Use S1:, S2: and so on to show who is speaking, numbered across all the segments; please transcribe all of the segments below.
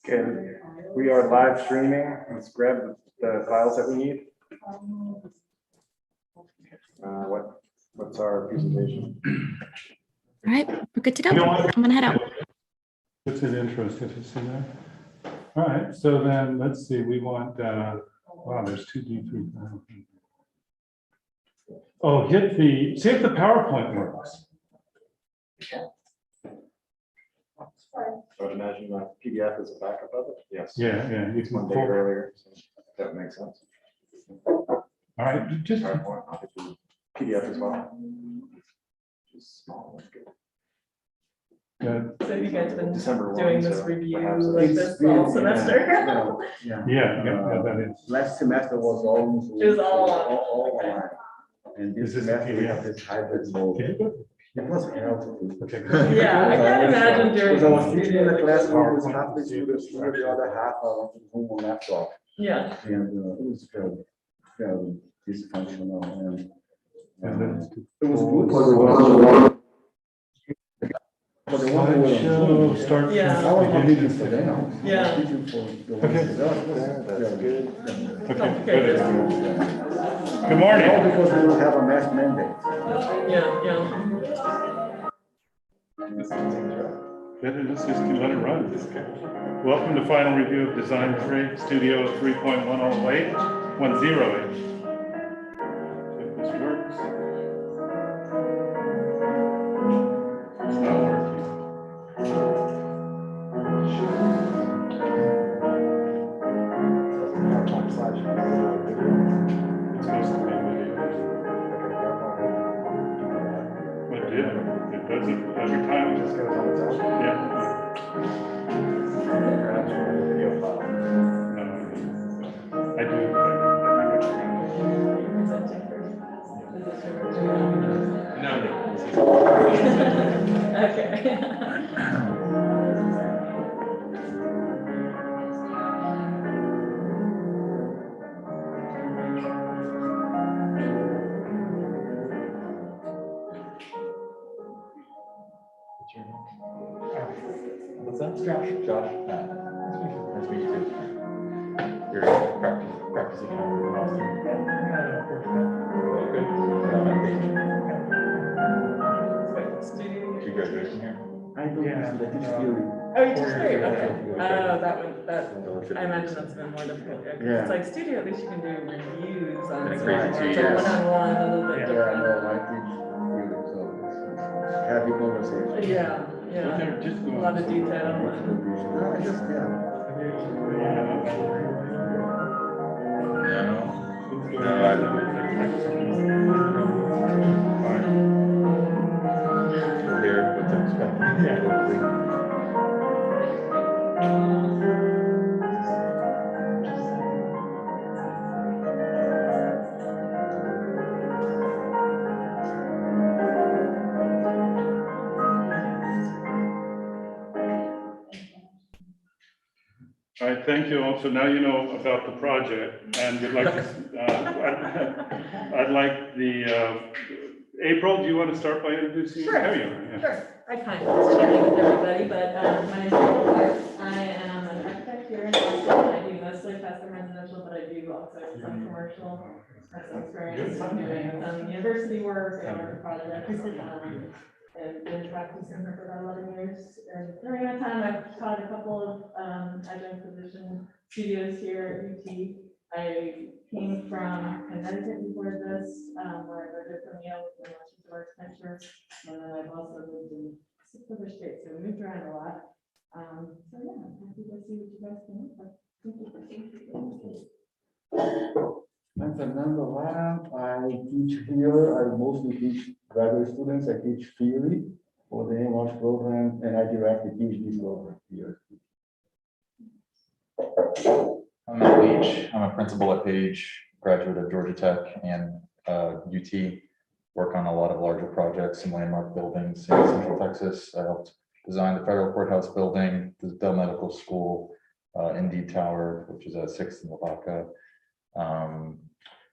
S1: Okay, we are live streaming. Let's grab the files that we need. What's our presentation?
S2: All right, we're good to go. I'm gonna head out.
S3: What's an interested to see that? All right, so then let's see, we want, wow, there's two D3. Oh, see if the PowerPoint works.
S1: I would imagine that PDF is a backup of it. Yes.
S3: Yeah, you
S1: It's
S3: can
S1: one day
S3: pull.
S1: earlier. So that makes sense.
S3: All right, just,
S1: PowerPoint, I'll get the PDF as well. Just small. That's good.
S4: So have you guys been
S1: December 1,
S4: doing this
S1: so
S4: review
S1: perhaps
S4: like
S1: it's
S4: this
S5: been-
S4: all semester?
S3: yeah, that is.
S5: Last semester was almost.
S4: It was all
S5: online. And this
S3: Is this a
S5: semester we
S3: PDF?
S5: have this hybrid mode.
S3: Can you go?
S5: It was helpful.
S3: Okay.
S4: Yeah, I can't imagine doing.
S5: Because I was teaching in the classroom with
S3: PowerPoint.
S5: half the students here, the other half are on home on laptop.
S4: Yeah,
S5: And it was fairly dysfunctional
S3: And then
S5: and it was good for
S3: full
S5: the one. For the one who was on
S3: slideshow,
S5: Zoom.
S3: start.
S4: Yeah.
S5: I was not teaching for them. I was
S4: Yeah.
S5: teaching for the
S3: Okay.
S5: ones that
S1: That's good.
S3: Okay,
S4: Okay,
S3: good.
S4: good.
S3: Good morning.
S5: All because we will have a mass mandate.
S4: yeah.
S3: Let's just let it run. Welcome to final review of Design 3, Studio 3.108, 108. If this works. It's not working. It's supposed to be video. It did. It does it every time.
S1: It just goes on its own.
S3: Yeah.
S1: Perhaps from the video file.
S3: No, I do.
S4: Okay.
S6: What's that? Josh. Josh. Nice to meet you too. You're practicing in Austin. Okay. On my page. Did you graduate from here?
S5: I don't know, I teach theory.
S4: Oh, you just great, okay. That, I imagine that's been more difficult. Yeah, 'cause
S5: Yeah.
S4: It's like studio, at least you can do reviews on.
S6: That's
S4: the
S6: crazy
S4: camera.
S6: too,
S4: It's
S6: yeah.
S4: like one-on-one, a little bit
S5: Yeah, I
S4: different.
S5: know, I teach theory, so it's happy conversation.
S4: Yeah,
S3: Just
S4: a lot of detail.
S5: No, I just, yeah.
S6: No, I don't. We'll hear what to expect. Hopefully.
S3: All right, thank you all. So now you know about the project and we'd like to, I'd like April, do you want to start by introducing?
S4: Sure.
S3: There you are, yeah.
S4: Sure, I kind of chatting with everybody, but my name is April Clark. I am an architect here in Austin. I do mostly custom residential, but I do also some commercial. Have some experience in doing some university work and art projects. And been practicing for about 11 years. And during that time, I've taught a couple of adjunct position studios here at UT. I came from Connecticut before this, where I graduated from Yale with my master's of architecture. And then I've also lived in 6 other states, so we moved around a lot. So yeah, I'm happy to see what you guys think. But thank you for being here.
S5: I'm Fernando Lara. I teach here. I mostly teach graduate students. I teach theory for the English program, and I direct the PhD program here.
S6: I'm Matt Leach. I'm a principal at Page, graduate of Georgia Tech and UT. Work on a lot of larger projects, some landmark buildings in Central Texas. I helped design the federal courthouse building, the Dell Medical School, Indeed Tower, which is at 6th and Lavaca.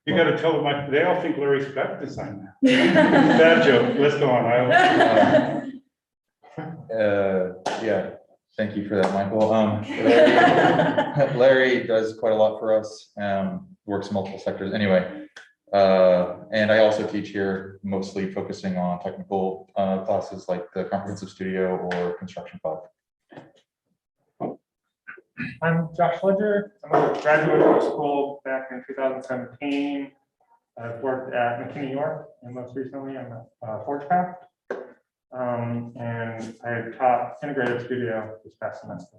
S3: You got to tell them, they all think Larry Speck designed that. Bad joke, let's go on.
S6: Yeah, thank you for that, Michael. Larry does quite a lot for us, works in multiple sectors anyway. And I also teach here, mostly focusing on technical classes like the comprehensive studio or construction 5.
S7: I'm Josh Ledger. I'm a graduate of school back in 2017. I've worked at McKinney York, and most recently I'm at Forgecraft. And I taught integrated studio this past semester.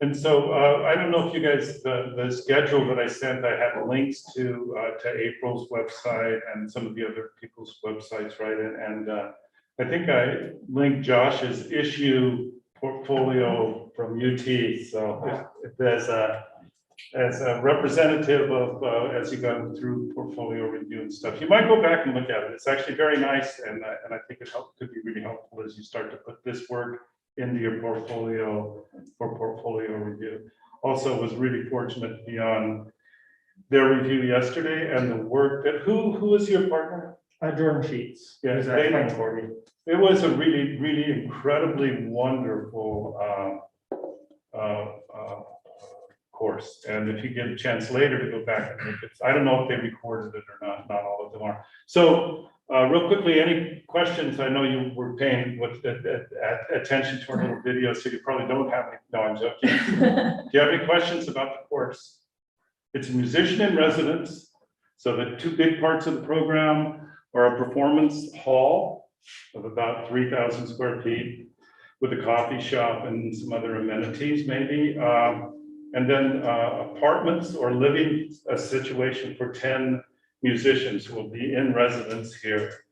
S3: And so I don't know if you guys, the schedule that I sent, I had links to April's website and some of the other people's websites, right? And I think I linked Josh's issue portfolio from UT. So if there's as a representative of, as you go through portfolio review and stuff, you might go back and look at it. It's actually very nice. And I think it could be really helpful as you start to put this work into your portfolio for portfolio review. Also was really fortunate to be on their review yesterday and the work that, who is your partner?
S7: Jordan Sheets.
S3: Yeah,
S7: He's
S3: they-
S7: at Cordy.
S3: It was a really, really incredibly wonderful course. And if you get a chance later to go back and look, I don't know if they recorded it or not all of them are. So real quickly, any questions? I know you were paying attention to our little video, so you probably don't have any. No, I'm joking. Do you have any questions about the course? It's a musician in residence. So the two big parts of the program are a performance hall of about 3,000 square feet with a coffee shop and some other amenities maybe. And then apartments or living a situation for 10 musicians who will be in residence here.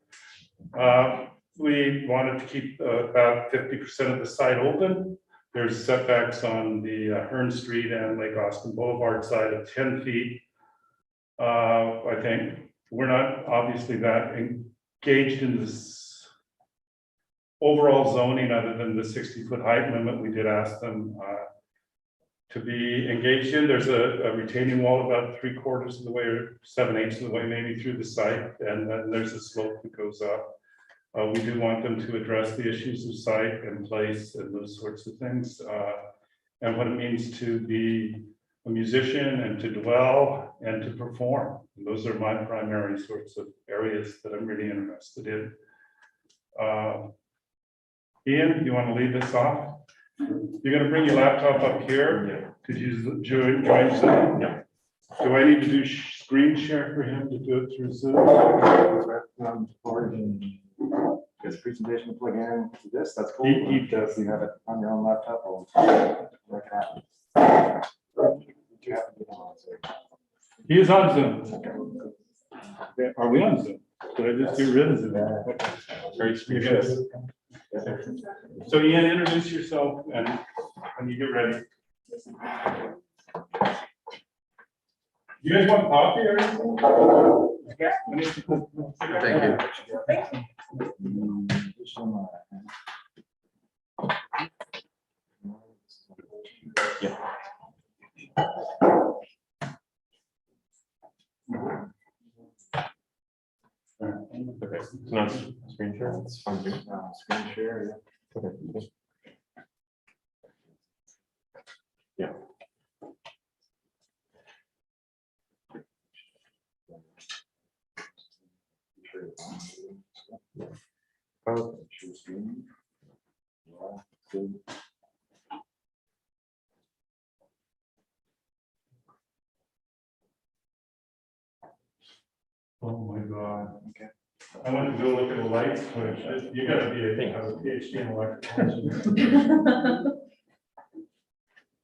S3: We wanted to keep about 50% of the site open. There's setbacks on the Hearn Street and Lake Austin Boulevard side of 10 feet. I think we're not obviously that engaged in this overall zoning other than the 60-foot height limit. We did ask them to be engaged in. There's a retaining wall about 3/4 of the way or 7/8 of the way maybe through the site, and then there's a slope that goes up. We do want them to address the issues of site and place and those sorts of things, and what it means to be a musician and to dwell and to perform. And those are my primary sorts of areas that I'm really interested in. Ian, you want to lead this off? You're going to bring your laptop up here. Could you join Zoom? Yeah. Do I need to do screen share for him to do it through Zoom?
S1: His presentation to plug in to this, that's cool.
S3: He does.
S1: You have it on your own laptop or make it happen. You have to be on, so.
S3: He is on Zoom. Okay, are we on Zoom? Did I just get rid of Zoom? Very speechless. So Ian, introduce yourself and when you get ready. You guys want coffee or anything?
S6: Thank you.
S1: Yeah.
S8: Okay, so now screen share, it's fine here.
S1: Screen share, yeah.
S8: Okay. Yeah.
S3: Oh my God. Okay. I went to go look at a light switch. You gotta be a PhD in electrical engineering.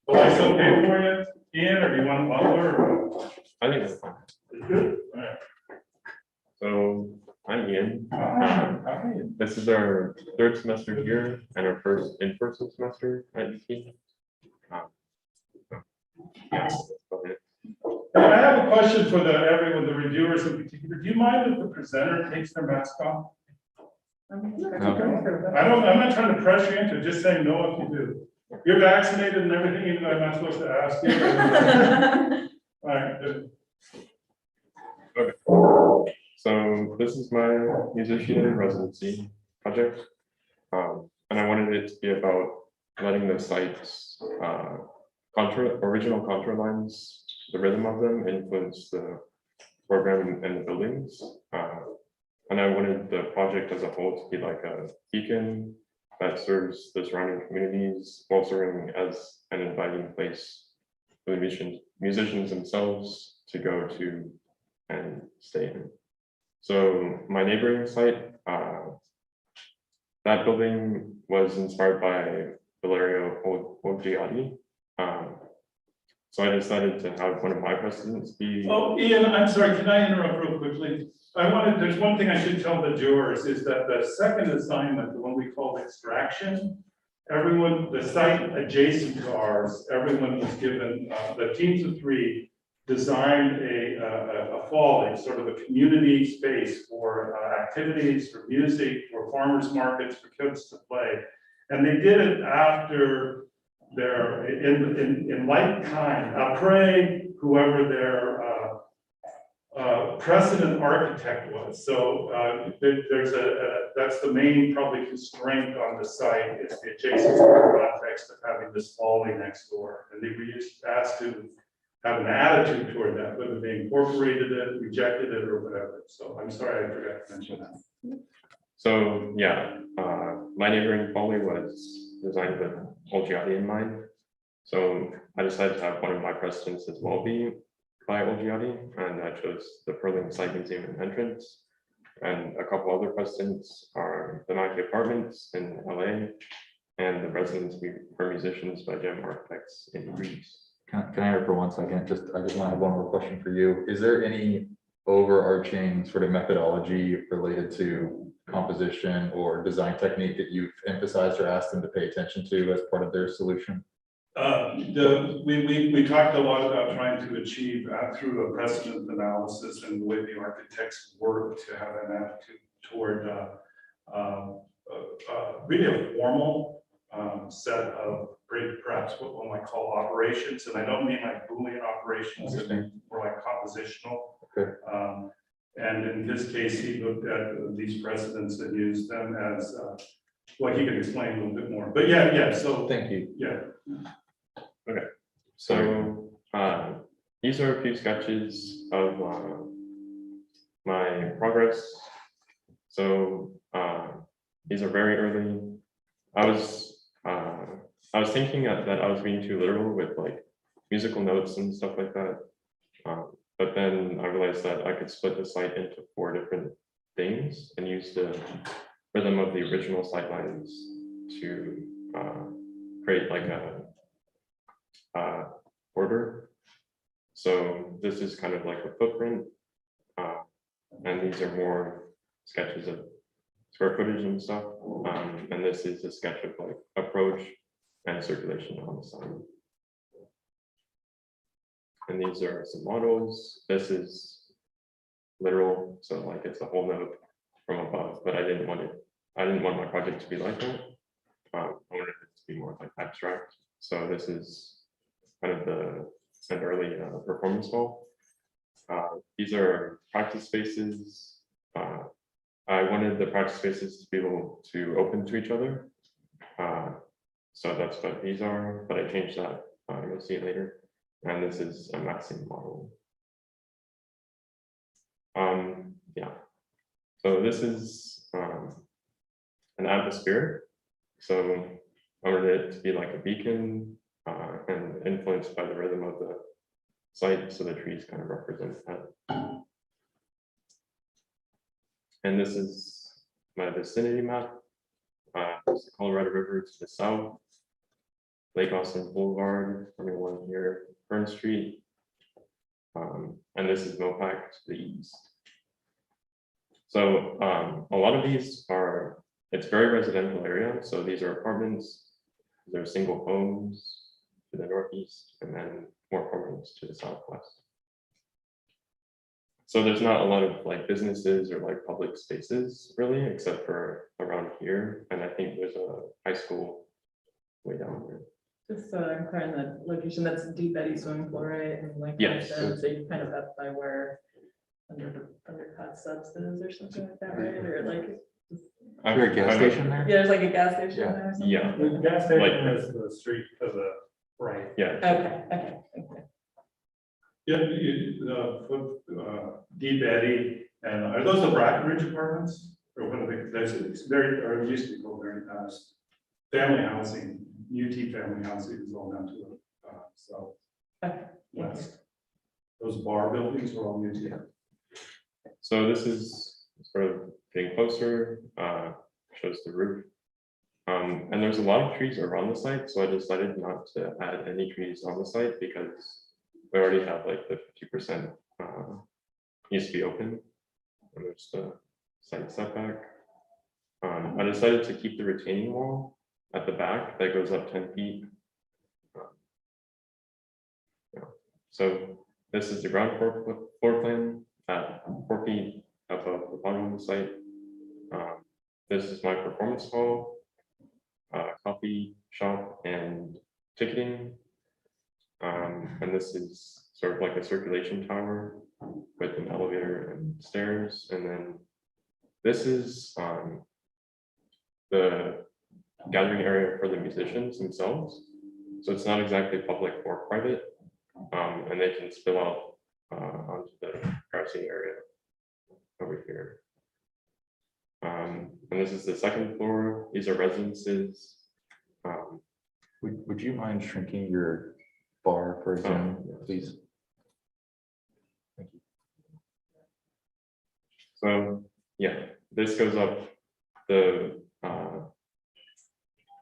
S3: So is it okay for you, Ian, or do you want Butler?
S8: I think that's fine.
S3: Good. All right.
S8: So I'm Ian.
S3: Hi.
S8: This is our third semester here and our first in-person semester at UT. Yeah, that's about it.
S3: I have a question for everyone, the reviewers in particular. Do you mind if the presenter takes their mask off? I'm not trying to pressure you into it, just saying no if you do. You're vaccinated and everything, even though I'm not supposed to ask you. All right, good.
S8: So this is my musician in residency project. And I wanted it to be about letting the site's original contour lines, the rhythm of them influence the program and the buildings. And I wanted the project as a whole to be like a beacon that serves the surrounding communities while serving as an inviting place for the musicians themselves to go to and stay in. So my neighboring site, that building was inspired by Valerio Oggiati. So I decided to have one of my presidents be.
S3: Oh, Ian, I'm sorry, can I interrupt real quickly? There's one thing I should tell the jurors is that the second assignment, the one we called extraction, everyone, the site adjacent to ours, everyone was given, the teams of 3 designed a folly, sort of a community space for activities, for music, for farmers markets, for kids to play. And they did it after their, in like kind, après whoever their precedent architect was. So there's that's the main probably constraint on the site is the adjacent context of having this folly next door. And they were asked to have an attitude toward that, whether they incorporated it, rejected it, or whatever. So I'm sorry, I forgot to mention that.
S8: So yeah, my neighboring folly was designed with Olgiati in mind. So I decided to have one of my presidents as well be by Olgiati, and I chose the Perling Site Museum and entrance. And a couple other presidents are the Nike Apartments in LA and the Residence for Musicians by Gem Architects in Greece.
S6: Can I interrupt for 1 second? I just want to have one more question for you. Is there any overarching sort of methodology related to composition or design technique that you've emphasized or asked them to pay attention to as part of their solution?
S3: We talked a lot about trying to achieve through a precedent analysis and the way the architects work to have an attitude toward really a formal set of perhaps what one might call operations. And I don't mean like Boolean operations, I mean more like compositional.
S6: Okay.
S3: And in his case, he looked at these precedents and used them as well, he can explain a little bit more. But yeah, so
S6: Thank you.
S3: yeah.
S8: Okay, so these are a few sketches of my progress. So these are very early. I was thinking that I was being too literal with like musical notes and stuff like that. But then I realized that I could split the site into 4 different things and use the rhythm of the original sight lines to create like a order. So this is kind of like a footprint, and these are more sketches of square footage and stuff. And this is a sketch of like approach and circulation on the side. And these are some models. This is literal, so like it's a whole note from above, but I didn't want my project to be like that. I wanted it to be more like abstract. So this is kind of an early performance hall. These are practice spaces. I wanted the practice spaces to be able to open to each other. So that's what these are, but I changed that. You'll see it later. And this is a Maxim model. Yeah. So this is an atmosphere. So I wanted it to be like a beacon and influenced by the rhythm of the site. So the trees kind of represent that. And this is my vicinity map. There's the Colorado River to the south, Lake Austin Boulevard, running along here, Fern Street. And this is Mopac to the east. So a lot of these are, it's very residential area. So these are apartments, they're single homes to the northeast, and then more apartments to the southwest. So there's not a lot of like businesses or like public spaces really, except for around here. And I think there's a high school way down there.
S4: Just I'm clear on the location, that's deep Eddy swimming pool, right? And like,
S8: Yes.
S4: so you kind of up by where undercut subs is or something like that, right? Or like,
S6: Is there a gas station there?
S4: Yeah, there's like a gas station
S6: Yeah.
S4: there or something?
S8: Yeah,
S3: The gas station
S8: Like-
S3: is the street to the right.
S8: yeah.
S4: Okay.
S3: Yeah, Deep Eddy, and are those the Brackenridge apartments? Or what are they, it's very, or it used to be called very fast. Family housing, UT family housing is all down to the, south.
S4: Okay.
S3: West. Those bar buildings are all UT.
S8: So this is sort of getting closer, shows the roof. And there's a lot of trees around the site, so I decided not to add any trees on the site because we already have like the 50% needs to be open. And there's the site setback. I decided to keep the retaining wall at the back that goes up 10 feet. Yeah. So this is the ground floor plan at 4 feet above the bottom of the site. This is my performance hall, coffee shop, and ticketing. And this is sort of like a circulation tower with an elevator and stairs. And then this is the gathering area for the musicians themselves. So it's not exactly public or private, and they can spill out onto the grassy area over here. And this is the second floor. These are residences.
S6: Would you mind shrinking your bar for Zoom, please? Thank you.
S8: So yeah, this goes up. The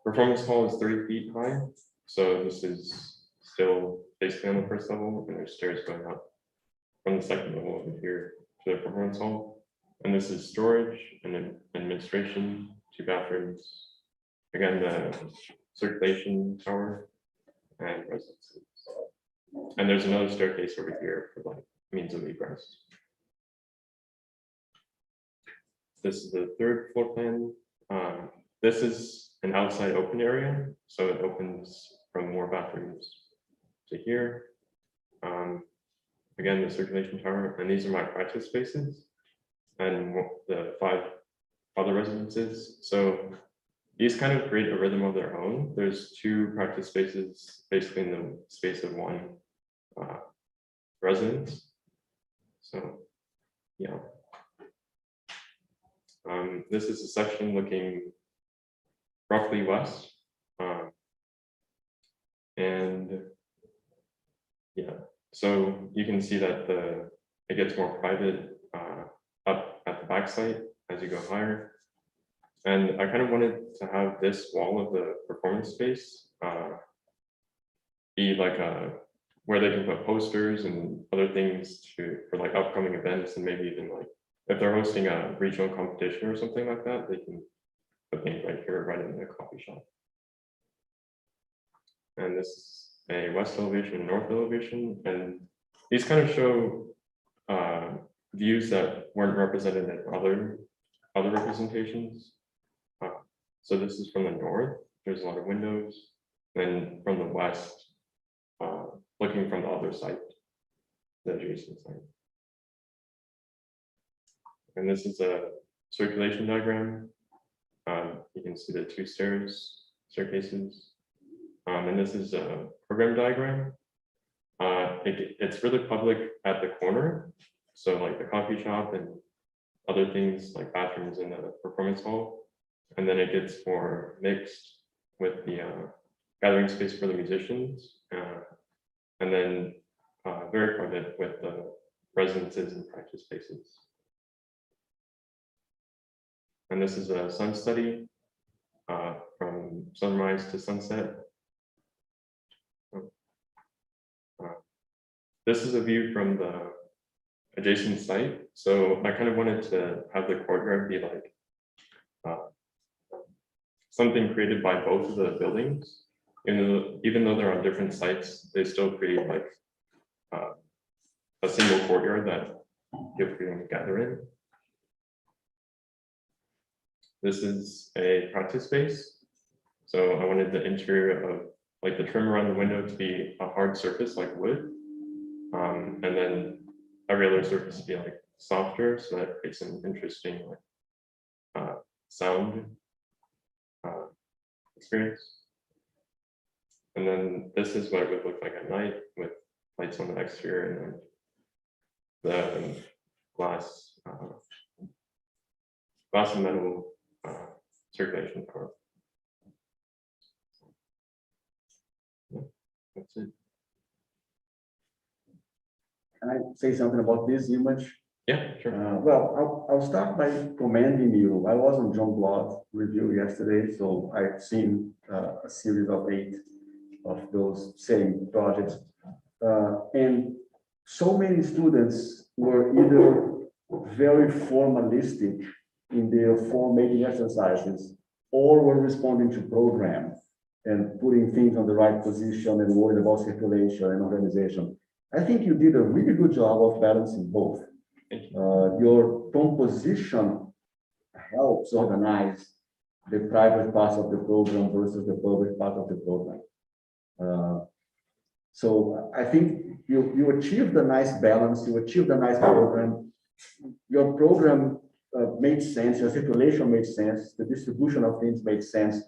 S8: performance hall is 30 feet high. So this is still basically on the first level, and there's stairs going up from the second level over here to the performance hall. And this is storage and then administration, 2 bathrooms. Again, the circulation tower and residences. And there's another staircase over here for like means of egress. This is the third floor plan. This is an outside open area, so it opens from more bathrooms to here. Again, the circulation tower, and these are my practice spaces and the 5 other residences. So these kind of create a rhythm of their own. There's 2 practice spaces basically in the space of 1 residence. So yeah. This is a section looking roughly west. And yeah, so you can see that it gets more private up at the back site as you go higher. And I kind of wanted to have this wall of the performance space be like where they can put posters and other things for like upcoming events, and maybe even like if they're hosting a regional competition or something like that, they can put things right here, right in the coffee shop. And this is a west elevation and north elevation, and these kind of show views that weren't represented in other representations. So this is from the north. There's a lot of windows. Then from the west, looking from the other side, the adjacent side. And this is a circulation diagram. You can see the 2 staircases. And this is a program diagram. It's really public at the corner. So like the coffee shop and other things like bathrooms in the performance hall. And then it gets more mixed with the gathering space for the musicians. And then very private with the residences and practice spaces. And this is a sun study from sunrise to sunset. This is a view from the adjacent site. So I kind of wanted to have the courtyard be like something created by both of the buildings. Even though they're on different sites, they still create like a single courtyard that people can gather in. This is a practice space. So I wanted the interior of like the trim around the window to be a hard surface like wood. And then every other surface to be like softer, so that creates an interesting sound experience. And then this is what it would look like at night with lights on the exterior and then the glass and metal circulation power. Yeah, that's it.
S5: Can I say something about this image?
S8: Yeah, sure.
S5: Well, I'll start by commending you. I was on John Blood review yesterday, so I've seen a series of 8 of those same projects. And so many students were either very formalistic in their form-making exercises or were responding to program and putting things on the right position and worried about circulation and organization. I think you did a really good job of balancing both. Your composition helps organize the private parts of the program versus the public part of the program. So I think you achieved a nice balance, you achieved a nice program. Your program made sense, your circulation made sense, the distribution of things made sense.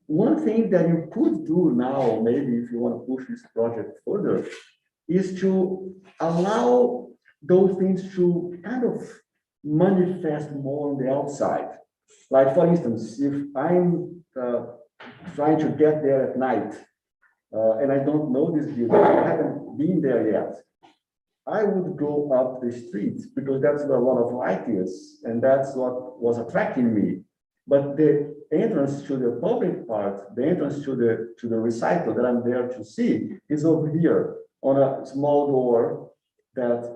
S5: One thing that you could do now, maybe if you want to push this project further, is to allow those things to kind of manifest more on the outside. Like, for instance, if I'm trying to get there at night, and I don't know this building, I haven't been there yet, I would go up the street because that's where a lot of light is, and that's what was attracting me. But the entrance to the public part, the entrance to the recital that I'm there to see, is over here on a small door that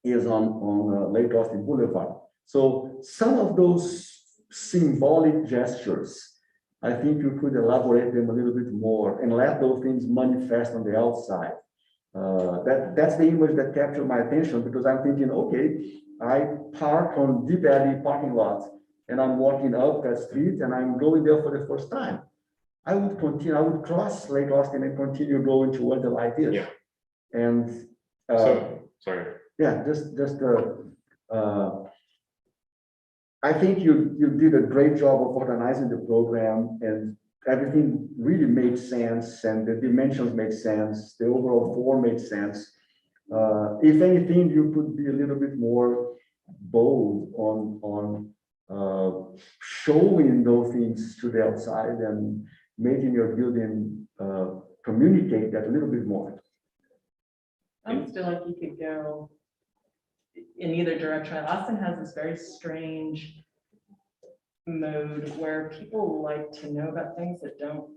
S5: is on Lake Austin Boulevard. So some of those symbolic gestures, I think you could elaborate them a little bit more and let those things manifest on the outside. That's the image that captured my attention, because I'm thinking, okay, I park on Deep Alley parking lot and I'm walking up that street and I'm going there for the first time. I would continue, I would cross Lake Austin and continue going to where the light is.
S8: Yeah.
S5: And
S8: Sorry.
S5: yeah, I think you did a great job of organizing the program, and everything really made sense, and the dimensions made sense, the overall form made sense. If anything, you could be a little bit more bold on showing those things to the outside and making your building communicate that a little bit more.
S4: I almost feel like you could go in either direction. Austin has this very strange mode where people like to know about things that don't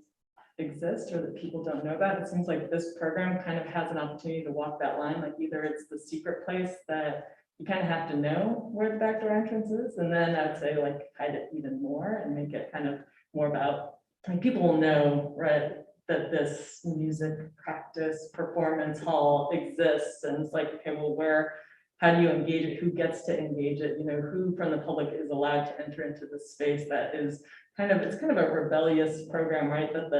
S4: exist or that people don't know about. It seems like this program kind of has an opportunity to walk that line. Like, either it's the secret place that you kind of have to know where the back door entrance is, and then I would say, like, hide it even more and make it kind of more about, like, people will know, right, that this music practice performance hall exists, and it's like, okay, well, how do you engage it? Who gets to engage it? You know, who from the public is allowed to enter into the space that is it's kind of a rebellious program, right? That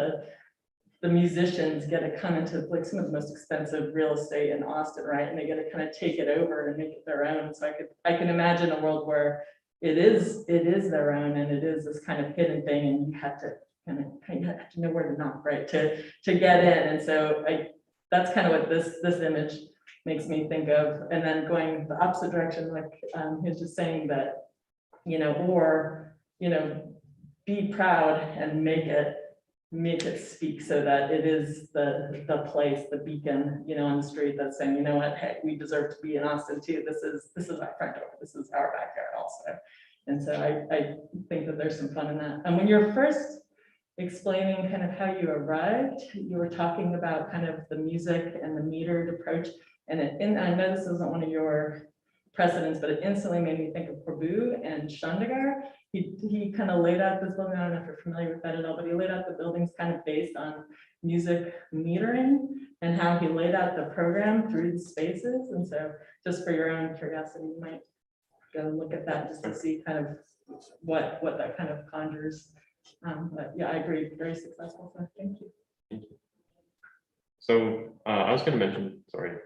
S4: the musicians get to come into, like, some of the most expensive real estate in Austin, right? And they get to kind of take it over and make it their own. So I can imagine a world where it is their own, and it is this kind of hidden thing, and you have to have to know where to knock, right? To get in. And so that's kind of what this image makes me think of. And then going the opposite direction, like he was just saying that, be proud and make it speak, so that it is the place, the beacon, on the street that's saying, you know what, hey, we deserve to be in Austin too. This is our front door. This is our backyard also. And so I think that there's some fun in that. And when you're first explaining kind of how you arrived, you were talking about kind of the music and the metered approach. And I know this isn't one of your precedents, but it instantly made me think of Prabhu and Chandigarh. He kind of laid out this building. I don't know if you're familiar with that at all, but he laid out the buildings kind of based on music metering and how he laid out the program through the spaces. And so just for your own curiosity, you might go look at that just to see kind of what that kind of conjures. But yeah, I agree, very successful. So thank you.
S8: Thank you. So I was going to mention, sorry,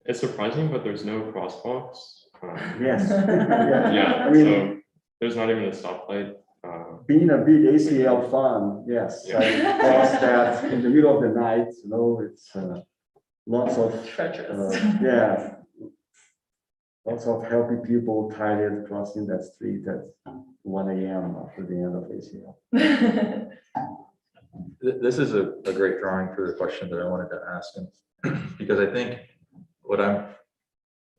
S8: it's surprising, but there's no crosswalks.
S5: Yes.
S8: Yeah.
S5: I mean,
S8: So there's not even a stoplight.
S5: Being a big ACL fan, yes, I cross that in the middle of the night, it's lots of,
S4: Treacherous.
S5: yeah. Lots of healthy people tired crossing that street at 1 a.m. after the end of ACL.
S6: This is a great drawing for the question that I wanted to ask, and because I think what I'm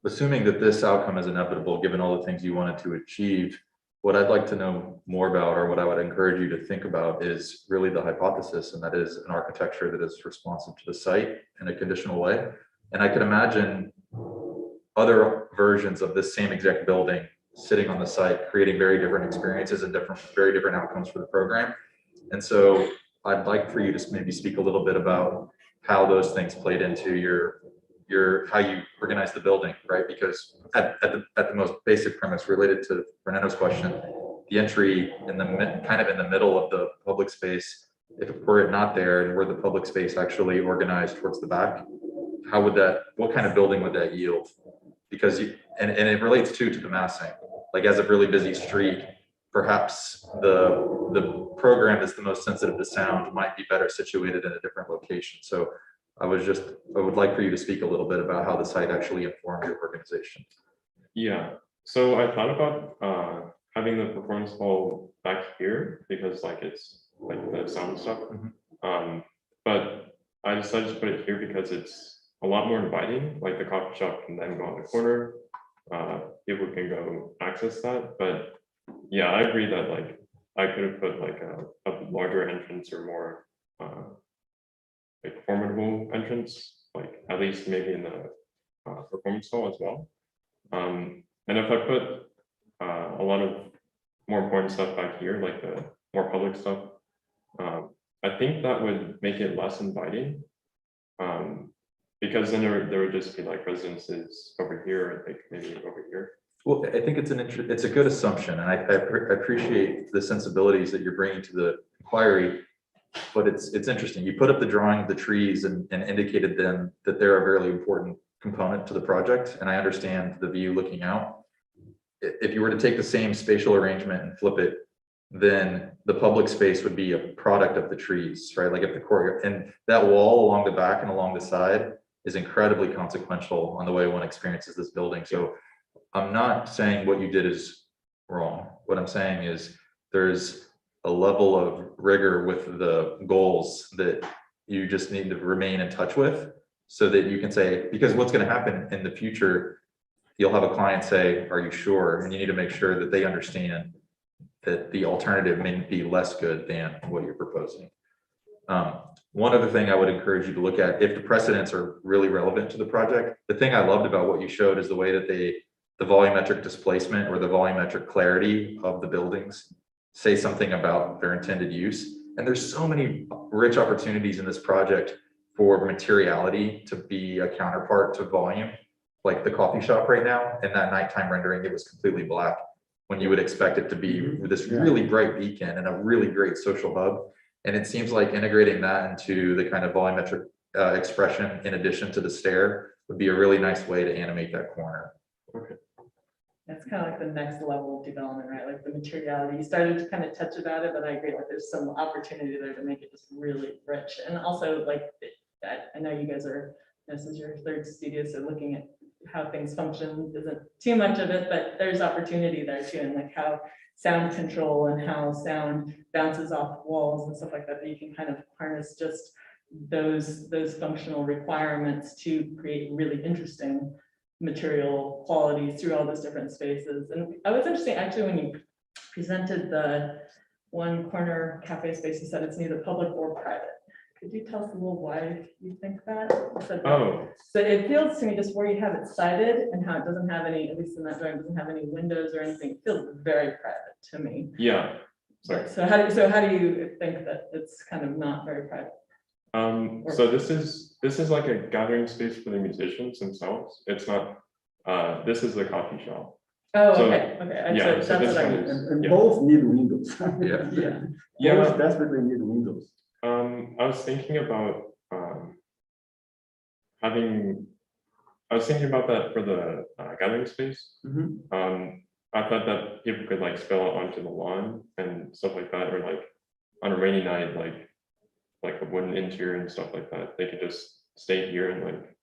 S6: assuming that this outcome is inevitable, given all the things you wanted to achieve, what I'd like to know more about, or what I would encourage you to think about, is really the hypothesis, and that is an architecture that is responsive to the site in a conditional way. And I can imagine other versions of this same exact building sitting on the site, creating very different experiences and very different outcomes for the program. And so I'd like for you to maybe speak a little bit about how those things played into how you organize the building, right? Because at the most basic premise related to Fernando's question, the entry in the kind of in the middle of the public space, if it were not there and were the public space actually organized towards the back, what kind of building would that yield? Because and it relates to the massing, like as a really busy street, perhaps the program that's the most sensitive to sound might be better situated in a different location. So I would like for you to speak a little bit about how the site actually informed your organization.
S8: Yeah, so I thought about having the performance hall back here because like it's like the sound stuff. But I decided to put it here because it's a lot more inviting. Like the coffee shop can then go on the corner. People can go access that. But yeah, I agree that like I could have put like a larger entrance or more like formidable entrance, like at least maybe in the performance hall as well. And if I put a lot of more important stuff back here, like the more public stuff, I think that would make it less inviting. Because then there would just be like residences over here, like maybe over here.
S6: Well, I think it's a good assumption, and I appreciate the sensibilities that you're bringing to the inquiry. But it's interesting. You put up the drawing of the trees and indicated then that they're a very important component to the project. And I understand the view looking out. If you were to take the same spatial arrangement and flip it, then the public space would be a product of the trees, right? Like if the courtyard and that wall along the back and along the side is incredibly consequential on the way one experiences this building. So I'm not saying what you did is wrong. What I'm saying is there's a level of rigor with the goals that you just need to remain in touch with so that you can say, because what's going to happen in the future, you'll have a client say, are you sure? And you need to make sure that they understand that the alternative may be less good than what you're proposing. One other thing I would encourage you to look at, if the precedents are really relevant to the project, the thing I loved about what you showed is the way that the volumetric displacement or the volumetric clarity of the buildings say something about their intended use. And there's so many rich opportunities in this project for materiality to be a counterpart to volume, like the coffee shop right now. In that nighttime rendering, it was completely black when you would expect it to be this really bright beacon and a really great social hub. And it seems like integrating that into the kind of volumetric expression in addition to the stair would be a really nice way to animate that corner.
S8: Okay.
S4: That's kind of like the next level of development, right? Like the materiality. You started to kind of touch about it, but I agree that there's some opportunity there to make it just really rich. And also, like, I know you guys are, this is your third studio, so looking at how things function isn't too much of it, but there's opportunity there too, and like how sound control and how sound bounces off walls and stuff like that, that you can kind of harness just those functional requirements to create really interesting material qualities through all those different spaces. And I was interesting actually when you presented the one corner cafe space, you said it's neither public or private. Could you tell us a little why you think that?
S8: Oh,
S4: So it feels to me just where you have it sided and how it doesn't have any, at least in that drawing, doesn't have any windows or anything, it feels very private to me.
S8: yeah. Sorry.
S4: So how do you think that it's kind of not very private?
S8: So this is like a gathering space for the musicians themselves. It's not, this is the coffee shop.
S4: Oh,
S8: So,
S4: okay, okay.
S8: yeah,
S4: So
S8: so
S4: that's
S8: this
S4: what I
S8: one
S4: mean.
S8: is-
S5: And
S8: Yeah.
S5: both need windows.
S4: Yeah.
S8: Yeah,
S5: Both desperately need windows.
S8: I was thinking about I was thinking about that for the gathering space.
S5: Mhm.
S8: I thought that people could like spill out onto the lawn and stuff like that, or like on a rainy night, like a wooden interior and stuff like that. They could just stay here and like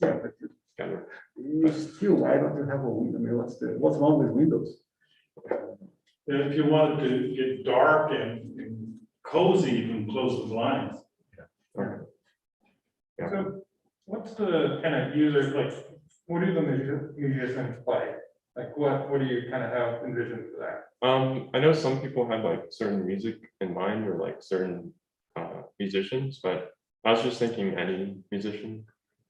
S5: Yeah, but
S8: kind of.
S5: you still, why don't you have a window? I mean, what's wrong with windows?
S3: And if you wanted to get dark and cozy, you can close the blinds.
S8: Yeah.
S7: So what's the kind of user, like, what do the musicians play? Like, what do you kind of have envisioned for that?
S8: I know some people had like certain music in mind or like certain musicians, but I was just thinking any musician,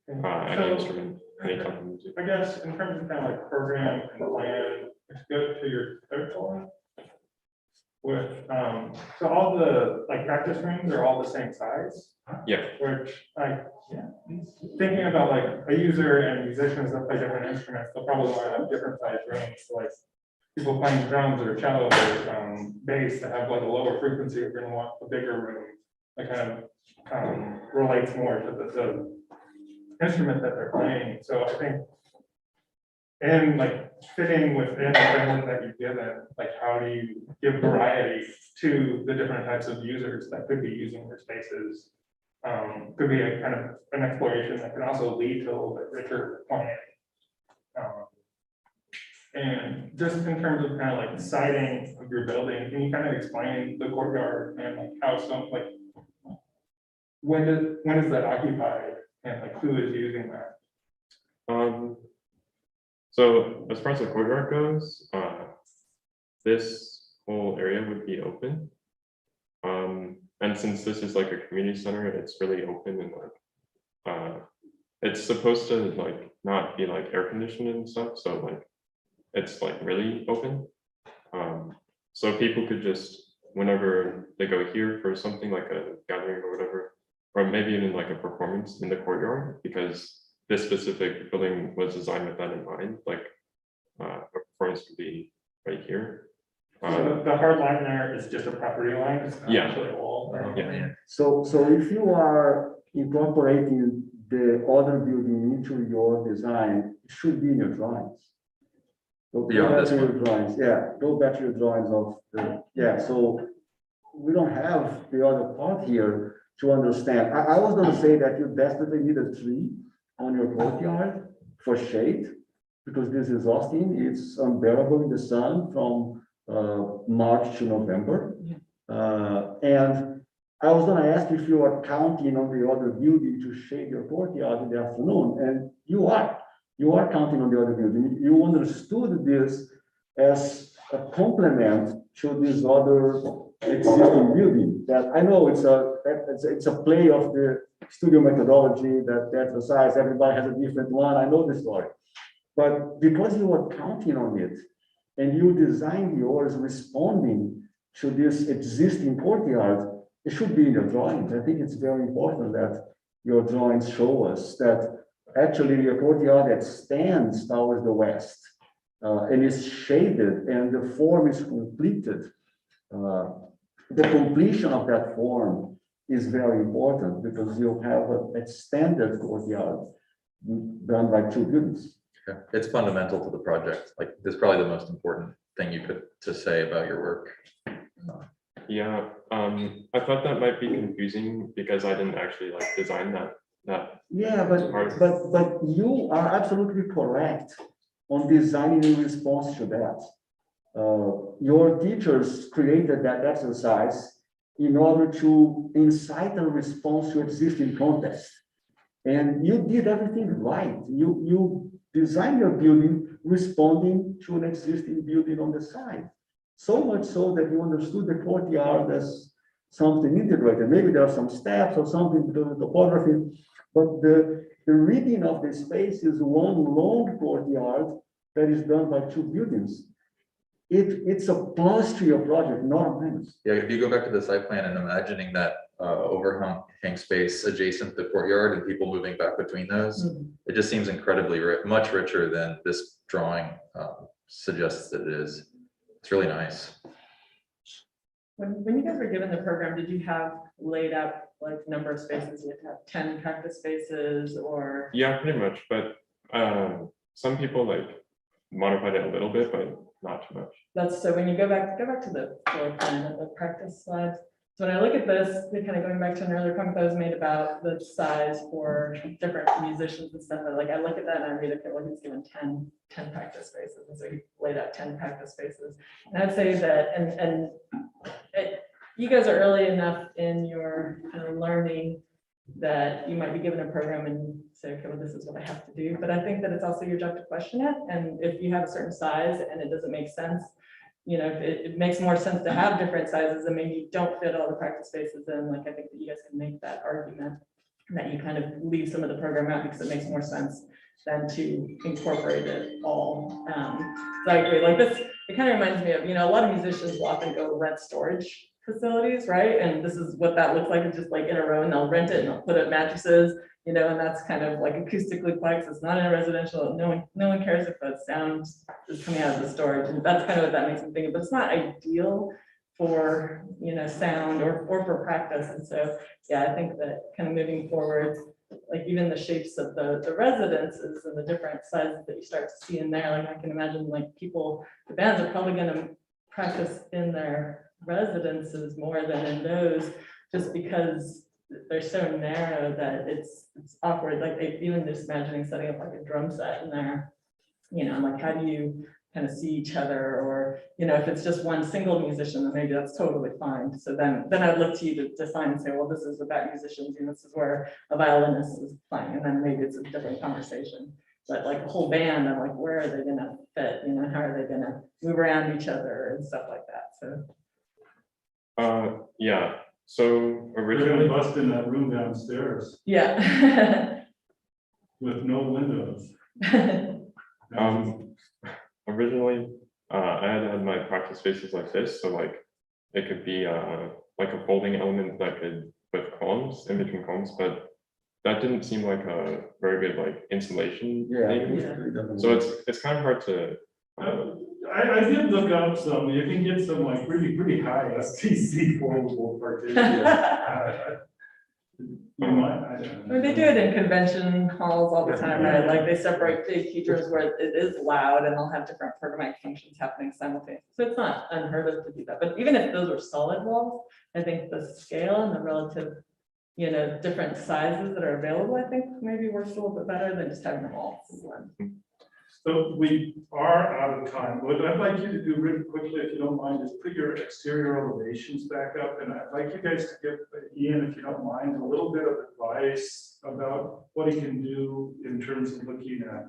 S8: any
S7: So,
S8: instrument, any type of music.
S7: I guess in terms of kind of like program and plan, let's go to your third one. With, so all the like practice rooms are all the same size,
S8: Yeah,
S7: which like, yeah, thinking about like a user and musicians that play different instruments, they'll probably want to have different size rooms, so, like people playing drums or cello or bass that have like a lower frequency are going to want a bigger room that kind of relates more to the instrument that they're playing. So I think, and like fitting within the framework that you've given, like how do you give variety to the different types of users that could be using your spaces? Could be a kind of an exploration that can also lead to a little bit richer planning. And just in terms of kind of like the siding of your building, can you kind of explain the courtyard and like how some like when is that occupied and like who is using that?
S8: So as far as the courtyard goes, this whole area would be open. And since this is like a community center, it's really open and like, it's supposed to like not be like air conditioned and stuff. So like, it's like really open. So people could just, whenever they go here for something like a gathering or whatever, or maybe even like a performance in the courtyard, because this specific building was designed with that in mind, like a performance could be right here.
S7: So the hard line there is just a property line, it's not
S8: Yeah.
S7: actually a wall.
S8: Yeah.
S5: So if you are incorporating the other building into your design, it should be in your drawings. So go
S6: Beyond
S5: back
S6: this
S5: to your
S6: one.
S5: drawings, yeah, go back to your drawings of the, yeah, so we don't have the other part here to understand. I was gonna say that you desperately need a tree on your courtyard for shade, because this is Austin, it's unbearable in the sun from March to November. And I was gonna ask if you are counting on the other building to shade your courtyard in the afternoon, and you are counting on the other building. You understood this as a complement to this other existing building that I know it's a play of the studio methodology that exercise, everybody has a different one. I know the story, but because you are counting on it and you designed yours responding to this existing courtyard, it should be in your drawings. I think it's very important that your drawings show us that actually your courtyard extends towards the west and is shaded and the form is completed. The completion of that form is very important because you have an extended courtyard done by two buildings.
S6: Yeah, it's fundamental to the project. Like, this is probably the most important thing you could to say about your work.
S8: Yeah, I thought that might be confusing because I didn't actually like design that.
S5: Yeah, but you are absolutely correct on designing in response to that. Your teachers created that exercise in order to incite a response to existing context. And you did everything right. You designed your building responding to an existing building on the side. So much so that you understood the courtyard as something integrated. Maybe there are some steps or something because of topography, but the reading of the space is one long courtyard that is done by two buildings. It's a plus to your project, not a minus.
S6: Yeah, if you go back to the site plan and imagining that overhang space adjacent to the courtyard and people moving back between those, it just seems incredibly much richer than this drawing suggests that it is. It's really nice.
S4: When you guys were given the program, did you have laid out like number of spaces? You have to have 10 practice spaces or?
S8: Yeah, pretty much. But some people like modified it a little bit, but not too much.
S4: That's, so when you go back to the floor plan of the practice slides. So when I look at this, kind of going back to an earlier comment that was made about the size for different musicians and stuff, like I look at that and I read, okay, well, he's given 10 practice spaces. And so he laid out 10 practice spaces. And I'd say that, and you guys are early enough in your kind of learning that you might be given a program and say, okay, well, this is what I have to do. But I think that it's also your job to question it. And if you have a certain size and it doesn't make sense, you know, it makes more sense to have different sizes and maybe you don't fit all the practice spaces in. Like, I think that you guys can make that argument that you kind of leave some of the program out because it makes more sense than to incorporate it all. So I agree. Like this, it kind of reminds me of, you know, a lot of musicians will often go rent storage facilities, right? And this is what that looks like. It's just like in a row and they'll rent it and they'll put up mattresses, you know, and that's kind of like acoustically quiet. 'Cause it's not in a residential. No one cares if the sound is coming out of the storage. And that's kind of what that makes me think of, but it's not ideal for, you know, sound or for practice. And so, yeah, I think that kind of moving forward, like even the shapes of the residences and the different sizes that you start to see in there, like I can imagine like the bands are probably going to practice in their residences more than in those, just because they're so narrow that it's awkward. Like even just imagining setting up like a drum set in there, you know, like how do you kind of see each other? Or, you know, if it's just one single musician, then maybe that's totally fine. So then I'd look to you to define and say, well, this is about musicians and this is where a violinist is playing, and then maybe it's a different conversation. But like a whole band, I'm like, where are they gonna fit? You know, how are they gonna move around each other and stuff like that? So
S8: yeah, so originally,
S3: bust in that room downstairs
S4: yeah.
S3: with no windows.
S8: originally, I had my practice spaces like this, so like it could be like a folding element that could with columns in between columns, but that didn't seem like a very good like insulation thing.
S4: Yeah.
S8: So it's kind of hard to.
S3: I did look up some, you can get some like pretty high STC foldable partitions. You might, I don't
S4: I
S3: know.
S4: mean, they do it in convention halls all the time, right? Like they separate big key drums where it is loud and they'll have different programmatic functions happening simultaneously. So it's not unheard of to do that. But even if those were solid walls, I think the scale and the relative, you know, different sizes that are available, I think maybe works a little bit better than just having them all one.
S3: So we are out of time. What I'd like you to do really quickly, if you don't mind, is put your exterior elevations back up. And I'd like you guys to give Ian, if you don't mind, a little bit of advice about what he can do in terms of looking at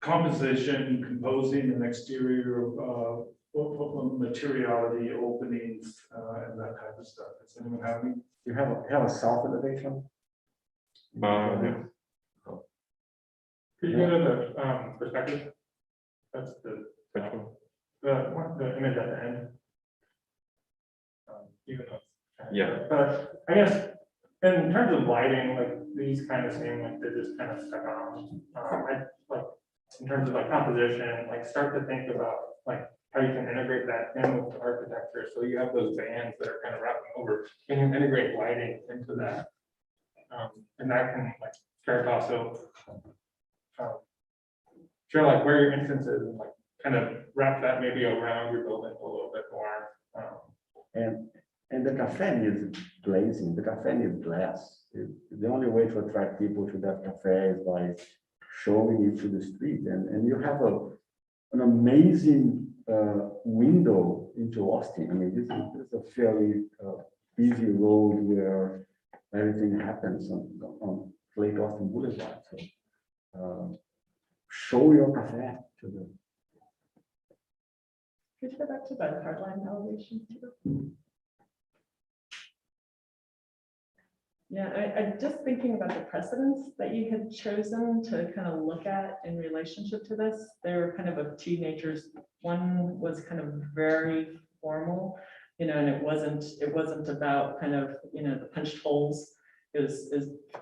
S3: composition, composing an exterior, materiality, openings, and that type of stuff. Does anyone have any?
S5: You have a south elevation?
S8: Yeah.
S7: Could you go to the perspective? That's
S8: Which one?
S7: the image at the end. Even though it's-
S8: Yeah.
S7: But I guess in terms of lighting, like these kind of seem like they're just kind of stuck on. I like in terms of like composition, like start to think about like how you can integrate that in with the architecture. So you have those bands that are kind of wrapping over. Can you integrate lighting into that? And that can like start also. Sure, like where your entrance is, and like kind of wrap that maybe around your building a little bit more.
S5: And the cafe needs glazing, the cafe needs glass. The only way to attract people to that cafe is by showing it to the street. And you have an amazing window into Austin. I mean, this is a fairly busy road where everything happens on Lake Austin Boulevard. So, show your cafe to them.
S4: Could you go back to the hardline elevation too? Yeah, I'm just thinking about the precedents that you had chosen to kind of look at in relationship to this. They were kind of two natures. One was kind of very formal, you know, and it wasn't about kind of, you know, the punched holes. Is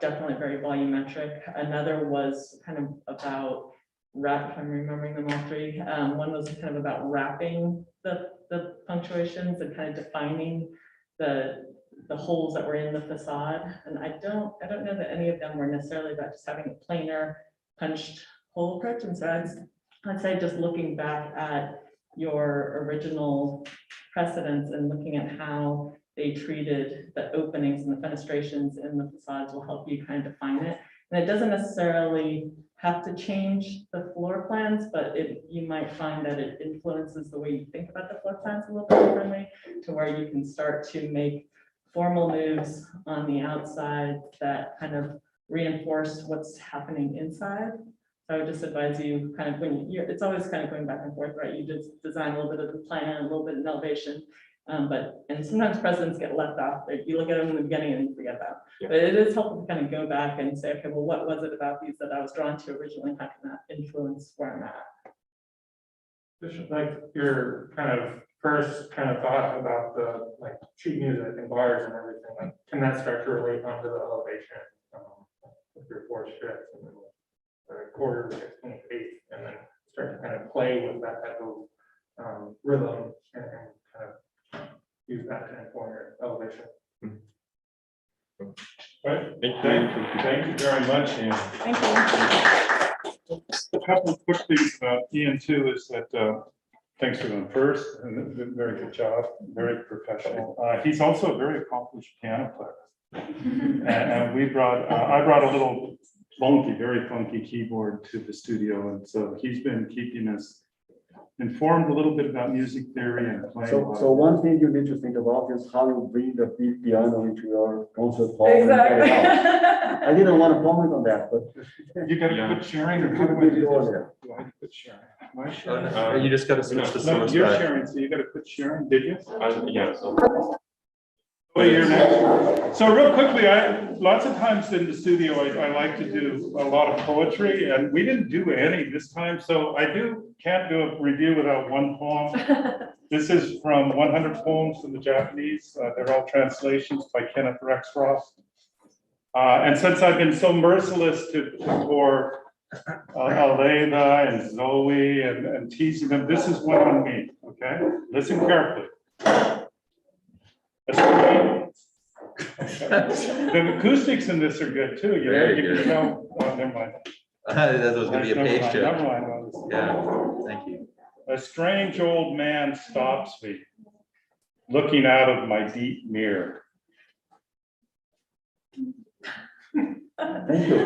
S4: definitely very volumetric. Another was kind of about if I'm remembering them all three. One was kind of about wrapping the punctuations and kind of defining the holes that were in the facade. And I don't know that any of them were necessarily about just having a planar punched hole approach. And so I'd say just looking back at your original precedents and looking at how they treated the openings and the fenestrations in the facades will help you kind of define it. And it doesn't necessarily have to change the floor plans, but you might find that it influences the way you think about the floor plans a little bit differently, to where you can start to make formal moves on the outside that kind of reinforce what's happening inside. So I would just advise you kind of it's always kind of going back and forth, right? You just design a little bit of the plan, a little bit in elevation. And sometimes precedents get left off. You look at them in the beginning and you forget about.
S8: Yeah.
S4: But it is helpful to kind of go back and say, okay, well, what was it about these that I was drawn to originally? How can that influence where I'm at?
S7: Like your kind of first kind of thought about the like sheet music and bars and everything, like can that start to relate onto the elevation with your 4 strips and then the quarter, 16th, 8th, and then start to kind of play with that type of rhythm and kind of use that to inform your elevation.
S3: Right.
S8: Thank you very much. Ian.
S4: Thank you.
S3: A couple of quick things about Ian too is that, thanks for going first, and very good job, very professional. He's also a very accomplished piano player. And we brought, I brought a little very funky keyboard to the studio, and so he's been keeping us informed a little bit about music theory and playing.
S5: So one thing you need to think about is how you bring the big piano into your concert hall. And play it out.
S4: Exactly.
S5: I didn't want to comment on that, but
S3: You gotta quit sharing, or how do I do this? Do I quit sharing? Am I sharing?
S6: You just gotta switch the
S3: No,
S6: source
S3: you're
S6: back.
S3: sharing, so you gotta quit sharing, did you?
S8: Yeah, so
S3: Wait, you're next. So real quickly, lots of times in the studio, I like to do a lot of poetry, and we didn't do any this time, so can't do a review without one poem. This is from 100 Poems in the Japanese. They're all translations by Kenneth Rexroth. And since I've been so merciless for Aleva and Zoe and teasing them, this is one on me, okay? Listen carefully. The acoustics in this are good too. You know,
S6: Very
S3: you can
S6: good.
S3: tell, oh, never mind.
S6: That was gonna be a
S3: Never
S6: page
S3: mind,
S6: check.
S3: never mind.
S6: Yeah, thank you.
S3: A strange old man stops me, looking out of my deep mirror.
S5: thank you.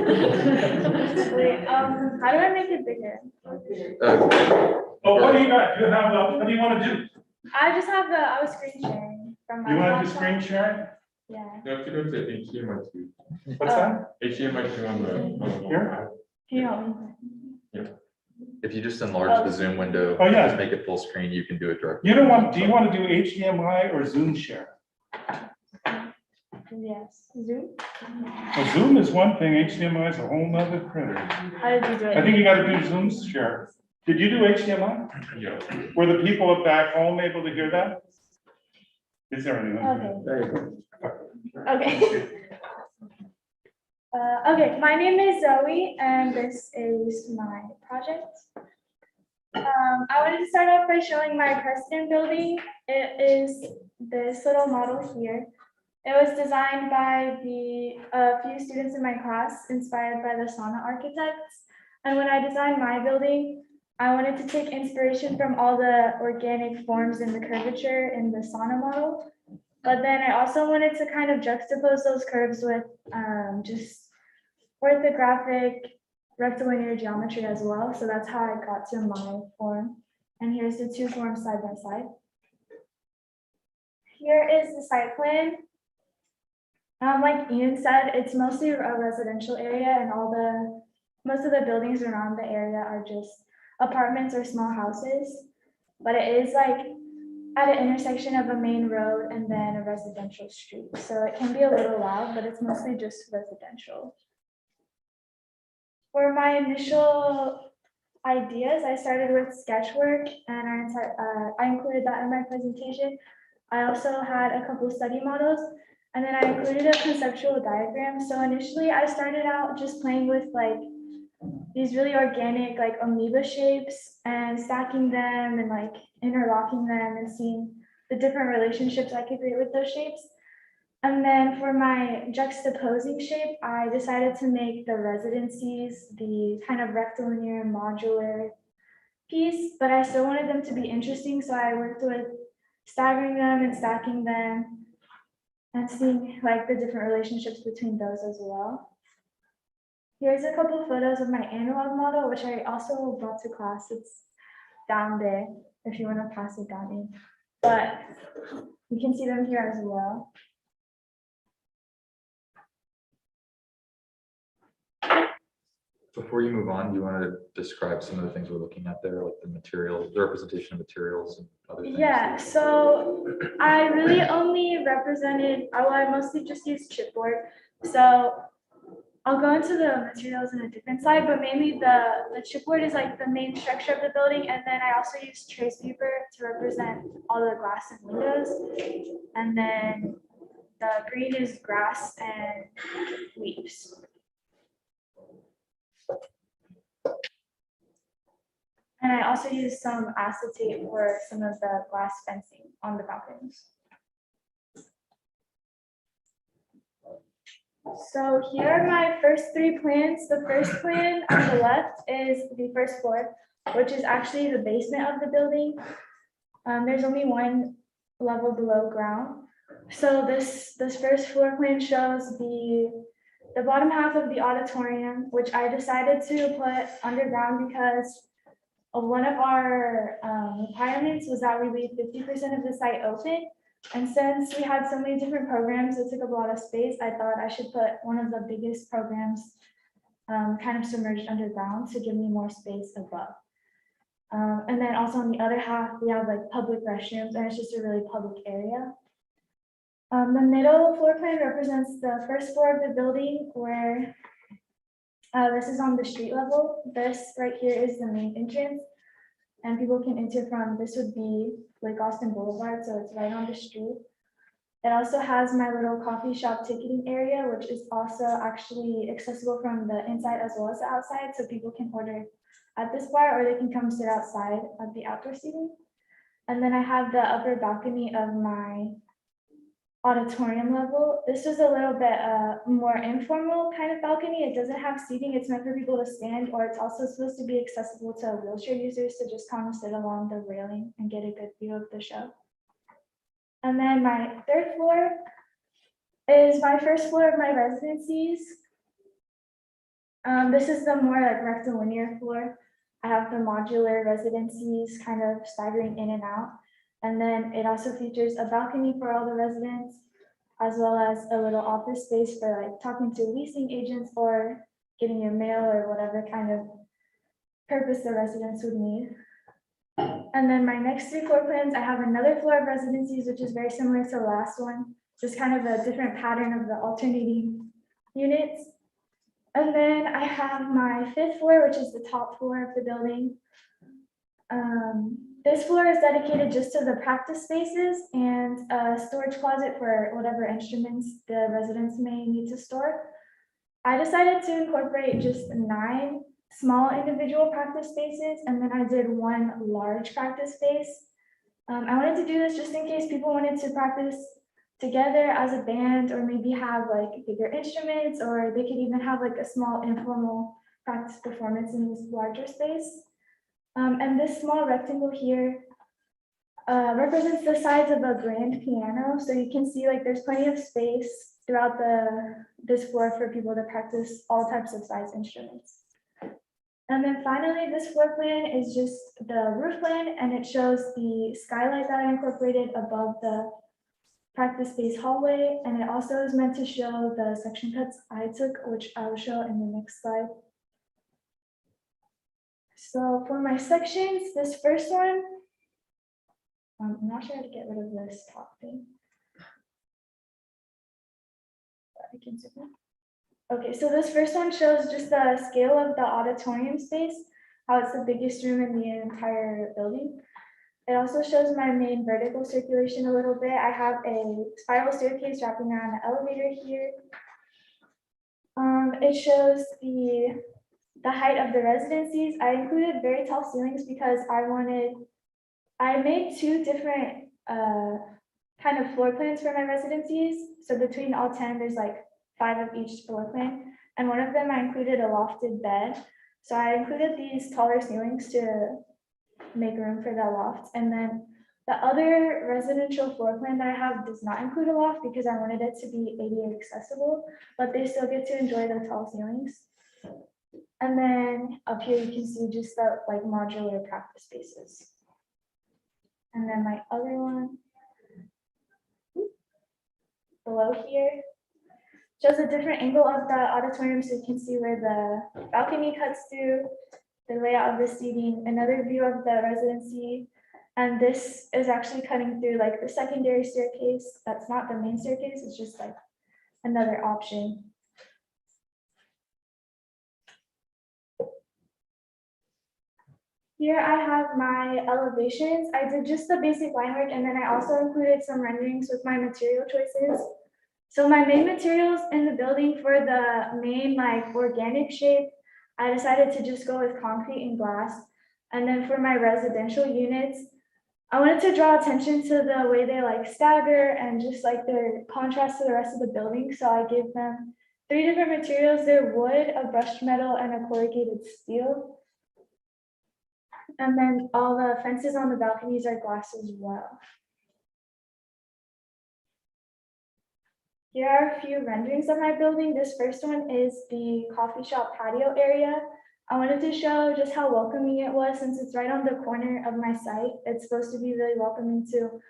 S9: Wait, how do I make it bigger?
S3: Oh, what do you got? You have, what do you want to do?
S9: I just have I was screen sharing from my
S3: You want to do
S9: laptop.
S3: screen sharing?
S9: Yeah.
S8: you have to go to HDMI 2.
S3: What's that?
S8: HDMI 2 on the.
S3: Here?
S9: Can you help me?
S6: If you just enlarge the Zoom window,
S3: Oh, yeah.
S6: just make it full screen, you can do it directly.
S3: You don't want, do you want to do HDMI or Zoom share?
S9: Yes. Zoom?
S3: Well, Zoom is one thing, HDMI is a whole nother critter.
S9: How did you do it?
S3: I think you gotta do Zoom share. Did you do HDMI?
S8: Yeah.
S3: Were the people back home able to hear that? Is there anyone?
S9: Okay.
S5: There you go.
S9: Okay. Okay, my name is Zoe, and this is my project. I wanted to start off by showing my precedent building. It is this little model here. It was designed by a few students in my class, inspired by the sauna architects. And when I designed my building, I wanted to take inspiration from all the organic forms and the curvature in the sauna model. But then I also wanted to kind of juxtapose those curves with just orthographic rectilinear geometry as well. So that's how I got to my form. And here's the two forms side by side. Here is the site plan. Like Ian said, it's mostly a residential area, and most of the buildings around the area are just apartments or small houses. But it is like at an intersection of a main road and then a residential street. So it can be a little loud, but it's mostly just residential. For my initial ideas, I started with sketch work, and I included that in my presentation. I also had a couple of study models, and then I included a conceptual diagram. So initially I started out just playing with like these really organic like amoeba shapes and stacking them and like interlocking them and seeing the different relationships I could create with those shapes. And then for my juxtaposing shape, I decided to make the residencies the kind of rectilinear modular piece, but I still wanted them to be interesting, so I worked with staggering them and stacking them and seeing like the different relationships between those as well. Here's a couple of photos of my analog model, which I also brought to class. It's down there if you want to pass it down in, but you can see them here as well.
S6: Before you move on, you want to describe some of the things we're looking at there, like the materials, the representation of materials and other things?
S9: Yeah, so I really only represented, I mostly just used chipboard. So I'll go into the materials in a different slide, but mainly the chipboard is like the main structure of the building. And then I also use trace paper to represent all the glass and windows. And then the green is grass and leaves. And I also use some acetate for some of the glass fencing on the balconies. So here are my first three plans. The first plan on the left is the first floor, which is actually the basement of the building. There's only one level below ground. So this first floor plan shows the bottom half of the auditorium, which I decided to put underground because one of our requirements was that we leave 50% of the site open. And since we had so many different programs that took up a lot of space, I thought I should put one of the biggest programs kind of submerged underground to give me more space above. And then also on the other half, we have like public restrooms, and it's just a really public area. The middle floor plan represents the first floor of the building, where this is on the street level. This right here is the main entrance, and people can enter from, this would be Lake Austin Boulevard, so it's right on the street. It also has my little coffee shop ticketing area, which is also actually accessible from the inside as well as the outside, so people can order at this bar or they can come sit outside at the outdoor seating. And then I have the upper balcony of my auditorium level. This is a little bit more informal kind of balcony. It doesn't have seating. It's meant for people to stand, or it's also supposed to be accessible to wheelchair users to just kind of sit along the railing and get a good view of the show. And then my third floor is my first floor of my residencies. This is the more like rectilinear floor. I have the modular residencies kind of staggering in and out. And then it also features a balcony for all the residents, as well as a little office space for like talking to leasing agents or getting your mail or whatever kind of purpose the residents would need. And then my next three floor plans, I have another floor of residencies, which is very similar to the last one, just kind of a different pattern of the alternating units. And then I have my fifth floor, which is the top floor of the building. This floor is dedicated just to the practice spaces and a storage closet for whatever instruments the residents may need to store. I decided to incorporate just 9 small individual practice spaces, and then I did 1 large practice space. I wanted to do this just in case people wanted to practice together as a band, or maybe have like bigger instruments, or they could even have like a small informal practice performance in this larger space. And this small rectangle here represents the size of a grand piano. So you can see like there's plenty of space throughout this floor for people to practice all types of size instruments. And then finally, this floor plan is just the roof plan, and it shows the skylight that I incorporated above the practice space hallway. And it also is meant to show the section cuts I took, which I will show in the next slide. So for my sections, this first one, I'm not sure how to get rid of this top thing. But I can zoom in. Okay, so this first one shows just the scale of the auditorium space, how it's the biggest room in the entire building. It also shows my main vertical circulation a little bit. I have a spiral staircase wrapping around the elevator here. It shows the height of the residencies. I included very tall ceilings because I made 2 different kind of floor plans for my residencies. So between all 10, there's like 5 of each floor plan. And one of them I included a lofted bed. So I included these taller ceilings to make room for the loft. And then the other residential floor plan that I have does not include a loft because I wanted it to be ADA accessible, but they still get to enjoy the tall ceilings. And then up here, you can see just the like modular practice spaces. And then my other one below here shows a different angle of the auditorium so you can see where the balcony cuts through, the layout of the seating, another view of the residency. And this is actually cutting through like the secondary staircase. That's not the main staircase, it's just like another option. Here I have my elevations. I did just the basic line work and then I also included some renderings with my material choices. So my main materials in the building for the main like organic shape, I decided to just go with concrete and glass. And then for my residential units, I wanted to draw attention to the way they like stagger and just like their contrast to the rest of the building. So I gave them 3 different materials. They're wood, a brushed metal, and a corrugated steel. And then all the fences on the balconies are glass as well. Here are a few renderings of my building. This first one is the coffee shop patio area. I wanted to show just how welcoming it was since it's right on the corner of my site. It's supposed to be really welcoming to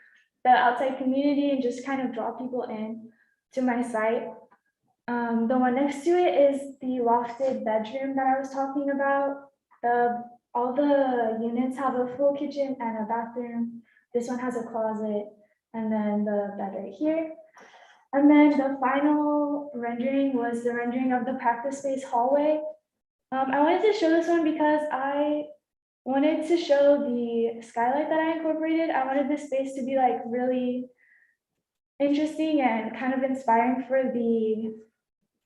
S9: the outside community and just kind of draw people in to my site. The one next to it is the lofted bedroom that I was talking about. All the units have a full kitchen and a bathroom. This one has a closet and then the bed right here. And then the final rendering was the rendering of the practice space hallway. I wanted to show this one because I wanted to show the skylight that I incorporated. I wanted this space to be like really interesting and kind of inspiring for the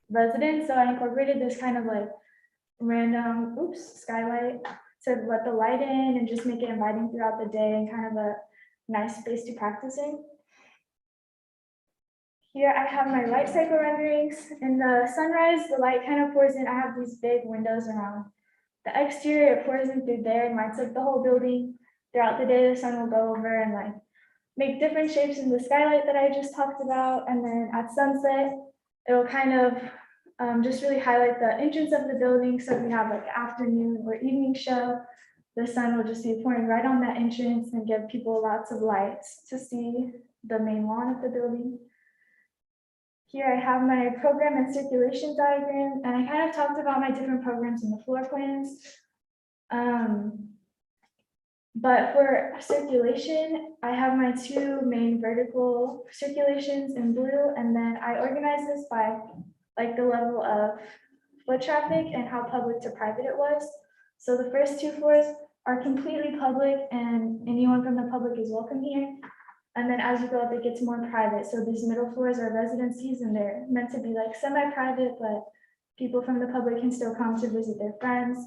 S9: residents. So I incorporated this kind of like random, skylight to let the light in and just make it inviting throughout the day and kind of a nice space to practice in. Here I have my light cycle renderings. In the sunrise, the light kind of pours in. I have these big windows around the exterior. It pours in through there and lights up the whole building. Throughout the day, the sun will go over and like make different shapes in the skylight that I just talked about. And then at sunset, it will kind of just really highlight the entrance of the building. So if we have like afternoon or evening show, the sun will just be pouring right on that entrance and give people lots of lights to see the main lawn of the building. Here I have my program and circulation diagram, and I kind of talked about my different programs in the floor plans. But for circulation, I have my 2 main vertical circulations in blue, and then I organize this by like the level of foot traffic and how public to private it was. So the first 2 floors are completely public and anyone from the public is welcome here. And then as you go up, it gets more private. So these middle floors are residencies and they're meant to be like semi-private, but people from the public can still come to visit their friends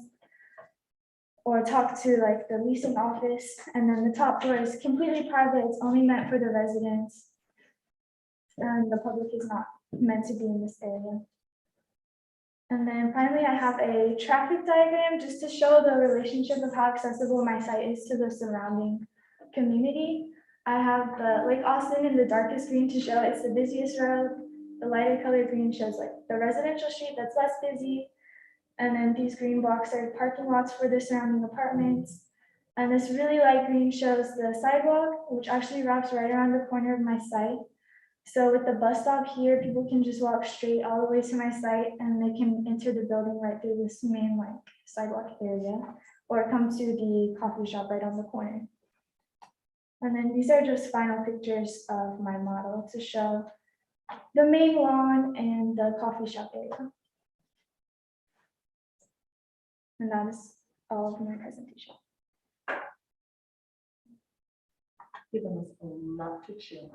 S9: or talk to like the leasing office. And then the top floor is completely private. It's only meant for the residents. And the public is not meant to be in this area. And then finally, I have a traffic diagram just to show the relationship of how accessible my site is to the surrounding community. I have the Lake Austin in the darkest green to show it's the busiest road. The lighter colored green shows like the residential street that's less busy. And then these green blocks are parking lots for the surrounding apartments. And this really light green shows the sidewalk, which actually wraps right around the corner of my site. So with the bus stop here, people can just walk straight all the way to my site and they can enter the building right through this main like sidewalk area or come to the coffee shop right on the corner. And then these are just final pictures of my model to show the main lawn and the coffee shop area. And that is all of my presentation.
S4: Given us a lot to chew.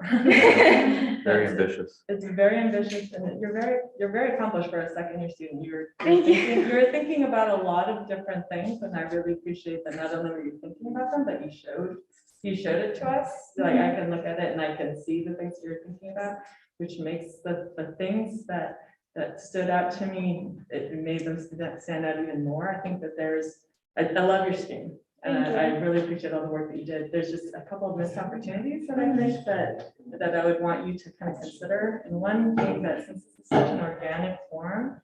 S6: Very ambitious.
S4: It's very ambitious, and you're very accomplished for a second year student.
S9: Thank you.
S4: You're thinking about a lot of different things, and I really appreciate that not only were you thinking about them, but you showed it to us. Like I can look at it and I can see the things you're thinking about, which makes the things that stood out to me, it made them stand out even more. I think that I love your scheme. And
S9: Thank
S4: I
S9: you.
S4: really appreciate all the work that you did. There's just a couple of missed opportunities that I think that I would want you to kind of consider. And one thing that, since this is such an organic form,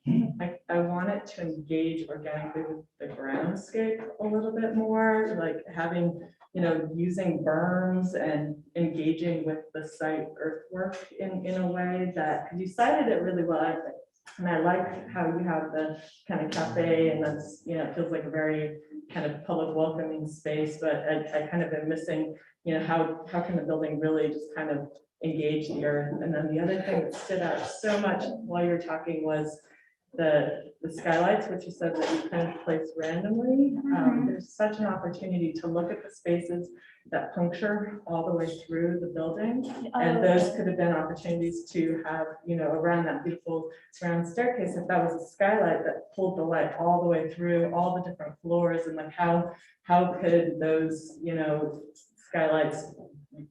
S4: I want it to engage organically with the groundscape a little bit more, like having, using berms and engaging with the site earthwork in a way that, because you cited it really well, I think. And I like how you have the kind of cafe, and that's, it feels like a very kind of public welcoming space, but I kind of am missing, how can the building really just kind of engage the earth? And then the other thing that stood out so much while you were talking was the skylights, which you said that you kind of placed randomly. There's such an opportunity to look at the spaces that puncture all the way through the building. And those could have been opportunities to have, around that beautiful surround staircase, if that was a skylight that pulled the light all the way through all the different floors, and like how could those, skylights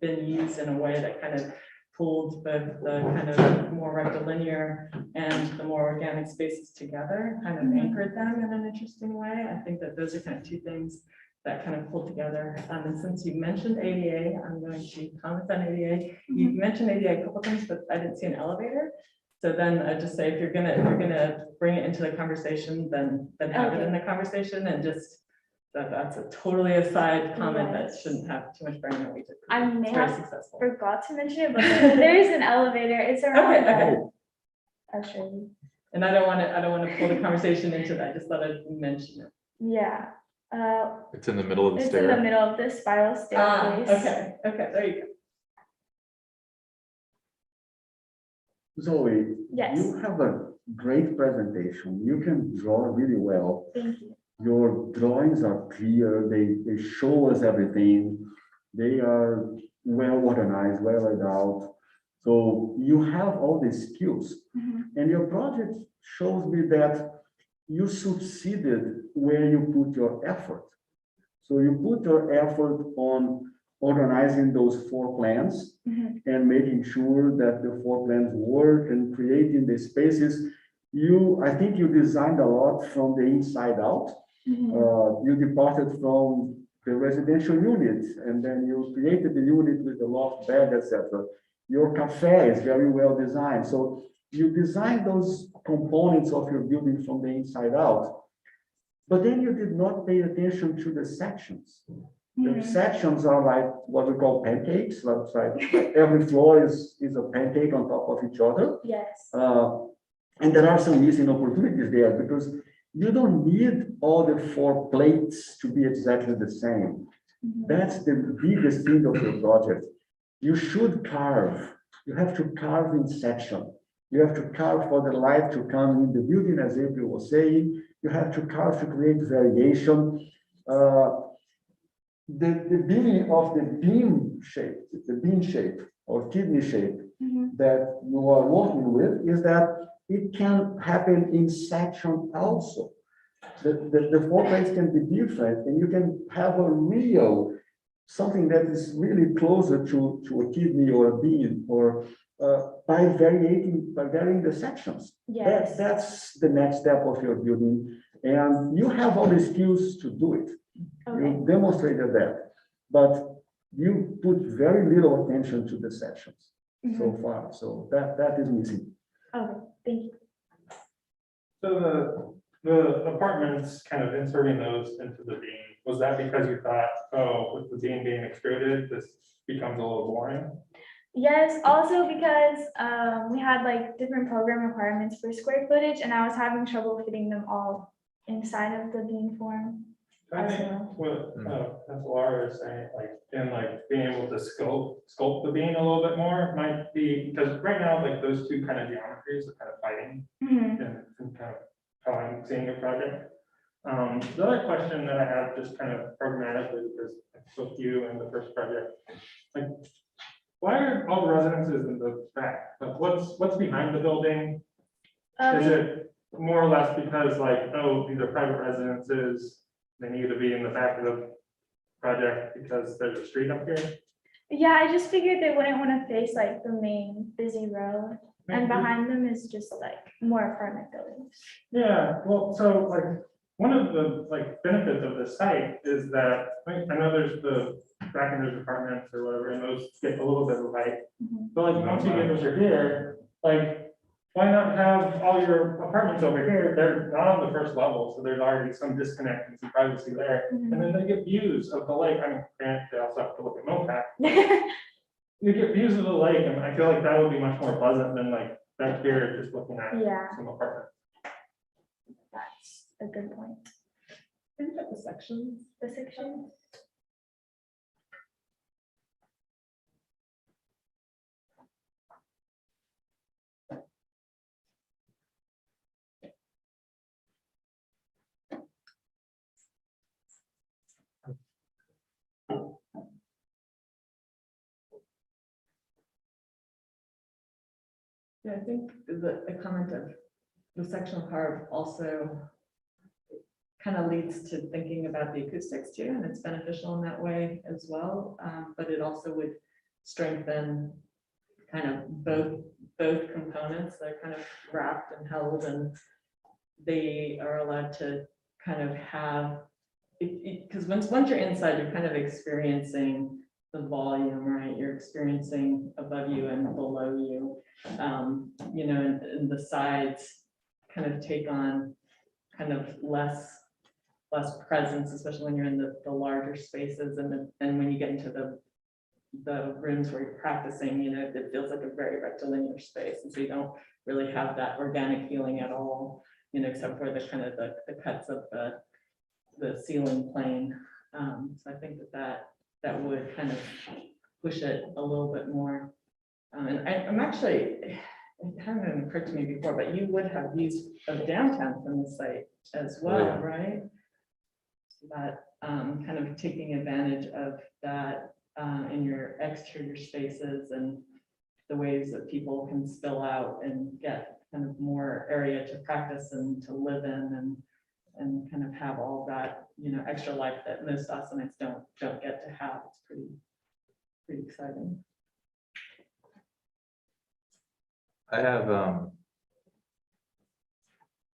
S4: been used in a way that kind of pulled both the kind of more rectilinear and the more organic spaces together, kind of anchored them in an interesting way. I think that those are kind of two things that kind of pulled together. And since you mentioned ADA, I'm going to comment on ADA. You mentioned ADA a couple times, but I didn't see an elevator. So then I just say, if you're gonna bring it into the conversation, then have it in the conversation, and just that's a totally aside comment that shouldn't have too much bearing on what we did.
S9: I may
S4: It's very
S9: have
S4: successful.
S9: forgot to mention it, but there is an elevator. It's around.
S4: Okay.
S9: I'll show you.
S4: And I don't want to pull the conversation into that. I just thought I'd mention it.
S9: Yeah.
S6: It's in the middle of the
S9: It's in the
S6: stair.
S9: middle of the spiral staircase.
S4: Okay, there you go.
S5: Zoe,
S9: Yes.
S5: you have a great presentation. You can draw really well.
S9: Thank you.
S5: Your drawings are clear. They show us everything. They are well organized, well laid out. So you have all the skills. And your project shows me that you succeeded where you put your effort. So you put your effort on organizing those 4 plans and making sure that the 4 plans work and creating the spaces. I think you designed a lot from the inside out. You departed from the residential unit, and then you created the unit with the loft bed, etc. Your cafe is very well designed. So you designed those components of your building from the inside out, but then you did not pay attention to the sections. The sections are like what we call pancakes. Like every floor is a pancake on top of each other.
S9: Yes.
S5: And there are some missing opportunities there, because you don't need all the 4 plates to be exactly the same. That's the biggest thing of your project. You should carve. You have to carve in section. You have to carve for the light to come in the building, as April was saying. You have to carve to create variation. The beauty of the bean shape or kidney shape that you are working with is that it can happen in section also. The 4 plates can be different, and you can have a real, something that is really closer to a kidney or a bean, or by varying the sections.
S9: Yes.
S5: That's the next step of your building, and you have all the skills to do it. You demonstrated that, but you put very little attention to the sections so far. So that is missing.
S9: Okay, thank you.
S7: So the apartments, kind of inserting those into the beam, was that because you thought, oh, with the beam being extruded, this becomes a little boring?
S9: Yes, also because we had like different program requirements for square footage, and I was having trouble fitting them all inside of the beam form.
S7: I think what Laura is saying, being able to sculpt the beam a little bit more might be, because right now, like those two kind of geometries are kind of fighting and kind of how I'm seeing your project. The other question that I have, just kind of programmatically, because I spoke to you in the first project, like, why are all the residences in the back? Like, what's behind the building? Is it more or less because like, oh, these are private residences, they need to be in the back of the project because there's a street up here?
S9: Yeah, I just figured they wouldn't want to face like the main busy road, and behind them is just like more apartment buildings.
S7: Yeah, well, so like, one of the like benefits of this site is that, I know there's the back in those apartments or whatever, and those get a little bit of height.
S9: Mhm.
S7: But like, once you get over here, like, why not have all your apartments over here? They're not on the first level, so there's already some disconnect and some privacy there. And then they get views of the lake. I mean, granted, they also have to look at MoPac. You get views of the lake, and I feel like that would be much more pleasant than like back here, just looking at
S9: Yeah,
S7: some apartments.
S9: that's a good point.
S4: Think about the sections.
S9: The section.
S4: Yeah, I think the comment of the sectional carve also kind of leads to thinking about the acoustics too, and it's beneficial in that way as well. But it also would strengthen kind of both components. They're kind of wrapped and held, and they are allowed to kind of have it, because once you're inside, you're kind of experiencing the volume, right? You're experiencing above you and below you. You know, and the sides kind of take on kind of less presence, especially when you're in the larger spaces, and when you get into the rooms where you're practicing, you know, it feels like a very rectilinear space, and so you don't really have that organic feeling at all, you know, except for the kind of the cuts of the ceiling plane. So I think that would kind of push it a little bit more. And I'm actually, it hadn't occurred to me before, but you would have views of downtown from the site as well,
S6: yeah.
S4: right? That kind of taking advantage of that in your exterior spaces and the ways that people can spill out and get kind of more area to practice and to live in, and kind of have all that, you know, extra life that most Austinites don't get to have. It's pretty exciting.
S6: I have,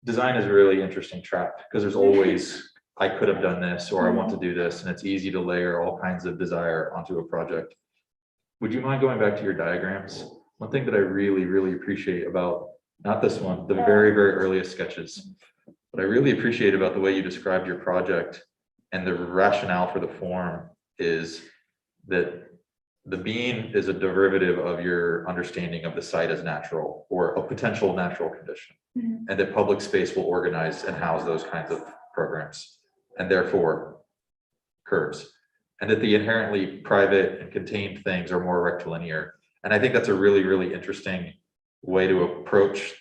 S6: design is a really interesting trap because there's always, I could have done this, or I want to do this, and it's easy to layer all kinds of desire onto a project. Would you mind going back to your diagrams? One thing that I really, really appreciate about, not this one, the very, very earliest sketches, what I really appreciate about the way you described your project and the rationale for the form is that the beam is a derivative of your understanding of the site as natural or a potential natural condition, and that public space will organize and house those kinds of programs, and therefore curves, and that the inherently private and contained things are more rectilinear. And I think that's a really, really interesting way to approach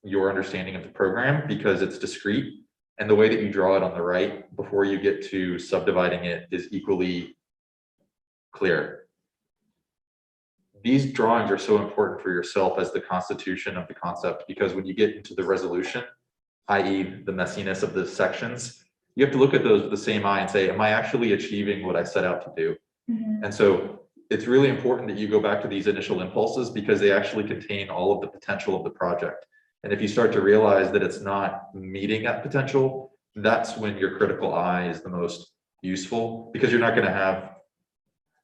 S6: your understanding of the program, because it's discrete, and the way that you draw it on the right before you get to subdividing it is equally clear. These drawings are so important for yourself as the constitution of the concept, because when you get into the resolution, i.e. the messiness of the sections, you have to look at those with the same eye and say, am I actually achieving what I set out to do? And so it's really important that you go back to these initial impulses, because they actually contain all of the potential of the project. And if you start to realize that it's not meeting that potential, that's when your critical eye is the most useful, because you're not going to have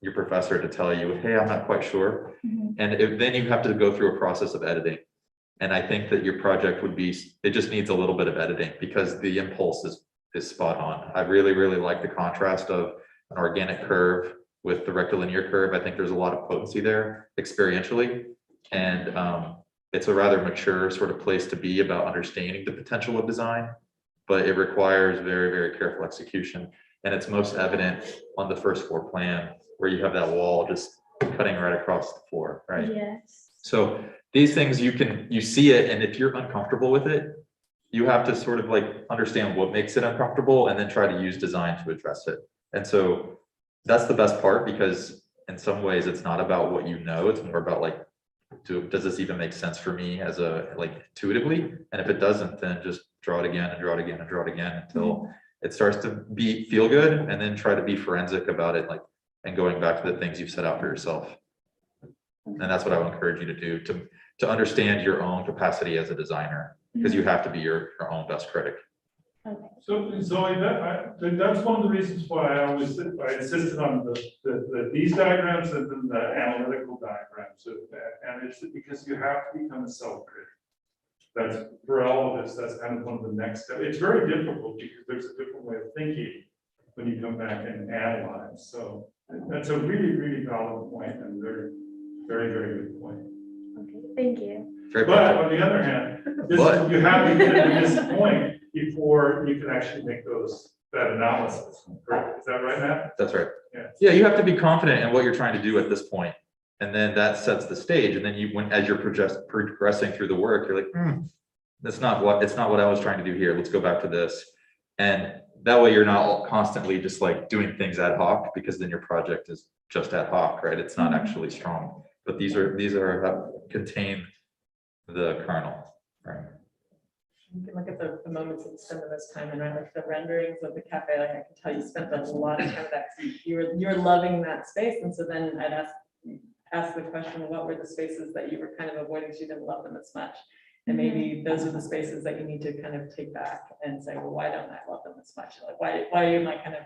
S6: your professor to tell you, hey, I'm not quite sure. And then you have to go through a process of editing. And I think that your project would be, it just needs a little bit of editing, because the impulse is spot on. I really, really like the contrast of an organic curve with the rectilinear curve. I think there's a lot of potency there experientially. And it's a rather mature sort of place to be about understanding the potential of design, but it requires very, very careful execution. And it's most evident on the first floor plan, where you have that wall just cutting right across the floor, right?
S9: Yes.
S6: So these things, you see it, and if you're uncomfortable with it, you have to sort of like understand what makes it uncomfortable and then try to use design to address it. And so that's the best part, because in some ways it's not about what you know, it's more about like, does this even make sense for me as a, like, intuitively? And if it doesn't, then just draw it again and draw it again and draw it again until it starts to feel good, and then try to be forensic about it, like, and going back to the things you've set out for yourself. And that's what I would encourage you to do, to understand your own capacity as a designer, because you have to be your own best critic.
S9: Okay.
S3: So Zoe, that's one of the reasons why I insisted on these diagrams and then the analytical diagrams of that. And it's because you have to become a self-critic. That's for all of us, that's kind of one of the next steps. It's very difficult because there's a different way of thinking when you come back and analyze. So that's a really, really valid point and very, very, very good point.
S9: Okay, thank you.
S3: But on the other hand, you have to get to this point before you can actually make that analysis. Correct? Is that right, Matt?
S6: That's right.
S3: Yeah.
S6: Yeah, you have to be confident in what you're trying to do at this point. And then that sets the stage. And then as you're progressing through the work, you're like, it's not what I was trying to do here. Let's go back to this. And that way you're not constantly just like doing things ad hoc, because then your project is just ad hoc, right? It's not actually strong. But these contain the kernel, right?
S4: You can look at the moments that you spend the most time in, right? Like the renderings of the cafe, like I can tell you spent a lot of time with that. You're loving that space. And so then I'd ask the question, what were the spaces that you were kind of avoiding because you didn't love them as much? And maybe those are the spaces that you need to kind of take back and say, well, why don't I love them as much? Like, why am I kind of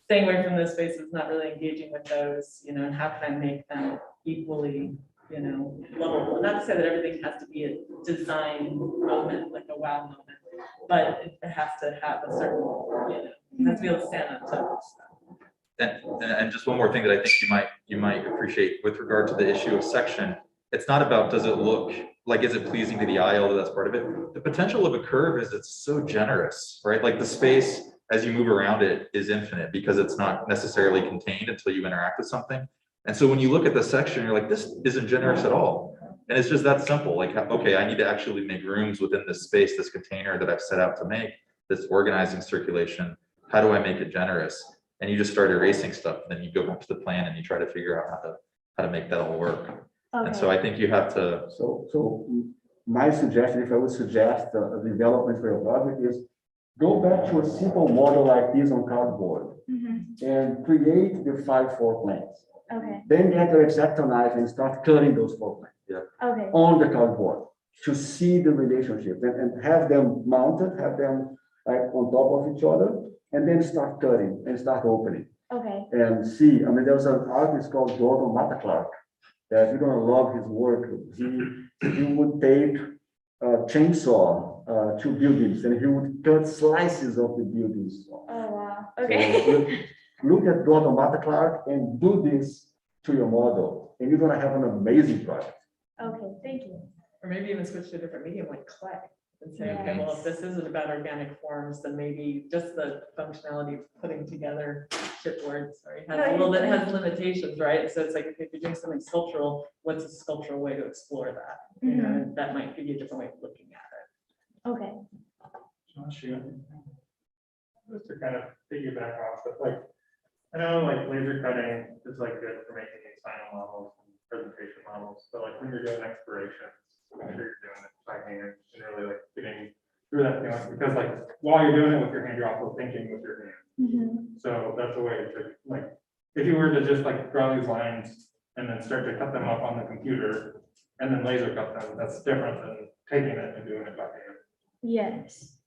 S4: staying away from those spaces, not really engaging with those, you know, and how can I make them equally, you know, lovable? Not to say that everything has to be a design moment, like a wow moment, but it has to have a certain, you know, it has to be able to stand on toes.
S6: And just one more thing that I think you might appreciate with regard to the issue of section. It's not about, does it look like, is it pleasing to the eye, although that's part of it. The potential of a curve is it's so generous, right? Like the space as you move around it is infinite because it's not necessarily contained until you interact with something. And so when you look at the section, you're like, this isn't generous at all. And it's just that simple. Like, okay, I need to actually make rooms within this space, this container that I've set out to make, this organizing circulation. How do I make it generous? And you just start erasing stuff. And then you go back to the plan and you try to figure out how to make that all work.
S9: Okay.
S6: And so I think you have to.
S5: So my suggestion, if I would suggest a development for your project, is go back to a simple model like this on cardboard and create the 5 floor plans.
S9: Okay.
S5: Then get your X-Acto knife and start cutting those floor plans. Yeah.
S9: Okay.
S5: On the cardboard to see the relationship and have them mounted, have them like on top of each other, and then start cutting and start opening.
S9: Okay.
S5: And see, I mean, there was an artist called Gordon Clark that you're gonna love his work. He would take a chainsaw to buildings and he would cut slices of the buildings.
S9: Oh wow. Okay.
S5: So look at Gordon Clark and do this to your model, and you're gonna have an amazing project.
S9: Okay, thank you.
S4: Or maybe even switch to a different medium like clay and say, okay, well, if this isn't about organic forms, then maybe just the functionality of putting together chipboards, sorry, has a little bit, has limitations, right? So it's like, if you're doing something sculptural, what's a sculptural way to explore that? You know, and that might give you a different way of looking at it.
S9: Okay.
S7: Josh, just to kind of piggyback off, but like, I know like laser cutting is like good for making these final models and presentation models, but like when you're doing explorations, make sure you're doing it by hand and really like getting through that feeling, because like while you're doing it with your hand, you're also thinking with your hand. So that's a way to like, if you were to just like draw these lines and then start to cut them up on the computer and then laser cut them, that's different than taking it and doing it by hand.
S9: Yes.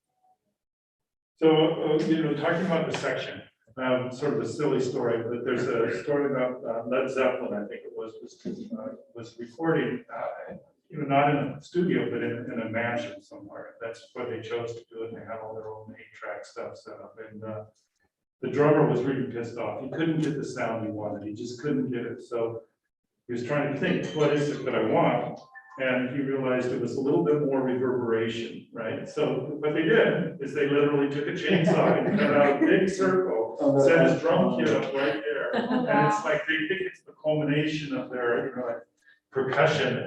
S3: So, talking about the section, sort of a silly story, but there's a story about Led Zeppelin, I think it was recording, not in a studio, but in a mansion somewhere. That's what they chose to do, and they had all their own 8-track stuff set up. And the drummer was really pissed off. He couldn't get the sound he wanted. He just couldn't get it. So he was trying to think, what is it that I want? And he realized it was a little bit more reverberation, right? So what they did is they literally took a chainsaw and cut out a big circle, set his drum kit up right there. And it's like, they think it's the culmination of their, like, percussion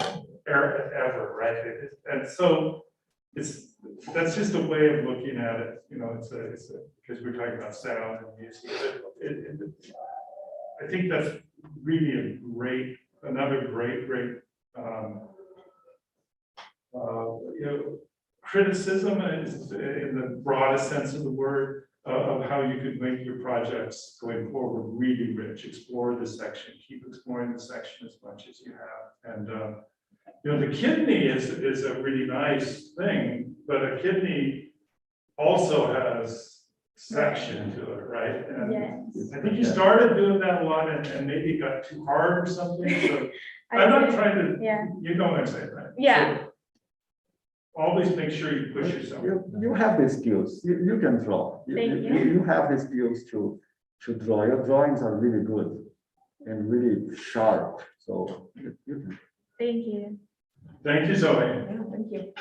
S3: ever, right? And so that's just a way of looking at it. Because we're talking about sound and music. I think that's really another great criticism is in the broadest sense of the word of how you could make your projects going forward really rich. Explore the section, keep exploring the section as much as you have. And the kidney is a really nice thing, but a kidney also has section to it, right? And
S9: Yes.
S3: I think you started doing that a lot and maybe it got too hard or something, so I'm not trying to,
S9: Yeah,
S3: you know what I'm saying, right?
S9: yeah,
S3: So always make sure you push yourself.
S5: You have the skills, you can draw.
S9: Thank you.
S5: You have the skills to draw. Your drawings are really good and really sharp, so you can.
S9: thank you.
S3: Thank you, Zoe.
S4: Yeah, thank you.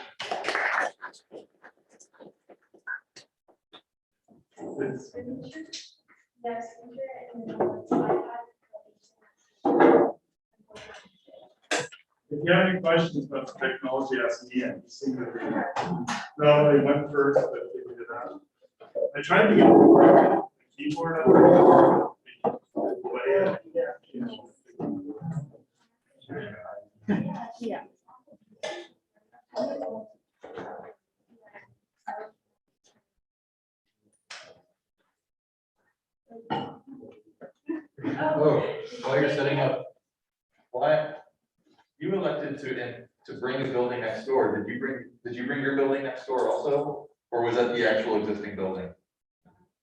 S9: Yes.
S3: If you have any questions about the technology, ask me. I seem to no, they went first, but they figured it out. I tried to get the keyboard up. But
S9: Yeah.
S6: Oh, while you're setting up, why, you elected to bring a building next door, did you bring your building next door also? Or was that the actual existing building?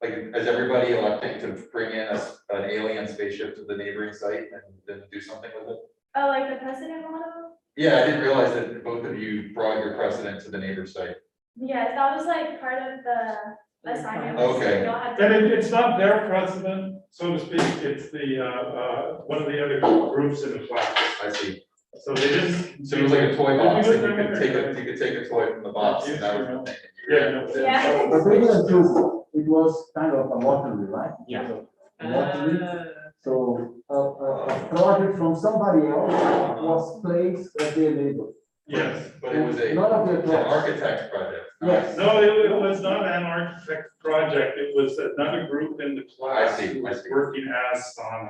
S6: Like, is everybody electing to bring in an alien spaceship to the neighboring site and then do something with it?
S9: Oh, like the president model?
S6: Yeah, I didn't realize that both of you brought your precedent to the neighbor site.
S9: Yes, that was like part of the assignment. was
S6: Okay.
S9: we all had to-
S3: And it's not their precedent, so to speak, it's the, one of the other groups in the class.
S6: I see.
S3: So they didn't.
S6: So it was like a toy box,
S3: Did
S6: and
S3: you
S6: you
S3: look
S6: could
S3: at
S6: take
S3: it?
S6: you could take a toy from the box, and that was the thing.
S3: Yeah, no.
S9: Yeah.
S5: But they didn't do, it was kind of a lottery, right?
S7: Yeah.
S5: So, lottery. So a project from somebody else was placed at their neighbor.
S3: Yes.
S6: But it was
S5: None of the
S6: an
S5: projects.
S6: architect project.
S5: Yes.
S3: No, it was not an architect project, it was another group in the class.
S6: I see,
S3: who
S6: I
S3: was
S6: see.
S3: working as Sana.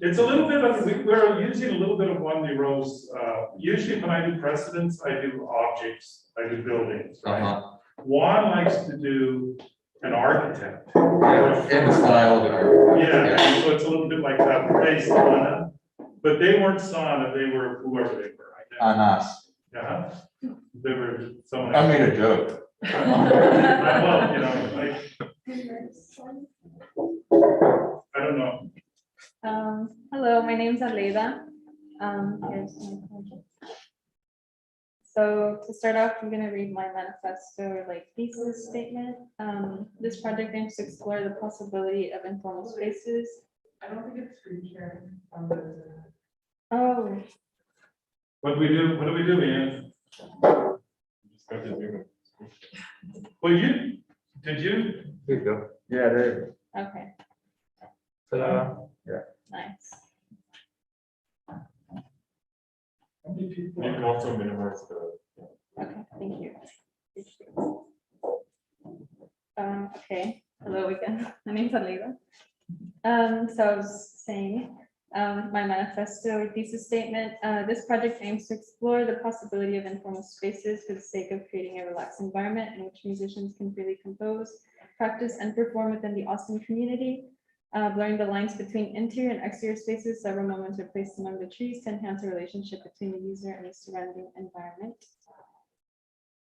S3: It's a little bit of, we're using a little bit of Juan de Rose, usually when I do precedents, I do objects, I do buildings, right?
S6: Uh-huh.
S3: Juan likes to do an architect.
S6: Yeah, in the style of an architect.
S3: Yeah, so it's a little bit like that, praise Sana, but they weren't Sana, they were whoever they were, I guess.
S6: Anas.
S3: Yeah, they were someone.
S6: I made a joke.
S3: Well, you know, like, I don't know.
S4: Hello, my name's Aleida. Here's my project. So to start off, I'm gonna read my manifesto, like thesis statement. This project aims to explore the possibility of informal spaces. I don't think it's screen sharing. Oh,
S3: What do we do, Ian? Well, did you?
S6: Here you go.
S5: Yeah, there.
S4: okay, nice.
S3: You can also minimize the.
S4: Okay, thank you. Okay, hello again. My name's Alida. So I was saying, my manifesto thesis statement, this project aims to explore the possibility of informal spaces for the sake of creating a relaxed environment in which musicians can freely compose, practice, and perform within the Austin community. Blurring the lines between interior and exterior spaces, several moments are placed among the trees to enhance the relationship between the user and the surrounding environment.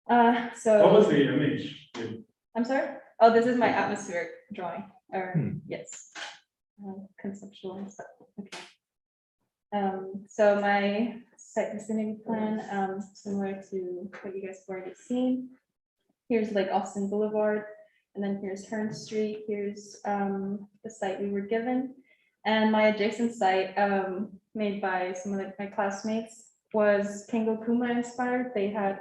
S3: What was the image?
S4: I'm sorry? Oh, this is my atmospheric drawing, or yes, conceptual and stuff. Okay. So my site vicinity plan, similar to what you guys have already seen. Here's like Austin Boulevard, and then here's Hearn Street. Here's the site we were given, and my adjacent site, made by some of my classmates, was Kengo Kuma inspired. They had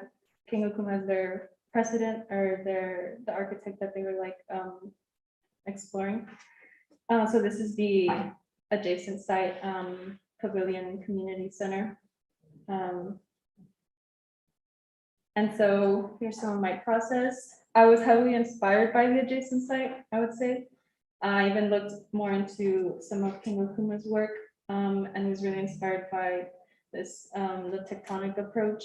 S4: Kengo Kuma as their precedent, or the architect that they were like exploring. So this is the adjacent site, Pavilion Community Center. And so here's some of my process. I was heavily inspired by the adjacent site, I would say. I even looked more into some of Kengo Kuma's work, and was really inspired by this, the tectonic approach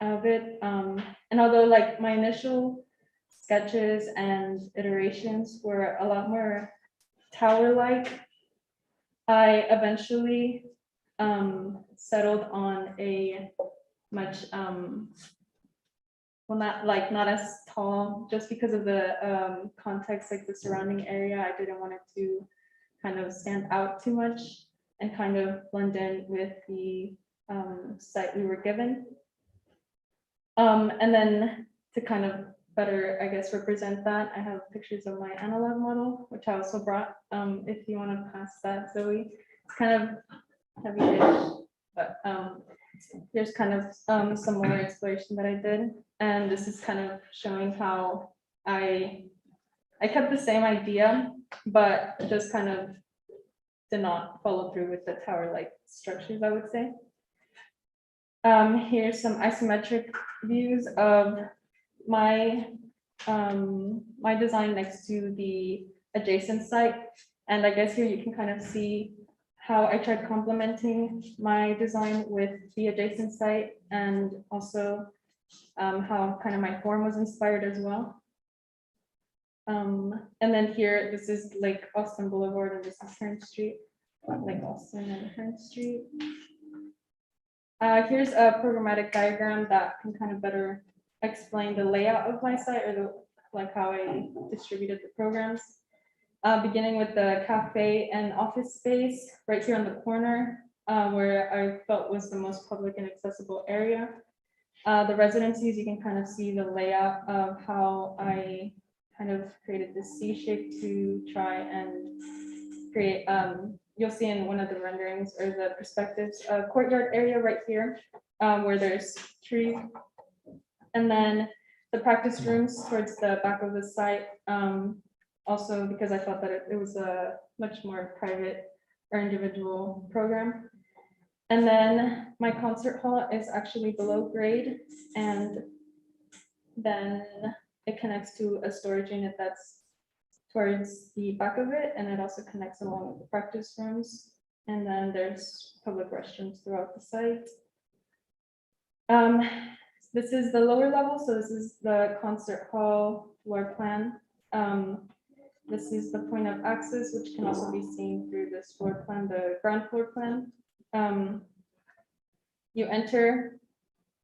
S4: of it. And although like my initial sketches and iterations were a lot more tower-like, I eventually settled on a much well, not as tall, just because of the context, like the surrounding area. I didn't want it to kind of stand out too much and kind of blend in with the site we were given. And then to kind of better, I guess, represent that, I have pictures of my analog model, which I also brought. If you want to pass that, Zoe, it's kind of heavy-ish, but here's kind of some more exploration that I did. And this is kind of showing how I kept the same idea, but just kind of did not follow through with the tower-like structures, I would say. Here's some isometric views of my my design next to the adjacent site. And I guess here you can kind of see how I tried complementing my design with the adjacent site, and also how kind of my form was inspired as well. And then here, this is Lake Austin Boulevard, and this is Hearn Street, Lake Austin and Hearn Street. Here's a programmatic diagram that can kind of better explain the layout of my site, or like how I distributed the programs. Beginning with the cafe and office space right here on the corner, where I felt was the most public and accessible area. The residencies, you can kind of see the layout of how I kind of created this C shape to try and create, you'll see in one of the renderings or the perspectives, a courtyard area right here, where there's trees. And then the practice rooms towards the back of the site, also because I felt that it was a much more private or individual program. And then my concert hall is actually below grade, and then it connects to a storage unit that's towards the back of it, and it also connects along with the practice rooms. And then there's public restrooms throughout the site. This is the lower level, so this is the concert hall floor plan. This is the point of access, which can also be seen through this floor plan, the ground floor plan. You enter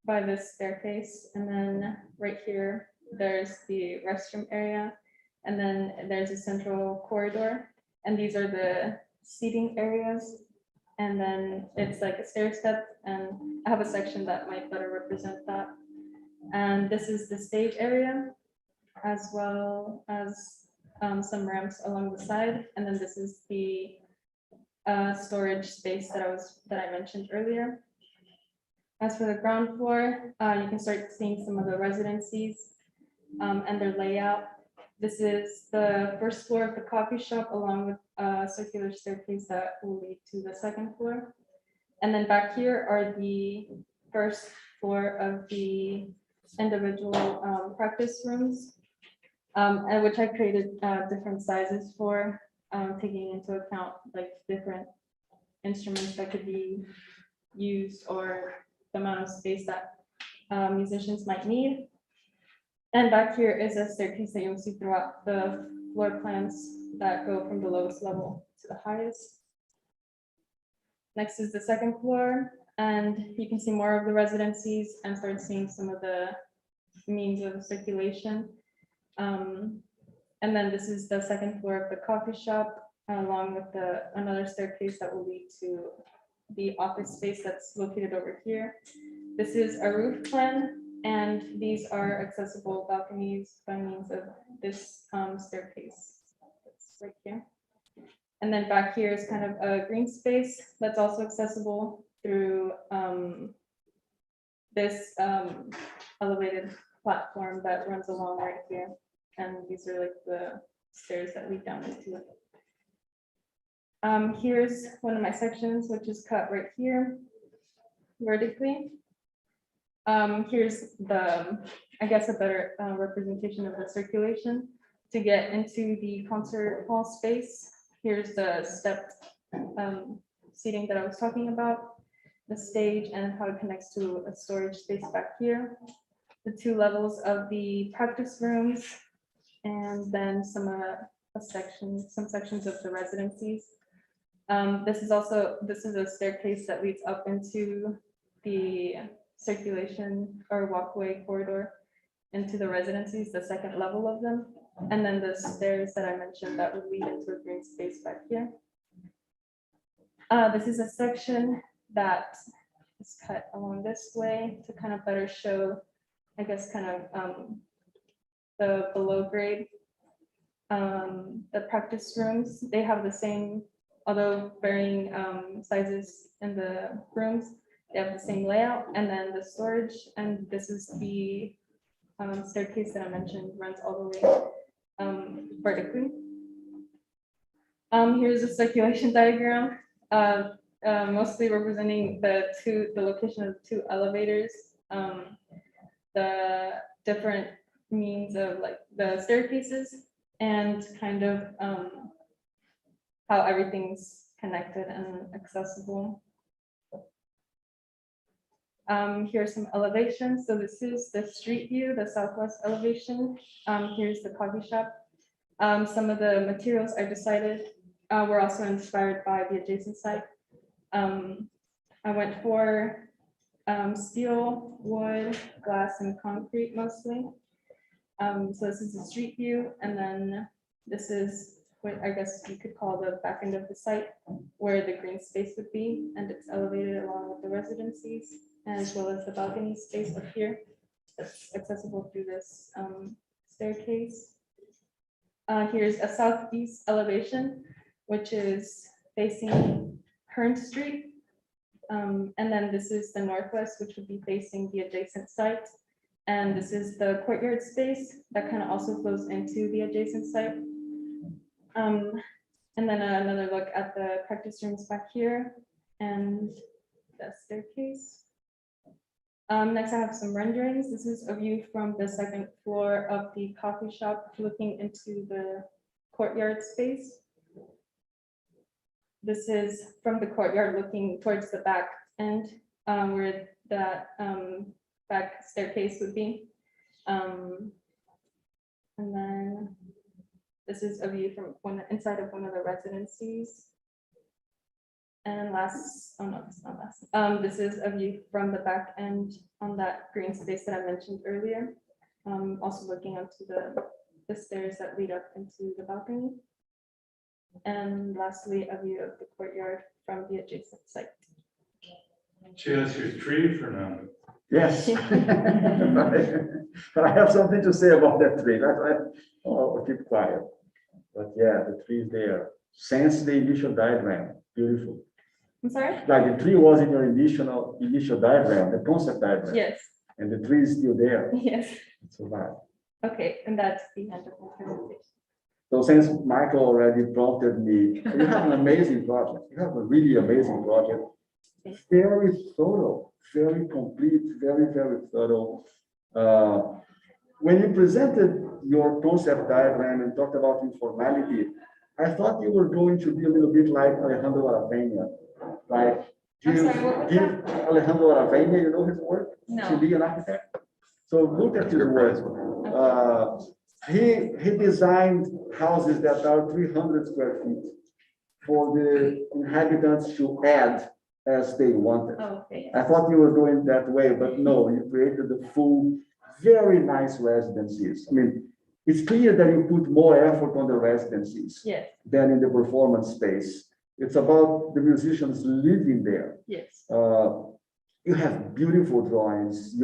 S4: by this staircase, and then right here, there's the restroom area, and then there's a central corridor, and these are the seating areas. And then it's like a stair step, and I have a section that might better represent that. And this is the stage area, as well as some ramps along the side. And then this is the storage space that I mentioned earlier. As for the ground floor, you can start seeing some of the residencies and their layout. This is the first floor of the coffee shop, along with a circular staircase that will lead to the second floor. And then back here are the first floor of the individual practice rooms, and which I created different sizes for, taking into account like different instruments that could be used or the amount of space that musicians might need. And back here is a staircase that you'll see throughout the floor plans that go from the lowest level to the highest. Next is the second floor, and you can see more of the residencies and start seeing some of the means of circulation. And then this is the second floor of the coffee shop, along with another staircase that will lead to the office space that's located over here. This is a roof plan, and these are accessible balconies by means of this staircase that's right here. And then back here is kind of a green space that's also accessible through this elevated platform that runs along right here. And these are like the stairs that lead down into it. Here's one of my sections, which is cut right here vertically. Here's I guess a better representation of the circulation to get into the concert hall space. Here's the stepped seating that I was talking about, the stage, and how it connects to a storage space back here. The two levels of the practice rooms, and then some sections of the residencies. This is a staircase that leads up into the circulation or walkway corridor into the residencies, the second level of them. And then the stairs that I mentioned that would lead into a green space back here. This is a section that is cut along this way to kind of better show, I guess, kind of the below grade. The practice rooms, they have the same, although varying sizes in the rooms, they have the same layout. And then the storage, and this is the staircase that I mentioned, runs all the way vertically. Here's a circulation diagram, mostly representing the location of two elevators, the different means of like the staircases, and kind of how everything's connected and accessible. Here's some elevations. So this is the street view, the southwest elevation. Here's the coffee shop. Some of the materials I decided were also inspired by the adjacent site. I went for steel, wood, glass, and concrete mostly. So this is the street view, and then this is what I guess you could call the back end of the site where the green space would be, and it's elevated along with the residencies, as well as the balcony space up here that's accessible through this staircase. Here's a southeast elevation, which is facing Hearn Street. And then this is the northwest, which would be facing the adjacent site. And this is the courtyard space that kind of also flows into the adjacent site. And then another look at the practice rooms back here and the staircase. Next, I have some renderings. This is a view from the second floor of the coffee shop looking into the courtyard space. This is from the courtyard looking towards the back end where that back staircase would be. And then this is a view from inside of one of the residencies. And last, oh no, it's not last. This is a view from the back end on that green space that I mentioned earlier. Also looking onto the stairs that lead up into the balcony. And lastly, a view of the courtyard from the adjacent site.
S3: She has your tree for now.
S5: Yes. But I have something to say about that tree. I'll keep quiet. But yeah, the tree is there. Since the initial diagram, beautiful.
S4: I'm sorry?
S5: Like the tree was in your initial diagram, the concept diagram.
S4: Yes.
S5: And the tree is still there.
S4: Yes.
S5: It's survived.
S4: Okay, and that's the end of my presentation.
S5: So since Michael already prompted me, you have an amazing project. You have a really amazing project. Very thorough, very complete, very, very thorough. When you presented your concept diagram and talked about informality, I thought you were going to be a little bit like Alejandro Aravena. Like,
S4: I'm sorry, what was that?
S5: Alejandro Aravena, you know his work?
S4: No.
S5: Chilean architect. So look at his work. He designed houses that are 300 square feet for the inhabitants to add as they wanted.
S4: Oh, okay.
S5: I thought you were going that way, but no, you created the full, very nice residencies. I mean, it's clear that you put more effort on the residencies
S4: Yes.
S5: than in the performance space. It's about the musicians living there.
S4: Yes.
S5: You have beautiful drawings,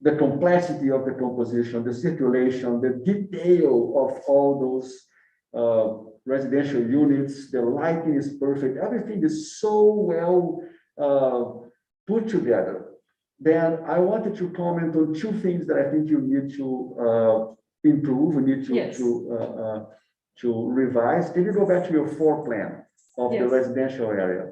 S5: the complexity of the composition, the circulation, the detail of all those residential units, the lighting is perfect, everything is so well put together. Then I wanted to comment on two things that I think you need to improve, we need to,
S4: Yes.
S5: to revise. Can you go back to your floor plan of the
S4: Yes.
S5: residential area?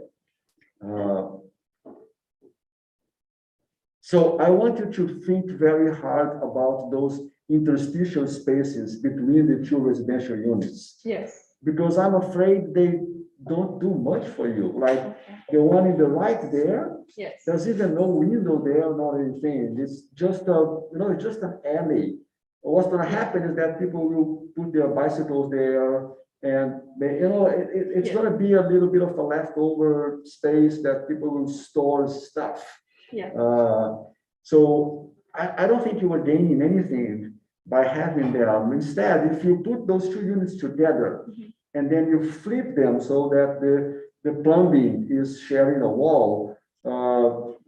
S5: So I want you to think very hard about those interstitial spaces between the two residential units,
S4: Yes.
S5: because I'm afraid they don't do much for you. Like
S4: Okay.
S5: the one in the right there,
S4: Yes.
S5: there's even no window there, not anything. It's just it's just an alley. What's going to happen is that people will put their bicycles there, and it's
S4: Yeah.
S5: going to be a little bit of a leftover space that people will store stuff.
S4: Yeah.
S5: So I don't think you are gaining anything by having them. Instead, if you put those two units together and then you flip them so that the plumbing is sharing a wall,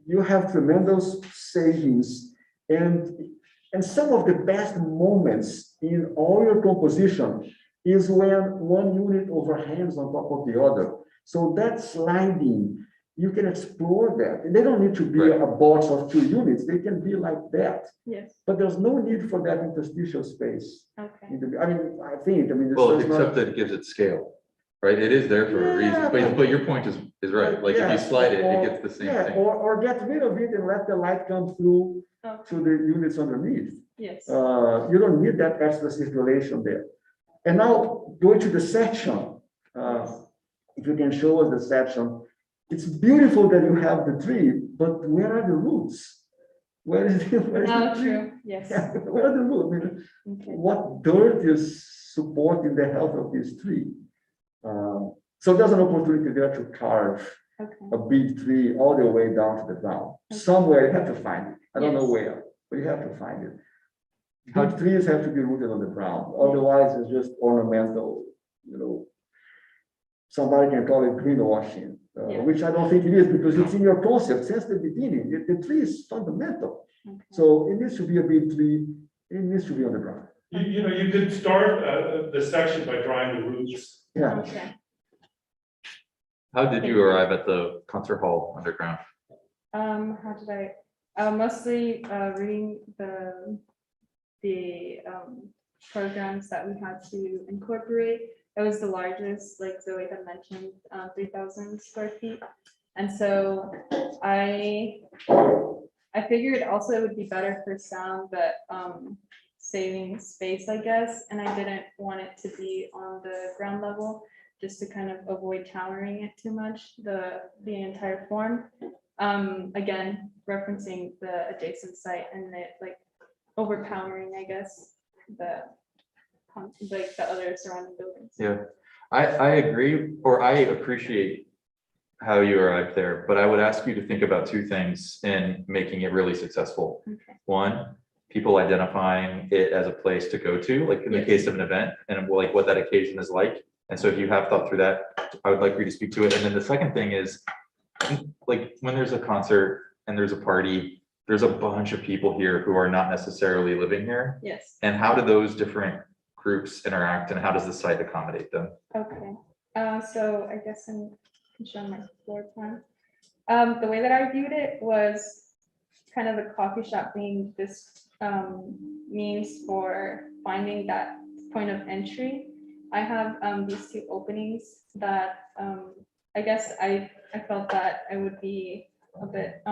S5: you have tremendous savings. And some of the best moments in all your composition is when one unit overhangs on top of the other. So that sliding, you can explore that. And they don't need to be
S6: Right.
S5: a box of two units. They can be like that.
S4: Yes,
S5: But there's no need for that interstitial space.
S4: okay.
S5: I mean, I think,
S6: Well,
S5: it's not-
S6: except that it gives it scale, right? It is there for a reason,
S5: Yeah,
S6: but your point is right. Like if you
S5: Yes,
S6: slide it,
S5: or-
S6: it gets the same
S5: yeah,
S6: thing.
S5: or get rid of it and let the light come through
S4: Okay,
S5: to the units underneath.
S4: yes,
S5: You don't need that extra circulation there. And now going to the section, if you can show us the section, it's beautiful that you have the tree, but where are the roots? Where is the
S4: oh,
S5: tree?
S4: true, yes,
S5: Yeah, where are the roots? I mean,
S4: okay,
S5: what dirt is supporting the health of this tree? So there's an opportunity there to carve
S4: okay,
S5: a big tree all the way down to the ground. Somewhere you have to find it. I don't know
S4: Yes.
S5: where, but you have to find it. Big trees have to be rooted on the ground. Otherwise, it's just ornamental, somebody can call it greenwashing,
S4: Yeah.
S5: which I don't think it is because it's in your concept since the beginning. The tree is fundamental.
S4: okay.
S5: So it needs to be a big tree. It needs to be on the ground.
S3: You could start the section by drawing the roots.
S5: Yeah.
S4: Okay.
S6: How did you arrive at the concert hall underground?
S4: How did I mostly reading the programs that we had to incorporate. It was the largest, like Zoe had mentioned, 3,000 square feet. And so I figured also it would be better for sound, but saving space, I guess. And I didn't want it to be on the ground level, just to kind of avoid towering it too much, the entire form. Again, referencing the adjacent site and it like overpowering, I guess, the other surrounding buildings.
S6: Yeah, I agree, or I appreciate how you arrived there, but I would ask you to think about two things in making it really successful.
S4: Okay.
S6: One, people identifying it as a place to go to, like in the
S4: Yes.
S6: case of an event, and like what that occasion is like. And so if you have thought through that, I would like for you to speak to it. And then the second thing is, like when there's a concert and there's a party, there's a bunch of people here who are not necessarily living here.
S4: Yes,
S6: And how do those different groups interact and how does the site accommodate them?
S4: okay. So I guess I can show my floor plan. The way that I viewed it was kind of the coffee shop being this means for finding that point of entry. I have these two openings that I guess I felt that it would be a bit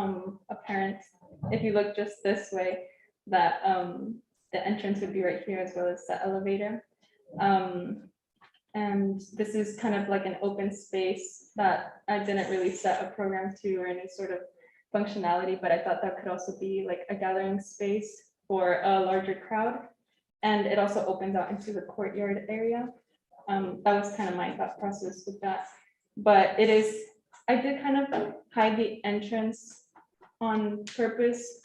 S4: apparent if you look just this way that the entrance would be right here as well as the elevator. And this is kind of like an open space that I didn't really set a program to or any sort of functionality, but I thought that could also be like a gathering space for a larger crowd. And it also opens out into the courtyard area. That was kind of my thought process with that. But it is, I did kind of hide the entrance on purpose.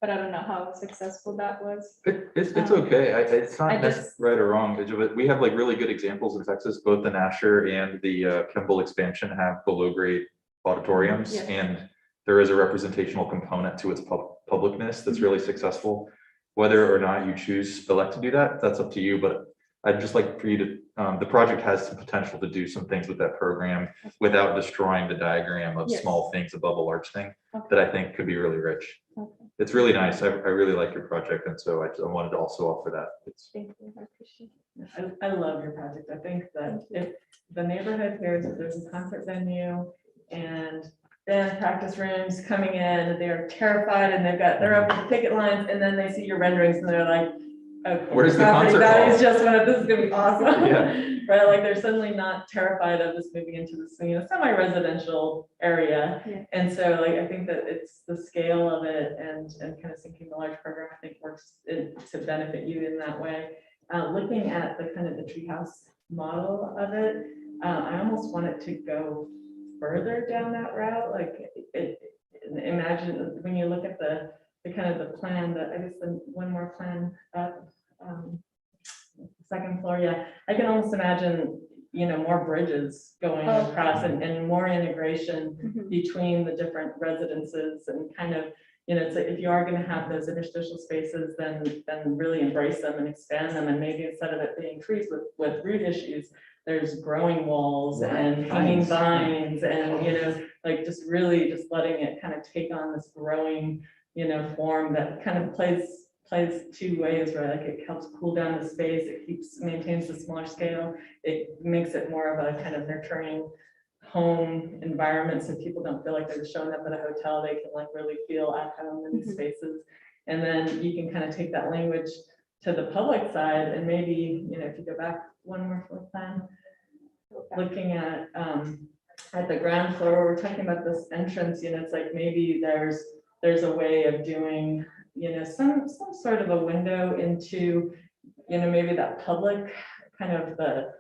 S4: But I don't know how successful that was.
S6: It's okay. It's
S4: I
S6: not
S4: just-
S6: right or wrong. We have like really good examples in Texas, both the Nasher and the Kimball expansion have below grade auditoriums.
S4: Yes.
S6: And there is a representational component to its publicness that's
S4: Mhm.
S6: really successful. Whether or not you elect to do that, that's up to you. But I'd just like for you to, the project has some potential to do some things with that program without destroying the diagram of
S4: Yes.
S6: small things above a large thing
S4: Okay.
S6: that I think could be really rich.
S4: Okay.
S6: It's really nice. I really like your project. And so I wanted to also offer that.
S4: Thank you, I appreciate
S10: I love your project. I think that if the neighborhood hears that there's a concert venue and then practice rooms coming in, they're terrified and they're up with picket lines and then they see your renderings and they're like, okay,
S6: Where's the
S10: property
S6: concert
S10: values
S6: hall?
S10: just went up, this is gonna be awesome.
S6: Yeah.
S10: Right, like they're suddenly not terrified of this moving into this, semi-residential area.
S4: Yeah.
S10: And so like, I think that it's the scale of it and kind of thinking the large program, I think works to benefit you in that way. Looking at the kind of the treehouse model of it, I almost want it to go further down that route, like imagine when you look at the kind of the plan, that I guess the one more plan up, second floor, yeah, I can almost imagine, you know, more bridges going
S9: Oh.
S10: across and more integration
S9: Mhm.
S10: between the different residences and kind of, you know, it's like if you are gonna have those interstitial spaces, then really embrace them and expand them, and maybe instead of it being trees with root issues, there's growing walls and hanging vines and, you know, like just really just letting it kind of take on this growing, you know, form that kind of plays two ways, right? Like it helps cool down the space, it maintains the smaller scale, it makes it more of a kind of nurturing home environment, so people don't feel like they're just showing up at a hotel, they can like really feel at home in these spaces. And then you can kind of take that language to the public side, and maybe, you know, if you go back one more floor plan, looking at the ground floor, we're talking about this entrance, you know, it's like maybe there's a way of doing, you know, some sort of a window into, you know, maybe that public kind of the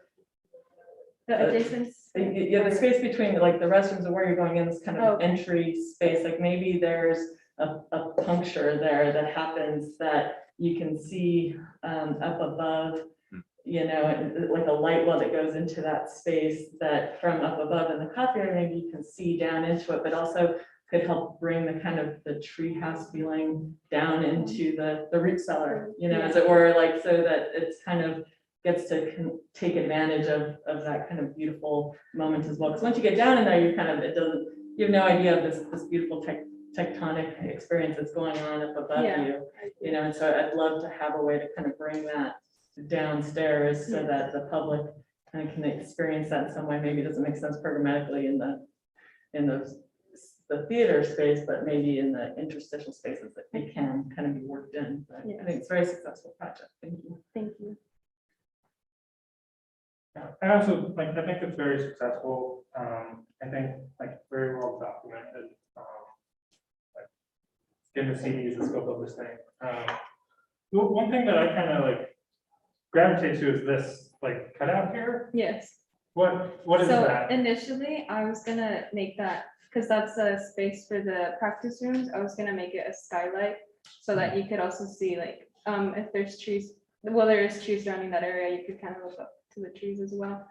S9: adjacent.
S10: yeah, the space between like the restrooms and where you're going in, this kind of
S9: Okay.
S10: entry space, like maybe there's a puncture there that happens that you can see up above, you know, and like a light well that goes into that space, that from up above in the coffee area, maybe you can see down into it, but also could help bring the kind of the treehouse feeling down into the root cellar, you know, as it were, like, so that it's kind of gets to take advantage of that kind of beautiful moment as well. Because once you get down in there, you kind of, you have no idea of this beautiful tectonic experience that's going on up above you know, and so I'd love to have a way to kind of bring that downstairs so that the public kind of can experience that in some way. Maybe it doesn't make sense programmatically in the theater space, but maybe in the interstitial spaces that they can kind of be worked in. But I think it's a very successful project. Thank you.
S9: Thank you.
S7: Yeah, I also like, I think it's very successful. I think like very well documented. Like, getting to see the scope of this thing. One thing that I kind of like gravitate to is this like cutout here.
S9: Yes.
S7: What is
S9: So
S7: that?
S9: initially, I was gonna make that, because that's a space for the practice rooms, I was gonna make it a skylight so that you could also see like, if there's trees, well, there is trees surrounding that area, you could kind of look up to the trees as well.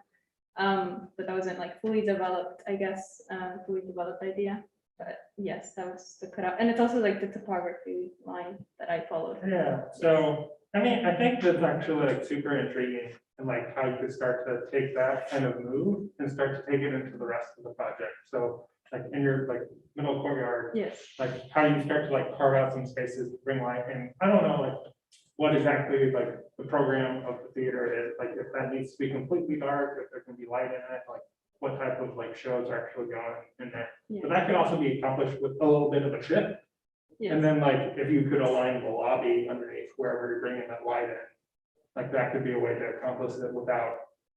S9: But that wasn't like fully developed, I guess, fully developed idea. But yes, that was the cutout. And it's also like the topography line that I followed.
S7: Yeah, so, I mean, I think that's actually like super intriguing, and like how you could start to take that kind of move and start to take it into the rest of the project. So like in your like middle courtyard,
S9: Yes.
S7: like how you start to like carve out some spaces, bring light in. I don't know like what exactly like the program of the theater is, like if that needs to be completely dark, if there can be light in it, like what type of like shows are actually going in there. But that could also be accomplished with a little bit of a shift. And then like if you could align the lobby underneath wherever you're bringing that light in, like that could be a way to accomplish it without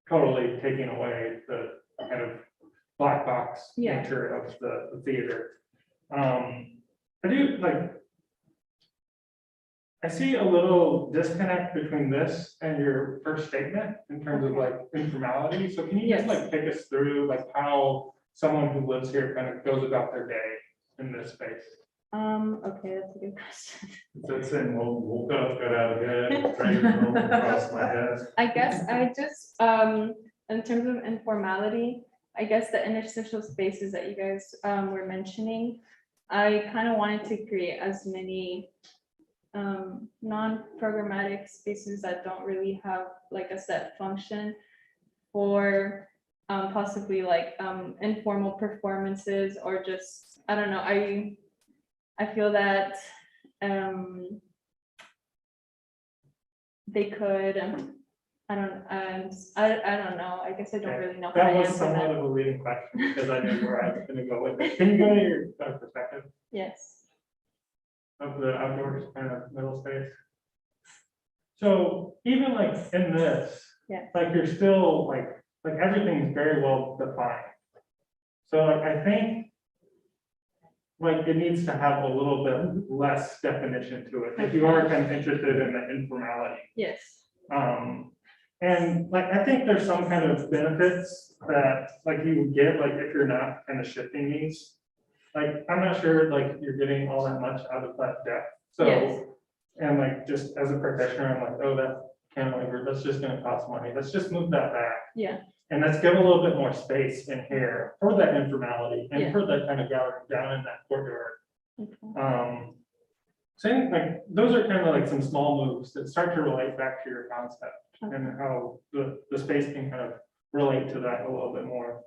S7: totally taking away the kind of black box nature of the theater. I do like, I see a little disconnect between this and your first statement in terms of like informality. So can you just like take us through like how someone who lives here kind of goes about their day in this space?
S9: Okay, that's a good question.
S3: That's in, woke up, got out of bed, drank a little across my desk.
S9: I guess I just, in terms of informality, I guess the interstitial spaces that you guys were mentioning, I kind of wanted to create as many non-programmatic spaces that don't really have like a set function for possibly like informal performances, or just, I don't know, I feel that they could, I don't know, I guess I don't really know. how
S7: That
S9: to
S7: was
S9: answer
S7: somewhat of a leading question because I knew where I was gonna go with it. Can you go to your perspective
S9: Yes.
S7: of the outdoor kind of middle space? So even like in this, like you're still like everything's very well defined. So like I think like it needs to have a little bit less definition to it if you are kind of interested in the informality.
S9: Yes.
S7: And like I think there's some kind of benefits that like you would get like if you're not kind of shifting these. like, I'm not sure, like, you're getting all that much out of that depth.
S4: Yes.
S7: So, and like, just as a practitioner, I'm like, oh, that cantilever, that's just gonna cost money. Let's just move that back.
S4: Yeah,
S7: And let's give a little bit more space in here for that informality
S4: Yeah.
S7: and for that kind of gathering down in that courtyard.
S4: okay.
S7: Saying like, those are kind of like some small moves that start to relate back to your concept and how the space can kind of relate to that a little bit more.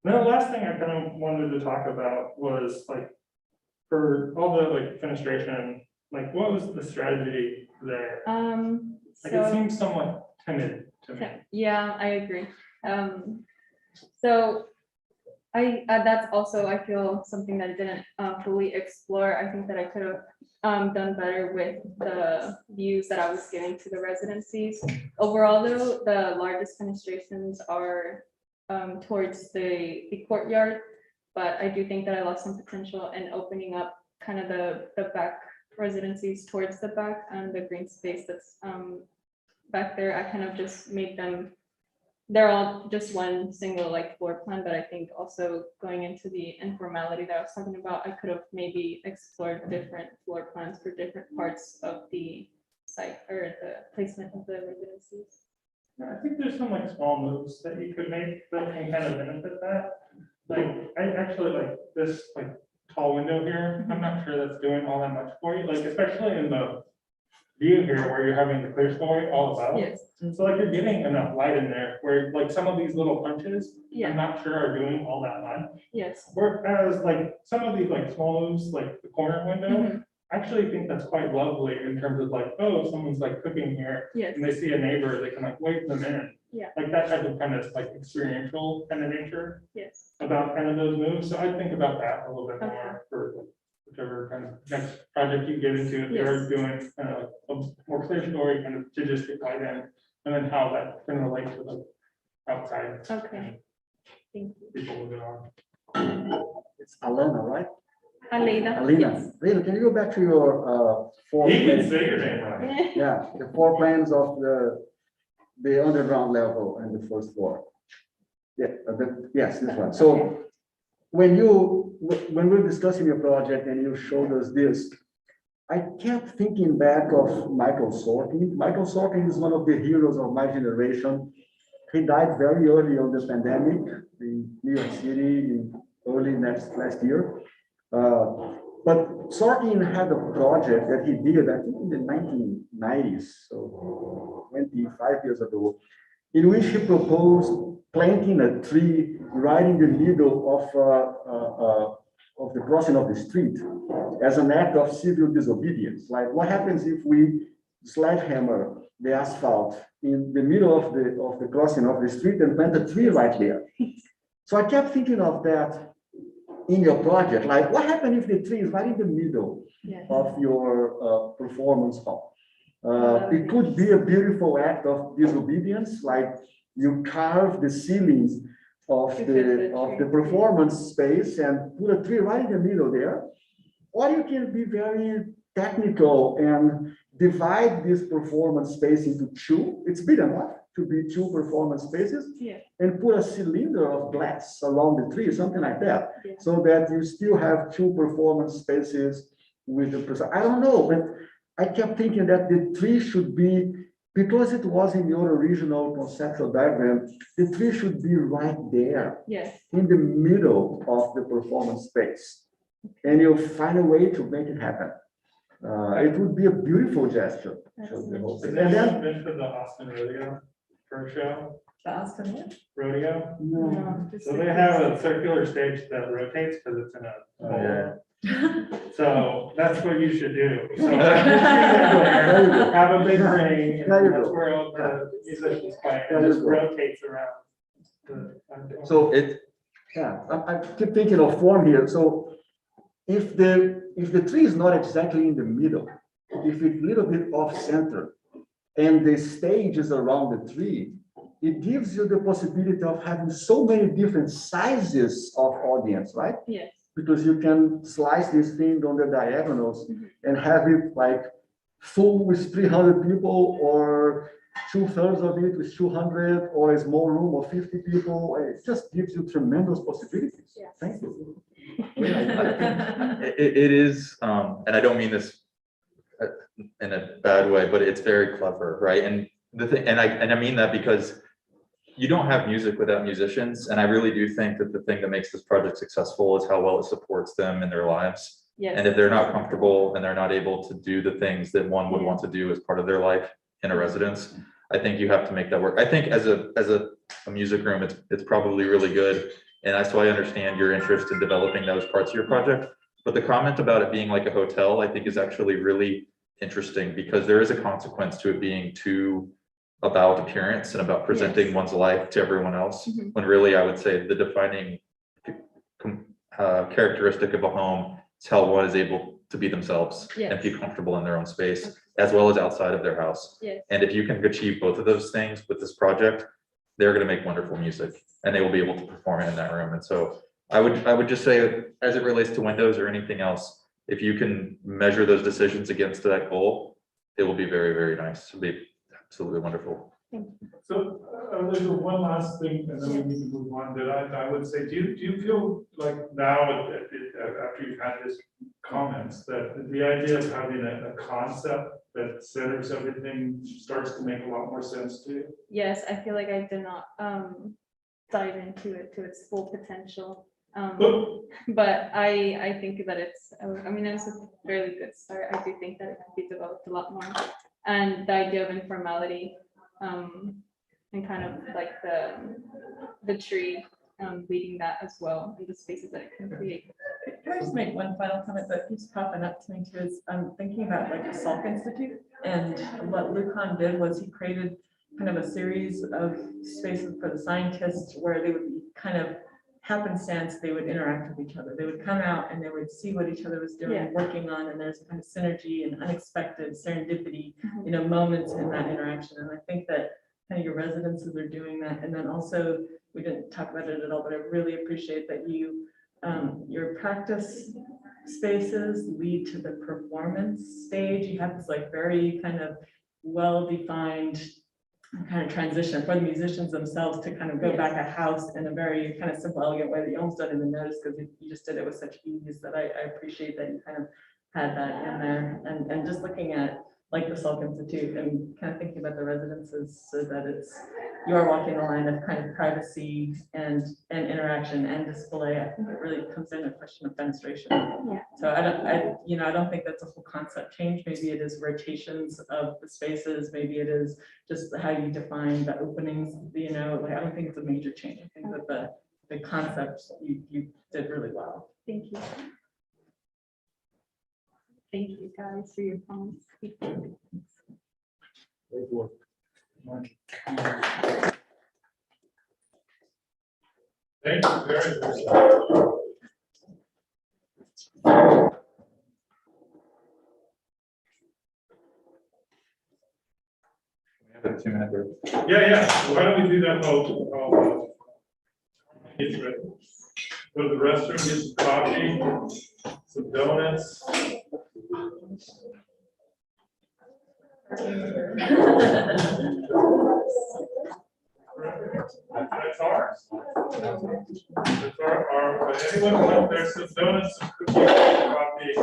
S7: Then the last thing I kind of wanted to talk about was like, for all the like fenestration, like what was the strategy there? Like it
S4: So,
S7: seems somewhat timid to me.
S4: yeah, I agree. So that's also, I feel, something that I didn't fully explore. I think that I could have done better with the views that I was giving to the residencies. Overall, though, the largest fenestrations are towards the courtyard, but I do think that I lost some potential in opening up kind of the back residencies towards the back and the green space that's back there. I kind of just made them, they're all just one single like floor plan, but I think also going into the informality that I was talking about, I could have maybe explored different floor plans for different parts of the site or the placement of the residencies.
S7: I think there's some like small moves that you could make that can kind of benefit that. Like, I actually like this like tall window here. I'm not sure that's doing all that much for you, like especially in the view here where you're having the clear story all about.
S4: Yes,
S7: So like you're getting enough light in there where like some of these little punches,
S4: yeah,
S7: I'm not sure are doing all that much.
S4: yes.
S7: Whereas like some of these like small moves, like the corner window,
S4: Mhm.
S7: I actually think that's quite lovely in terms of like, oh, someone's like cooking here
S4: Yes,
S7: and they see a neighbor, they can like wave them in.
S4: Yeah.
S7: Like that type of kind of like experiential kind of nature
S4: yes,
S7: about kind of those moves. So I think about that a little bit
S4: Okay.
S7: more for whichever kind of next project you get into, if you're
S4: Yes.
S7: doing kind of a more clear story, kind of to just get right in. And then how that can relate to the outside.
S4: okay. Thank you.
S7: People living on.
S5: It's Alana, right?
S4: Alina.
S5: Alina, Alina, can you go back to your four?
S7: He can
S5: plans?
S7: say your name right.
S4: Yes.
S5: Yeah, the four plans of the underground level and the first floor. Yeah, yes, this one. So when we're discussing your project and you showed us this, I kept thinking back of Michael Sorkin. Michael Sorkin is one of the heroes of my generation. He died very early on the pandemic in New York City early last year. But Sorkin had a project that he did, I think in the 1990s, so 25 years ago, in which he proposed planting a tree right in the middle of the crossing of the street as an act of civil disobedience. Like what happens if we sledgehammer the asphalt in the middle of the crossing of the street and plant a tree right there? So I kept thinking of that in your project, like what happens if the tree is right in the middle
S4: Yes.
S5: of your performance hall? It could be a beautiful act of disobedience, like you carve the ceilings of the performance space and put a tree right in the middle there. Or you can be very technical and divide this performance space into two. It's big enough to be two performance spaces.
S4: Yeah.
S5: And put a cylinder of glass around the tree, something like that,
S4: Yeah.
S5: so that you still have two performance spaces with the, I don't know, but I kept thinking that the tree should be, because it was in your original conceptual diagram, the tree should be right there
S4: Yes.
S5: in the middle of the performance space. And you'll find a way to make it happen. It would be a beautiful gesture.
S4: That's
S5: The whole
S7: Has
S5: thing. And then,
S7: anyone been to the Austin Rodeo for a show?
S10: Austin, what?
S7: Rodeo?
S5: no,
S7: So they have a circular stage that rotates because it's in a bowl.
S6: yeah.
S7: So that's what you should do. So have a big ring, and
S5: There you
S7: that's
S5: go.
S7: where all the musicians play,
S5: There
S7: and
S5: you
S7: just
S5: go.
S7: rotates around.
S5: so yeah, I keep thinking of form here. So if the tree is not exactly in the middle, if it's a little bit off center, and the stage is around the tree, it gives you the possibility of having so many different sizes of audience, right?
S4: Yes.
S5: Because you can slice this thing on the diagonals
S4: Mhm.
S5: and have it like full with 300 people, or 2/3 of it with 200, or a small room of 50 people. It just gives you tremendous possibilities.
S4: Yes.
S5: Thank you.
S6: It is, and I don't mean this in a bad way, but it's very clever, right? And the thing, and I mean that because you don't have music without musicians, and I really do think that the thing that makes this project successful is how well it supports them in their lives.
S4: Yes.
S6: And if they're not comfortable and they're not able to do the things that one would want to do as part of their life in a residence, I think you have to make that work. I think as a music room, it's probably really good. And so I understand your interest in developing those parts of your project. But the comment about it being like a hotel, I think is actually really interesting because there is a consequence to it being too about appearance and about presenting one's life to everyone else.
S4: Mhm.
S6: When really, I would say the defining characteristic of a home is how one is able to be themselves and
S4: Yes.
S6: be comfortable in their own space, as well as outside of their house.
S4: Yes.
S6: And if you can achieve both of those things with this project, they're going to make wonderful music and they will be able to perform it in that room. And so I would just say, as it relates to windows or anything else, if you can measure those decisions against that goal, it will be very, very nice. It'll be absolutely wonderful.
S3: So, Olivia, one last thing, and then we need to move on, that I would say, do you feel like now, after you've had this comments, that the idea of having a concept that centers everything starts to make a lot more sense to you?
S4: Yes, I feel like I did not dive into it to its full potential. But I think that it's, I mean, it was a fairly good start. I do think that it could be developed a lot more. And the idea of informality, and kind of like the tree leading that as well, and the spaces that it can create.
S10: Can I just make one final comment that keeps popping up to me too, is I'm thinking about like the Salk Institute, and what Lucan did was he created kind of a series of spaces for the scientists where they would be kind of happenstance, they would interact with each other. They would come out and they would see what each other was doing,
S4: Yeah.
S10: working on, and there's kind of synergy and unexpected serendipity,
S4: Mhm.
S10: moments in that interaction. And I think that kind of your residences are doing that. And then also, we didn't talk about it at all, but I really appreciate that you, your practice spaces lead to the performance stage. You have this like very kind of well-defined kind of transition for the musicians themselves to kind of go
S4: Yes.
S10: back a house in a very kind of simple, elegant way that you almost don't even notice because you just did it with such ease that I appreciate that you kind of had that in there. And just looking at like the Salk Institute and kind of thinking about the residences so that you are walking the line of kind of privacy and interaction and display. I think it really comes in a question of fenestration.
S4: Yeah.
S10: So I don't think that's a whole concept change. Maybe it is rotations of the spaces. Maybe it is just how you define the openings, like, I don't think it's a major change. I think that the concept you did really well.
S4: Thank you. Thank you guys for your comments.
S3: Thank you very much.
S6: We have a 2-minute break.
S3: Yeah, why don't we do that while get ready? Go to the restroom, get some coffee, some donuts. That's ours. That's our, anyone want, there's some donuts, some cookies, some coffee.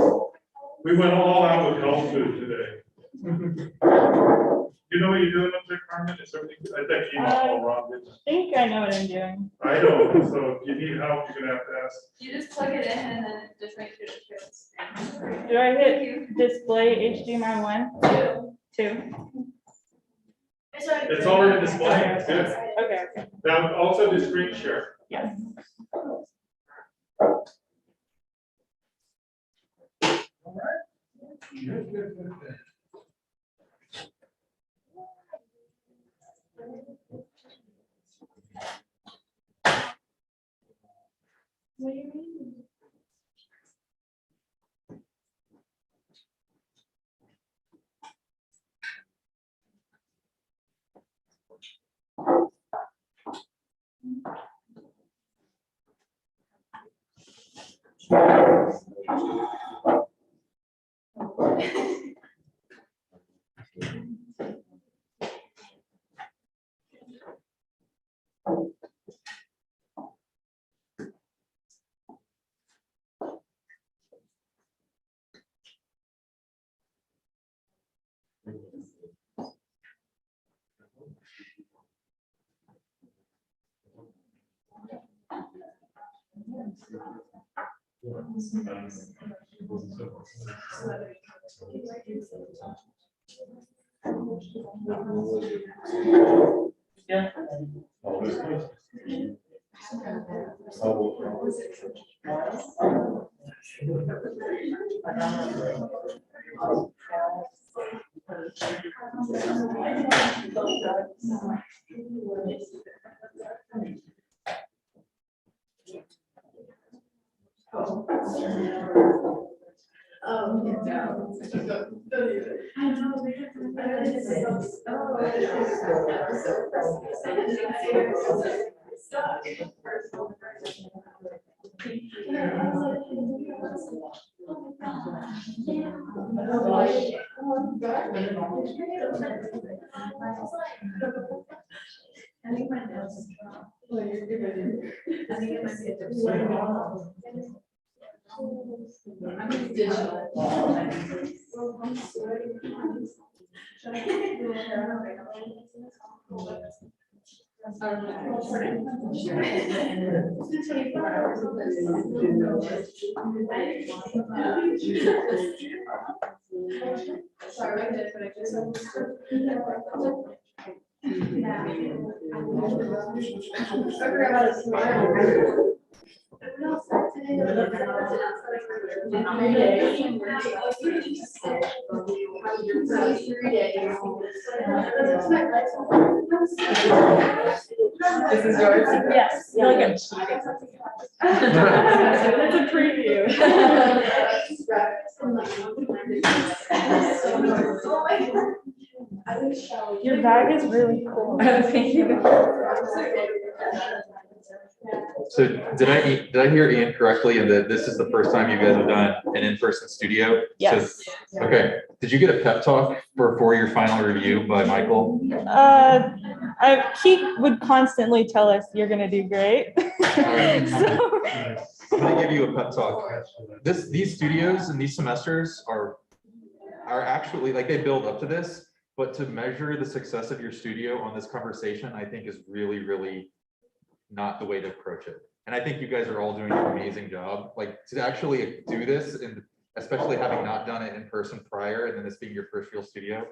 S3: We went all out with health food today. You know what you're doing up there, Carmen? Is everything, I think you know all wrong.
S9: I think I know what I'm doing.
S3: I don't, so if you need help, you're gonna have to ask.
S4: You just plug it in and then just make sure it fits.
S9: Do I hit display HDMI 1? 2?
S3: It's already displaying, it's good.
S9: Okay.
S3: Now, also do screen share.
S9: Yes.
S3: Good.
S9: What do you mean?
S3: Yeah.
S10: This is yours?
S4: Yes.
S10: I feel like I'm cheating. It's a preview.
S9: Your bag is really cool.
S10: Thank you.
S6: So did I hear Ian correctly in that this is the first time you guys have done an in-person studio?
S4: Yes.
S6: So, okay, did you get a pep talk before your final review by Michael?
S4: He would constantly tell us, "You're gonna do great." So,
S6: I'm gonna give you a pep talk. These studios and these semesters are actually, like, they build up to this, but to measure the success of your studio on this conversation, I think is really, really not the way to approach it. And I think you guys are all doing an amazing job. Like, to actually do this, and especially having not done it in person prior, and then this being your first real studio,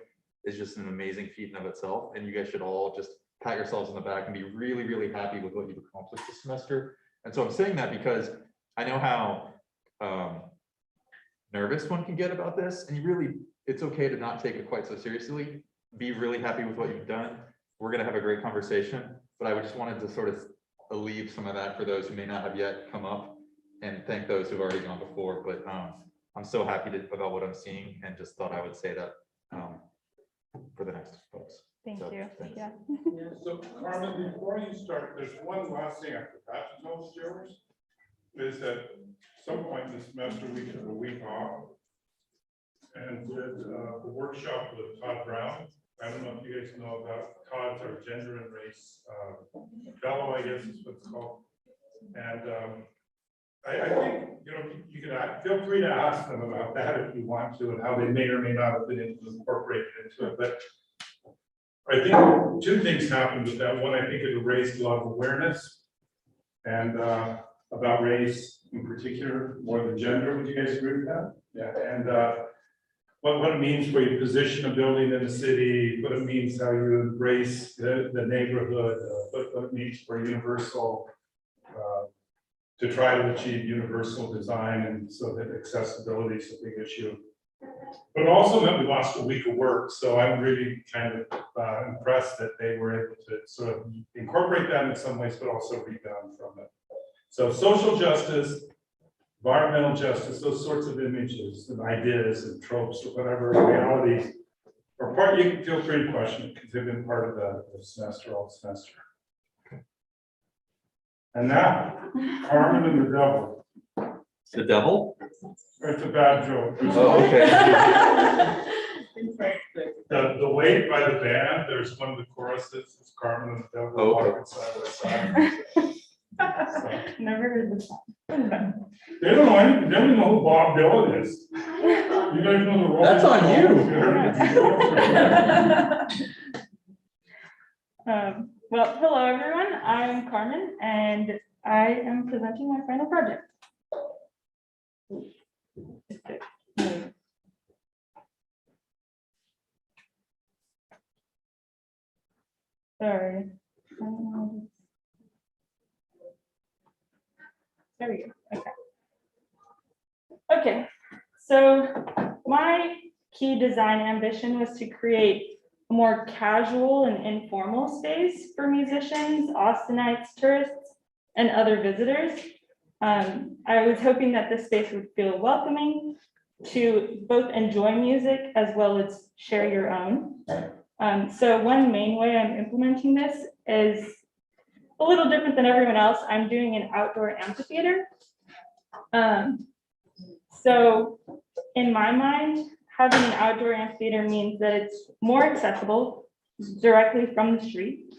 S6: is just an amazing feat in of itself. And you guys should all just pat yourselves on the back and be really, really happy with what you've accomplished this semester. And so I'm saying that because I know how nervous one can get about this, and it's okay to not take it quite so seriously. Be really happy with what you've done. We're gonna have a great conversation, but I just wanted to sort of alleviate some of that for those who may not have yet come up, and thank those who've already gone before. But I'm so happy about what I'm seeing, and just thought I would say that for the next folks.
S4: thank
S6: So,
S4: you.
S6: thanks.
S4: Yeah.
S3: So Carmen, before you start, there's one last thing I forgot to tell Steelers, is that some point this semester we took a week off and did a workshop with Todd Brown. I don't know if you guys know about Todd's our gender and race fellow, I guess is what it's called. And I think, you can feel free to ask them about that if you want to, and how they may or may not have been incorporated into it. But I think two things happened with that. One, I think it raised a lot of awareness and about race in particular, more than gender. Would you guys agree with that? Yeah. And what it means for your position of building in the city, what it means how you embrace the neighborhood, what it means for universal, to try to achieve universal design, and so that accessibility is a big issue. But also that we lost a week of work, so I'm really kind of impressed that they were able to sort of incorporate that in some ways, but also rebound from it. So social justice, environmental justice, those sorts of images and ideas and tropes or whatever realities are part. You can feel free to question it because they've been part of the semester, all semester. And now, Carmen and the Devil.
S6: The devil?
S3: It's a bad joke.
S6: Oh, okay.
S3: The Wait by the band, there's one of the choruses, it's Carmen and the Devil
S6: Oh, okay.
S3: walking side by side.
S4: Never heard this song.
S3: They don't know anything, they don't even know who Bob Dylan is. You guys know the Rolling
S6: That's on
S3: Stones?
S4: Well, hello everyone. I'm Carmen, and
S9: I am presenting my final project. Sorry. There we go. Okay. Okay, so my key design ambition was to create a more casual and informal space for musicians, Austinites, tourists, and other visitors. I was hoping that this space would feel welcoming to both enjoy music as well as share your own. So one main way I'm implementing this is a little different than everyone else. I'm doing an outdoor amphitheater. So in my mind, having an outdoor amphitheater means that it's more accessible directly from the street.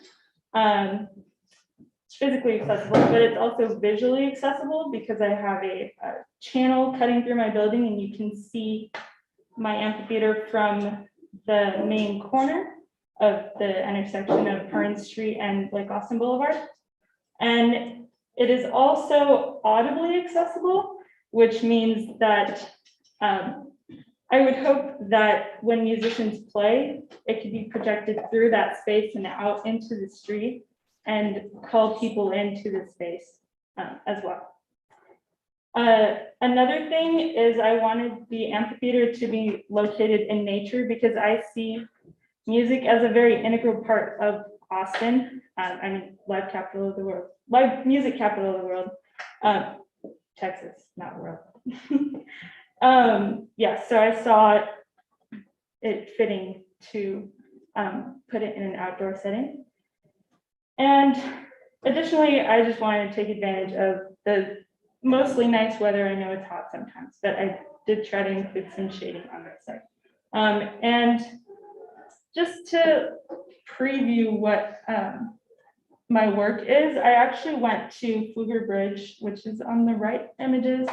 S9: It's physically accessible, but it's also visually accessible because I have a channel cutting through my building and you can see my amphitheater from the main corner of the intersection of Pern Street and Lake Austin Boulevard. And it is also audibly accessible, which means that I would hope that when musicians play, it could be projected through that space and out into the street and call people into the space as well. Another thing is I wanted the amphitheater to be located in nature because I see music as a very integral part of Austin. I mean, live capital of the world, live music capital of the world, Texas, not world. Yeah, so I saw it fitting to put it in an outdoor setting. And additionally, I just wanted to take advantage of the mostly nice weather. I know it's hot sometimes, but I did try to include some shading on that side. And just to preview what my work is, I actually went to Fluger Bridge, which is on the right images,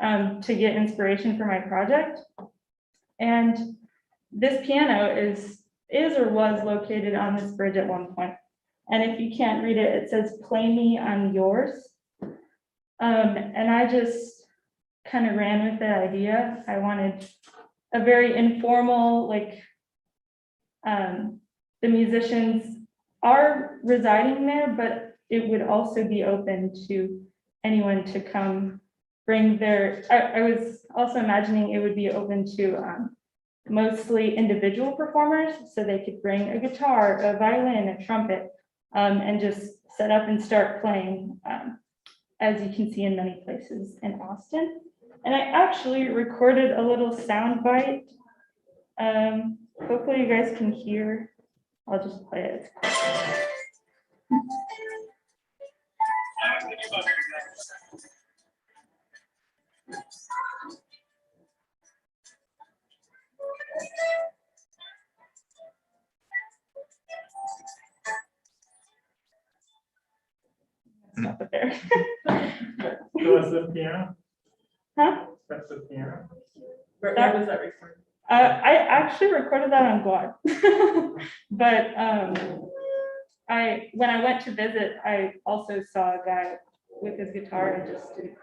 S9: to get inspiration for my project. And this piano is or was located on this bridge at one point. And if you can't read it, it says, "Play me, I'm yours." And I just kind of ran with the idea. I wanted a very informal, like, the musicians are residing there, but it would also be open to anyone to come bring their, I was also imagining it would be open to mostly individual performers, so they could bring a guitar, a violin, a trumpet, and just set up and start playing, as you can see in many places in Austin. And I actually recorded a little sound bite. Hopefully you guys can hear. I'll just play it. Not there.
S7: So that's the piano?
S9: Huh?
S7: That's the piano?
S10: Where was that recorded?
S9: I actually recorded that on Quad. But when I went to visit, I also saw a guy with his guitar and just didn't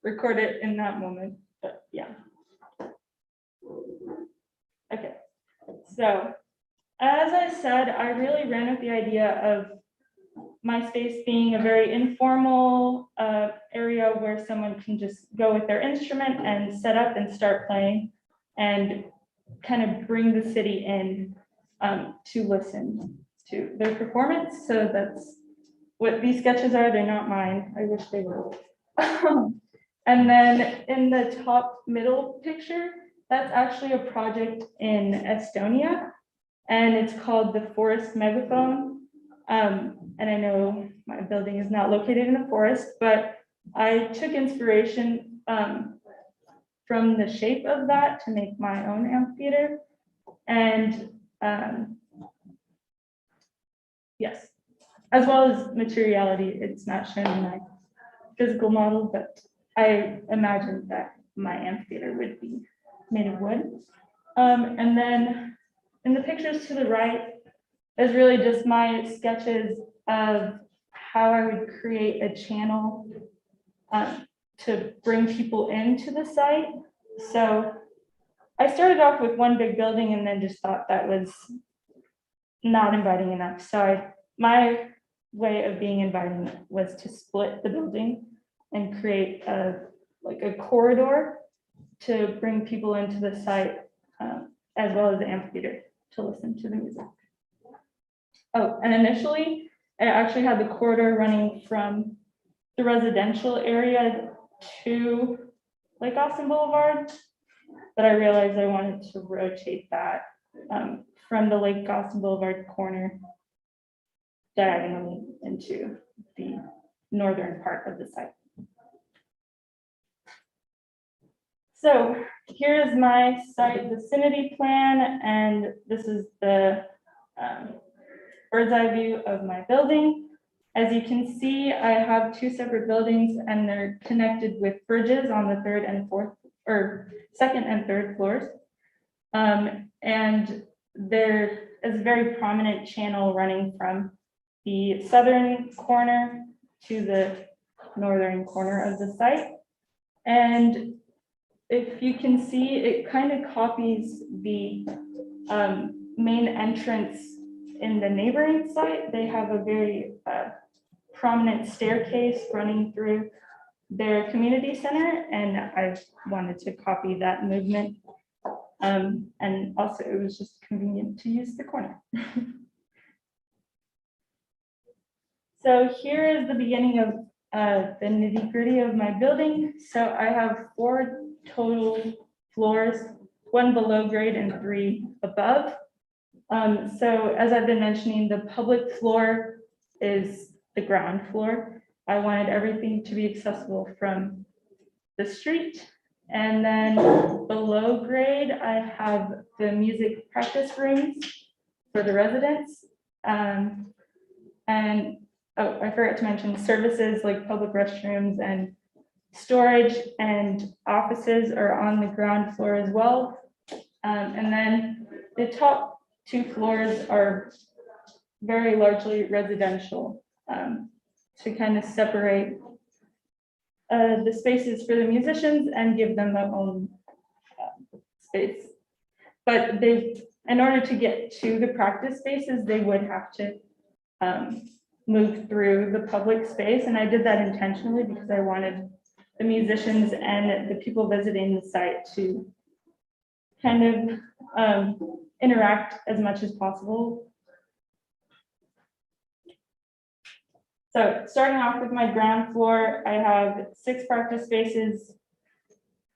S9: record it in that moment. But yeah. Okay. So as I said, I really ran with the idea of my space being a very informal area where someone can just go with their instrument and set up and start playing and kind of bring the city in to listen to their performance. So that's what these sketches are. They're not mine. I wish they were. And then in the top middle picture, that's actually a project in Estonia, and it's called the Forest Megaphone. And I know my building is not located in a forest, but I took inspiration from the shape of that to make my own amphitheater. And yes, as well as materiality. It's not shown in my physical model, but I imagined that my amphitheater would be made of wood. And then in the pictures to the right is really just my sketches of how I would create a channel to bring people into the site. So I started off with one big building and then just thought that was not inviting enough. So my way of being inviting was to split the building and create like a corridor to bring people into the site, as well as the amphitheater to listen to the music. Oh, and initially, I actually had the corridor running from the residential area to Lake Austin Boulevard, but I realized I wanted to rotate that from the Lake Austin Boulevard corner diagonally into the northern part of the site. So here's my site vicinity plan, and this is the bird's eye view of my building. As you can see, I have two separate buildings and they're connected with bridges on the third and fourth, or second and third floors. And there is a very prominent channel running from the southern corner to the northern corner of the site. And if you can see, it kind of copies the main entrance in the neighboring site. They have a very prominent staircase running through their community center, and I wanted to copy that movement. And also it was just convenient to use the corner. So here is the beginning of the nitty gritty of my building. So I have 4 total floors, 1 below grade and 3 above. So as I've been mentioning, the public floor is the ground floor. I wanted everything to be accessible from the street. And then below grade, I have the music practice rooms for the residents. And oh, I forgot to mention services like public restrooms and storage and offices are on the ground floor as well. And then the top 2 floors are very largely residential, to kind of separate the spaces for the musicians and give them their own space. But in order to get to the practice spaces, they would have to move through the public space. And I did that intentionally because I wanted the musicians and the people visiting the site to kind of interact as much as possible. So starting off with my ground floor, I have 6 practice spaces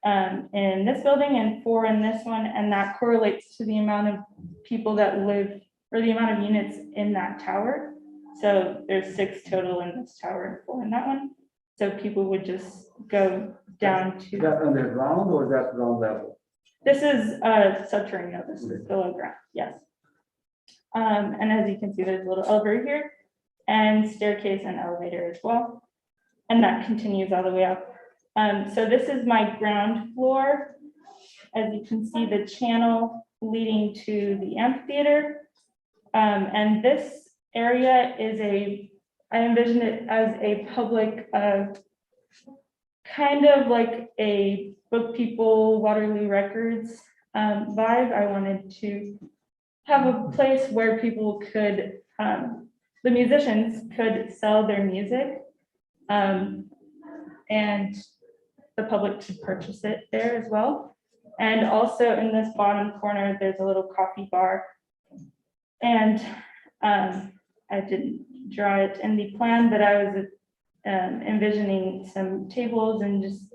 S9: in this building and 4 in this one, and that correlates to the amount of people that live, or the amount of units in that tower. So there's 6 total in this tower and 4 in that one. So people would just go down to.
S5: Is that underground or is that ground level?
S9: This is subterranean, this is below ground, yes. And as you can see, there's a little elevator here and staircase and elevator as well. And that continues all the way up. So this is my ground floor. As you can see, the channel leading to the amphitheater. And this area is I envision it as a public, kind of like a Book People, Waterloo Records vibe. I wanted to have a place where people could, the musicians could sell their music, and the public could purchase it there as well. And also in this bottom corner, there's a little coffee bar. And I didn't draw it in the plan, but I was envisioning some tables and just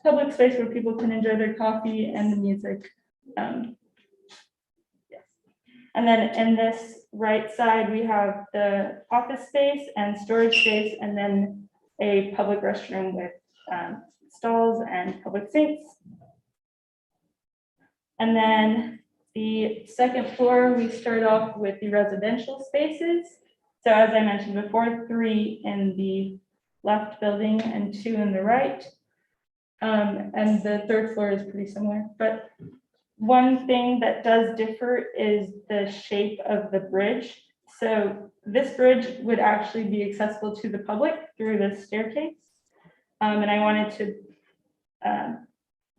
S9: public space where people can enjoy their coffee and the music. Yes. And then in this right side, we have the office space and storage space, and then a public restroom with stalls and public sinks. And then the second floor, we start off with the residential spaces. So as I mentioned before, 3 in the left building and 2 in the right. And the third floor is pretty similar, but one thing that does differ is the shape of the bridge.
S4: So this bridge would actually be accessible to the public through this staircase. And I wanted to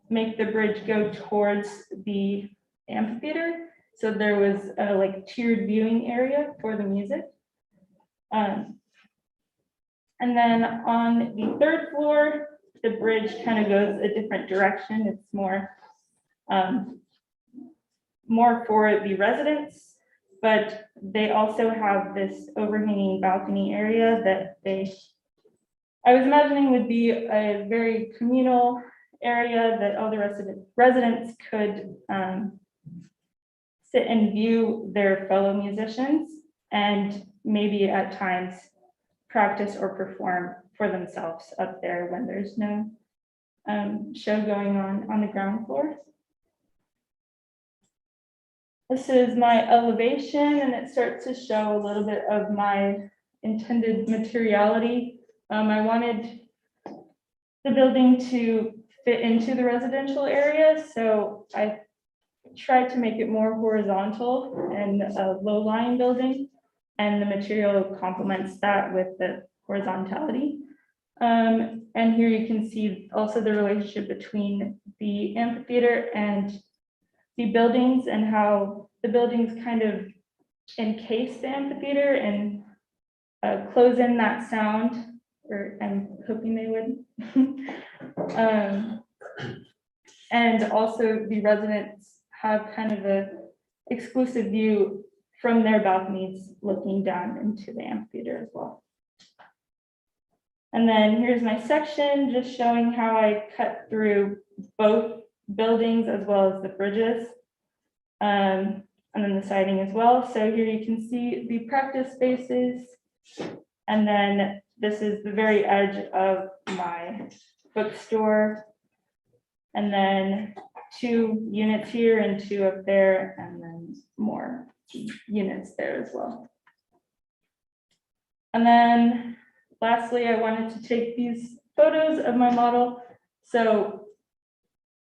S4: make the bridge go towards the amphitheater. So there was a like tiered viewing area for the music. And then on the third floor, the bridge kind of goes a different direction. It's more for the residents, but they also have this overhanging balcony area that I was imagining would be a very communal area that all the residents could sit and view their fellow musicians and maybe at times practice or perform for themselves up there when there's no show going on the ground floor. This is my elevation, and it starts to show a little bit of my intended materiality. I wanted the building to fit into the residential area, so I tried to make it more horizontal and a low-lying building, and the material complements that with the horizontality. And here you can see also the relationship between the amphitheater and the buildings and how the buildings kind of encase the amphitheater and close in that sound, or I'm hoping they would. And also the residents have kind of a exclusive view from their balconies looking down into the amphitheater as well. And then here's my section just showing how I cut through both buildings as well as the bridges. And then the siding as well. So here you can see the practice spaces. And then this is the very edge of my bookstore. And then 2 units here and 2 up there, and then more units there as well. And then lastly, I wanted to take these photos of my model. So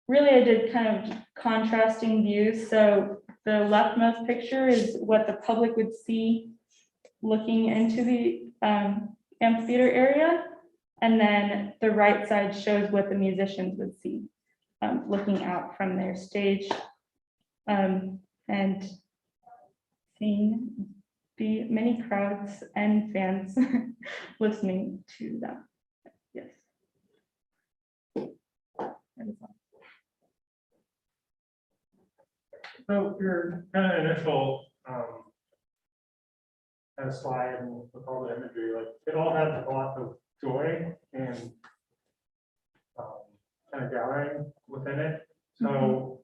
S4: really I did kind of contrasting views. So the leftmost picture is what the public would see looking into the amphitheater area. And then the right side shows what the musicians would see looking out from their stage and seeing the many crowds and fans listening to them. Yes. That is all.
S7: So your kind of initial kind of slide and with all the imagery, like it all has a lot of joy and kind of gathering within it. So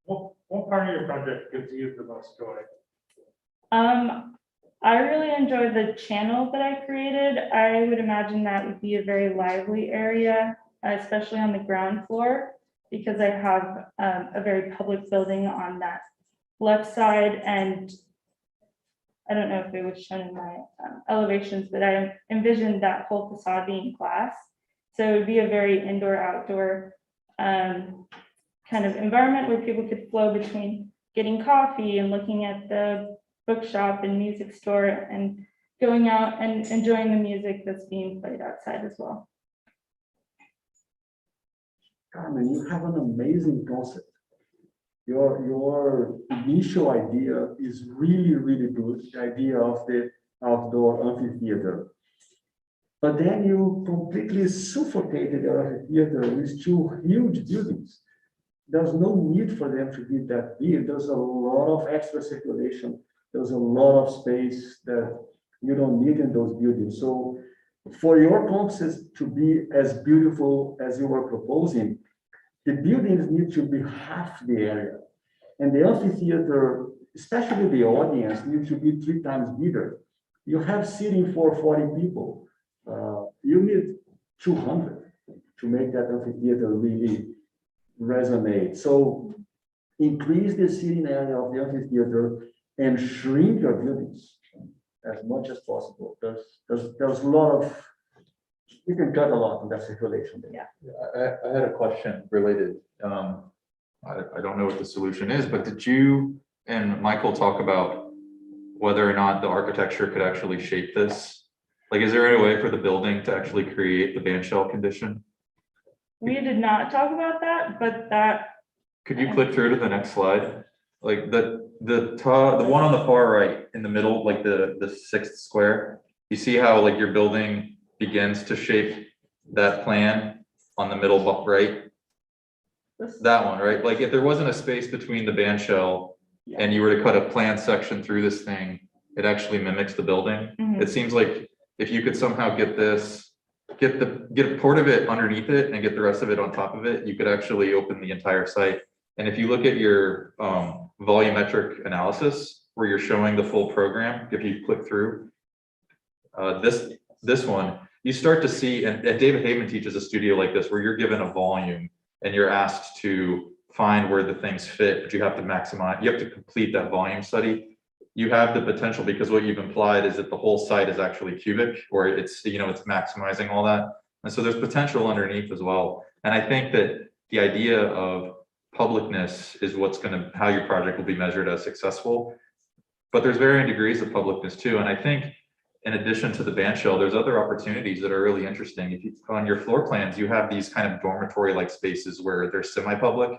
S7: what part of your project gives you the most joy?
S4: I really enjoy the channel that I created. I would imagine that would be a very lively area, especially on the ground floor, because I have a very public building on that left side. And I don't know if it was shown in my elevations, but I envisioned that whole facade being glass. So it would be a very indoor-outdoor kind of environment where people could flow between getting coffee and looking at the bookshop and music store and going out and enjoying the music that's being played outside as well.
S5: Carmen, you have an amazing concept. Your initial idea is really, really good, the idea of the outdoor amphitheater. But then you completely suffocated the amphitheater with 2 huge buildings. There's no need for them to be that big. There's a lot of extra circulation. There's a lot of space that you don't need in those buildings. So for your concept to be as beautiful as you were proposing, the buildings need to be half the area. And the amphitheater, especially the audience, needs to be 3 times bigger. You have seating for 40 people. You need 200 to make that amphitheater really resonate. So increase the seating area of the amphitheater and shrink your buildings as much as possible. There's a lot of, you can cut a lot on that circulation.
S4: Yeah.
S6: I had a question related. I don't know what the solution is, but did you and Michael talk about whether or not the architecture could actually shape this? Like, is there any way for the building to actually create the band shell condition?
S9: We did not talk about that, but that,
S6: Could you click through to the next slide? Like the one on the far right in the middle, like the sixth square, you see how like your building begins to shape that plan on the middle right? That one, right? Like if there wasn't a space between the band shell and you were to cut a plan section through this thing, it actually mimics the building.
S9: Mhm.
S6: It seems like if you could somehow get this, get a part of it underneath it and get the rest of it on top of it, you could actually open the entire site. And if you look at your volumetric analysis, where you're showing the full program, if you click through this one, you start to see, and David Haven teaches a studio like this, where you're given a volume and you're asked to find where the things fit, but you have to maximize, you have to complete that volume study. You have the potential, because what you've implied is that the whole site is actually cubic, or it's, you know, it's maximizing all that. And so there's potential underneath as well. And I think that the idea of publicness is what's going to, how your project will be measured as successful. But there's varying degrees of publicness too. And I think in addition to the band shell, there's other opportunities that are really interesting. If you, on your floor plans, you have these kind of dormitory-like spaces where they're semi-public,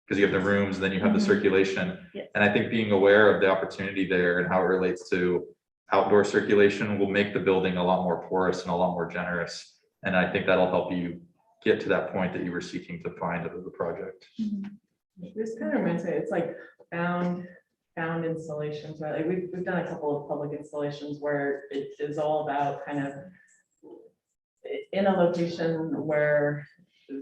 S6: because you have the rooms, then you have the circulation.
S9: Yes.
S6: And I think being aware of the opportunity there and how it relates to outdoor circulation will make the building a lot more porous and a lot more generous. And I think that'll help you get to that point that you were seeking to find out of the project.
S10: This kind of reminds me, it's like found installations, right? Like we've done a couple of public installations where it is all about kind of in a location where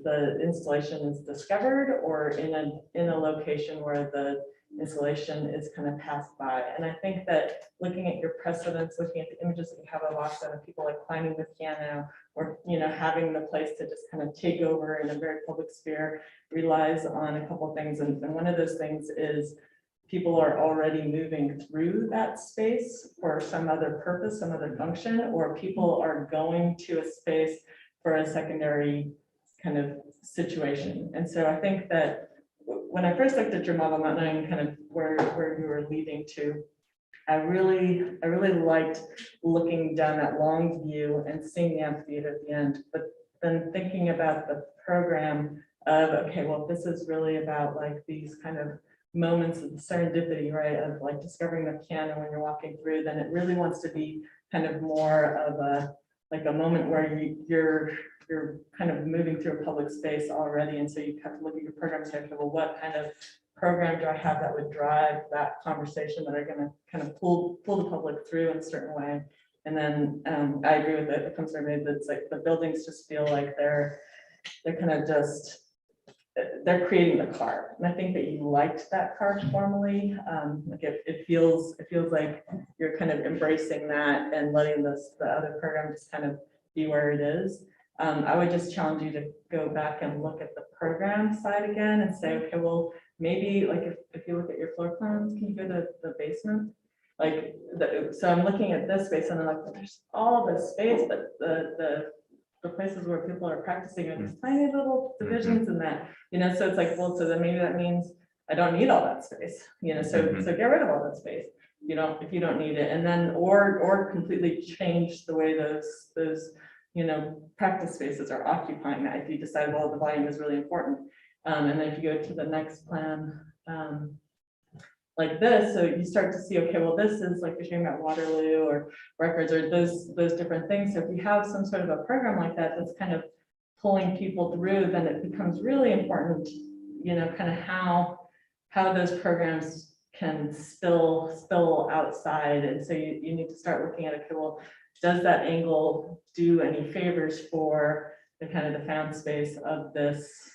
S10: the installation is discovered, or in a location where the installation is kind of passed by. And I think that looking at your precedents, looking at the images that you have of Austin of people like climbing the piano, or, you know, having the place to just kind of take over in a very public sphere, relies on a couple of things. And one of those things is people are already moving through that space for some other purpose, some other function, or people are going to a space for a secondary kind of situation. And so I think that when I first looked at your model, not knowing kind of where you were leading to, I really liked looking down that long view and seeing the amphitheater at the end, but then thinking about the program of, okay, well, this is really about like these kind of moments of serendipity, right? Of like discovering the piano when you're walking through, then it really wants to be kind of more of a, like a moment where you're kind of moving through a public space already. And so you have to look at your program and say, okay, well, what kind of program do I have that would drive that conversation that are going to kind of pull the public through in a certain way? And then I agree with the concern made that it's like the buildings just feel like they're kind of just, they're creating the car. And I think that you liked that car formally. Like it feels like you're kind of embracing that and letting the other program just kind of be where it is. I would just challenge you to go back and look at the program side again and say, okay, well, maybe like if you look at your floor plans, can you go to the basement? Like, so I'm looking at this space and I'm like, well, there's all this space, but the places where people are practicing are these tiny little divisions and that, you know, so it's like, well, so then maybe that means I don't need all that space, you know, so get rid of all that space, you know, if you don't need it, and then or completely change the way those you know, practice spaces are occupying that if you decide, well, the volume is really important. And then if you go to the next plan, like this, so you start to see, okay, well, this is like you're talking about Waterloo or records or those different things. So if you have some sort of a program like that, that's kind of pulling people through, then it becomes really important, you know, kind of how those programs can spill outside. And so you need to start looking at, okay, well, does that angle do any favors for the kind of the found space of this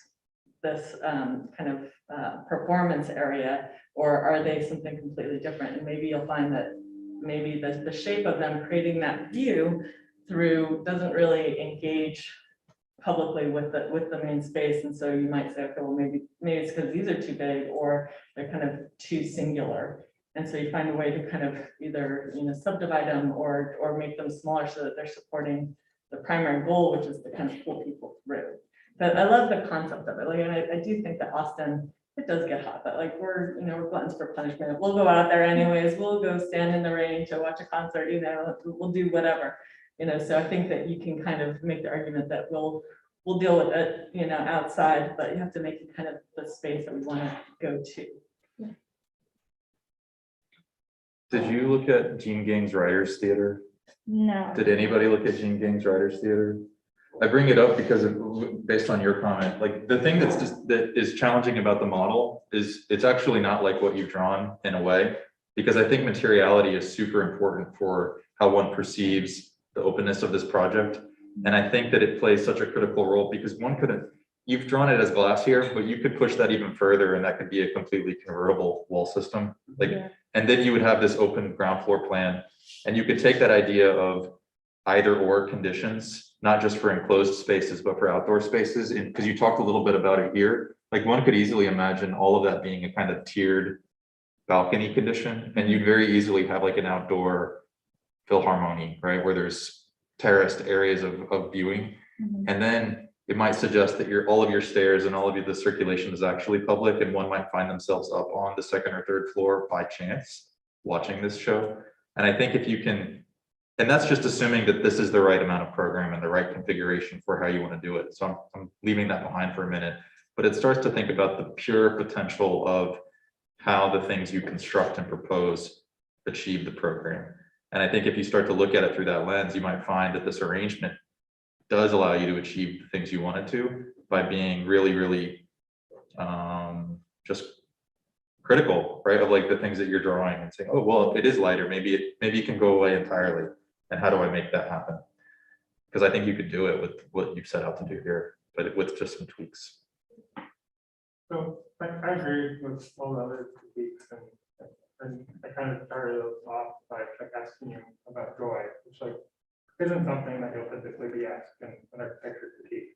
S10: kind of performance area, or are they something completely different? And maybe you'll find that maybe the shape of them creating that view through doesn't really engage publicly with the main space. And so you might say, okay, well, maybe it's because these are too big or they're kind of too singular. And so you find a way to kind of either, you know, subdivide them or make them smaller so that they're supporting the primary goal, which is to kind of pull people through. But I love the concept of it. Like, I do think that Austin it does get hot, but like we're gluttons for punishment. We'll go out there anyways. We'll go stand in the rain to watch a concert, we'll do whatever. So I think that you can kind of make the argument that we'll deal with it, outside, but you have to make it kind of the space that we want to go to.
S6: Did you look at Gene Gang's Writers Theater?
S9: No.
S6: Did anybody look at Gene Gang's Writers Theater? I bring it up because based on your comment, like the thing that is challenging about the model is it's actually not like what you've drawn in a way, because I think materiality is super important for how one perceives the openness of this project. And I think that it plays such a critical role because you've drawn it as glass here, but you could push that even further and that could be a completely convertible wall system. And then you would have this open ground floor plan and you could take that idea of either or conditions, not just for enclosed spaces, but for outdoor spaces. And because you talked a little bit about it here, like one could easily imagine all of that being a kind of tiered balcony condition. And you'd very easily have like an outdoor Philharmonic, right? Where there's terraced areas of viewing. And then it might suggest that all of your stairs and all of the circulation is actually public and one might find themselves up on the second or third floor by chance watching this show. And I think if you can, and that's just assuming that this is the right amount of program and the right configuration for how you want to do it. So I'm leaving that behind for a minute, but it starts to think about the pure potential of how the things you construct and propose achieve the program. And I think if you start to look at it through that lens, you might find that this arrangement does allow you to achieve the things you wanted to by being really, really just critical, right? Of like the things that you're drawing and saying, oh, well, it is lighter. Maybe it can go away entirely. And how do I make that happen? Because I think you could do it with what you've set out to do here, but with just some tweaks.
S7: So I agree with all the other critiques and I kind of started off by asking you about joy, which isn't something that you'll typically be asked in an architecture critique.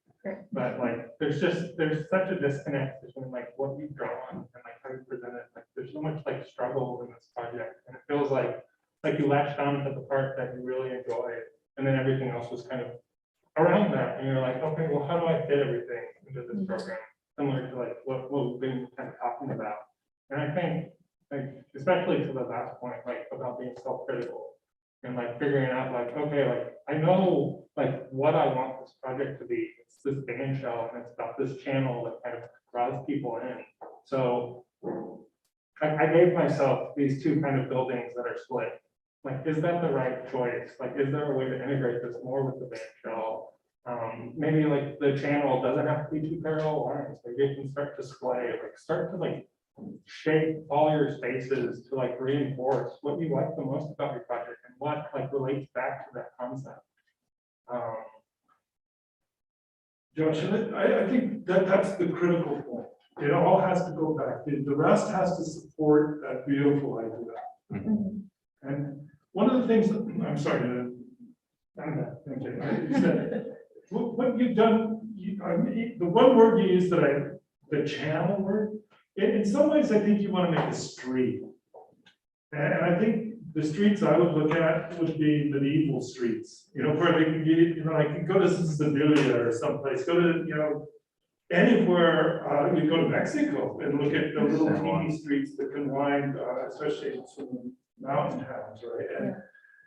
S9: Right.
S7: But there's such a disconnect between what you've drawn and how you present it. There's so much struggle in this project, and it feels like you latched on to the part that you really enjoy, and then everything else was kind of around that. And you're like, okay, well, how do I fit everything into this program? Similar to what we've been kind of talking about. And I think, especially to the last point, about being self-critical. And figuring out okay, I know what I want this project to be. It's this band shell and it's about this channel that kind of draws people in. So I gave myself these two kind of buildings that are split. Is that the right choice? Is there a way to integrate this more with the band shell? Maybe the channel doesn't have to be two parallel lines. Maybe it can start to splay, start to shape all your spaces to reinforce what you like the most about your project and what relates back to that concept.
S11: Josh, I think that's the critical point. It all has to go back. The rest has to support that beautiful idea. And one of the things, I'm sorry, what you've done, the one word you used the channel word, in some ways, I think you want to make a street. And I think the streets I would look at would be medieval streets, where they can get, go to Sevilla or someplace, go to, anywhere, you go to Mexico and look at the little teeny streets that can wind, especially in some mountain towns, right? And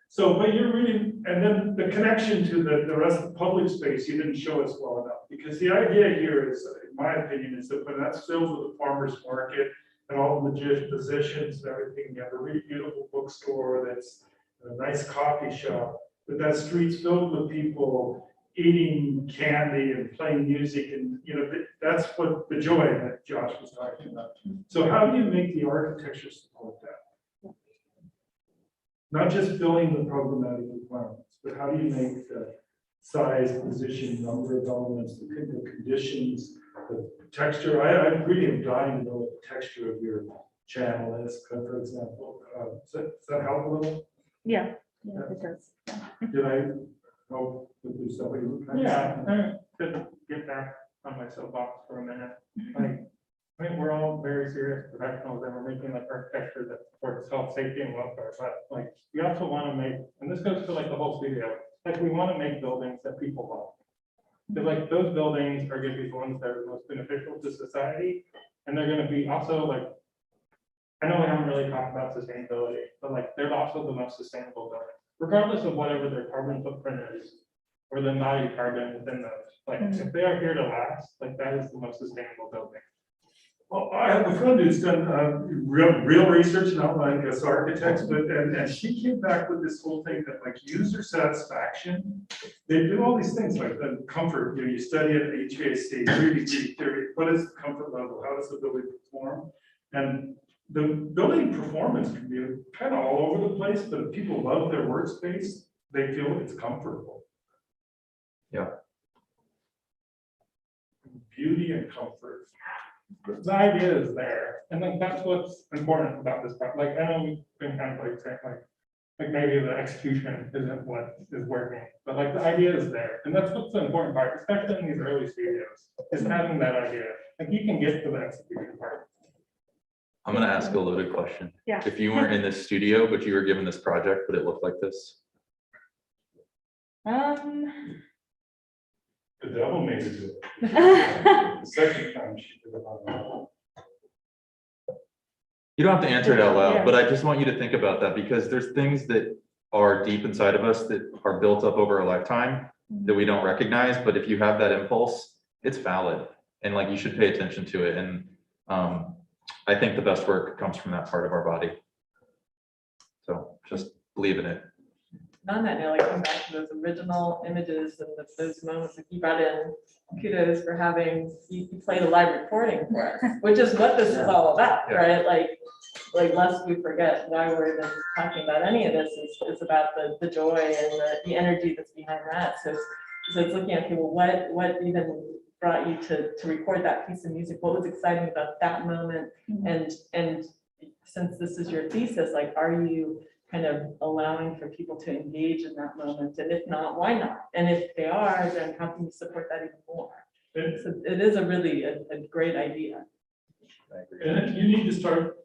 S11: so, but you're really, and then the connection to the rest of the public space, you didn't show us well enough, because the idea here is, in my opinion, is that when that's filled with a farmer's market and all the positions and everything, you have a really beautiful bookstore that's a nice coffee shop, but that street's filled with people eating candy and playing music, and that's what the joy that Josh was talking about. So how do you make the architecture support that? Not just filling the programmatic requirements, but how do you make the size, position, number of elements, the conditions, the texture? I really am dying to know what the texture of your channel is, for example. Does that help a little?
S9: Yeah, it does.
S11: Did I help with somebody?
S7: To get back on my soapbox for a minute. I mean, we're all very serious professionals and we're making architecture that supports health, safety, and welfare, but we also want to make, and this goes to the whole studio, we want to make buildings that people love. Because those buildings are going to be the ones that are most beneficial to society. And they're gonna be also like, I know we haven't really talked about sustainability, but like, they're also the most sustainable building, regardless of whatever their carbon footprint is, or the embodied carbon within those. Like, if they are here to last, like, that is the most sustainable building.
S11: Well, I have a friend who's done real research, not like us architects, but, and she came back with this whole thing that like user satisfaction. They do all these things like the comfort, you know, you study it at HVAC, 3D theory, what is the comfort level, how does the building perform? And the building performance can be kind of all over the place, but if people love their workspace, they feel it's comfortable.
S6: Yeah.
S11: Beauty and comfort.
S7: The idea is there, and like, that's what's important about this part. Like, I know we've been kind of like saying, like maybe the execution isn't what is working, but like, the idea is there, and that's what's the important part, especially in these early studios, is having that idea. Like, you can get to the execution part.
S6: I'm gonna ask a loaded question.
S9: Yeah.
S6: If you weren't in this studio, but you were given this project, would it look like this?
S11: The devil made her do it. The second time she did it on
S6: You don't have to answer it out
S9: Yeah.
S6: loud, but I just want you to think about that, because there's things that are deep inside of us that are built up over a lifetime that we don't recognize, but if you have that impulse, it's valid, and like, you should pay attention to it. And I think the best work comes from that part of our body. So just believe in it.
S10: On that note, like, come back to those original images and those moments that you brought in, kudos for having, you played a live recording for us, which is what this is all about,
S6: Yeah.
S10: right? Like lest we forget why we're even talking about any of this, is about the joy and the energy that's behind that. So it's looking at, okay, well, what even brought you to record that piece of music? What was exciting about that moment? And since this is your thesis, like, are you kind of allowing for people to engage in that moment? And if not, why not? And if they are, then how can you support that even more?
S11: it.
S10: So it is a really a great idea.
S11: And then you need to start,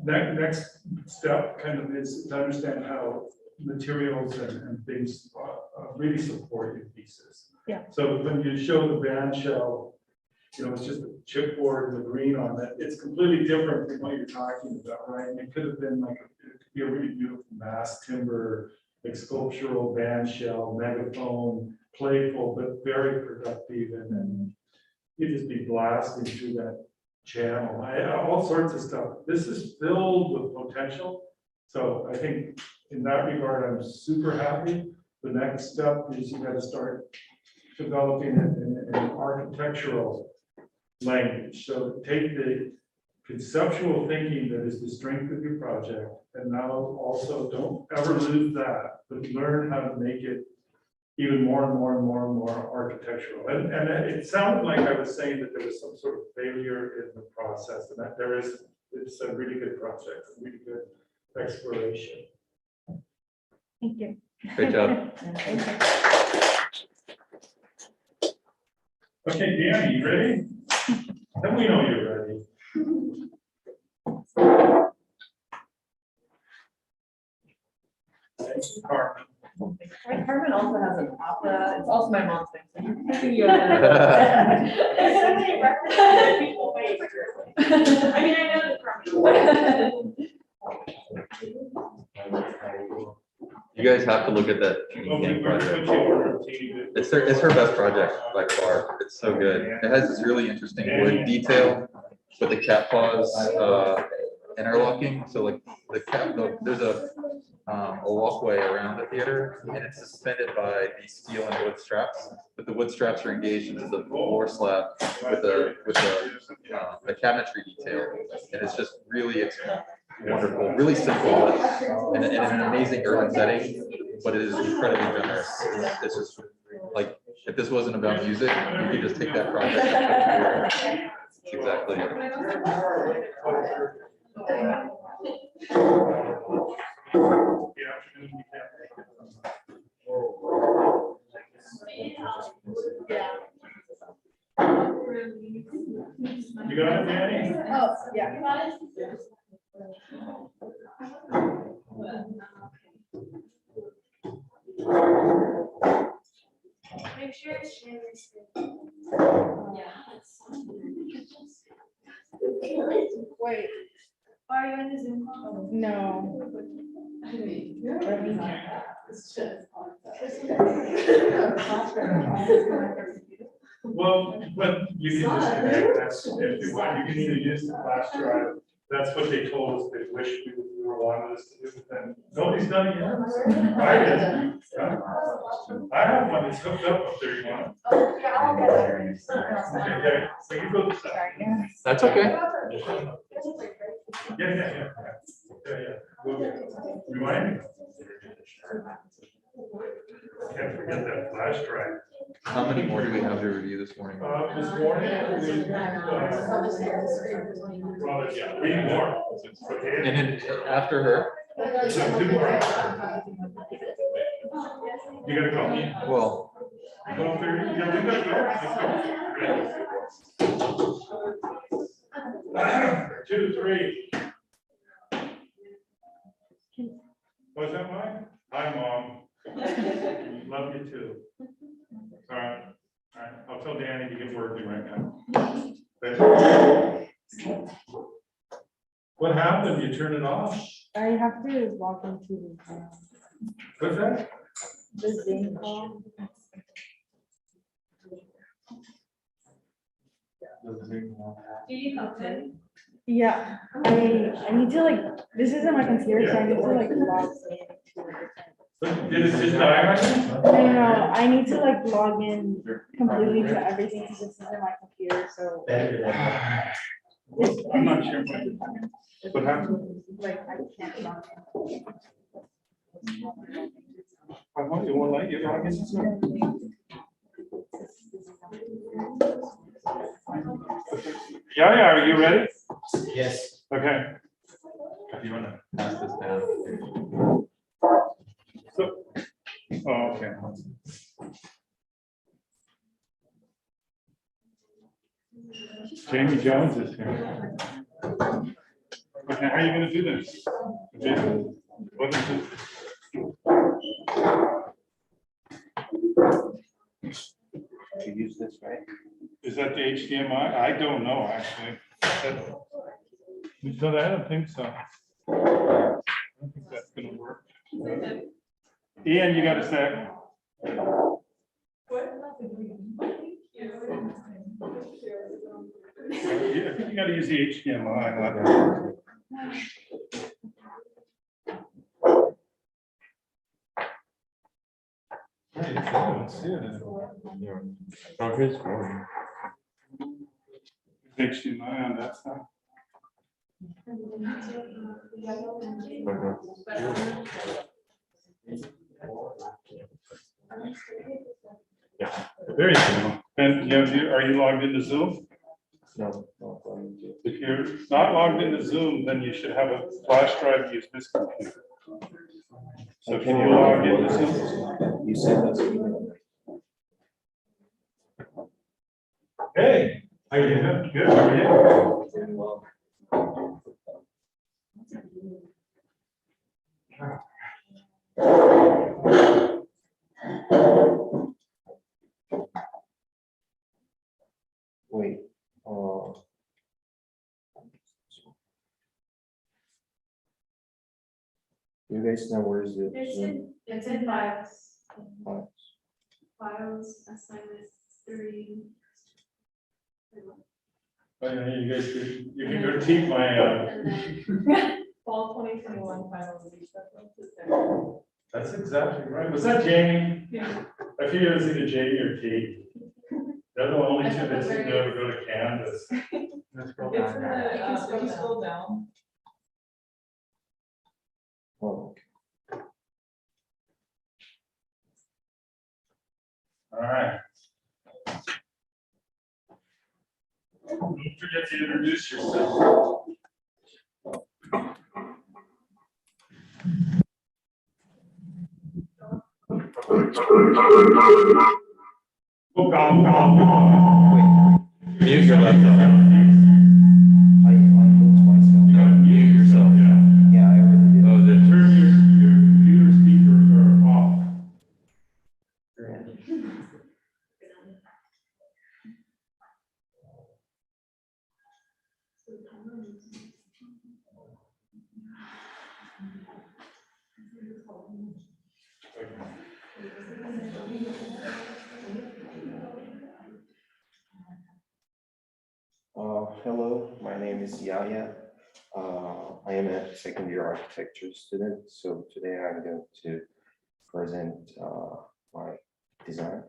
S11: that next step kind of is to understand how materials and things really support your thesis.
S9: Yeah.
S11: So when you show the band shell, you know, it's just a chipboard with green on it. It's completely different from what you're talking about, right? And it could have been like, it could be a really beautiful mass timber, like sculptural band shell, megaphone, playful, but very productive. And then you just be blasting through that channel, all sorts of stuff. This is filled with potential. So I think in that regard, I'm super happy. The next step is you got to start developing an architectural language. So take the conceptual thinking that is the strength of your project, and now also don't ever lose that, but learn how to make it even more and more and more and more architectural. And it sounded like I was saying that there was some sort of failure in the process, and that there is, it's a really good project, a really good exploration.
S9: Thank you.
S6: Great job.
S11: Okay, Danny, you ready? Then we know you're ready. Thanks, Carmen.
S10: Carmen also has an opera. It's also my mom's thing. So you
S9: There's so many references people wait. I mean, I know the
S6: You guys have to look at that
S11: Well,
S6: game
S11: we're
S6: project.
S11: put you on our team.
S6: It's her best project by far. It's so good. It has this really interesting wood detail with the cat paws interlocking. So like there's a walkway around the theater, and it's suspended by these steel and wood straps, but the wood straps are engaged into the floor slab with the cabinetry detail, and it's just really, it's wonderful, really simple, and in an amazing urban setting, but it is incredibly generous. This is like, if this wasn't about music, you could just take that project and put it exactly.
S11: You got it, Danny?
S9: Oh, yeah. Make sure it's shared. Yeah. No.
S3: Well, but you can disconnect, that's, if you want, you can either use the flash drive, that's what they told us, they wish we were wanted us to do, but then nobody's done it yet. I did. I have one that's hooked up there, you want? Okay, yeah, so you go to that.
S6: That's okay.
S3: Yeah. Remind me. Can't forget that flash drive.
S6: How many more do we have to review this morning?
S3: This morning, well, yeah, 3 more.
S6: And then after her?
S3: Two more. You gotta go.
S6: Well,
S3: Well, yeah, we gotta go. 2, 3. Was that mine? Hi, Mom. Love you too. All right, I'll tell Danny to get working right now. What happened? You turn it off?
S9: I have to log into
S3: What's that?
S9: the Zoom call. Yeah, I need to like, this isn't my computer, so I need to like log in.
S3: Did it just die right now?
S9: No, I need to like log in completely to everything because this isn't my computer, so.
S3: I'm not sure. What happened?
S9: Like, I can't log in.
S3: I want you, won't let you log in. Yeah, are you ready?
S1: Yes.
S3: Okay. If you wanna
S6: pass this down.
S3: So, oh, okay. Jamie Jones is here. Okay, how are you gonna do this? Jason, what is it?
S1: To use this, right?
S3: Is that the HDMI? I don't know, actually. So I don't think so. I don't think that's gonna work. Ian, you got a sec? Yeah, I think you gotta use the HDMI.
S8: Oh, here's one.
S3: HDMI on that side.
S8: Yeah.
S3: There you go. And are you logged into Zoom?
S8: No.
S3: If you're not logged into Zoom, then you should have a flash drive to use this computer. So can you log into Zoom?
S1: You sent us.
S3: Hey, how you doing? Good, how are you?
S1: Doing well. Wait, you guys know where is it?
S4: It's in files.
S1: Files.
S4: Files, assignments 3.
S3: Oh, yeah, you guys, you can critique my,
S4: And then fall 2021 finals.
S3: that's exactly right. Was that Jamie?
S4: Yeah.
S3: I figured it was either Jamie or Kate. They're the only two that seem to ever go to Canvas.
S10: It's in the, you can scroll down.
S1: Oh,
S3: All right. Don't forget to introduce yourself. Oh, God.
S6: Mute your laptop.
S1: I unmute myself.
S6: No, mute yourself.
S1: Yeah, I already did.
S6: Oh, did
S3: Turn your computer speaker off.
S12: Hello, my name is Yaya. I am a second year architecture student. So today I'm going to present my design.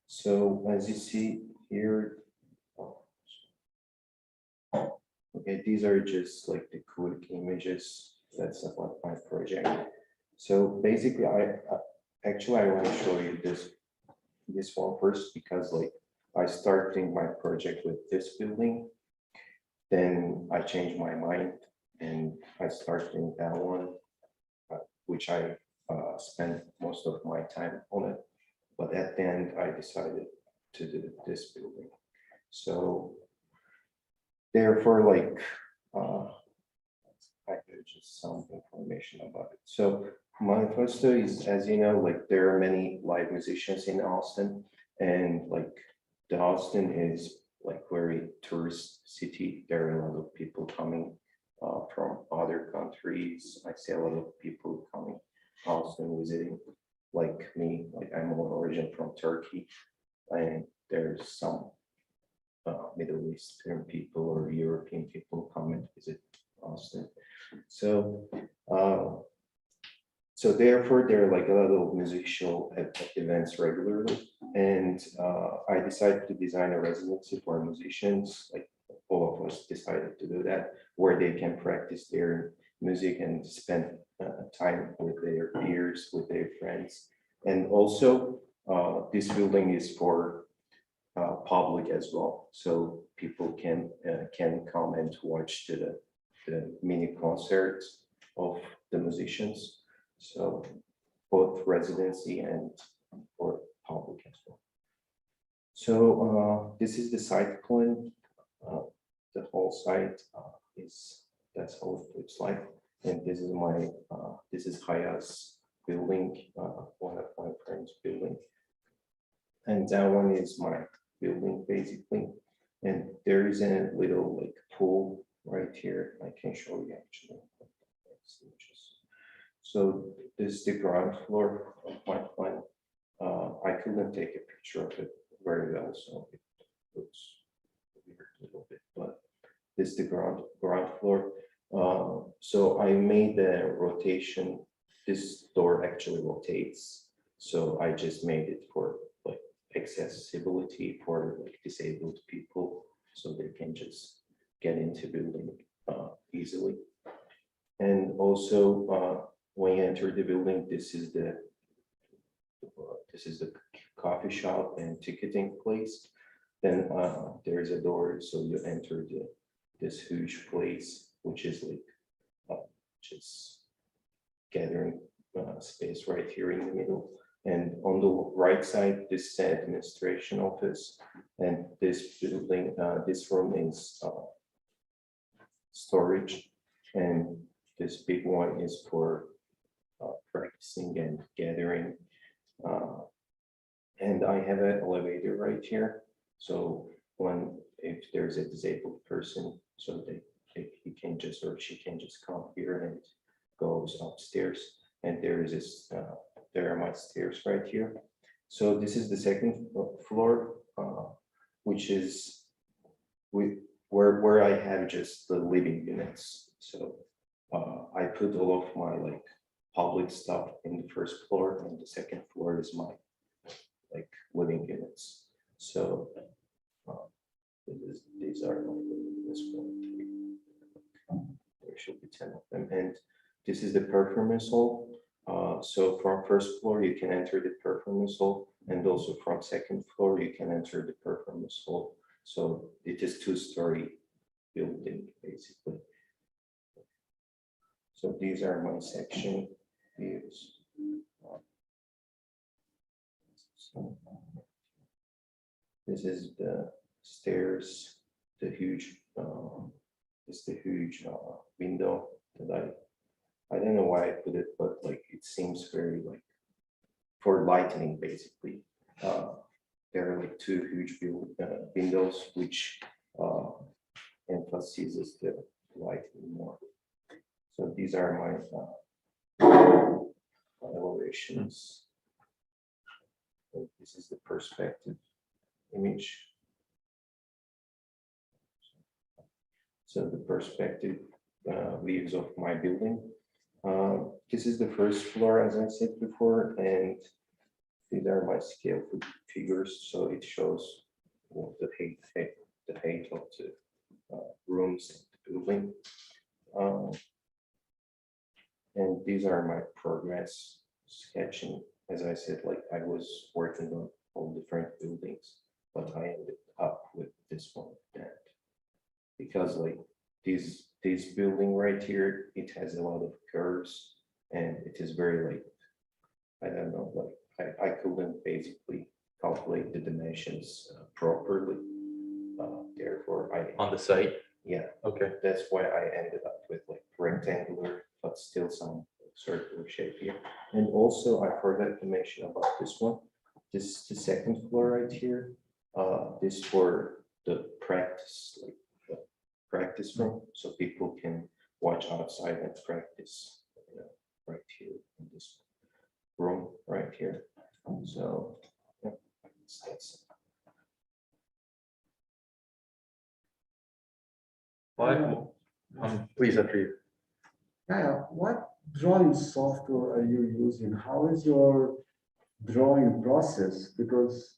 S12: So as you see here, okay, these are just like the quick images that's about my project. So basically, I want to show you this one first because like I started my project with this building. Then I changed my mind and I started that one, which I spent most of my time on it. But at the end, I decided to do this building. So therefore, like, I could just some information about it. So Manifesto is, as you know, like there are many live musicians in Austin, and like the Austin is like very tourist city. There are a lot of people coming from other countries. I see a lot of people coming Austin visiting, like me. Like I'm originally from Turkey, and there's some Middle Eastern people or European people come and visit Austin. So so therefore there are like a lot of musical events regularly, and I decided to design a residency for musicians. Like all of us decided to do that, where they can practice their music and spend time with their peers, with their friends. And also this building is for public as well, so people can come and watch the mini concerts of the musicians. So both residency and for public as well. So this is the site plan. The whole site that's how it looks like. And this is my this is Haya's building, one of my friends' building. And that one is my building basically. And there is a little like pool right here. I can show you actually. So this is the ground floor of my plan. I couldn't take a picture of it very well, so it looks weird a little bit, but this is the ground floor. So I made the rotation. This door actually rotates, so I just made it for like accessibility for like disabled people, so they can just get into building easily. And also when you enter the building, this is the coffee shop and ticketing place. Then there is a door, so you enter this huge place, which is like just gathering space right here in the middle. And on the right side, this is the administration office, and this building, this room is storage, and this big one is for practicing and gathering. And I have an elevator right here. So if there's a disabled person, so he can just, or she can just come here and goes upstairs. And there is this, there are my stairs right here. So this is the second floor, which is where I have just the living units. So I put all of my like public stuff in the first floor, and the second floor is my like living units. So these are this one. There should be 10 of them, and this is the performance hall. So from first floor you can enter the performance hall, and also from second floor you can enter the performance hall. So it is two-story building basically. So these are my section views. So this is the stairs, the huge, window that I don't know why I put it, but like it seems very like for lighting basically. There are like two huge windows which emphasizes the lighting more. So these are my elevations. And this is the perspective image. So the perspective views of my building. This is the first floor, as I said before, and these are my scale figures. So it shows the height of the rooms in the building. And these are my progress sketching. As I said, like I was working on all different buildings, but I ended up with this one. And because like this building right here, it has a lot of curves and it is very like, I don't know, like I couldn't basically calculate the dimensions properly. Therefore,
S6: On the site?
S12: yeah,
S6: Okay.
S12: that's why I ended up with like rectangular, but still some circular shape here. And also I forgot to mention about this one. This is the second floor right here. This for the practice, like the practice room, so people can watch outside and practice, you know, right here in this room right here. So yeah, that's
S6: Please, after you.
S5: Yeah, what drawing software are you using? How is your drawing process? Because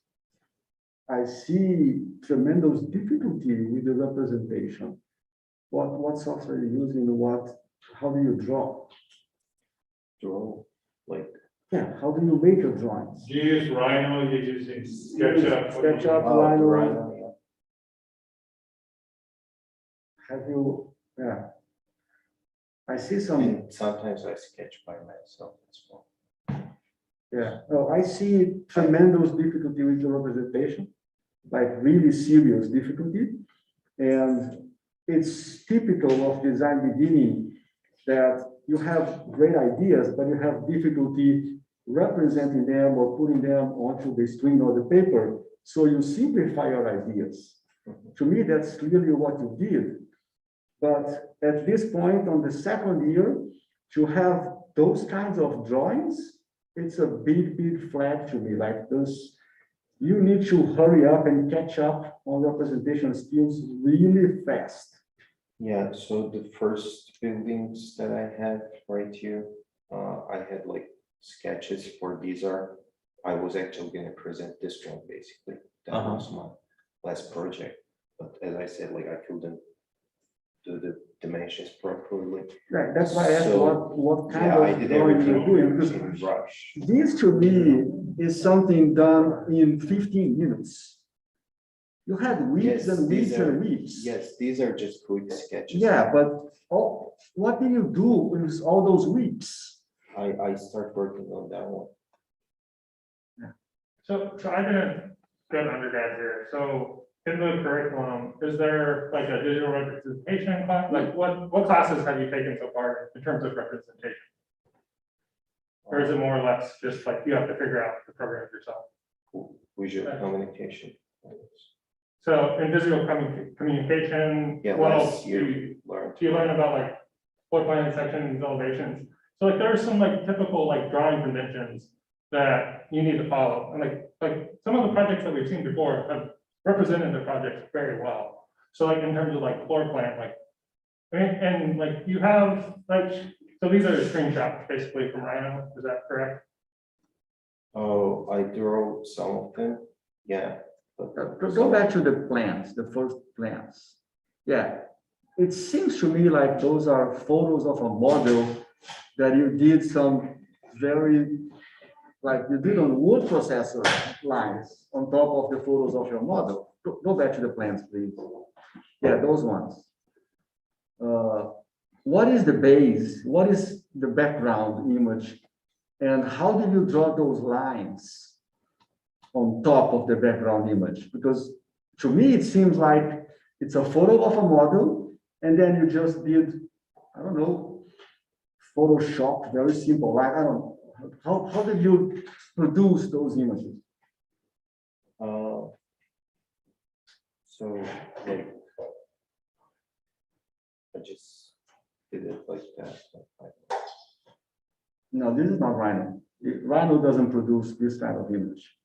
S5: I see tremendous difficulty with the representation. What software are you using? How do you draw?
S12: draw like
S5: Yeah, how do you make your drawings?
S11: Do you use Rhino? You're using SketchUp? What do you
S5: SketchUp,
S11: use?
S5: Rhino.
S12: Rhino, yeah.
S5: Have you, yeah. I see some,
S12: And sometimes I sketch by myself as well.
S5: yeah, oh, I see tremendous difficulty with the representation, like really serious difficulty. And it's typical of design beginning that you have great ideas, but you have difficulty representing them or putting them onto the screen or the paper. So you simplify your ideas. To me, that's clearly what you did. But at this point on the second year, to have those kinds of drawings, it's a big flag to me. Like this, you need to hurry up and catch up on representation skills really fast.
S12: Yeah, so the first buildings that I had right here, I had like sketches for these are, I was actually going to present this one basically. That was my last project. But as I said, like I couldn't do the dimensions properly.
S5: Right, that's why I asked
S12: So,
S5: what kind
S12: Yeah, I
S5: of
S12: did
S5: drawing
S12: everything
S5: you're doing.
S12: in
S5: Because
S12: rush.
S5: this to me is something done in 15 minutes. You had weeks
S12: Yes,
S5: and
S12: these
S5: weeks and weeks.
S12: Yes, these are just quick sketches.
S5: Yeah, but what do you do with all those weeks?
S12: I start working on that one.
S7: So I didn't go to undergrad here, so in the curriculum, is there like a digital representation class? Like what classes have you taken so far in terms of representation? Or is it more or less just like you have to figure out the program yourself?
S12: Visual communication.
S7: So in visual communication,
S12: Yeah,
S7: what
S12: last
S7: else do
S12: year
S7: you
S12: learned.
S7: learn about like floor plan sections, elevations? So like there are some like typical like drawing conventions that you need to follow. And like some of the projects that we've seen before have represented the projects very well. So like in terms of like floor plan, like, and like you have like, so these are screenshots basically from Rhino, is that correct?
S12: Oh, I drew some of them. Yeah. But
S5: Go back to the plans, the first plans. Yeah, it seems to me like those are photos of a model that you did some very, like you did on word processor lines on top of the photos of your model. Go back to the plans, please. Yeah, those ones. What is the base? What is the background image? And how did you draw those lines on top of the background image? Because to me, it seems like it's a photo of a model, and then you just did, I don't know, Photoshop, very simple. Like, I don't know. How did you produce those images?
S12: So like I just did it like that.
S5: No, this is not Rhino. Rhino doesn't produce this kind of image.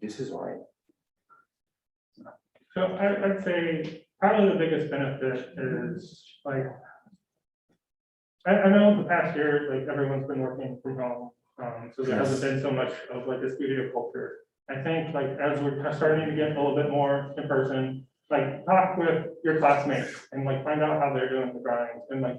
S12: This is why.
S7: So I'd say probably the biggest benefit is like, I know the past year, like everyone's been working from home, so there hasn't been so much of like a studio culture. I think like as we're starting to get a little bit more in person, like talk with your classmates and like find out how they're doing the drawings and like,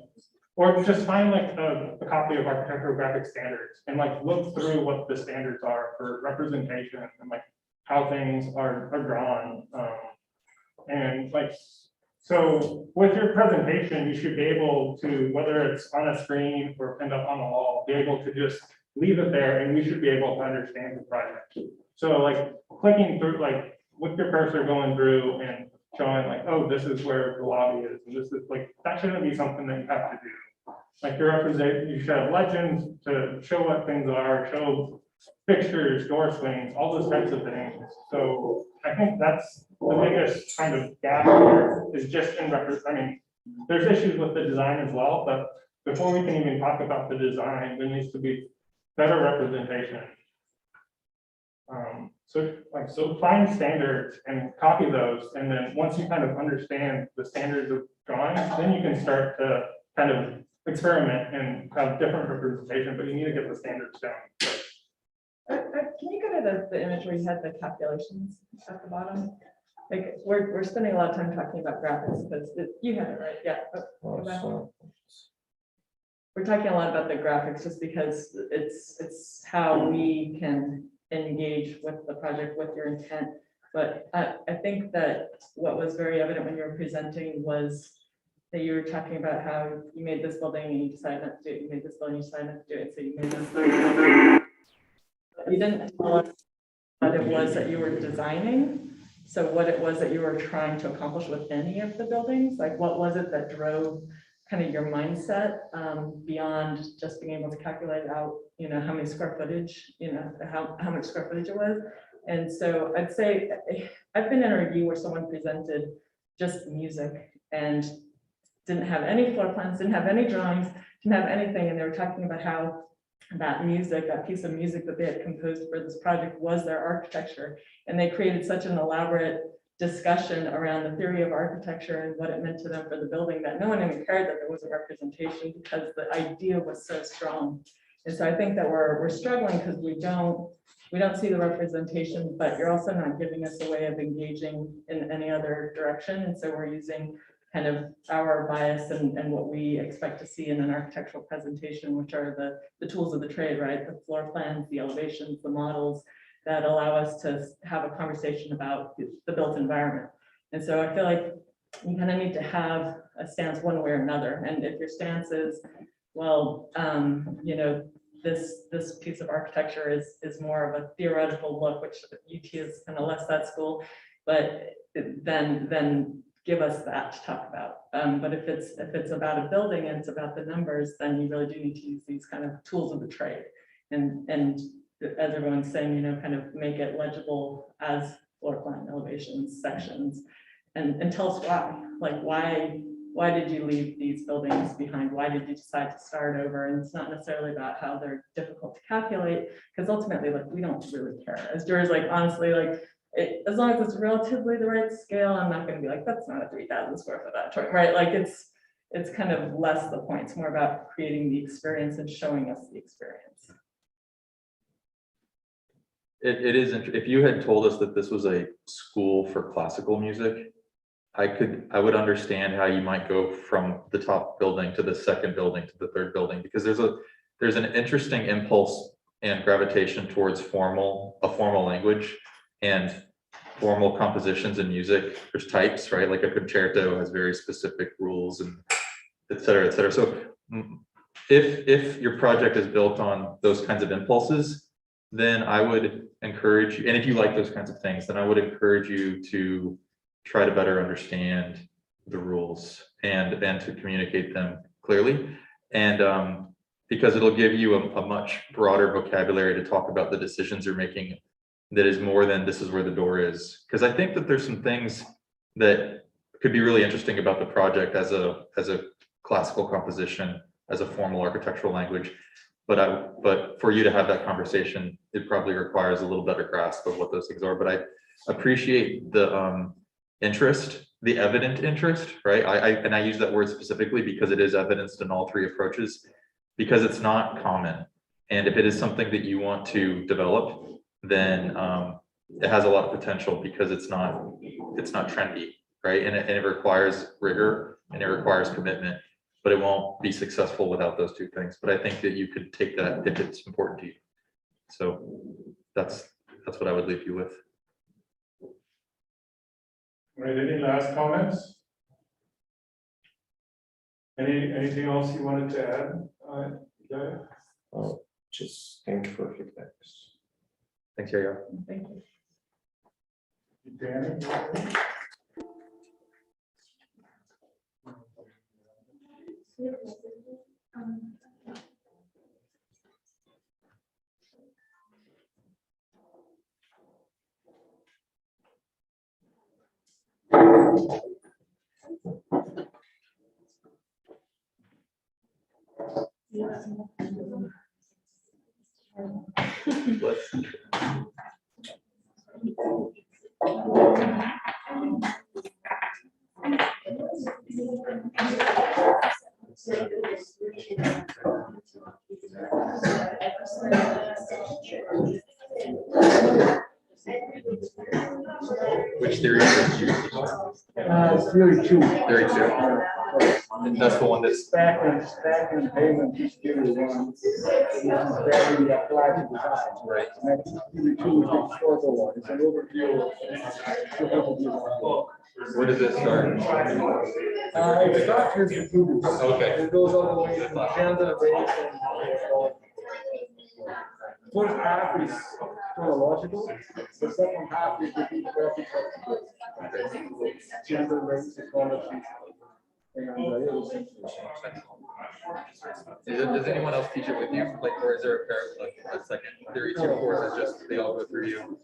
S7: or just find like a copy of architectural graphic standards and like look through what the standards are for representation and like how things are drawn. And like, so with your presentation, you should be able to, whether it's on a screen or pinned up on the wall, be able to just leave it there and we should be able to understand the project. So like clicking through, like with your cursor going through and showing like, oh, this is where the lobby is. And this is like, that shouldn't be something that you have to do. Like your representation, you should have legends to show what things are, show fixtures, door swings, all those types of things. So I think that's the biggest kind of gap here is just in I mean, there's issues with the design as well, but before we can even talk about the design, there needs to be better representation. So find standards and copy those, and then once you kind of understand the standards of drawing, then you can start to kind of experiment and have different representation, but you need to get the standards down.
S10: Can you go to the image where you had the calculations at the bottom? Like, we're spending a lot of time talking about graphics, because you had it right, yeah. Go back. We're talking a lot about the graphics just because it's how we can engage with the project, with your intent. But I think that what was very evident when you were presenting was that you were talking about how you made this building and you decided not to do it, you made this building, you decided not to do it, so you made this building. You didn't tell us what it was that you were designing. So what it was that you were trying to accomplish with any of the buildings, like what was it that drove kind of your mindset beyond just being able to calculate out, you know, how many square footage, you know, how much square footage it was. And so I'd say I've been in a review where someone presented just music and didn't have any floor plans, didn't have any drawings, didn't have anything. And they were talking about how that music, that piece of music that they had composed for this project was their architecture. And they created such an elaborate discussion around the theory of architecture and what it meant to them for the building that no one even cared that there was a representation because the idea was so strong. And so I think that we're struggling because we don't see the representation, but you're also not giving us a way of engaging in any other direction. And so we're using kind of our bias and what we expect to see in an architectural presentation, which are the tools of the trade, right? The floor plans, the elevations, the models that allow us to have a conversation about the built environment. And so I feel like you kind of need to have a stance one way or another. And if your stance is, well, you know, this piece of architecture is more of a theoretical look, which UT is kind of less that school, but then give us that to talk about. But if it's about a building and it's about the numbers, then you really do need to use these kind of tools of the trade. And as everyone's saying, you know, kind of make it legible as floor plan, elevations, sections, and tell us why. Like why did you leave these buildings behind? Why did you decide to start over? And it's not necessarily about how they're difficult to calculate, because ultimately, like, we don't really care. As George, like, honestly, like, as long as it's relatively the right scale, I'm not going to be like, that's not a 3,000 square foot auditorium, right? Like it's kind of less the point. It's more about creating the experience and showing us the experience.
S6: It is, if you had told us that this was a school for classical music, I would understand how you might go from the top building to the second building to the third building, because there's an interesting impulse and gravitation towards a formal language and formal compositions in music. There's types, right? Like a concerto has very specific rules and et cetera, et cetera. So if your project is built on those kinds of impulses, then I would encourage you, and if you like those kinds of things, then I would encourage you to try to better understand the rules and to communicate them clearly. And because it'll give you a much broader vocabulary to talk about the decisions you're making that is more than this is where the door is. Because I think that there's some things that could be really interesting about the project as a classical composition, as a formal architectural language. But for you to have that conversation, it probably requires a little better grasp of what those things are, but I appreciate the interest, the evident interest, right? And I use that word specifically because it is evidenced in all three approaches, because it's not common. And if it is something that you want to develop, then it has a lot of potential because it's not trendy, right? And it requires rigor and it requires commitment, but it won't be successful without those two things. But I think that you could take that if it's important to you. So that's what I would leave you with.
S11: Right, any last comments? Anything else you wanted to add? Yeah.
S12: Just thank you for feedback.
S6: Thanks, Yayo.
S10: Thank you.
S11: Danny?
S6: Which theory is you?
S5: Theory 2.
S6: Theory 2. And that's the one that's
S5: Stack and payment is theory 1. Very applied to design.
S6: right.
S5: Next, theory 2 is a shorter one. It's an overview of design.
S6: Where does it start?
S5: It starts with the students.
S6: Okay.
S5: It goes all the way to gender, race, and first half is chronological. The second half is the demographics of gender, race, ecology, and
S6: Does anyone else teach it with you? Like, or is there a pair, like a second theory 2 course is just they all go through you?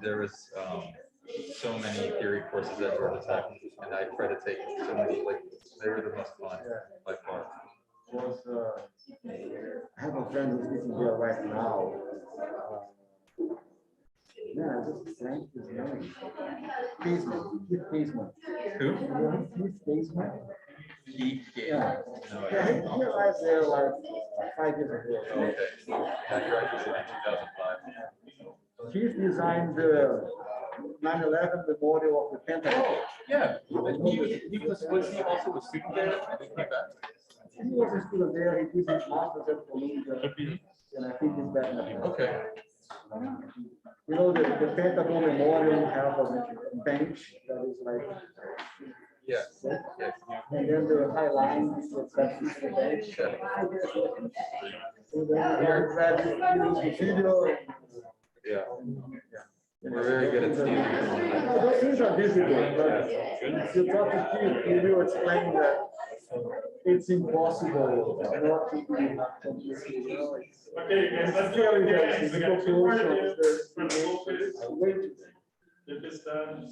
S6: There was so many theory courses at Georgia Tech, and I try to take so many, like they were the most fun by far.
S5: I have a friend who's sitting here right now. Yeah, just Frank is young. Keith Casement.
S6: Who?
S5: Keith Casement.
S6: Keith Gale.
S5: Yeah.
S6: No,
S5: Yeah, he arrived there like 5 years ago.
S6: okay. I graduated in 2005.
S5: Keith designed the 9/11 memorial of the Pentagon.
S6: Yeah, was he also a student there? And he came back.
S5: He was a student there. He did his master's at Columbia, and I think he's back now.
S6: Okay.
S5: You know, the Pentagon memorial have a bench that is like.
S6: Yeah.
S5: And then the high line is the bench. And then the video.
S6: Yeah. We're very good at Steve.
S5: Those things are visible, but if you talk to Steve, he will explain that it's impossible not to be.
S11: Okay, guys, let's do it again. We got 2 more minutes. If it's done.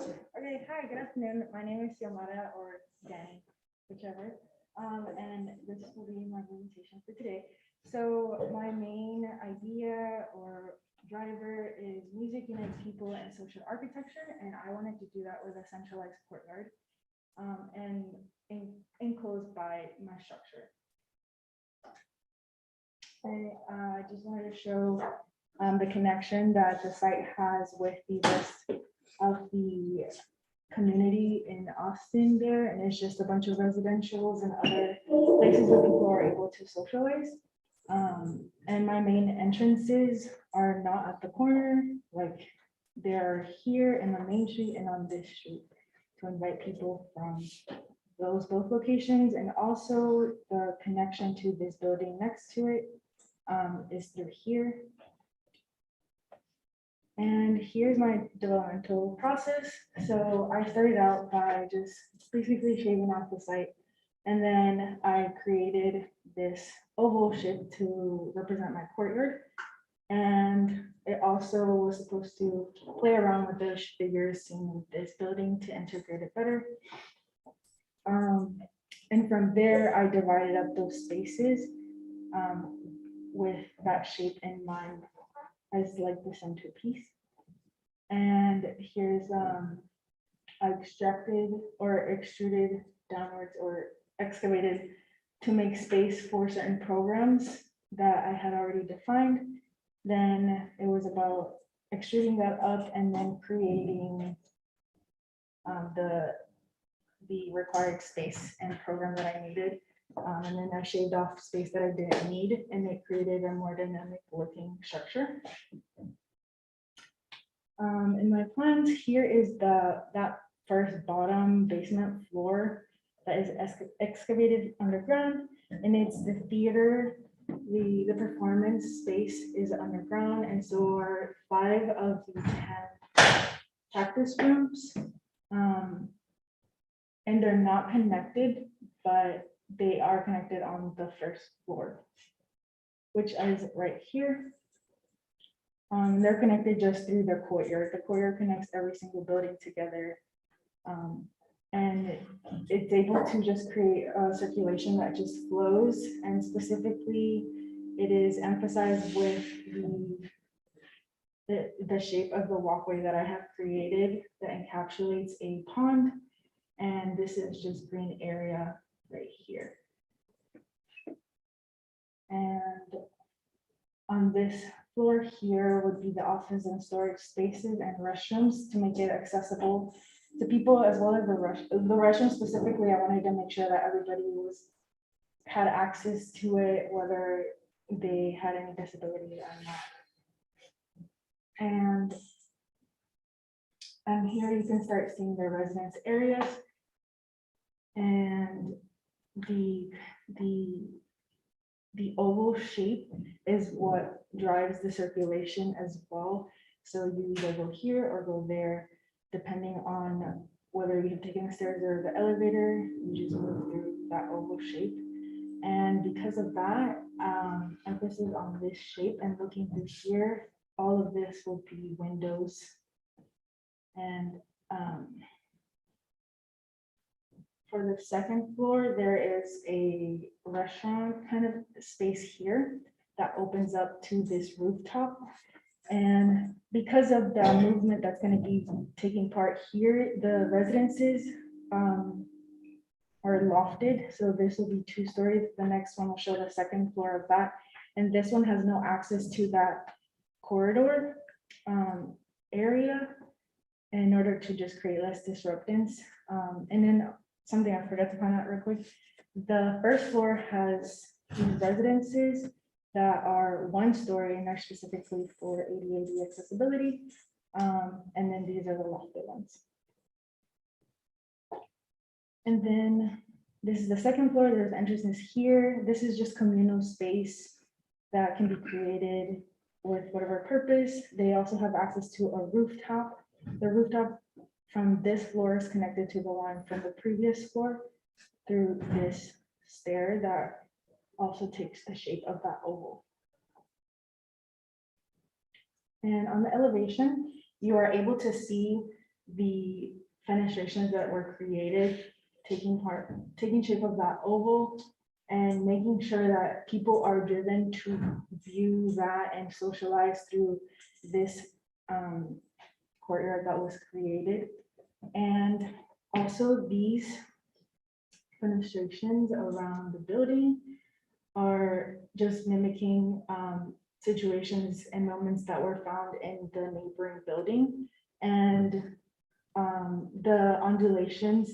S9: Okay, hi, good afternoon. My name is Xiomara or Danny, whichever. And this will be my presentation for today. So my main idea or driver is music unites people and social architecture, and I wanted to do that with a centralized courtyard and enclosed by my structure. I just wanted to show the connection that the site has with the rest of the community in Austin there, and it's just a bunch of residentials and other places where people are able to socialize. And my main entrances are not at the corner, like they're here in the main street and on this street to invite people from those both locations. And also the connection to this building next to it is through here. And here's my developmental process. So I started out by just basically shaving off the site. And then I created this oval shape to represent my courtyard. And it also was supposed to play around with those figures seen with this building to integrate it better. And from there, I divided up those spaces with that shape in mind as like the centerpiece. And here's I extracted or extruded downwards or excavated to make space for certain programs that I had already defined. Then it was about extruding that up and then creating the required space and program that I needed. And then I shaved off space that I didn't need, and it created a more dynamic looking structure. In my plans, here is that first bottom basement floor that is excavated underground, and it's the theater. The performance space is underground, and so are 5 of the 10 practice rooms. And they're not connected, but they are connected on the first floor, which is right here. They're connected just through the courtyard. The courtyard connects every single building together. And it's able to just create a circulation that just flows. And specifically, it is emphasized with the shape of the walkway that I have created that encapsulates a pond. And this is just green area right here. And on this floor here would be the office and storage spaces and restrooms to make it accessible to people, as well as the restroom specifically. I wanted to make sure that everybody had access to it, whether they had any disability or not. And here you can start seeing the residence areas, and the oval shape is what drives the circulation as well. So you either go here or go there, depending on whether you've taken the stairs or the elevator. You just move through that oval shape. And because of that, emphasis on this shape and looking through here, all of this will be windows. And for the second floor, there is a restaurant kind of space here that opens up to this rooftop. And because of the movement that's going to be taking part here, the residences are lofted. So this will be 2 stories. The next one will show the second floor of that. And this one has no access to that corridor area in order to just create less disruptance. And then something I forgot to point out real quick. The first floor has these residences that are 1 story and are specifically for ADA accessibility. And then these are the lofted ones. And then this is the second floor. There's entrances here. This is just communal space that can be created with whatever purpose. They also have access to a rooftop. The rooftop from this floor is connected to the one from the previous floor through this stair that also takes the shape of that oval. And on the elevation, you are able to see the fenestrations that were created, taking shape of that oval, and making sure that people are driven to view that and socialize through this courtyard that was created. And also these fenestrations around the building are just mimicking situations and moments that were found in the neighboring building. And the undulations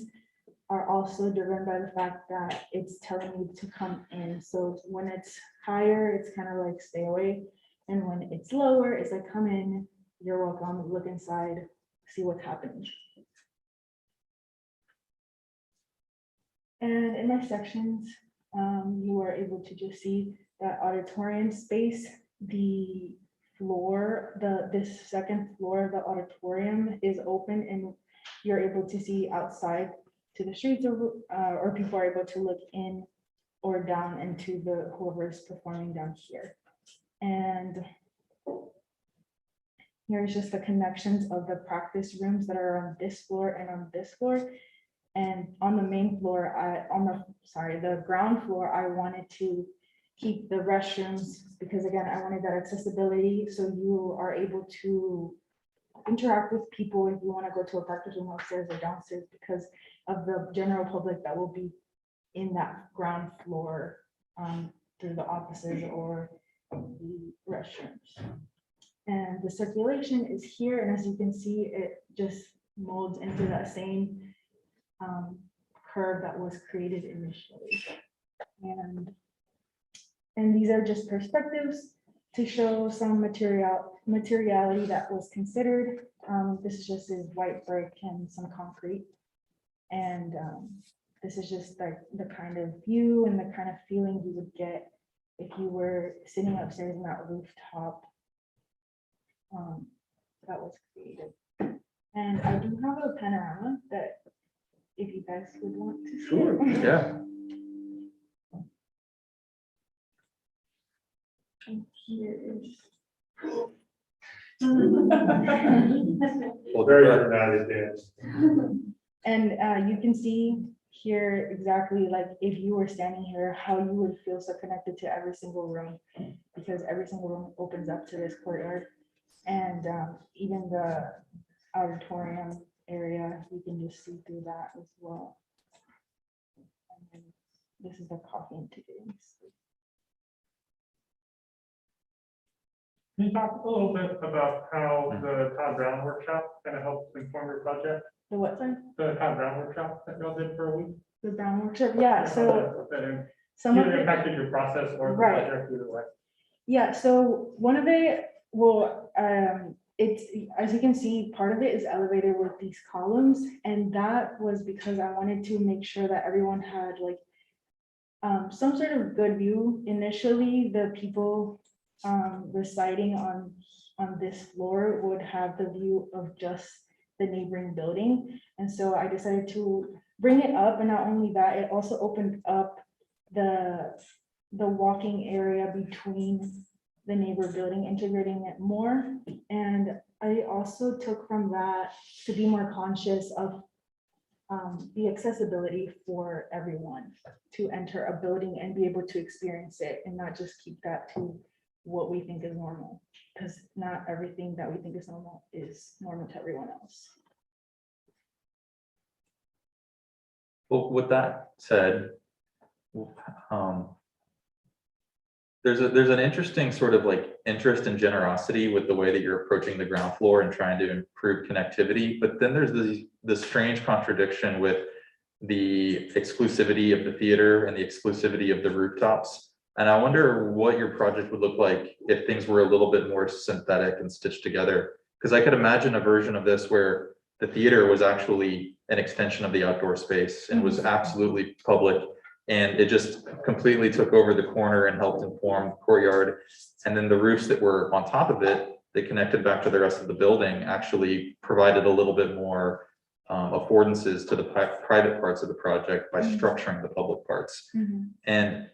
S9: are also driven by the fact that it's telling you to come in. So when it's higher, it's kind of like stay away. And when it's lower, it's like come in, you're welcome, look inside, see what's happening. And in my sections, you are able to just see that auditorium space, the floor, this second floor of the auditorium is open, and you're able to see outside to the streets, or people are able to look in or down into whoever is performing down here. And here's just the connections of the practice rooms that are on this floor and on this floor. And on the main floor, the ground floor, I wanted to keep the restrooms because again, I wanted that accessibility. So you are able to interact with people if you want to go to a practice room upstairs or downstairs because of the general public that will be in that ground floor through the offices or the restrooms. And the circulation is here, and as you can see, it just molds into that same curve that was created initially. And these are just perspectives to show some materiality that was considered. This just is white brick and some concrete. And this is just like the kind of view and the kind of feeling you would get if you were sitting upstairs in that rooftop that was created. And I do have a panorama that if you guys would want to see.
S5: Sure.
S6: Yeah.
S9: And here is.
S6: Well,
S11: Very dramatic dance.
S9: And you can see here exactly like if you were standing here, how you would feel so connected to every single room, because every single room opens up to this courtyard. And even the auditorium area, you can just see through that as well. And then this is the coffee and ticketing.
S7: Can you talk a little bit about how the Todd Brown workshop kind of helped inform your project?
S9: The what, sorry?
S7: The Todd Brown workshop that y'all did for a week?
S9: The Brown workshop, yeah, so some of
S7: Either
S9: it,
S7: impacted your process or the
S9: Right.
S7: project either way.
S9: yeah, so one of it, well, it's, as you can see, part of it is elevated with these columns, and that was because I wanted to make sure that everyone had like some sort of good view. Initially, the people residing on this floor would have the view of just the neighboring building. And so I decided to bring it up, and not only that, it also opened up the walking area between the neighbor building, integrating it more. And I also took from that to be more conscious of the accessibility for everyone to enter a building and be able to experience it, and not just keep that to what we think is normal, because not everything that we think is normal to everyone else.
S6: Well, with that said, there's an interesting sort of like interest and generosity with the way that you're approaching the ground floor and trying to improve connectivity. But then there's this strange contradiction with the exclusivity of the theater and the exclusivity of the rooftops. And I wonder what your project would look like if things were a little bit more synthetic and stitched together. Because I could imagine a version of this where the theater was actually an extension of the outdoor space and was absolutely public. And it just completely took over the corner and helped inform the courtyard. And then the roofs that were on top of it, that connected back to the rest of the building, actually provided a little bit more affordances to the private parts of the project by structuring the public parts. And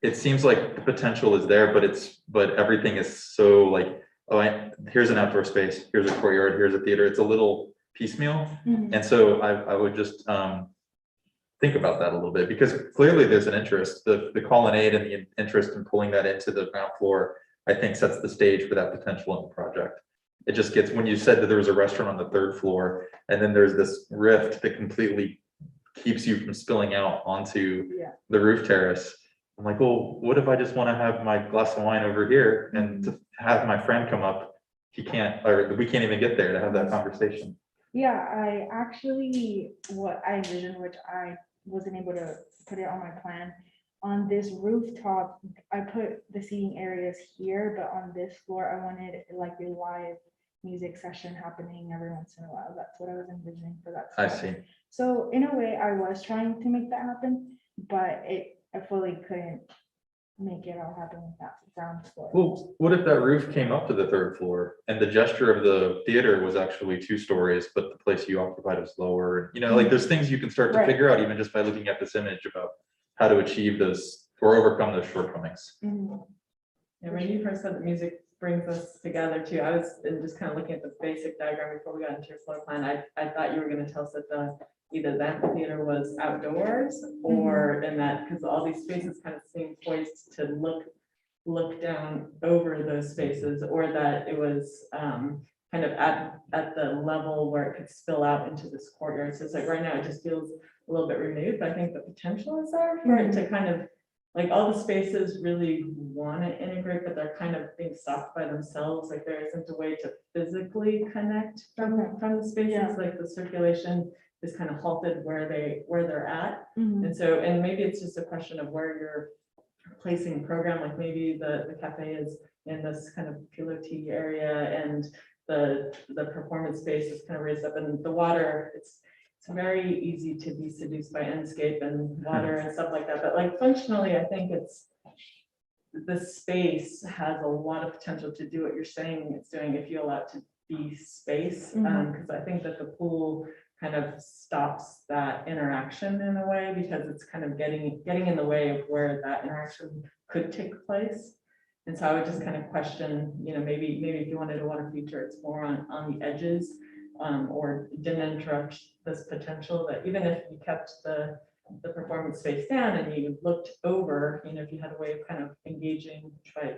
S6: it seems like the potential is there, but everything is so like, oh, here's an outdoor space, here's a courtyard, here's a theater. It's a little piecemeal. And so I would just think about that a little bit, because clearly there's an interest. The colonnade and the interest in pulling that into the ground floor, I think sets the stage for that potential in the project. It just gets, when you said that there was a restaurant on the third floor, and then there's this rift that completely keeps you from spilling out onto the roof terrace. I'm like, well, what if I just want to have my glass of wine over here and to have my friend come up? He can't, or we can't even get there to have that conversation.
S9: Yeah, I actually, what I envisioned, which I wasn't able to put it on my plan, on this rooftop, I put the seating areas here, but on this floor, I wanted like a live music session happening every once in a while. That's what I was envisioning for that.
S6: I
S9: spot.
S6: see.
S9: So in a way, I was trying to make that happen, but I fully couldn't make it all happen with that ground floor.
S6: Well, what if that roof came up to the third floor and the gesture of the theater was actually 2 stories, but the place you occupied was lower? You know, like there's things you can start to figure out even just by looking at this image about how to achieve those or overcome those shortcomings.
S10: And when you first said that music brings us together too, I was just kind of looking at the basic diagram before we got into your floor plan. I thought you were going to tell us that either the amphitheater was outdoors or in that, because all these spaces kind of seem poised to look down over those spaces, or that it was kind of at the level where it could spill out into this courtyard. So it's like right now it just feels a little bit removed, but I think the potential is there for it to kind of, like, all the spaces really want to integrate, but they're kind of being stopped by themselves. Like there isn't a way to physically connect from the spaces, like the circulation is kind of halted where they're at. And so, and maybe it's just a question of where you're placing program, like maybe the cafe is in this kind of pilotis area and the performance space is kind of raised up, and the water, it's very easy to be seduced by Enscape and water and stuff like that. But like functionally, I think the space has a lot of potential to do what you're saying it's doing if you allow it to be space. Because I think that the pool kind of stops that interaction in a way, because it's kind of getting in the way of where that interaction could take place. And so I would just kind of question, maybe if you wanted a water feature, it's more on the edges, or didn't interrupt this potential, that even if you kept the performance space down and you looked over, if you had a way of kind of engaging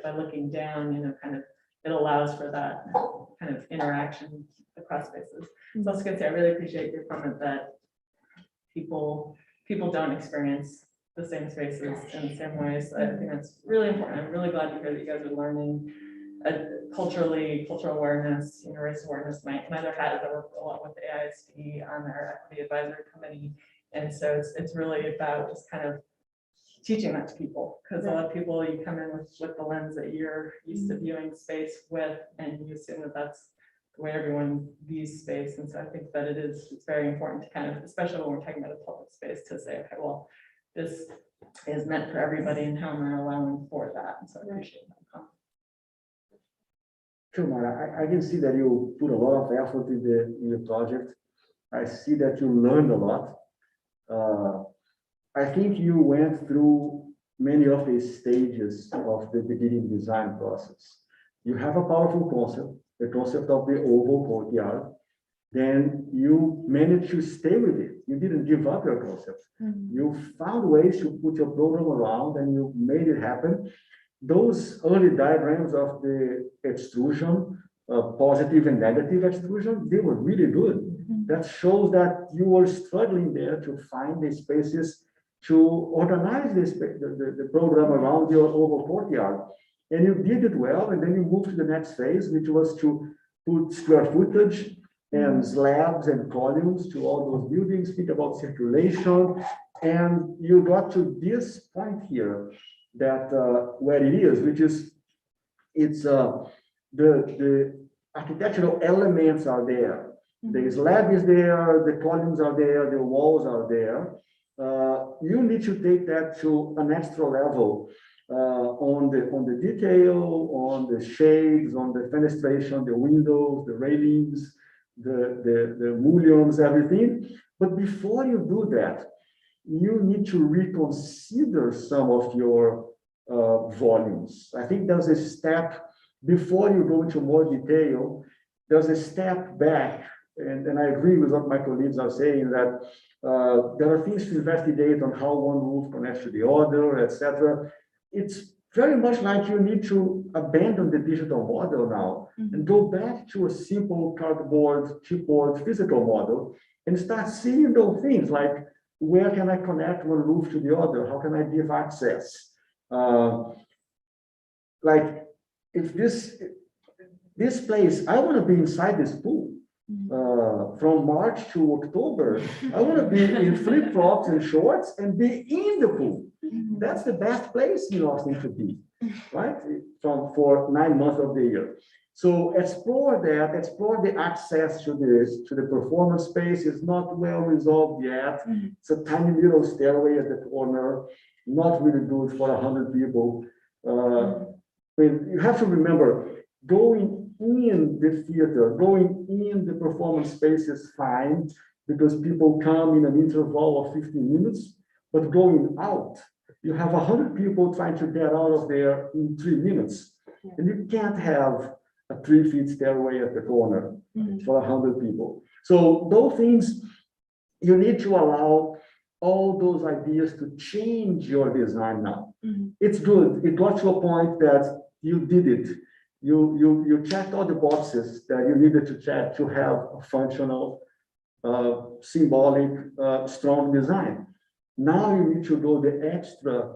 S10: by looking down, kind of, it allows for that kind of interaction across spaces. So I was gonna say, I really appreciate your comment that people don't experience the same spaces in the same ways. I think that's really important. I'm really glad to hear that you guys are learning cultural awareness, race awareness. My other hat is I work a lot with the AISD on their equity advisory committee. And so it's really about just kind of teaching that to people, because a lot of people, you come in with the lens that you're used to viewing space with, and you assume that that's the way everyone views space. And so I think that it's very important to kind of, especially when we're talking about a public space, to say, okay, well, this is meant for everybody, and how am I allowing for that? And so I appreciate that.
S5: Sure, Mara. I can see that you put a lot of effort in the project. I see that you learned a lot. I think you went through many of the stages of the beginning design process. You have a powerful concept, the concept of the oval courtyard. Then you managed to stay with it. You didn't give up your concept. You found ways to put your program around, and you made it happen. Those early diagrams of the extrusion, positive and negative extrusion, they were really good. That shows that you were struggling there to find the spaces to organize the program around your oval courtyard. And you did it well, and then you moved to the next phase, which was to put square footage and slabs and columns to all those buildings, think about circulation, and you got to this point here, that where it is, which is, it's the architectural elements are there. The slab is there, the columns are there, the walls are there. You need to take that to an extra level on the detail, on the shades, on the fenestration, the windows, the railings, the mullions, everything. But before you do that, you need to reconsider some of your volumes. I think there's a step before you go into more detail. There's a step back, and I agree with what my colleagues are saying, that there are things to investigate on how one roof connects to the other, etc. It's very much like you need to abandon the digital model now and go back to a simple cardboard, chipboard physical model and start seeing those things like, where can I connect one roof to the other? How can I give access? Like, if this place, I want to be inside this pool. From March to October, I want to be in flip-flops and shorts and be in the pool. That's the best place in Austin to be, right? For 9 months of the year. So explore that, explore the access to the performance space. Is not well resolved yet. It's a tiny little stairway at the corner, not really good for 100 people. You have to remember, going in the theater, going in the performance space is fine, because people come in an interval of 15 minutes, but going out, you have 100 people trying to get out of there in 3 minutes. And you can't have a 3-foot stairway at the corner for 100 people. So those things, you need to allow all those ideas to change your design now. It's good. It got to a point that you did it. You checked all the boxes that you needed to check to have a functional, symbolic, strong design. Now you need to go the extra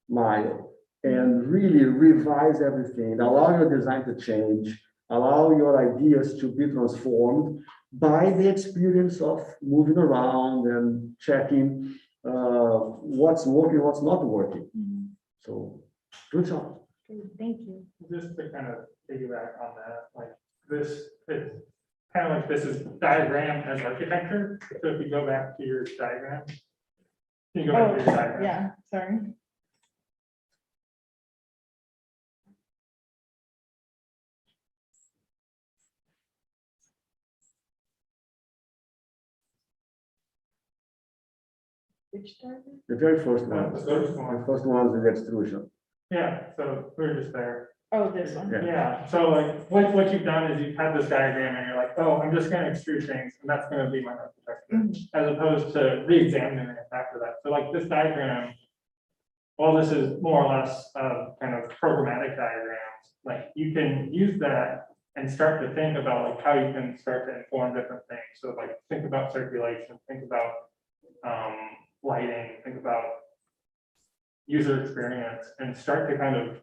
S5: mile and really revise everything, allow your design to change, allow your ideas to be transformed by the experience of moving around and checking what's working, what's not working. So, good job.
S9: Thank you.
S7: Just to kind of piggyback on that, like this, it's kind of like this is diagram as architecture. So if you go back to your diagram. Can you go back to your diagram?
S10: Yeah, sorry. Which diagram?
S5: The very first one.
S7: The first one.
S5: The first one is the extrusion.
S7: Yeah, so we're just there.
S10: Oh, this one.
S5: Yeah.
S7: Yeah, so like what you've done is you've had this diagram and you're like, oh, I'm just gonna extrude things and that's gonna be my architecture. As opposed to re-examining it after that. So like this diagram, well, this is more or less kind of programmatic diagrams. Like you can use that and start to think about like how you can start to inform different things. So like think about circulation, think about lighting, think about user experience, and start to kind of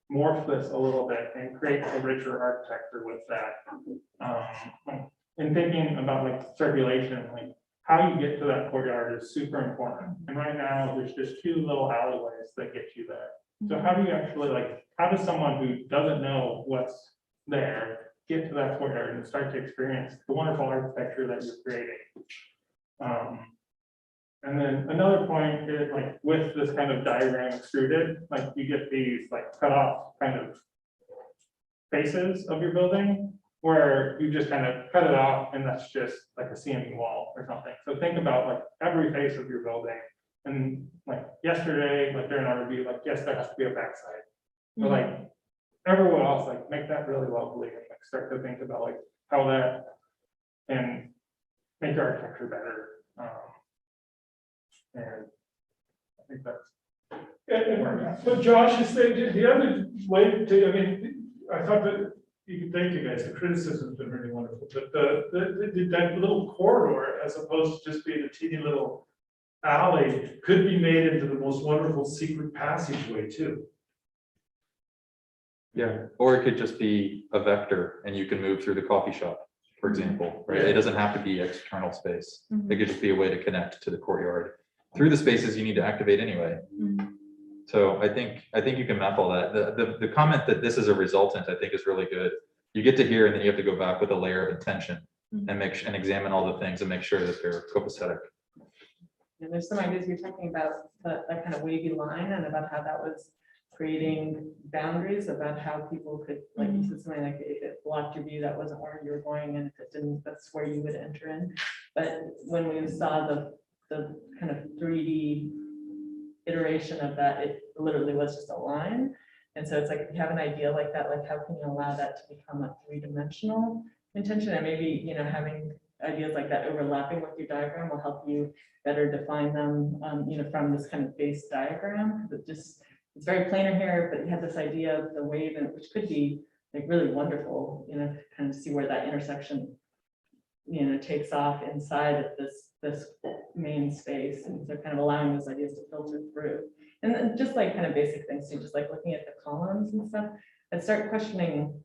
S7: morph this a little bit and create a richer architecture with that. In thinking about like circulation, like how you get to that courtyard is super important. And right now, there's just two little alleyways that get you there. So how do you actually like, how does someone who doesn't know what's there get to that courtyard and start to experience the wonderful architecture that you're creating? And then another point is like with this kind of diagram extruded, like you get these like cut off kind of faces of your building where you just kind of cut it off and that's just like a CME wall or something. So think about like every face of your building. And like yesterday, like during our review, like, yes, there has to be a backside. But like everyone else, like make that really lovely and like start to think about like how that can make your architecture better. And I think that's.
S11: But Josh is saying, the other way to, I mean, I thought that you could thank you guys, the criticism's been really wonderful, but that little corridor, as opposed to just being a teeny little alley, could be made into the most wonderful secret passageway too.
S6: Yeah, or it could just be a vector and you can move through the coffee shop, for example, right? It doesn't have to be external space. It could just be a way to connect to the courtyard through the spaces you need to activate anyway. So I think you can map all that. The comment that this is a resultant, I think is really good. You get to here and then you have to go back with a layer of intention and and examine all the things and make sure that they're copacetic.
S10: And there's some ideas you're talking about, that kind of wavy line and about how that was creating boundaries about how people could, like you said, something like if it blocked your view, that wasn't where you were going, and if it didn't, that's where you would enter in. But when we saw the kind of 3D iteration of that, it literally was just a line. And so it's like, if you have an idea like that, like how can you allow that to become a three-dimensional intention? And maybe, you know, having ideas like that overlapping with your diagram will help you better define them, you know, from this kind of base diagram. But just, it's very planar here, but you have this idea of the wave, and which could be like really wonderful, you know, kind of see where that intersection, you know, takes off inside of this main space. And so kind of allowing those ideas to filter through. And then just like kind of basic things too, just like looking at the columns and stuff, and start questioning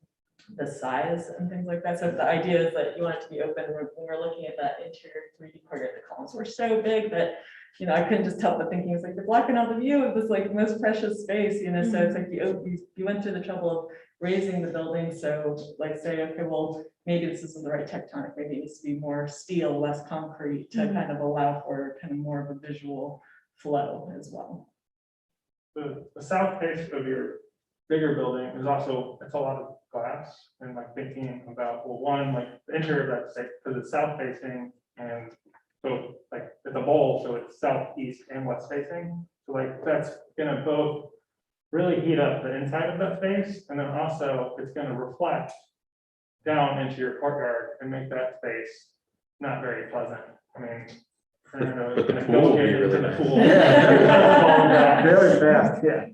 S10: the size and things like that. So if the idea is that you want it to be open, when we're looking at that interior 3D corridor, the columns were so big that, you know, I couldn't just help but thinking it's like they're blocking out the view of this like most precious space, you know. So it's like you went through the trouble of raising the building. So like say, okay, well, maybe this isn't the right tectonic, maybe it needs to be more steel, less concrete to kind of allow for kind of more of a visual flow as well.
S7: The south face of your bigger building is also, it's a lot of glass, and like thinking about, well, one, like the interior of that space, because it's south facing, and so like it's a bowl, so it's southeast and west facing. So like that's gonna both really heat up the inside of that space, and then also it's gonna reflect down into your courtyard and make that space not very pleasant. I mean, I don't know,
S6: But the
S7: gonna
S6: pool
S7: go
S6: will be
S7: get into
S6: really
S7: the
S6: nice.
S7: pool.
S5: Yeah. Very fast, yeah.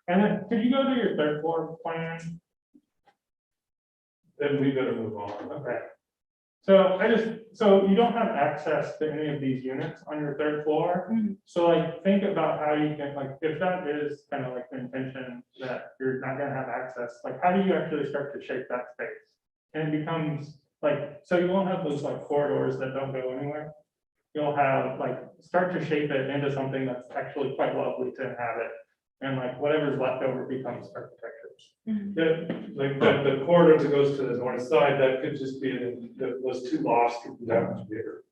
S7: And then could you go to your third floor plan?
S3: Then we better move on.
S7: Okay. So so you don't have access to any of these units on your third floor.
S10: Mhm.
S7: So like, think about how you can, like, if that is kind of like the intention that you're not gonna have access, like, how do you actually start to shape that space? And it becomes like, so you won't have those like corridors that don't go anywhere. You'll have like, start to shape it into something that's actually quite lovely to inhabit. And like, whatever's left over becomes architecture.
S3: Like the corridor that goes to the north side, that could just be, those two lofts could be that much bigger.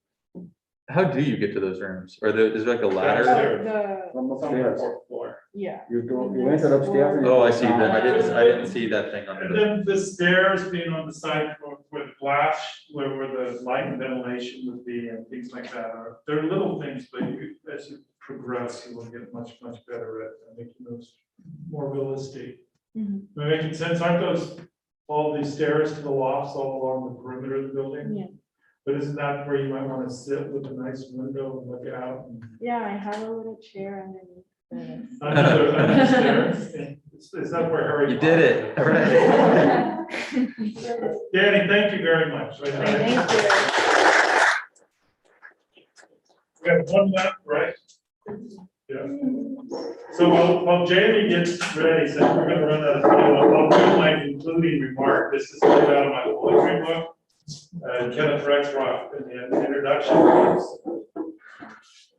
S6: How do you get to those rooms? Or is there like a ladder?
S3: Downstairs.
S5: From
S7: Somewhere
S5: upstairs.
S7: fourth floor.
S10: Yeah.
S5: You enter upstairs. and you
S6: Oh, I
S5: go
S6: see.
S5: down.
S6: I didn't see that thing under
S3: And
S6: the.
S3: then the stairs being on the side where the glass, where the light and ventilation would be and things like that are, they're little things, but as you progress, you will get much better at making those more realistic.
S10: Mhm.
S3: Am I making sense? Aren't those, all these stairs to the lofts all along the perimeter of the building?
S10: Yeah.
S3: But isn't that where you might want to sit with a nice window and look out?
S10: Yeah, I have a little chair underneath this.
S3: Under stairs? Is that where Harry?
S6: You did it. All right.
S3: Danny, thank you very much.
S10: Thank you.
S3: We have one left, right? Yeah. So while Jamie gets ready, since we're gonna run out of time, I'll do my concluding remark. This is pulled out of my poetry book. Kenneth Rexroth in the introduction.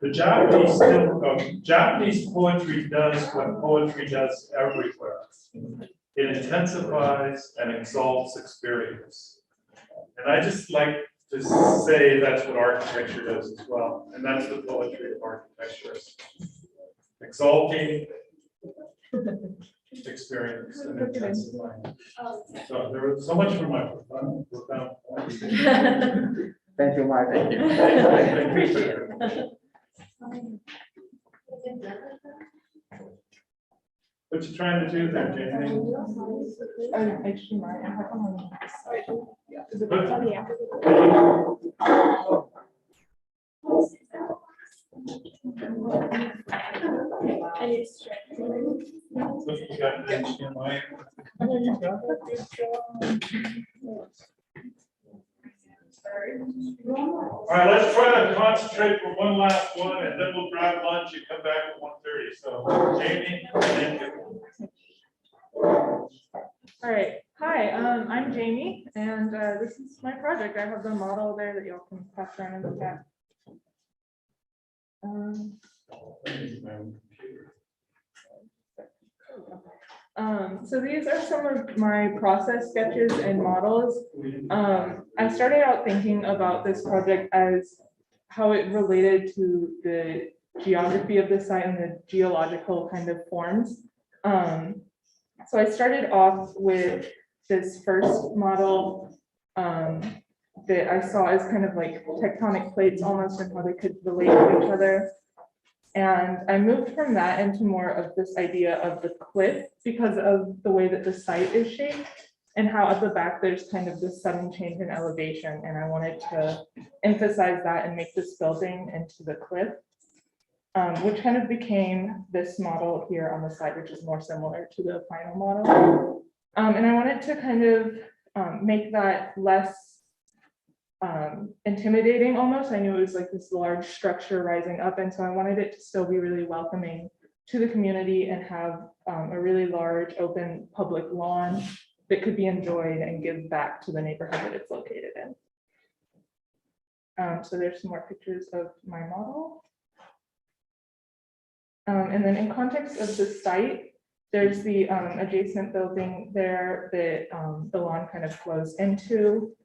S3: The Japanese poetry does what poetry does everywhere. It intensifies and exalts experience. And I just like to say that's what architecture does as well. And that's the poetry of architecture. Exalting experience and intensifying. So there was so much for my profound point.
S5: Thank you, Mike.
S6: Thank you.
S10: Appreciate it.
S3: What you trying to do there, Jamie? You got the HDMI? All right, let's try to concentrate for one last one, and then we'll grab lunch and come back at 1:30. So Jamie, thank you.
S4: All right, hi, I'm Jamie, and this is my project. I have the model there that y'all can pass around and look at. So these are some of my process sketches and models. I started out thinking about this project as how it related to the geography of the site and the geological kind of forms. So I started off with this first model that I saw as kind of like tectonic plates almost, and how they could relate to each other. And I moved from that into more of this idea of the cliff because of the way that the site is shaped and how at the back there's kind of this sudden change in elevation. And I wanted to emphasize that and make this building into the cliff, which kind of became this model here on the side, which is more similar to the final model. And I wanted to kind of make that less intimidating almost. I knew it was like this large structure rising up, and so I wanted it to still be really welcoming to the community and have a really large open public lawn that could be enjoyed and give back to the neighborhood that it's located in. So there's some more pictures of my model. And then in context of the site, there's the adjacent building there that the lawn kind of flows into.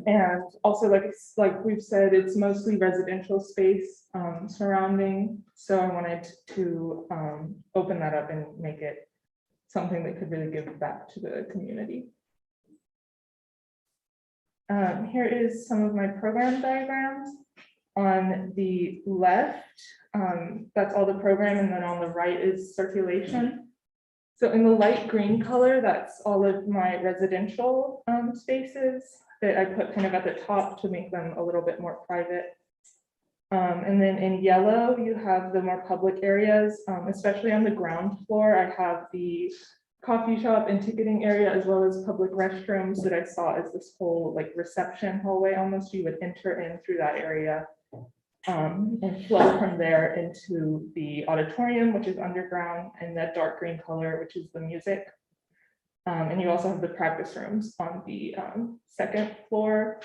S4: And also, like we've said, it's mostly residential space surrounding. So I wanted to open that up and make it something that could really give back to the community. Here is some of my program diagrams. On the left, that's all the program, and then on the right is circulation. So in the light green color, that's all of my residential spaces that I put kind of at the top to make them a little bit more private. And then in yellow, you have the more public areas, especially on the ground floor. I have the coffee shop and ticketing area, as well as public restrooms that I saw as this whole like reception hallway almost. You would enter in through that area and flow from there into the auditorium, which is underground, and that dark green color, which is the music. And you also have the practice rooms on the second floor,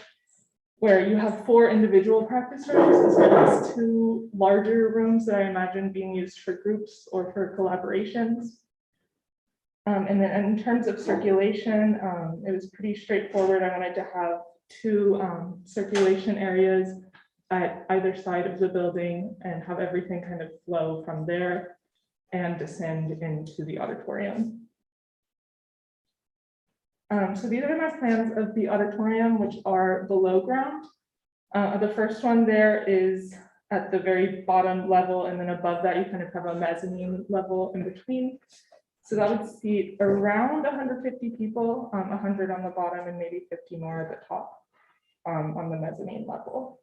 S4: where you have 4 individual practice rooms, as well as 2 larger rooms that I imagine being used for groups or for collaborations. And then in terms of circulation, it was pretty straightforward. I wanted to have 2 circulation areas at either side of the building and have everything kind of flow from there and descend into the auditorium. So these are my plans of the auditorium, which are below ground. The first one there is at the very bottom level, and then above that you kind of have a mezzanine level in between. So that would seat around 150 people, 100 on the bottom and maybe 50 more at the top on the mezzanine level.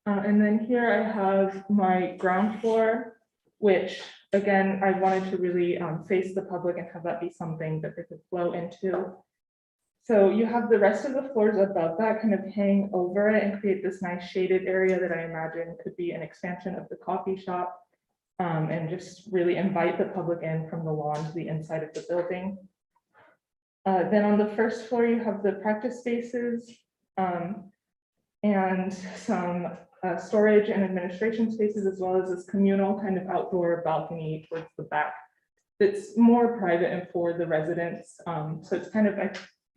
S4: And then here I have my ground floor, which again, I wanted to really face the public and have that be something that they could flow into. So you have the rest of the floors above that kind of hang over it and create this nice shaded area that I imagine could be an expansion of the coffee shop. And just really invite the public in from the lawn to the inside of the building. Then on the first floor, you have the practice spaces and some storage and administration spaces, as well as this communal kind of outdoor balcony towards the back. That's more private and for the residents. So it's kind of, I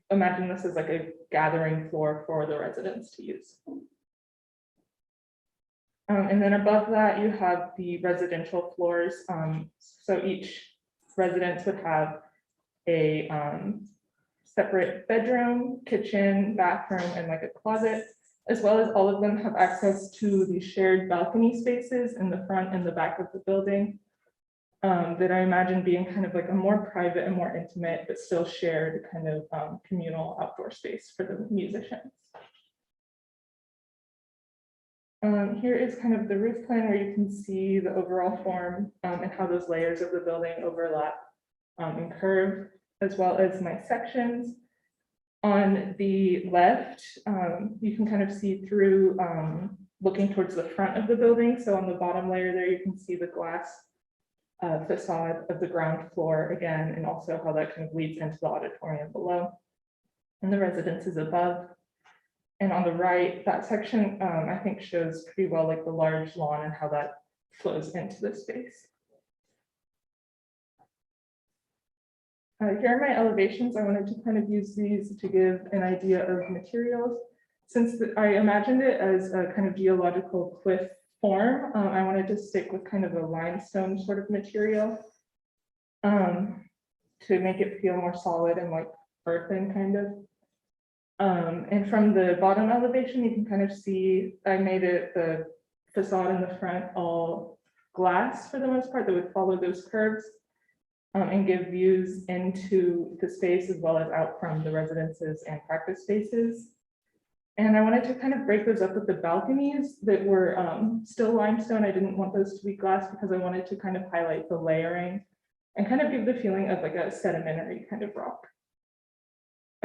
S4: imagine this is like a gathering floor for the residents to use. And then above that, you have the residential floors. So each residence would have a separate bedroom, kitchen, bathroom, and like a closet, as well as all of them have access to the shared balcony spaces in the front and the back of the building that I imagine being kind of like a more private and more intimate, but still shared kind of communal outdoor space for the musicians. Here is kind of the roof plan where you can see the overall form and how those layers of the building overlap and curve, as well as my sections. On the left, you can kind of see through looking towards the front of the building. So on the bottom layer there, you can see the glass facade of the ground floor again, and also how that kind of leads into the auditorium below and the residences above. And on the right, that section, I think shows pretty well like the large lawn and how that flows into the space. Here are my elevations. I wanted to kind of use these to give an idea of materials. Since I imagined it as a kind of geological cliff form, I wanted to stick with kind of a limestone sort of material to make it feel more solid and like earthen kind of. And from the bottom elevation, you can kind of see I made it the facade in the front all glass for the most part that would follow those curves and give views into the space as well as out from the residences and practice spaces. And I wanted to kind of break those up with the balconies that were still limestone. I didn't want those to be glass because I wanted to kind of highlight the layering and kind of give the feeling of like a sedimentary kind of rock.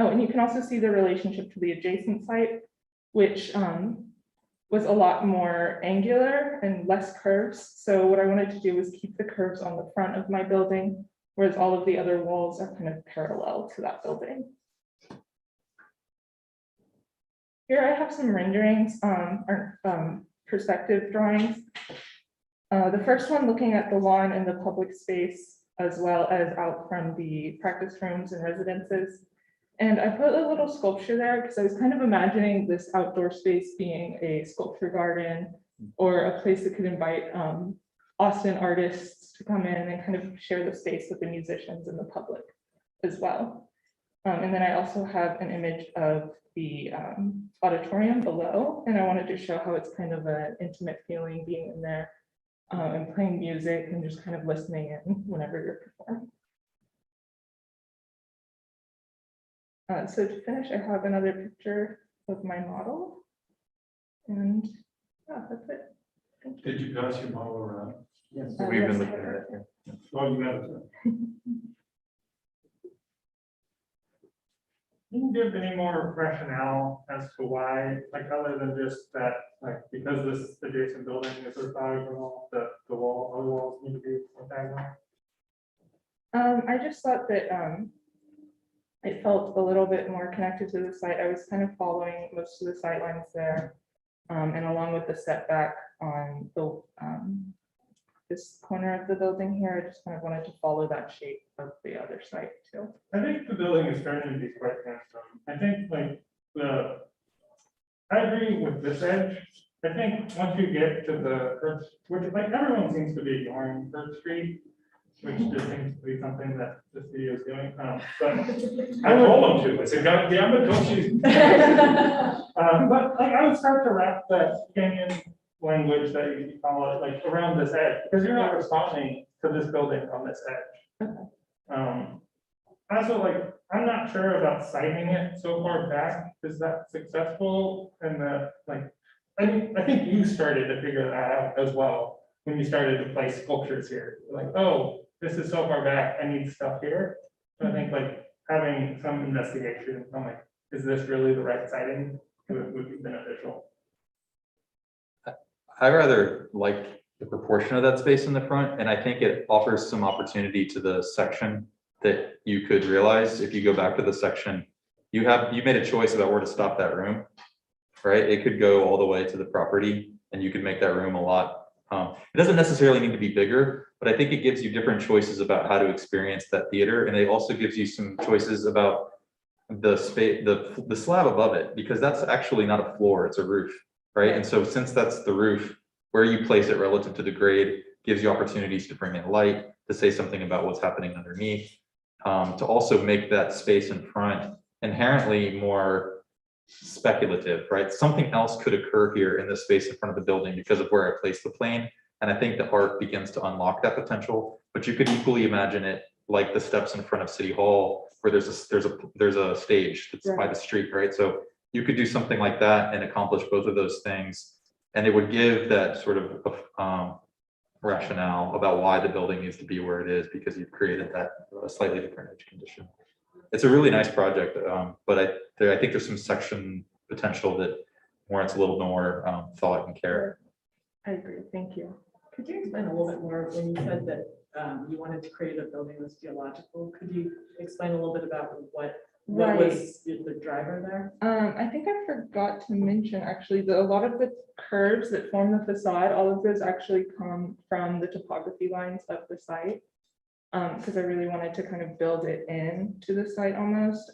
S4: Oh, and you can also see the relationship to the adjacent site, which was a lot more angular and less curves. So what I wanted to do was keep the curves on the front of my building, whereas all of the other walls are kind of parallel to that building. Here I have some renderings or perspective drawings. The first one looking at the lawn and the public space, as well as out from the practice rooms and residences. And I put a little sculpture there because I was kind of imagining this outdoor space being a sculpture garden or a place that could invite Austin artists to come in and kind of share the space with the musicians and the public as well. And then I also have an image of the auditorium below, and I wanted to show how it's kind of an intimate feeling being in there and playing music and just kind of listening in whenever you're performing. So to finish, I have another picture of my model.
S10: And yeah, that's it. Thank you.
S11: Did you pass your model around?
S5: Yes.
S6: We've been
S10: Yes,
S6: looking
S10: I
S6: at
S10: have
S6: it.
S10: it.
S6: Yeah.
S11: Oh, you got it.
S7: Can you give any more rationale as to why, like, other than just that, like, because this adjacent building is orthogonal, the wall, other walls need to be orthogonal?
S13: I just thought that it felt a little bit more connected to the site. I was kind of following most of the sight lines there. And along with the setback on the this corner of the building here, I just kind of wanted to follow that shape of the other site too.
S7: I think the building is starting to be quite handsome. I think like I agree with this edge. I think once you get to the Earth, which like everyone seems to be ignoring Earth Street, which just seems to be something that this video is doing. But
S11: I told them to. I said, God damn it, don't you?
S7: but like I would start to wrap that canyon language that you call it, like around this edge, because you're not responding to this building on this edge. Also, like, I'm not sure about citing it so far back. Is that successful? And like, I think you started to figure that out as well when you started to place sculptures here. Like, oh, this is so far back, I need stuff here. So I think like having some investigation on like, is this really the right citing would be beneficial.
S6: I rather like the proportion of that space in the front, and I think it offers some opportunity to the section that you could realize if you go back to the section. You made a choice about where to stop that room, right? It could go all the way to the property, and you could make that room a lot. It doesn't necessarily need to be bigger, but I think it gives you different choices about how to experience that theater, and it also gives you some choices about the space, the slab above it, because that's actually not a floor, it's a roof, right? And so since that's the roof, where you place it relative to the grade gives you opportunities to bring in light, to say something about what's happening underneath, to also make that space in front inherently more speculative, right? Something else could occur here in this space in front of the building because of where I placed the plane. And I think the art begins to unlock that potential, but you could equally imagine it like the steps in front of City Hall, where there's a stage that's by the street, right? So you could do something like that and accomplish both of those things. And it would give that sort of rationale about why the building needs to be where it is, because you've created that slightly different edge condition. It's a really nice project, but I think there's some section potential that warrants a little more thought and care.
S10: I agree. Thank you. Could you explain a little bit more when you said that you wanted to create a building that's geological? Could you explain a little bit about what was the driver there?
S13: I think I forgot to mention actually that a lot of the curves that form the facade, all of those actually come from the topography lines of the site. Because I really wanted to kind of build it in to the site almost.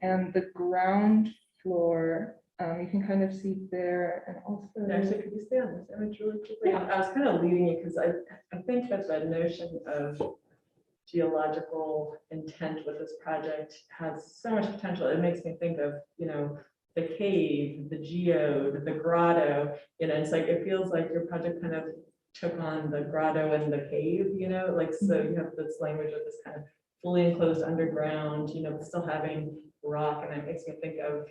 S13: And the ground floor, you can kind of see there, and also.
S10: Actually, could you stay on this image really quickly? Yeah. I was kind of leading you because I think that the notion of geological intent with this project has so much potential. It makes me think of, the cave, the geode, the grotto, it's like, it feels like your project kind of took on the grotto and the cave, like, so you have this language of this kind of fully enclosed underground, still having rock, and it makes me think of,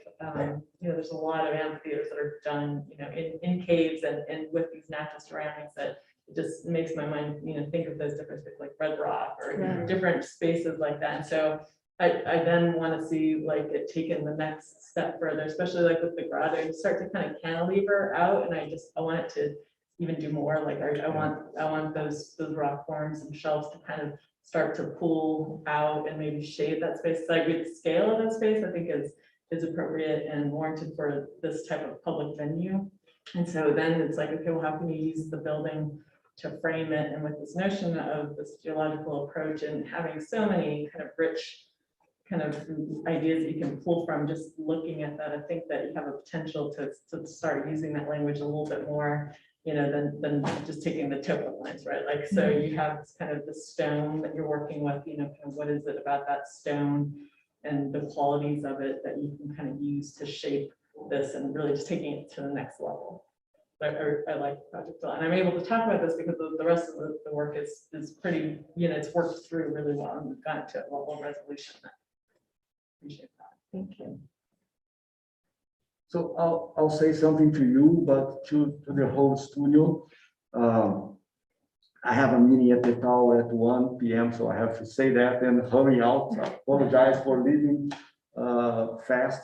S10: there's a lot of amphitheaters that are done, in caves and with these natural surroundings that it just makes my mind, think of those different spaces like Red Rock or different spaces like that. And so I then want to see like it taken the next step further, especially like with the grotto, you start to kind of cantilever out, and I want it to even do more. Like I want those rock forms and shelves to kind of start to pull out and maybe shade that space. So like the scale of that space, I think is appropriate and warranted for this type of public venue. And so then it's like, okay, well, how can you use the building to frame it? And with this notion of this geological approach and having so many kind of rich kind of ideas that you can pull from just looking at that, I think that you have a potential to start using that language a little bit more, than just taking the topo lines, right? Like, so you have this kind of the stone that you're working with, kind of what is it about that stone and the qualities of it that you can kind of use to shape this and really just taking it to the next level. I like the project a lot, and I'm able to talk about this because the rest of the work is pretty, it's worked through really well, and we've gotten to a level of resolution. Appreciate that. Thank you.
S5: So I'll say something to you, but to the whole studio. I have a meeting at the tower at 1 p.m., so I have to say that and hurry out. I apologize for leaving fast.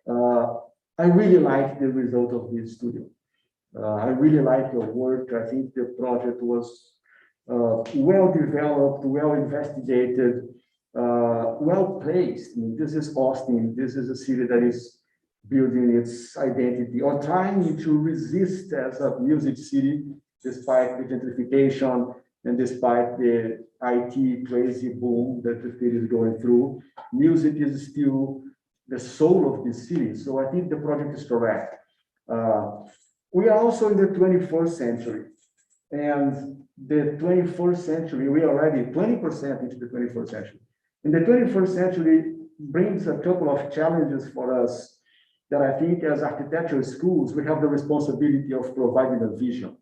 S5: I really like the result of this studio. I really like your work. I think the project was well developed, well investigated, well placed. I mean, this is Austin. This is a city that is building its identity or trying to resist as a music city, despite the gentrification and despite the IT crazy boom that the city is going through. Music is still the soul of the city. So I think the project is correct. We are also in the 21st century. And the 21st century, we are already 20% into the 21st century. And the 21st century brings a couple of challenges for us that I think as architectural schools, we have the responsibility of providing a vision.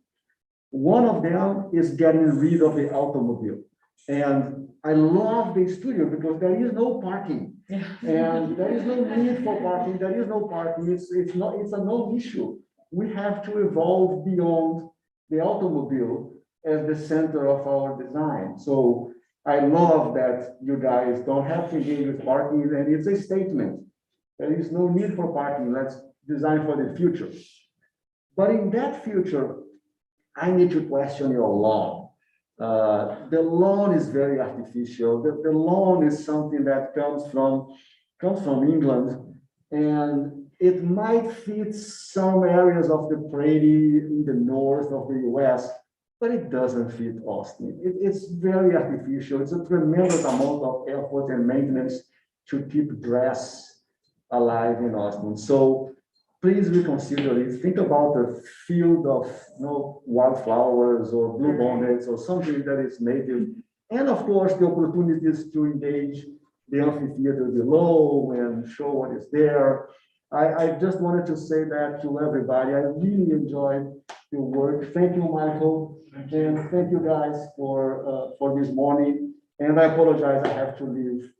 S5: One of them is getting rid of the automobile. And I love the studio because there is no parking.
S10: Yeah.
S5: And there is no need for parking. There is no parking. It's a non-issue. We have to evolve beyond the automobile as the center of our design. So I love that you guys don't have to engage with parking, and it's a statement. There is no need for parking. Let's design for the future. But in that future, I need to question your lawn. The lawn is very artificial. The lawn is something that comes from England, and it might fit some areas of the prairie in the north of the US, but it doesn't fit Austin. It's very artificial. It's a tremendous amount of effort and maintenance to keep grass alive in Austin. So please reconsider it. Think about a field of wildflowers or bluebonnets or something that is native. And of course, the opportunities to engage the amphitheater below and show what is there. I just wanted to say that to everybody. I really enjoyed your work. Thank you, Michael. And thank you guys for this morning. And I apologize, I have to leave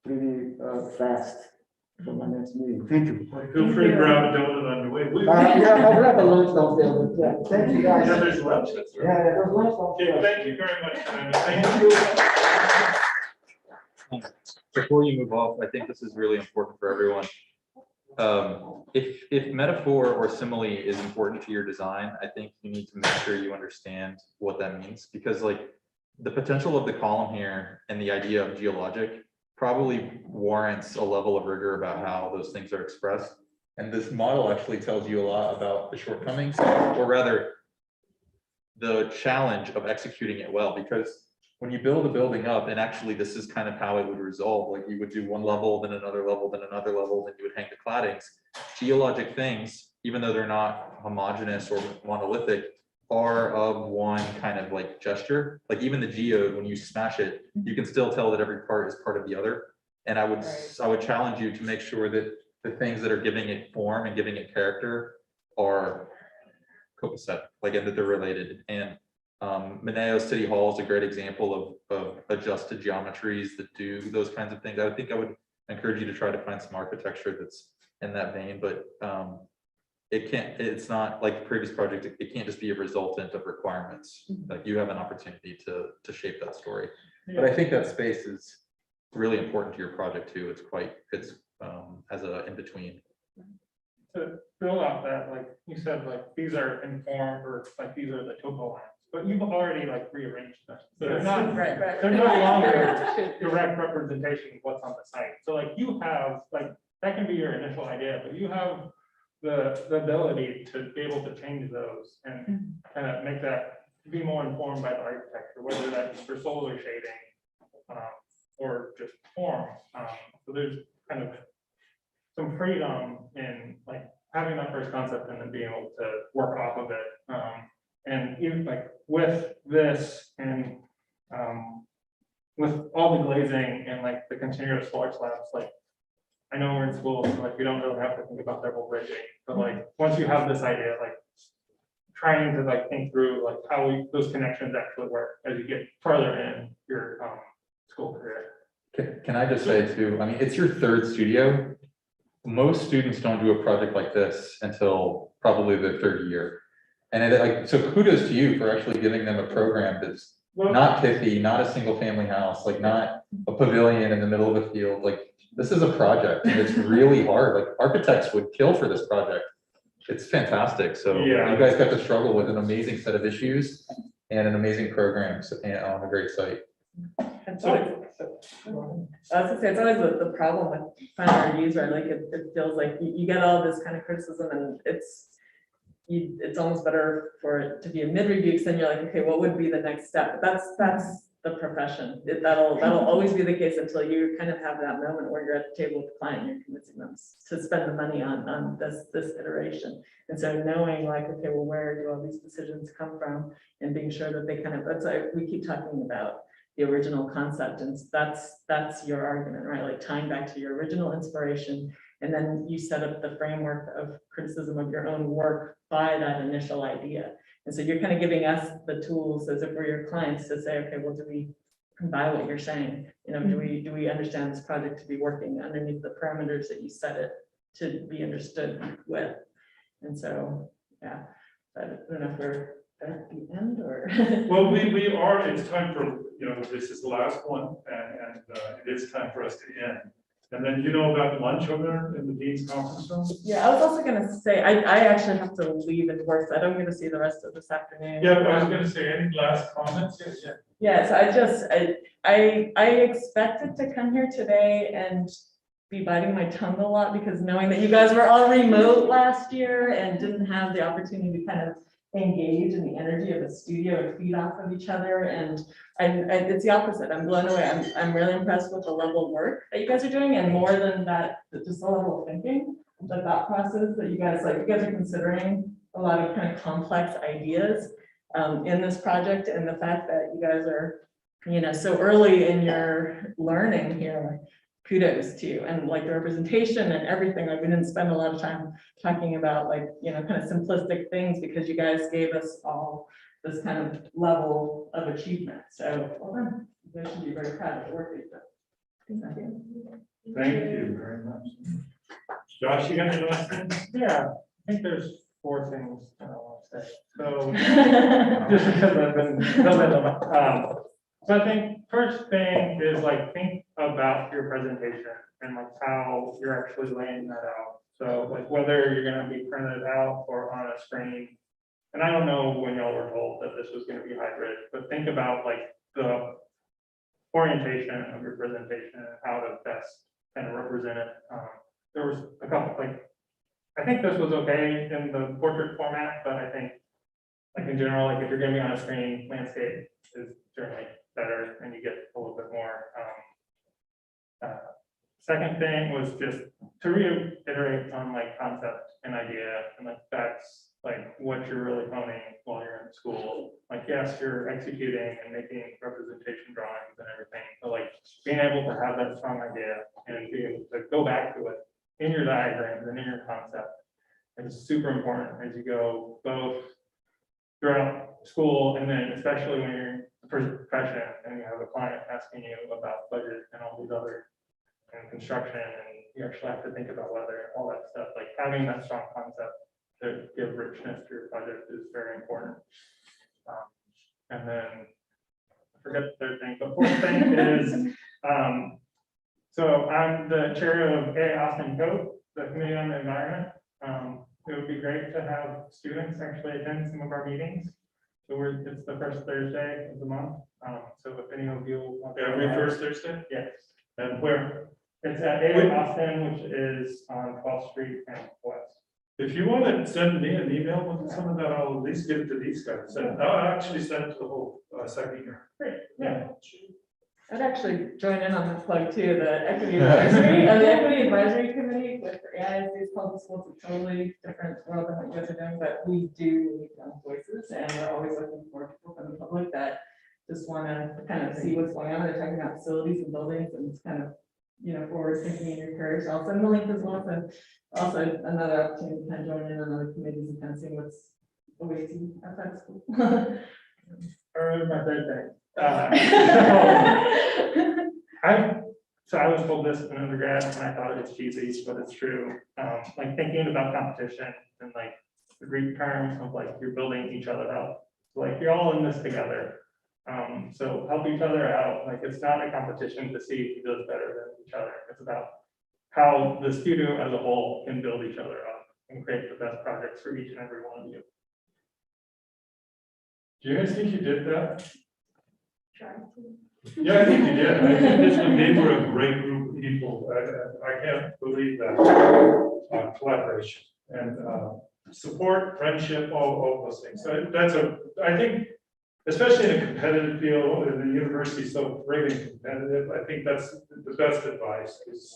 S5: pretty fast for my next meeting. Thank you.
S11: Feel free to grab a donut on your way.
S5: Yeah, I'll grab a lunch downstairs. But yeah, thank you guys.
S11: Yeah, there's lunch. That's right.
S5: Yeah, there's lunch
S11: Okay,
S5: downstairs.
S11: thank you very much, Simon. Thank you.
S6: Before you move off, I think this is really important for everyone. If metaphor or simile is important to your design, I think you need to make sure you understand what that means, because like the potential of the column here and the idea of geologic probably warrants a level of rigor about how those things are expressed. And this model actually tells you a lot about the shortcomings, or rather the challenge of executing it well, because when you build a building up, and actually this is kind of how it would resolve, like you would do one level, then another level, then another level, then you would hang the claddings. Geologic things, even though they're not homogeneous or monolithic, are of one kind of like gesture. Like even the geode, when you smash it, you can still tell that every part is part of the other. And I would challenge you to make sure that the things that are giving it form and giving it character are copacetic, like, and that they're related. And Mineo City Hall is a great example of adjusted geometries that do those kinds of things. I think I would encourage you to try to find some architecture that's in that vein, but it's not like the previous project. It can't just be a resultant of requirements. Like you have an opportunity to shape that story. But I think that space is really important to your project too. It's as a in between.
S7: To build off that, like you said, like these are informed, or like these are the topo lines, but you've already like rearranged them. So they're not,
S10: Right.
S7: they're no longer direct representation of what's on the site. So like you have, like, that can be your initial idea, but you have the ability to be able to change those and kind of make that be more informed by the architecture, whether that's for solar shading or just form. So there's kind of some freedom in like having that first concept and then being able to work off of it. And even like with this and with all the glazing and like the continuous floor slabs, like I know we're in school, so like we don't really have to think about double bridging, but like once you have this idea, like trying to like think through like how those connections actually work as you get further in your school career.
S6: Can I just say too, I mean, it's your third studio. most students don't do a project like this until probably their third year. And like, so kudos to you for actually giving them a program that's not pithy, not a single family house, like not a pavilion in the middle of a field. Like, this is a project and it's really hard. Like, architects would kill for this project. It's fantastic. So
S11: Yeah.
S6: you guys got to struggle with an amazing set of issues and an amazing program on a great site.
S10: It's always, I was gonna say, it's always the problem with final reviews, right? Like, it feels like you get all this kind of criticism and it's almost better for it to be a mid-review, because then you're like, okay, what would be the next step? But that's the profession. That'll always be the case until you kind of have that moment where you're at the table with the client, and you're convincing them to spend the money on this iteration. And so knowing like, okay, well, where do all these decisions come from, and being sure that they kind of, that's like, we keep talking about the original concept, and that's your argument, right? Like tying back to your original inspiration, and then you set up the framework of criticism of your own work by that initial idea. And so you're kind of giving us the tools as if we're your clients to say, okay, well, do we buy what you're saying? You know, do we understand this project to be working underneath the parameters that you set it to be understood with? And so, yeah, I don't know if we're at the end or.
S11: Well, we are, it's time for, this is the last one, and it is time for us to end. And then about lunch over there in the Dean's conference room?
S10: Yeah, I was also gonna say, I actually have to leave at work, so I don't get to see the rest of this afternoon.
S11: Yeah, I was gonna say, any last comments? Yeah.
S10: Yeah, so I expected to come here today and be biting my tongue a lot, because knowing that you guys were all remote last year and didn't have the opportunity to kind of engage in the energy of a studio and feed off of each other, and it's the opposite. I'm blown away. I'm really impressed with the level of work that you guys are doing, and more than that, just the level of thinking, the thought process that you guys are considering a lot of kind of complex ideas in this project, and the fact that you guys are so early in your learning here. Kudos to you, and like the representation and everything. Like, we didn't spend a lot of time talking about kind of simplistic things, because you guys gave us all this kind of level of achievement. So well done. You guys should be very proud of the work that you've done. Thank you.
S11: Thank you very much. Josh, you got any last things?
S7: Yeah, I think there's 4 things I want to say. So just because I've been building them. So I think first thing is like, think about your presentation and like how you're actually laying that out. So like whether you're gonna be printed out or on a screen. And I don't know when y'all were told that this was gonna be hybrid, but think about like the orientation of your presentation and how to best kind of represent it. There was a couple, I think this was okay in the portrait format, but I think like in general, like if you're gonna be on a screen, landscape is certainly better, and you get a little bit more. Second thing was just to reiterate on like concept and idea, and like that's like what you're really honing while you're in school. Like, yes, you're executing and making representation drawings and everything, but like being able to have that strong idea and being able to go back to it in your diagrams and in your concept is super important as you go both throughout school, and then especially when you're in the profession and you have a client asking you about budget and all these other and construction, and you actually have to think about weather and all that stuff. Like, having that strong concept to give richness to your project is very important. And then I forget the third thing. The fourth thing is, so I'm the chair of Austin Code, the Committee on the Environment. It would be great to have students actually attend some of our meetings. So it's the first Thursday of the month. So if any of you want to-
S11: Every first Thursday?
S7: Yes.
S11: And where?
S7: It's at Austin, which is on 12th Street and West.
S11: If you want to send me an email with some of that, I'll at least give it to these guys. And I'll actually send it to the whole second year.
S10: Great, yeah. I'd actually join in on this plug too, the equity advisory, the equity advisory committee with AISD is public schools. It's a totally different world than what you guys are doing, but we do need young voices, and we're always looking for people from the public that just want to kind of see what's going on. They're talking about facilities and buildings, and it's kind of, forward thinking in your career. So I'll send the link as well. So also another opportunity to kind of join in on other committees and kind of see what's awaiting outside school.
S7: Or my third thing. So I was told this in undergrad and I thought it was cheesy, but it's true. Like thinking about competition and like the Greek terms of like you're building each other up. Like you're all in this together. So help each other out. Like it's not a competition to see who does better than each other. It's about how the studio as a whole can build each other up and create the best projects for each and every one of you.
S11: Do you guys think you did that?
S9: Try to.
S11: Yeah, I think you did. I think they were a great group of people. I can't believe that collaboration and support, friendship, all those things. So I think, especially in a competitive field, and the university is so really competitive, I think that's the best advice is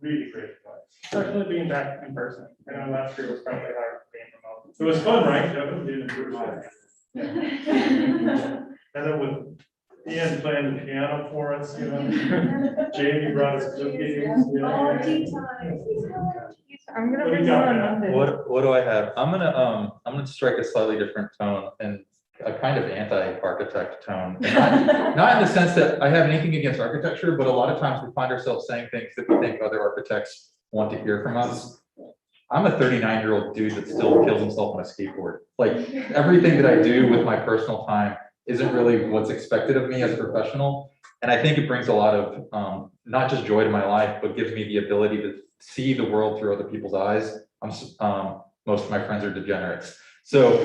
S11: really great advice.
S7: Especially being back in person. I know last year was probably hard being remote.
S11: It was fun, right? Definitely in person. And then with Ian playing the piano for us, you know, Jamie brought us cookies. You know.
S13: I'm gonna
S11: What do
S13: bring
S11: you
S13: one
S11: got,
S13: on
S11: man?
S13: Monday.
S6: What do I have? I'm gonna strike a slightly different tone and a kind of anti-architect tone. And not in the sense that I have anything against architecture, but a lot of times we find ourselves saying things that we think other architects want to hear from us. I'm a 39-year-old dude that still kills himself on a skateboard. Like everything that I do with my personal time isn't really what's expected of me as a professional. And I think it brings a lot of not just joy to my life, but gives me the ability to see the world through other people's eyes. Most of my friends are degenerates. So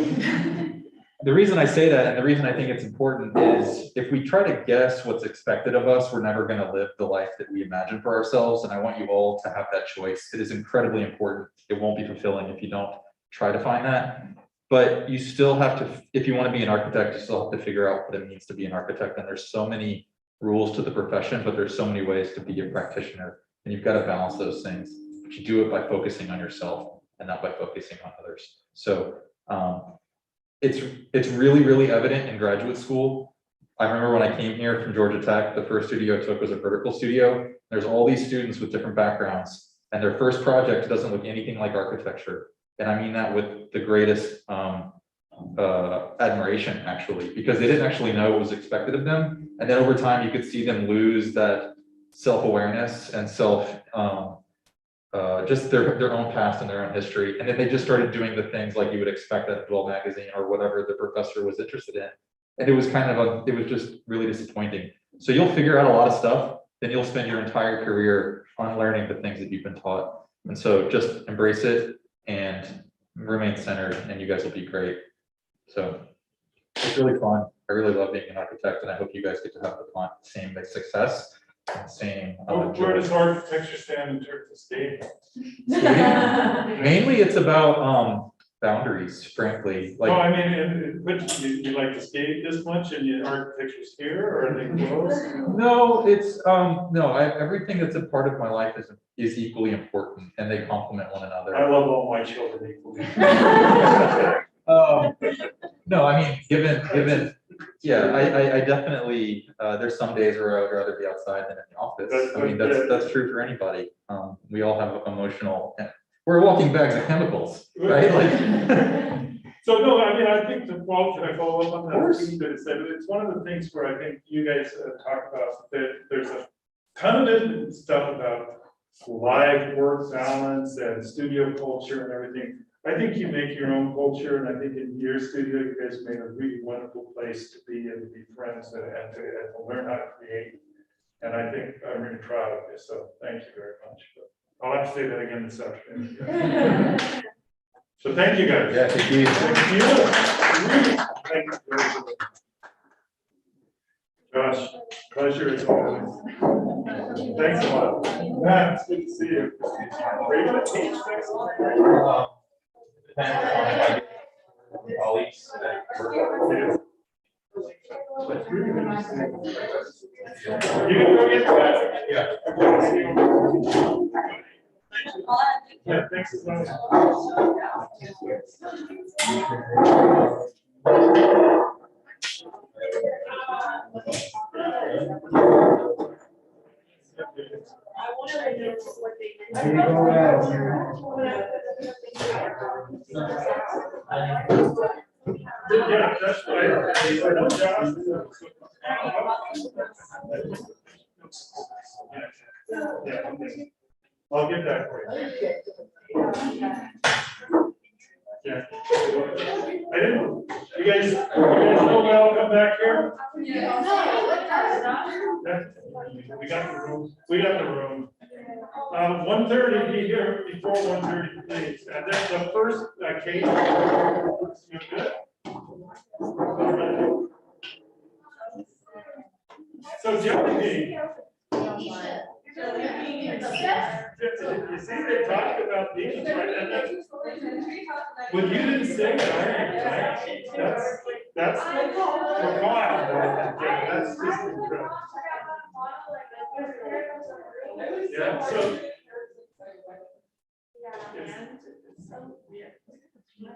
S6: the reason I say that and the reason I think it's important is if we try to guess what's expected of us, we're never going to live the life that we imagine for ourselves. And I want you all to have that choice. It is incredibly important. It won't be fulfilling if you don't try to find that. But you still have to, if you want to be an architect, you still have to figure out what it means to be an architect. And there's so many rules to the profession, but there's so many ways to be a practitioner. And you've got to balance those things. But you do it by focusing on yourself and not by focusing on others. So it's really, really evident in graduate school. I remember when I came here from Georgia Tech, the first studio I took was a vertical studio. There's all these students with different backgrounds, and their first project doesn't look anything like architecture. And I mean that with the greatest admiration, actually, because they didn't actually know what was expected of them. And then over time, you could see them lose that self-awareness and just their own past and their own history. And then they just started doing the things like you would expect at a Dwell magazine or whatever the professor was interested in. And it was it was just really disappointing. So you'll figure out a lot of stuff, then you'll spend your entire career unlearning the things that you've been taught. And so just embrace it and remain centered, and you guys will be great. So it's really fun. I really love being an architect, and I hope you guys get to have the same success. Same.
S11: Where does architecture stand in terms of skating?
S6: Mainly, it's about boundaries, frankly.
S11: No, I mean, but you like to skate this much, and your architecture's here, or are they close?
S6: No, it's no. Everything that's a part of my life is equally important, and they complement one another.
S11: I love all my children equally.
S6: No, I mean, given. Yeah, I definitely, there's some days where I would rather be outside than in the office. I mean, that's true for anybody. We all have emotional, we're walking bags of chemicals, right? Like.
S11: So no, I mean, I think can I follow up on that? It's one of the things where I think you guys talk about that there's a ton of stuff about live work balance and studio culture and everything. I think you make your own culture, and I think in your studio, you guys made a really wonderful place to be and to be friends and to learn how to create. And I think I'm really proud of you, so thank you very much. But I'll have to say that again this afternoon. So thank you guys.
S6: Yeah, thank you.
S11: Thank you. Really, thank you very much. Josh, pleasure as always. Thanks a lot. Matt, it's good to see you. Are you gonna teach next time?
S6: Depends on if I get colleagues that work.
S11: It's really good to see you. You can go get that. Yeah. Yeah, thanks as much. Yeah, that's right.
S3: Yeah, okay. I'll get that for you. Yeah. I didn't, you guys know when I'll come back here? Yeah. We got the room, 1:30, be here before 1:30, please, and then the first case. You good? So Jeopardy. You see, they talked about these, right, and then, when you didn't sing it, I didn't, right? That's McCall, yeah, that's just incredible. Yeah, so.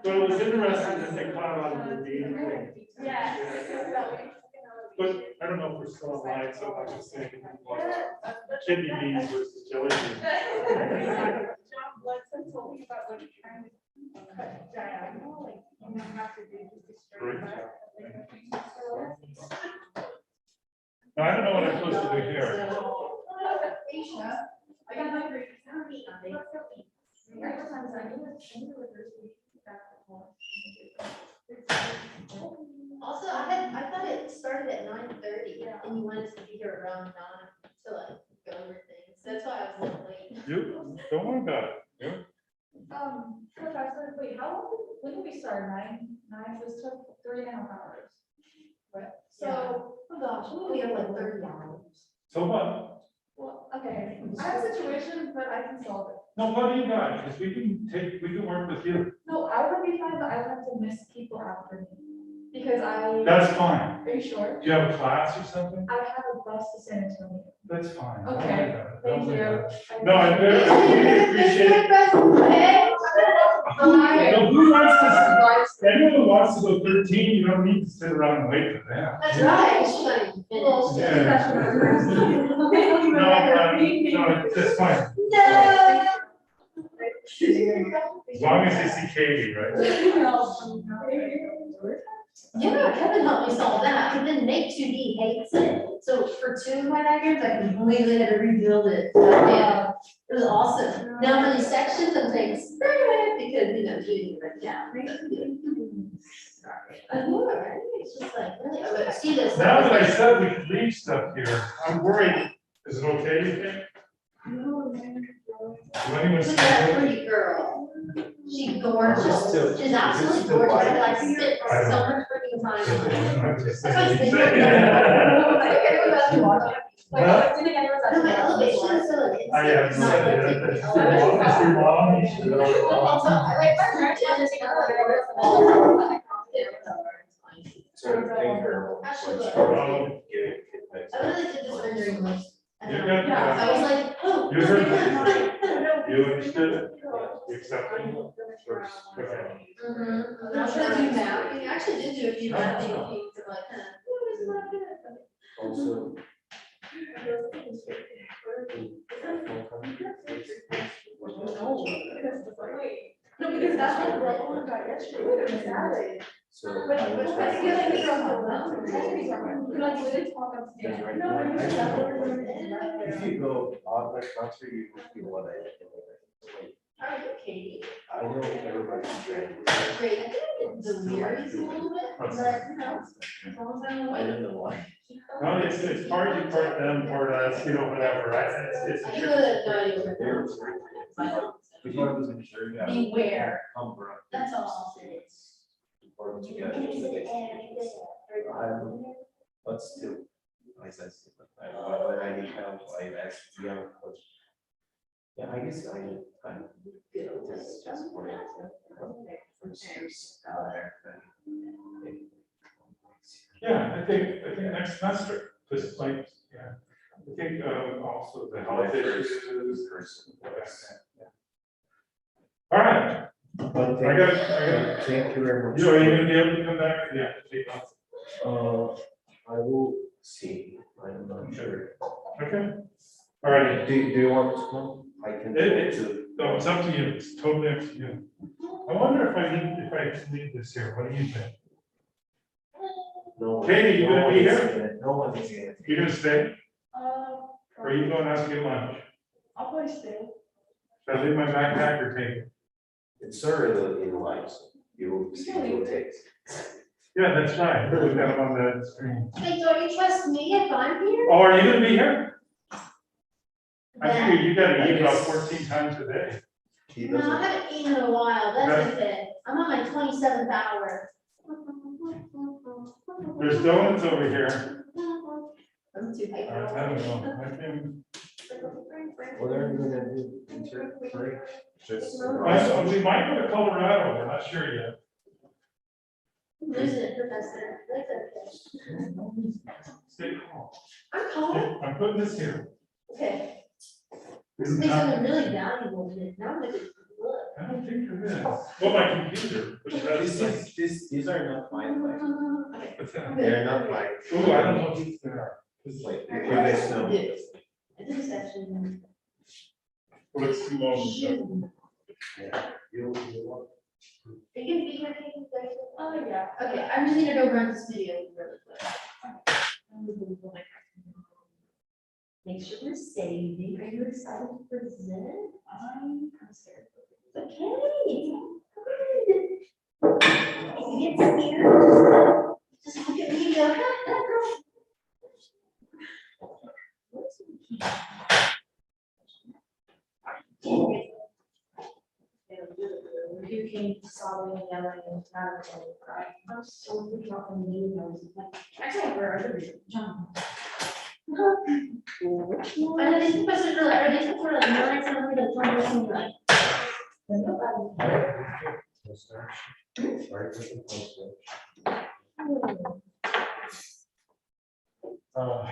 S3: But it was interesting that they caught on to the Dean thing. But I don't know if we're still alive, so I'm just saying. Kidney beans versus jelly beans. Great job. Now, I don't know what I'm supposed to do here.
S14: Also, I thought it started at 9:30 and you wanted to be here around 9 to like go over things. That's why I was a little late.
S3: You, don't worry about it. Yeah.
S4: Professor, wait, how long, when did we start? Nine, this took 3.5 hours. Right. So,
S14: Oh gosh, we have like 30 hours.
S3: So what?
S4: well, okay, I have a situation, but I can solve it.
S3: No, what do you got? Because we can work with you.
S4: No, I would be fine, but I would have to miss people after me. Because I.
S3: That's fine.
S4: Are you sure?
S3: Do you have a class or something?
S4: I have a bus to San Antonio.
S3: That's fine. Don't
S4: Okay,
S3: worry about it. Don't
S4: thank
S3: worry
S4: you.
S3: about it. No, I really appreciate it. No, who wants to, anyone who wants to go 13, you don't need to sit around and wait for them.
S14: That's right. She's not even finished.
S3: Yeah. No, that's fine.
S14: No.
S3: As long as you see Katie, right?
S14: Yeah, Kevin helped me solve that, and then Nate 2D hates it. So for 2 of my diagrams, I completely had to rebuild it. Yeah, it was awesome. Now for these sections and things, because you know, you right down. I know, right? It's just like, really, oh, see this.
S3: Now that I said we could leave stuff here, I'm worried. Is it okay, you think? Do anyone
S14: Look
S3: see
S14: at that
S3: it?
S14: pretty girl. She's gorgeous. She's absolutely gorgeous. I like sit for so much freaking time.
S3: I'm just
S14: That's why I
S3: saying.
S14: said,
S3: Huh?
S14: no, my elevation is so like.
S3: I have
S14: it's not
S3: said
S14: like
S3: it.
S14: taking
S3: That's
S14: the
S3: your mom.
S14: elevation.
S3: That's your mom. You should know.
S14: Also, I like my friend, Jen,
S12: So thank you very much.
S14: Actually,
S3: Oh,
S14: I really did this rendering most.
S3: You got,
S14: I was like, oh.
S3: You heard me. You understood it? You accepted it? Okay.
S14: I'm not sure do mapping. I actually did do a few mapping things of like,
S12: Also.
S4: No, because that's what we're all about yesterday.
S12: So.
S4: But
S12: I will try
S4: I feel like
S12: to-
S4: you're on the we like literally talk upstairs.
S12: Right.
S4: No, you're just that way.
S12: If you go off that transfer, you will feel what
S14: how are you, Katie?
S12: I know everybody's trying.
S14: Great. I think I did delirious a little bit, but you know, as long as I'm
S12: I
S14: awake.
S12: don't know why.
S3: No, it's part you, part them, part us, you know, whatever, right? It's a
S14: I
S3: trick.
S14: could, no idea what
S12: Before I wasn't sure. yeah.
S14: Beware.
S12: Comfort.
S14: That's all.
S12: Or to get into this. But still, I said, when I need help, I ask the other coach. Yeah, I guess I kind of get this just for it. First years out there.
S3: Yeah, I think next semester, just like, yeah. I think also the health issues. All right.
S12: But
S3: I got.
S12: thank you very much.
S3: You are you gonna be able to come back? Yeah. take off.
S12: I will see, I'm not sure.
S3: Okay. All right.
S12: Do you want to come? I can.
S3: No, it's up to you. It's totally up to you. I wonder if I leave this here. What do you think?
S12: No.
S3: Katie, you gonna be
S12: No one is
S3: here?
S12: No one is here.
S3: You gonna stay?
S4: Uh,
S3: Or are you going out to get lunch?
S10: I'll play still.
S3: Should I leave my backpack or take it?
S12: It's already in life, so you will see what it takes.
S3: Yeah, that's right. Look at them on the screen.
S14: Wait, don't you trust me if I'm here?
S3: Oh, are you gonna be here? I
S14: Yeah.
S3: figure you gotta eat about 14 times a day.
S12: He
S14: No, I
S12: doesn't,
S14: haven't eaten in a while, that's okay. I'm on my 27th hour.
S3: There's donuts over here.
S14: I'm too big.
S3: I don't know. I think-
S12: what are you gonna do? Winter break? Just.
S3: We might go to Colorado. We're not sure yet.
S14: I'm losing it, Professor. That's okay.
S3: Stay calm.
S14: I'm calm.
S3: I'm putting this here.
S14: Okay.
S3: This
S14: This
S3: is
S14: makes
S3: not-
S14: something really valuable to me. Now I'm gonna look.
S3: I don't think it is. Well, my computer. But that's like-
S12: These are not mine, like,
S14: Okay.
S3: what's that?
S12: they're not mine.
S3: Ooh, I don't know if these are.
S12: It's like, you guys know.
S14: I did this actually.
S3: Well, it's too long.
S12: Yeah. You want-
S14: Are you gonna be here, Kate?
S10: Oh, yeah.
S14: Okay, I'm just gonna go run to the studio really quick. Make sure we're saving. Are you excited to present? I'm scared. Okay. Good. If you get scared, just look at me and go, "Ha, ha, girl." You came sobbing and yelling and crying. I'm so fucking you. Actually, where are you? John. And these professors are these people are like nice and we're like trying to seem like. Huh?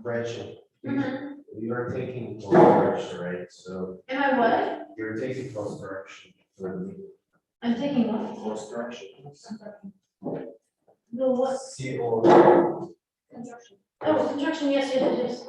S12: Rachel,
S14: Mhm.
S12: you are taking construction, right? So
S14: Am I what?
S12: you're taking construction.
S14: I'm taking what?
S12: Construction.
S14: The what?
S12: CO.
S14: Construction. Oh, construction, yes, yes.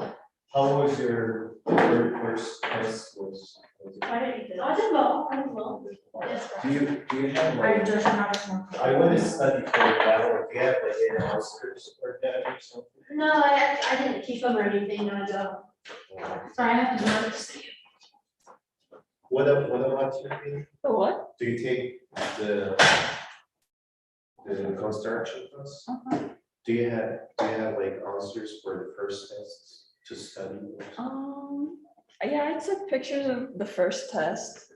S12: How was your first test was?
S14: I did well, I did well. Yes.
S12: Do you have
S14: I
S12: like,
S14: just have a.
S12: I want to study for that, or do you have like any Oscars or that or something?
S14: No, I didn't keep them or anything, no, I don't. Sorry, I have to notice.
S12: What about you?
S10: The what?
S12: Do you take the construction class? Do you have like answers for the first tests to study?
S10: Yeah, I took pictures of the first test.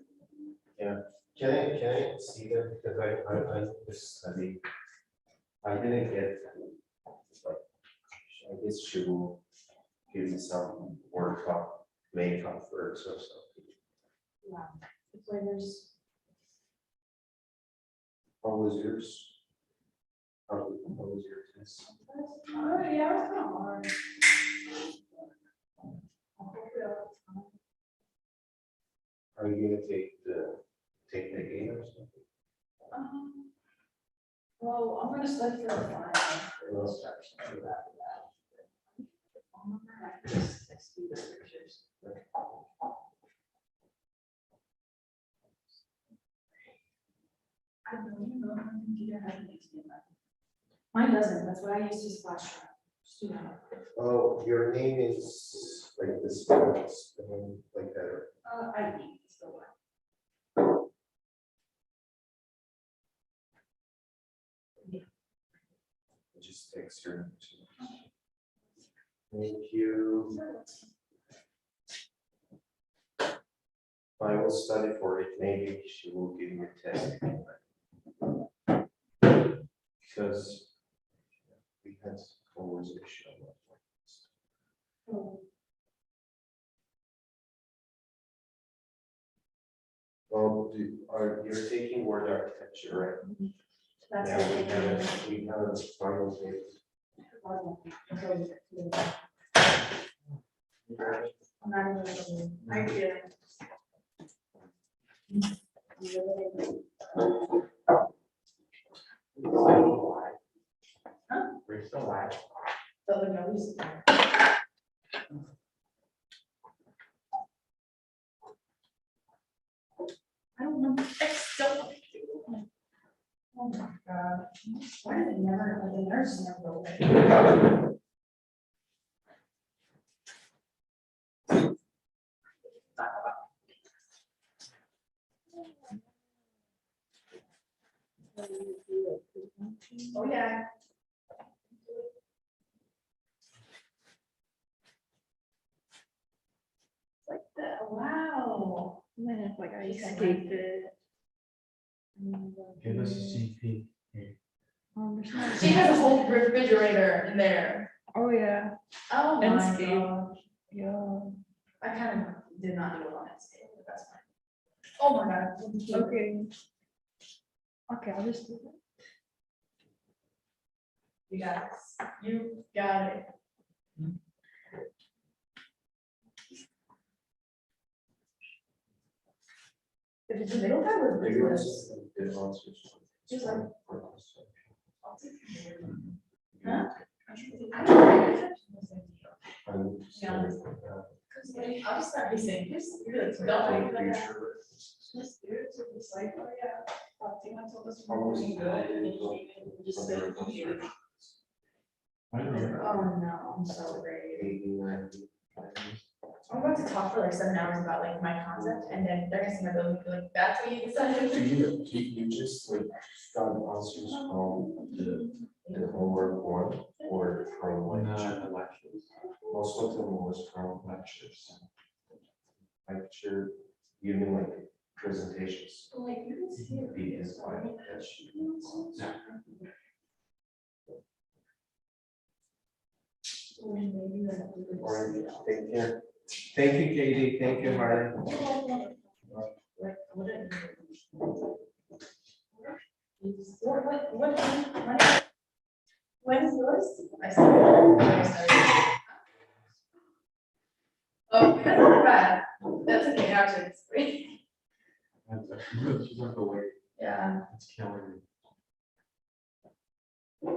S12: Can I see them, because I just study. I didn't get, like, I guess she will give me some workshop, makeup works or something.
S14: Wow. Flavors.
S12: How was yours? How was your test?
S14: Oh, yeah, it's not hard.
S12: Are you gonna take the game or something?
S14: Well, I'm gonna study for the final instruction for that. Let's do the pictures. I don't know, my computer has an HDMI. Mine doesn't, that's why I use this flash drive.
S12: Oh, your name is like this, like that.
S14: I think it's the one.
S12: Just text her. Thank you. I will study for it. Maybe she will give me a test. Because we had conversation about this. Well, you're taking word architecture, right?
S14: That's
S12: Yeah, we have a final date.
S14: Thank you.
S12: We're still live.
S14: I don't know. I still want to do. Oh my God. Why do they never, like, the nurse never go away? Oh, yeah. Like that, wow.
S13: Man, like I escaped it.
S1: Give us a CP.
S13: There's not-
S14: She has a whole refrigerator in there.
S13: Oh, yeah.
S14: Oh my
S13: Enscape.
S14: God.
S13: Yeah.
S14: I kind of did not do it on that scale, but that's fine. Oh my God.
S13: Okay. Okay, I'll just do that.
S14: You got this. You got it. If it's a middle guy or big ones? Just like. Huh? I don't know. Cause like, I'll just start be saying, you're like, don't do that. Just do it, so it's like, oh yeah, Fatima told us we're doing good, and then you just said, oh no, I'm so afraid. I'm about to talk for like 7 hours about like my concept, and then they're gonna see my building, and be like, that's what you decided.
S12: You just like got answers from the homework one or from like lectures? Most of them was from lectures. Lecture, even like presentations.
S14: Like, you can see it.
S12: Because I that she.
S14: Maybe then we could
S12: All right,
S14: see it.
S12: take care. Thank you, Katie. Thank you, Harlan.
S14: Like, what it- what, when's yours? I started. Oh, that's not bad. That's okay, actually, it's great.
S1: She's on the way.
S14: Yeah.
S1: It's killing me.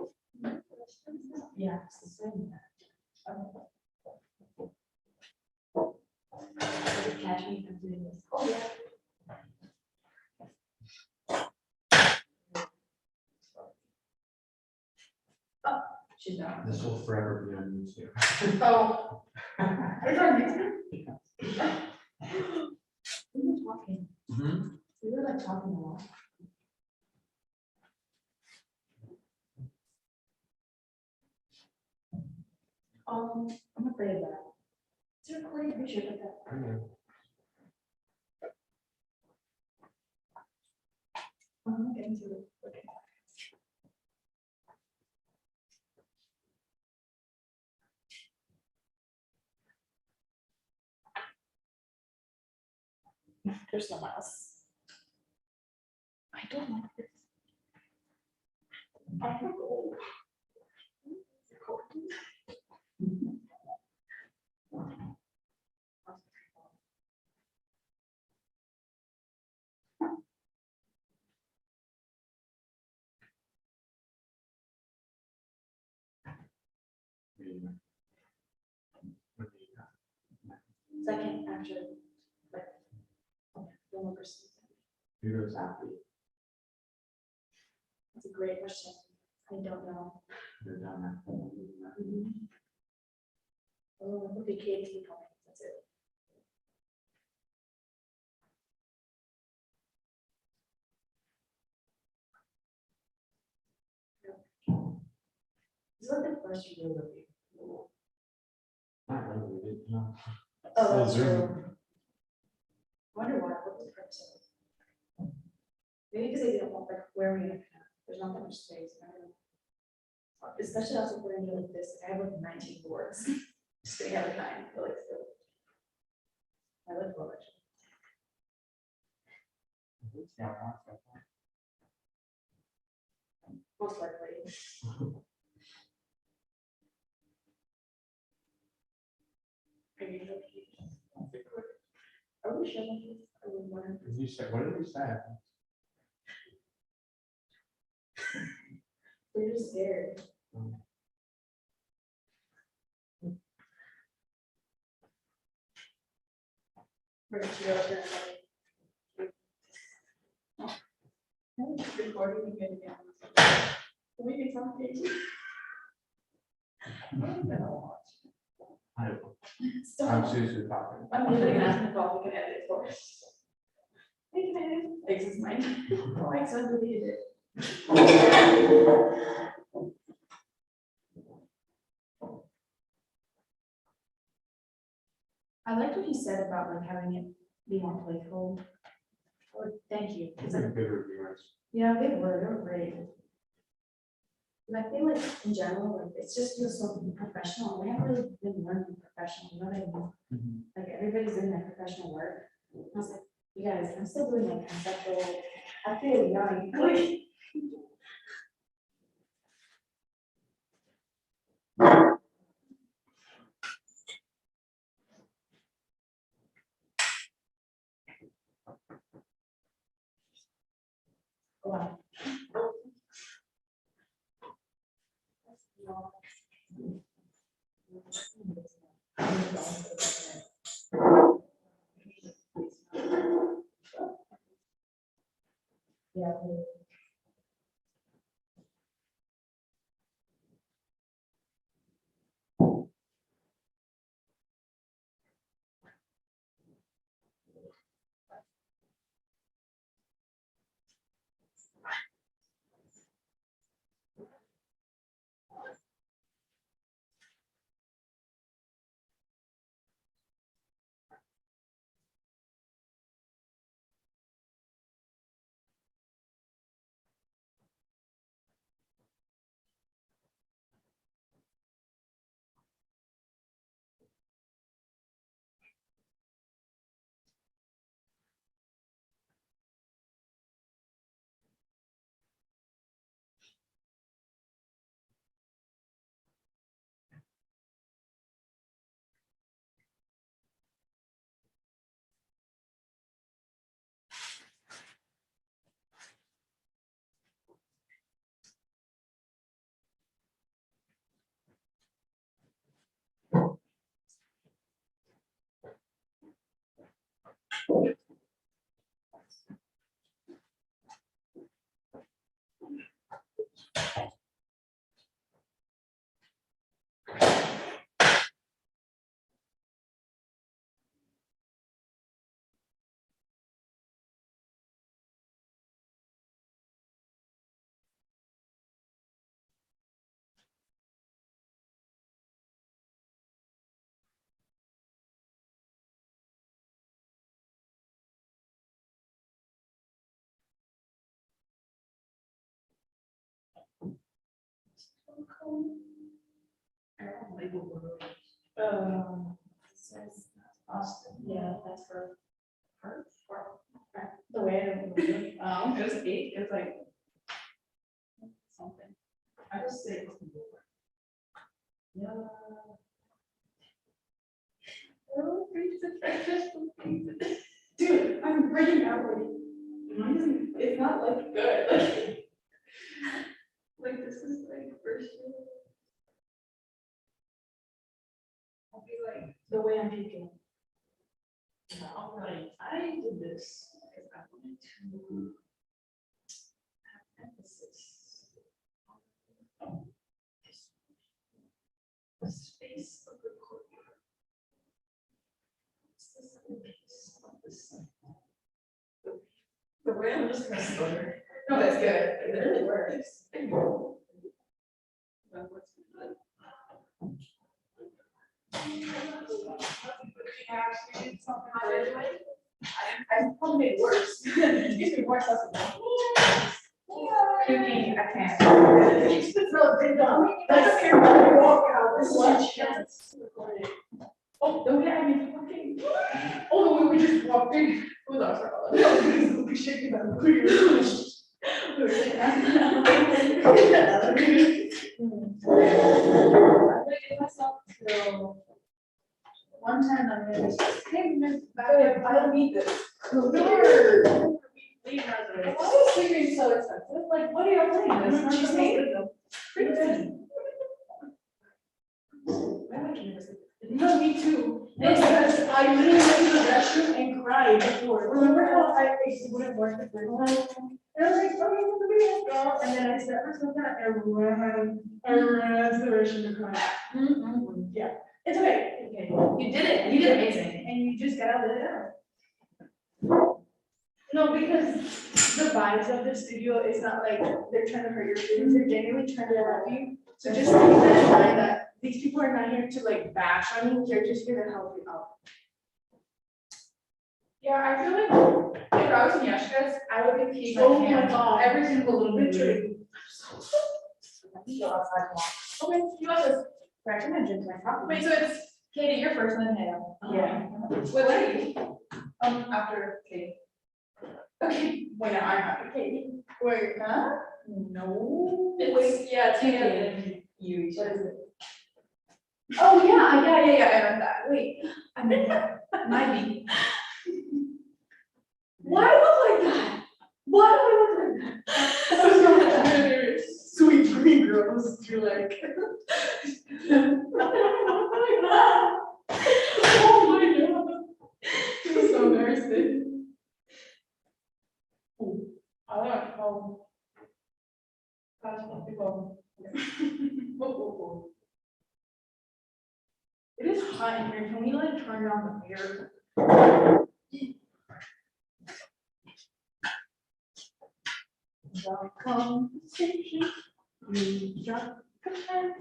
S14: Yeah. it's the same. Catch me from doing this. Oh, yeah. Oh, she's not.
S1: This will forever be on YouTube.
S14: Oh. It's on YouTube? We were talking. We were like talking a lot. I'm afraid of that. It's a recording picture like that. I'm getting to it. Okay. There's no mouse. I don't like this. I don't know. Second, actually, like, don't look or something.
S1: Who goes after you?
S14: That's a great question. I don't know.
S1: You're down there.
S14: Oh, look at Katie coming. That's it. This is like the first year review.
S1: Not really, we did, no.
S14: Oh, that's
S1: Zoom.
S14: true. Wonder why, what was the purpose of it? Maybe because they didn't want, like, where we have, there's not that much space. I don't know. Especially also for a year like this, I have like 19 boards. Just gonna have a 9, but like still. I like college.
S1: Yeah,
S14: Most likely. Are you okay? Are we sure about this? Are we one?
S1: You said, what did we say?
S14: We're just scared. We're just real sure. Recording again.
S10: I'm
S11: seriously talking.
S10: I'm literally gonna ask McCall if he can edit it for us. Hey, can I edit? Thanks, it's mine. Oh, my son deleted it.
S9: I liked what you said about like having it be more playful. Or thank you. It's like,
S11: Good reviewers.
S9: yeah, they were great. And I feel like in general, like it's just feels so professional. We haven't really been learning professional, you know what I mean? Like everybody's doing their professional work. I was like, you guys, I'm still doing like conceptual. I feel young. Like, wow. Yeah. Says Austin, yeah, that's for her, the way it was 8, it was like something. I just say. Yeah. Oh, dude, I'm breaking out already. It's not like good, like this is like first year. I'll be like, the way I'm thinking. All right, I did this because I wanted to have emphasis on the space of the courtyard. What's this other piece of this? The way I'm just gonna stutter. No, that's good. It really works. But what's good? I probably made it worse. It gives me more accessible. Cooking, I can't. It's so big on. That's okay. Walk out. This lunch. Oh, the way I made cooking. Oh, the way we just walked in. It was awesome. No, we shaking them. Myself till one time I'm gonna just, hey, I don't need this. I was sleeping so expensive, like, what are you playing this? I'm just making them. Crazy. No, me too.
S4: Because I literally went to the restroom and cried before. Remember how I wouldn't work the first time? And I was like, okay, let's go. And then I set myself down and ran to the restroom to cry. Yeah, it's okay. Okay. You did it. You did amazing. And you just gotta let it out. No, because the vibes of the studio is not like they're trying to hurt your feelings. They're genuinely trying to help you. So just keep that in mind that these people are not here to like bash on you. They're just here to help you out.
S15: Yeah, I feel like if I was in Yashka's, I would be peeing
S4: Oh
S15: my
S4: my
S15: pants
S4: God.
S15: every single little bit.
S4: Literally.
S15: Okay, you want this? Wait, so it's Katie, you're first, and then Hale.
S4: Yeah.
S15: Wait, what are you? After Katie. Okay, wait, now I'm after Katie.
S4: Wait,
S15: Huh?
S4: no.
S15: It's, yeah, it's Hale
S4: Katie.
S15: and you.
S4: What is it?
S15: Oh, yeah, I read that. Wait, I meant that. Might be. Why do I look like that? Why do I look like that?
S4: Sweet green girls, you're like.
S15: Oh my God. It was so embarrassing.
S4: I don't know. That's what people. It is hot in here. Can we like turn on the air? Conversation. You drop a pen.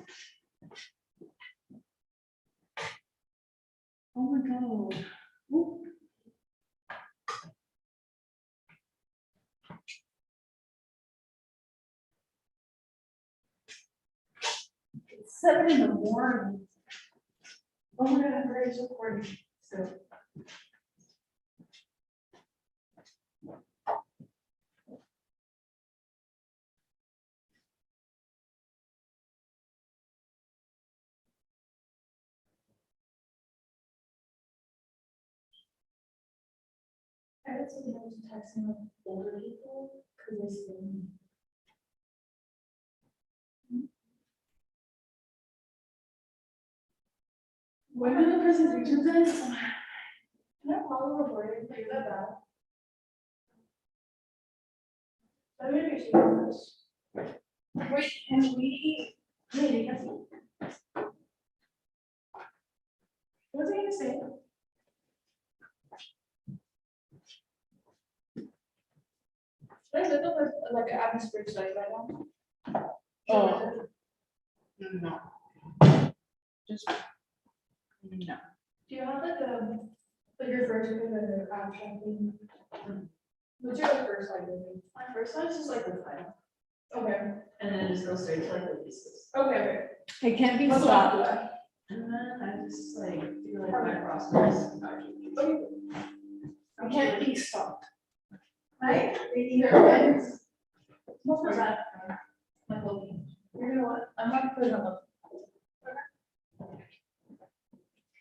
S4: Oh my God. Ooh. It's 7 in the morning. Oh my God, I'm very recording. So. I would say no to texting with older people because they still. When are the presentations in? Can I follow recording? Is that bad? I really appreciate this. Wait, can we? Maybe, yes. What was I gonna say? There's a little like an atmosphere study right now. Oh.
S15: No. Just, no.
S4: Do you have like your first or the abstract thing? What's your like, first slide? My first slide is just like the title. Okay.
S10: And then just go straight to like the pieces.
S4: Okay.
S13: It can't be
S4: What's
S13: stopped.
S4: that?
S10: And then I just like do like my process.
S4: I can't be stopped. Right? What was that?
S15: My looking.
S4: You're gonna what?
S15: I'm not putting on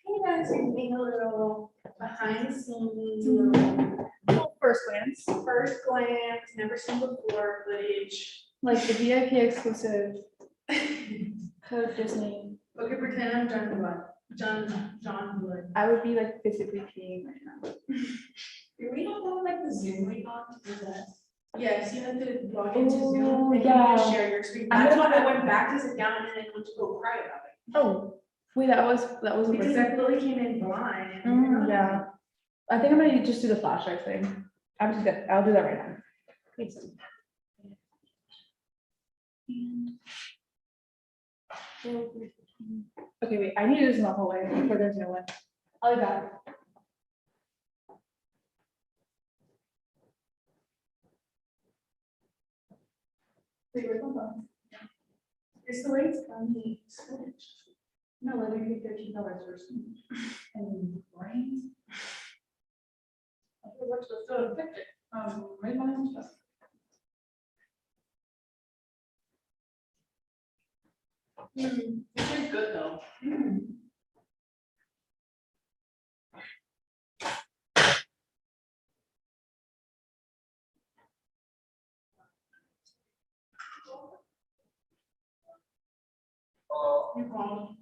S4: Hey guys, you're being a little behind the scenes, little first glance, never seen before footage.
S13: Like the VIP exclusive Code Disney.
S4: Okay, pretend I'm John Wood.
S13: I would be like physically peeing right now.
S4: Do we have like the Zoom link on to do that? Yes, you have to log into Zoom
S13: Oh,
S4: and you
S13: yeah.
S4: can share your screen.
S13: I'm
S4: That's
S13: gonna
S4: why I
S13: put-
S4: went back to sit down and then went to go cry about it.
S13: Oh, wait, that was a
S4: Because
S13: blessing.
S4: I literally came in blind. and
S13: Yeah. I think I'm gonna just do the flashlight thing. I'll do that right now. Thanks. Okay, wait, I need to do this in the hallway before there's no one. I'll be back.
S4: Wait, where's my phone? It's the way it's on the spinach. No, let me pay $13 for spinach. And brains. I feel like we're still affected. Right my own stuff.
S15: It's good though.
S4: You called.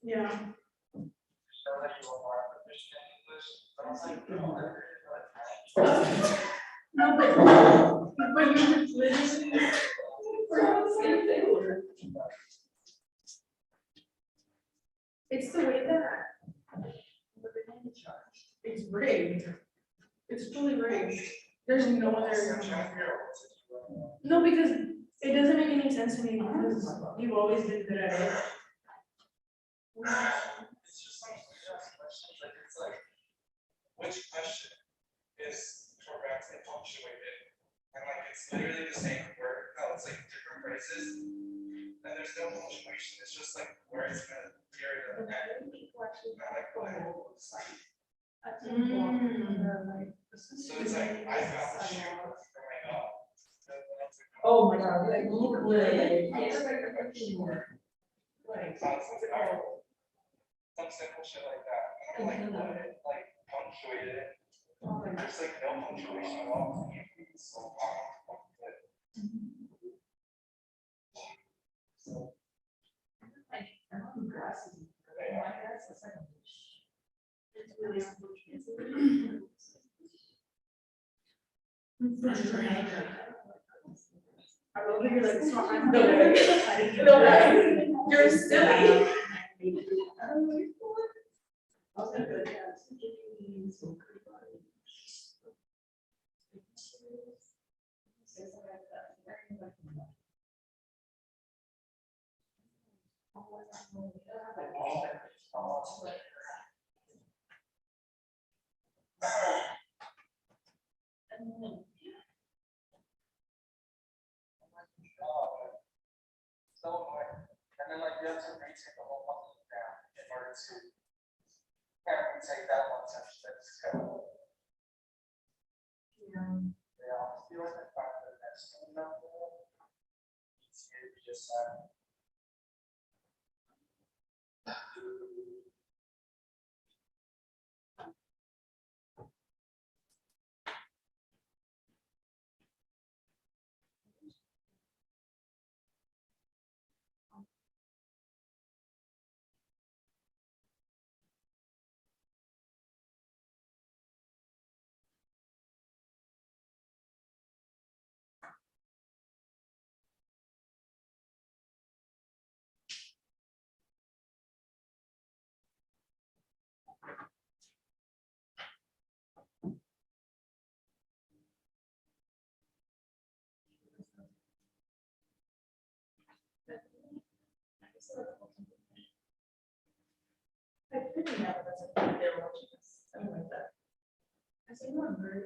S15: Yeah. No, but you're just literally. It's the way that. It's rigged. It's fully rigged. There's no other. No, because it doesn't make any sense to me because you've always been good at it.
S1: It's just some questions, like, it's like, which question is correct and punctuated? And like, it's literally the same word, no, it's like different phrases. And there's no punctuation, it's just like words and a period of end. Not like what. So it's like, I found the shoe for my dog.
S10: Oh my God, like,
S1: Literally. Like, some simple shit like that. And I'm like, what? Like, punctuated. There's like no punctuation at all. It's so hard. So.
S15: It's really unfortunate. I love that you're like smart. No way. You're silly.
S1: So annoying. And then like you have to retake the whole fucking down in order to have retake that one section that's go. Yeah, I feel like I found the next one up there. It's here, just
S15: I couldn't have it as a kid, they were watching this, something like that. I said, no, I'm very.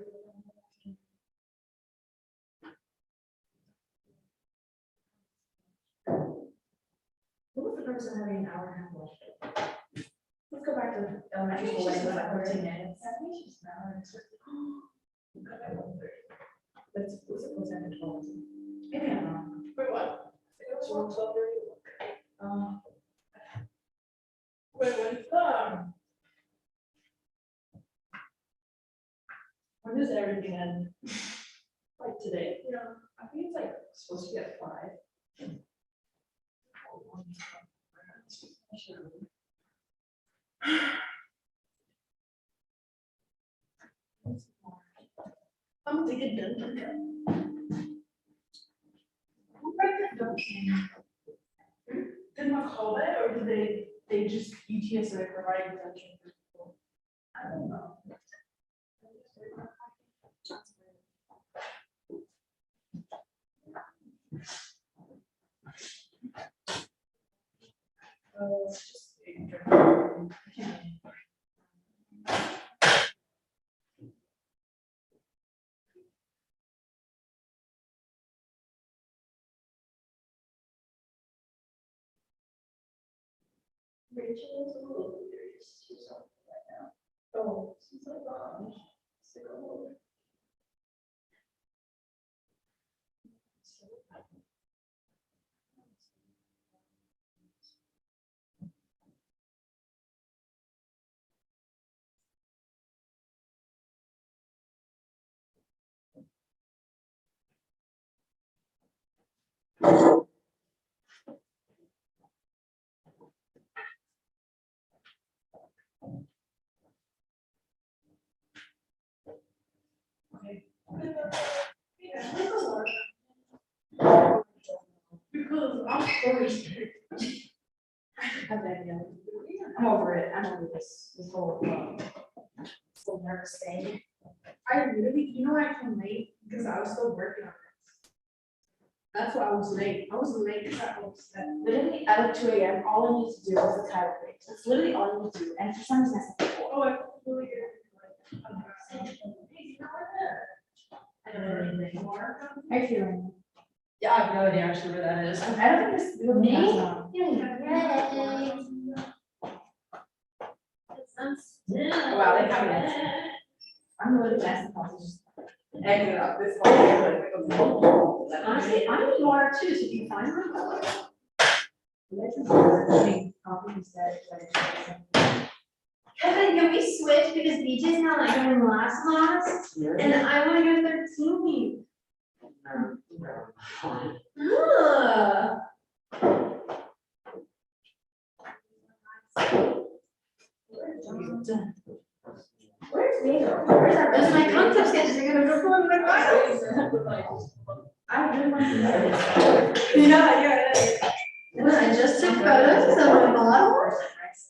S15: What was the purpose of having an hour and a half watch? Let's go back to elementary school, when it was like 14 minutes. That's, was it close to 12? Maybe I'm wrong. Wait, what? It was around 12:30. Wait, when does everything end? Like today? Yeah, I think it's like supposed to be at 5. They get done. Who write that done? Did McCall it, or did they just UTS it provide attention for people? I don't know.
S9: Rachel's a little weird. She's on right now. Oh, she's like on. So.
S15: Because I'm sorry.
S9: I'm over it. I'm over this whole nervous thing. I really, I came late because I was still working on it. That's why I was late. I was late because I was upset. Literally at 2 a.m. all I need to do is the title page. That's literally all you need to do. And for some reason I said before.
S15: Oh, I feel really good.
S9: I don't know anything. How are you feeling?
S4: Yeah, I have no idea actually where that is.
S9: I don't think this.
S14: Me?
S9: Wow, they have it. I'm really fast. Just egging it up this whole. Honestly, I'm in water too, so if you find one.
S14: Kevin, can we switch because BJ's not like going last month and I want to go 13. Ugh.
S9: Where's Vito?
S14: Those are my concept sketches. They're gonna go for my files.
S9: I really want to know.
S14: Yeah. When I just took photos of my models,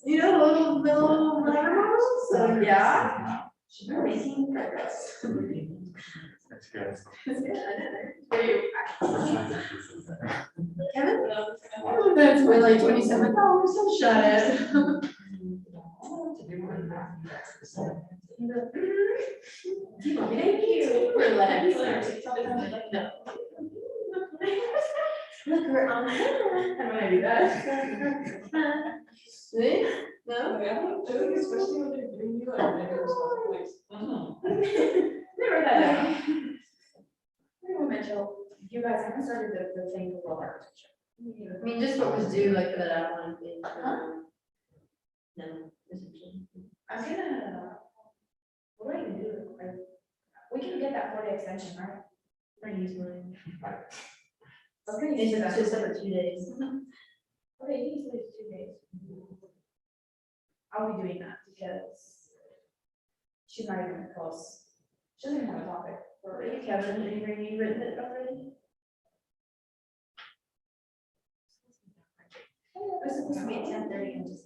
S14: little models. So yeah. We're making progress.
S3: That's good.
S14: Kevin? That's for like $27. So shut it. Thank you. Relax. No. Look, we're on.
S4: I'm gonna do that.
S14: See? No?
S4: I think especially when they're doing you like maybe
S9: Never that down. Mitchell, you guys haven't started the thing for architecture.
S14: I mean, just what was due, like for that outline thing. No.
S9: I'm gonna, what do I even do? Like, we can get that 4-day extension, right? Pretty easily. I was gonna use
S14: It's
S9: that.
S14: just over 2 days.
S9: Okay, usually it's 2 days. I'll be doing that because she's not even close. She doesn't even have a topic.
S14: Or maybe Kevin, have you written it already?
S9: It was supposed to be at 10:30 and just.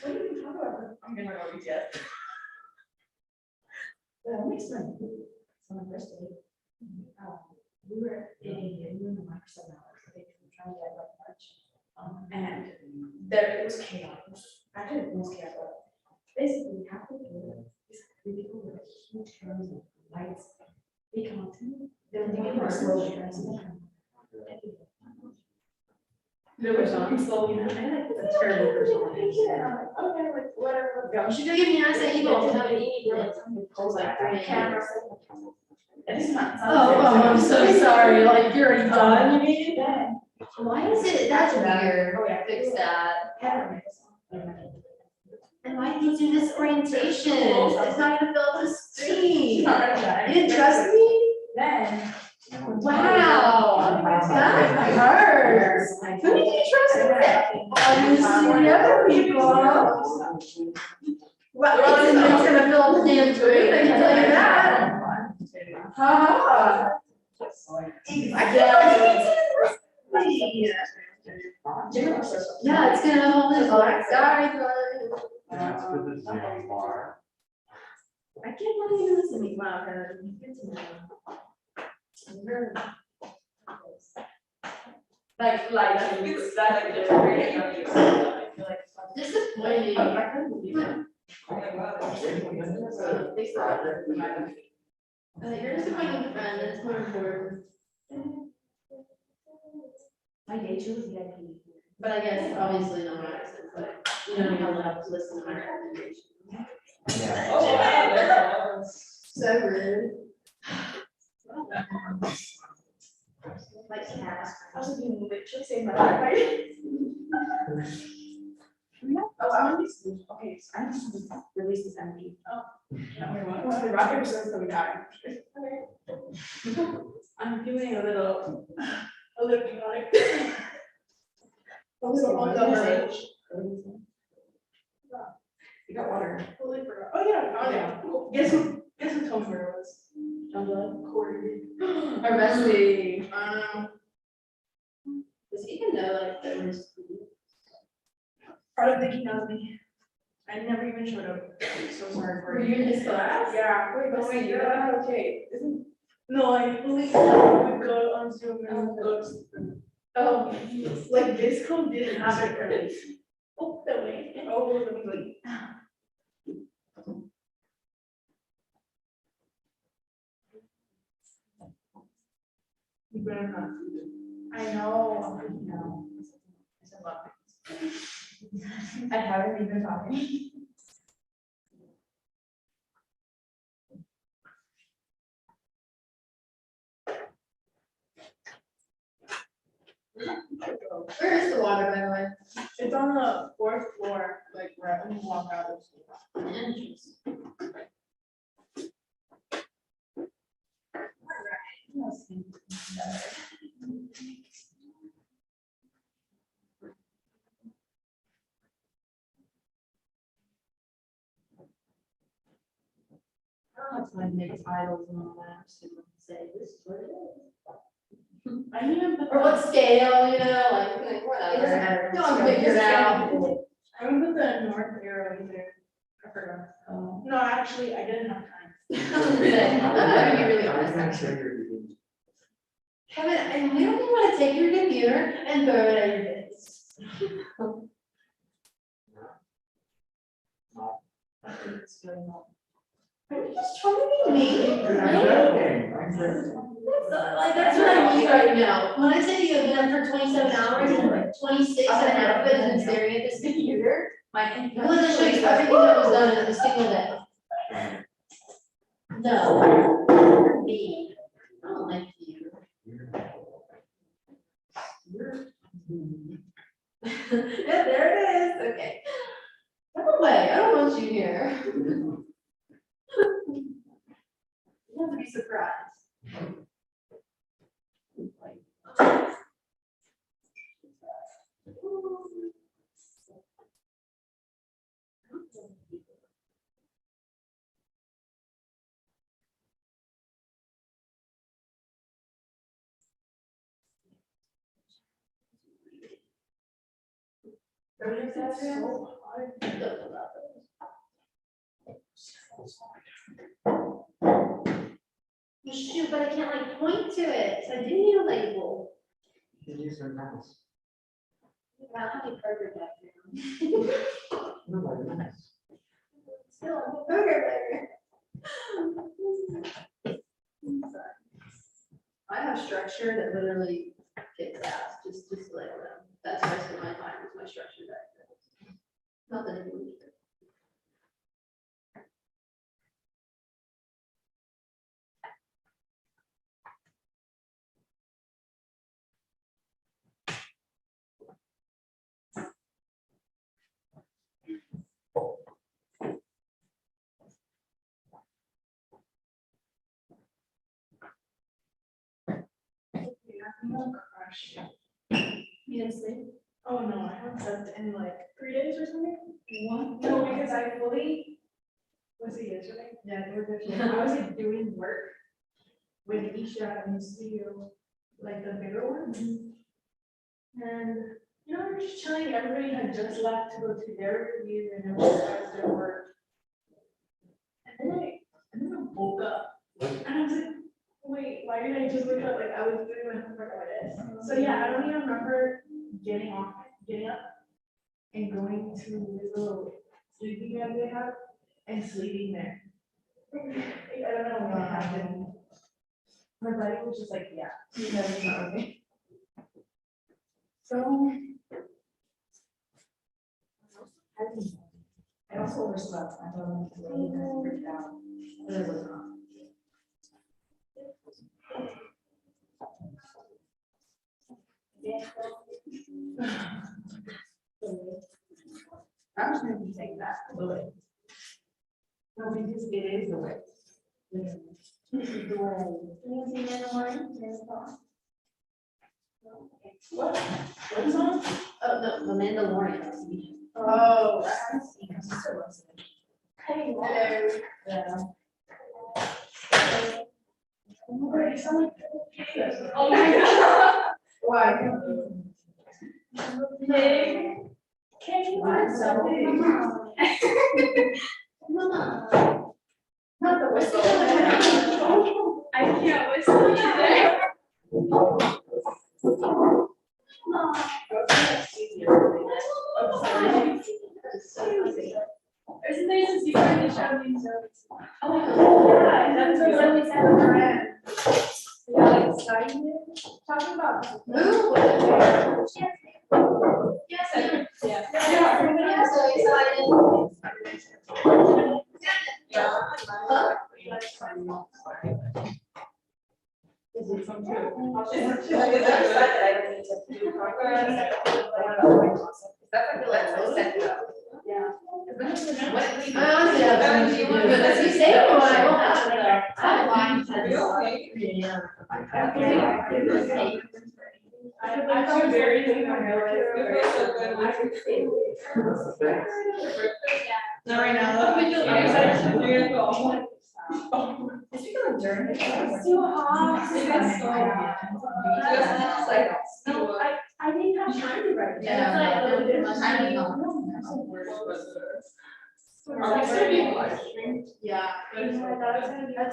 S9: What are you talking about?
S4: I'm gonna go yet.
S9: Well, next time, on the first day, we were in the Microsoft hours, they were trying to get like March. And there, it was chaos. Actually, it was chaos, but basically, half the people, these people with huge hands and lights, they come up to me, they're doing it slowly, and so
S4: There was on slowly, and I like it's a terrible personality.
S9: okay, like, whatever, let's go.
S14: You should do give me a nice email. Tell me.
S9: Like, camera. And this is not.
S14: I'm so sorry. Like, you're already done, you mean?
S9: Yeah.
S14: Why is it, that's weird.
S9: Oh, yeah.
S14: Fix that.
S9: Camera.
S14: And why did you do this orientation? It's not gonna fill up the screen. You didn't trust me?
S9: Then.
S14: Wow, that hurts. Who did you trust? Obviously, the other people. Well, it's gonna fill up the damn screen, I can tell you that. Ha. Yeah, it's gonna hold it. Sorry.
S3: That's for the Zoom bar.
S15: I can't believe you listen to me. Wow, her. Good to know. Like, it's that like
S14: Disappointing.
S15: I couldn't believe it.
S14: You're a disappointing friend, that's more important.
S15: My day two was VIP.
S14: But I guess obviously no one accents, but you don't even have to listen to my recommendation.
S15: Oh, wow.
S14: So rude. Like cast.
S15: I was literally saying my life. Oh, I want this. Okay, so I'm just gonna release this empty. Oh. No, rock paper scissors coming back. I'm feeling a little chaotic. Also on the verge. You got water. Totally forgot. Oh yeah. Guess who told me where it was? John Blood. Corey.
S14: Our bestie. Does he even know like there was?
S15: Part of thinking of me. I never even showed up. So sorry for
S14: Were you in his class?
S15: Yeah.
S14: Oh my God.
S15: Okay. No, I fully would go on Zoom and go.
S14: Oh,
S15: Like this code didn't have it for me. Oh, that way. Oh, let me wait. You better not. I know. I said love. I haven't even talking.
S14: where is the water, by the way?
S15: It's on the fourth floor, like right when you walk out of school.
S14: Entrance. I don't have time to make titles and all that, so say this is what it is.
S15: I need to put
S14: Or what scale, you know, like whatever. Don't figure it out.
S15: I'm gonna put the north arrow in there. I forgot.
S14: Oh.
S15: No, actually, I didn't have time.
S14: I'm gonna be really honest, actually. Kevin, I really want to take your computer and throw it at your face. Are you just trying to be mean? That's what I mean right now. When I say you've been up for 27 hours and like 26 and a half of it has been staring at this computer. I'm gonna show you everything that was done in a single day. No. Me. I don't like you. Yeah, there it is. Okay. Go away. I don't want you here. You have to be surprised.
S15: That's so hard.
S14: Well, shoot, but I can't like point to it, so I do need a label.
S5: You can use your mouse.
S14: I don't have any burger back there.
S5: No, but nice.
S14: Still, I'm a burger baker. I have structure that literally kicks ass, just to let you know. That's where I spend my time, is my structure back there. Not that anyone needs it.
S15: I'm gonna crush.
S14: You didn't sleep?
S15: Oh no, I haven't slept in like 3 days or something.
S14: What?
S15: No, because I fully, was it yesterday? Yeah, it was yesterday. I was like doing work with Isha in the studio, like the bigger one. And, you know, we were just chilling, everybody had just left to go to their review and everyone started their work. And then I woke up. And I was like, wait, why did I just wake up? Like, I was doing my homework at this. So yeah, I don't even remember getting up and going to this little sleeping bag they have and sleeping there. I don't know what happened. My body was just like, yeah, that's not okay. So. I also overslept. I don't know if it's really gonna break down. But it was not. I'm just gonna take that the way. No, because it is the way. This is the way. You see in the morning, there's a thought. What? What is on?
S14: Oh, no, the Mandalorian.
S15: Oh, I see. Hey, hello. Yeah. Oh my God. Why? Hey. Can you find something?
S14: Mama.
S15: Not the whistle. I can't whistle either. Isn't there a secret in the show named Zoe? Oh, yeah, that's what Zoe said at her end. Yeah, like excited, talking about.
S14: Ooh.
S15: Yes, I do. Yeah.
S14: Yeah, so excited. Huh?
S15: Is it from two? Yeah.
S14: I honestly don't know what you do, but as you say, I will have it. I like that.
S15: I feel very good.
S10: No, right now.
S15: It's too hot.
S10: It is so hot.
S15: It's like, no, I didn't have time to write.
S14: Yeah,
S15: It's like a little bit of
S14: I don't
S15: time.
S14: know.
S10: Are we still being live streamed?
S14: Yeah.
S15: That's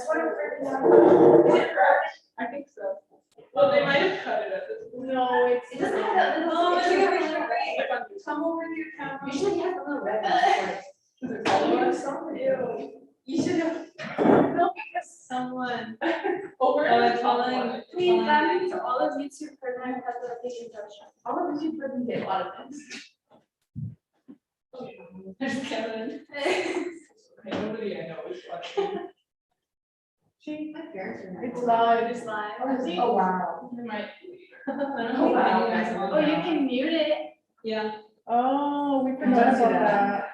S15: what I'm working on.
S10: I think so. Well, they might have cut it at this point.
S15: No, it's.
S14: It doesn't have that little.
S10: Oh,
S14: it's
S10: it's
S14: like-
S10: really great. Come over to your camera.
S14: Usually you have a little red. Does it follow us?
S15: You should have.
S10: No, because someone. Over calling.
S15: Please, that means all of YouTube programs have the big introduction.
S10: All of the people can get a lot of things. There's Kevin. Nobody I know is watching.
S14: My parents are.
S15: It's live, it's live.
S10: Oh, wow. You might. I don't know.
S15: Oh, wow.
S10: If you guys are-
S15: Oh, you can mute it.
S10: Yeah.
S13: Oh, we forgot about that.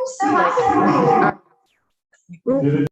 S14: So awesome.
S11: Did it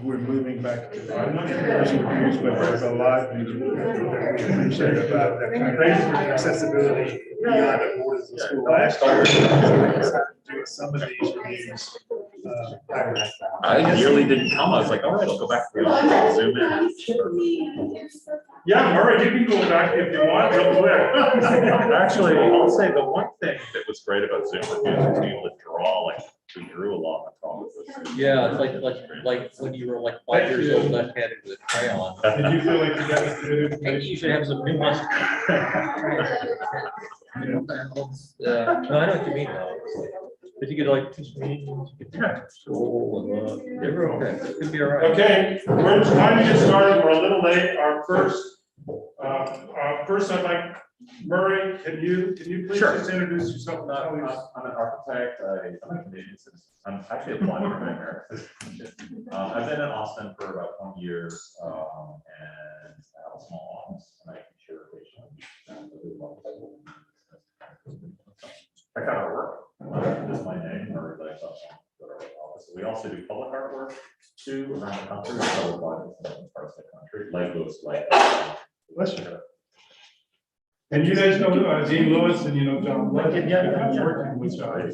S11: We're moving back to, I'm not commercial use, but there's a lot we appreciate about that kind of raising accessibility beyond the borders of school. Last year, doing some of these reviews.
S6: I nearly didn't come. I was like, all right, I'll go back to the office, zoom in.
S11: Yeah, Murray, you can go back if you want, real quick.
S6: Actually, I'll say the one thing that was great about Zoom reviews was being able to draw, like, we drew a lot on top of this.
S16: Yeah, it's like when you were like 5 years old, left-handed with a crayon.
S11: Did you feel like you got some good
S16: And
S11: information?
S16: you should have some new ones. No, I know what you mean though. If you could like teach me, you could control and they were okay. It could be all right.
S11: Okay, we're trying to get started. We're a little late. Our first, I'd like, Murray, can you please
S6: Sure.
S11: just introduce yourself? And tell us-
S6: I'm an architect. I'm a Canadian citizen. I'm actually applying for my American citizenship. I've been in Austin for about 20 years, and I have a small office, and I can share I kind of work. This is my name, or like office. We also do public artwork too around the country, public projects in different parts of the country, like those
S11: Bless you. And you guys know Dean Lewis and you know John Blood.
S6: Yeah.
S11: Working with John.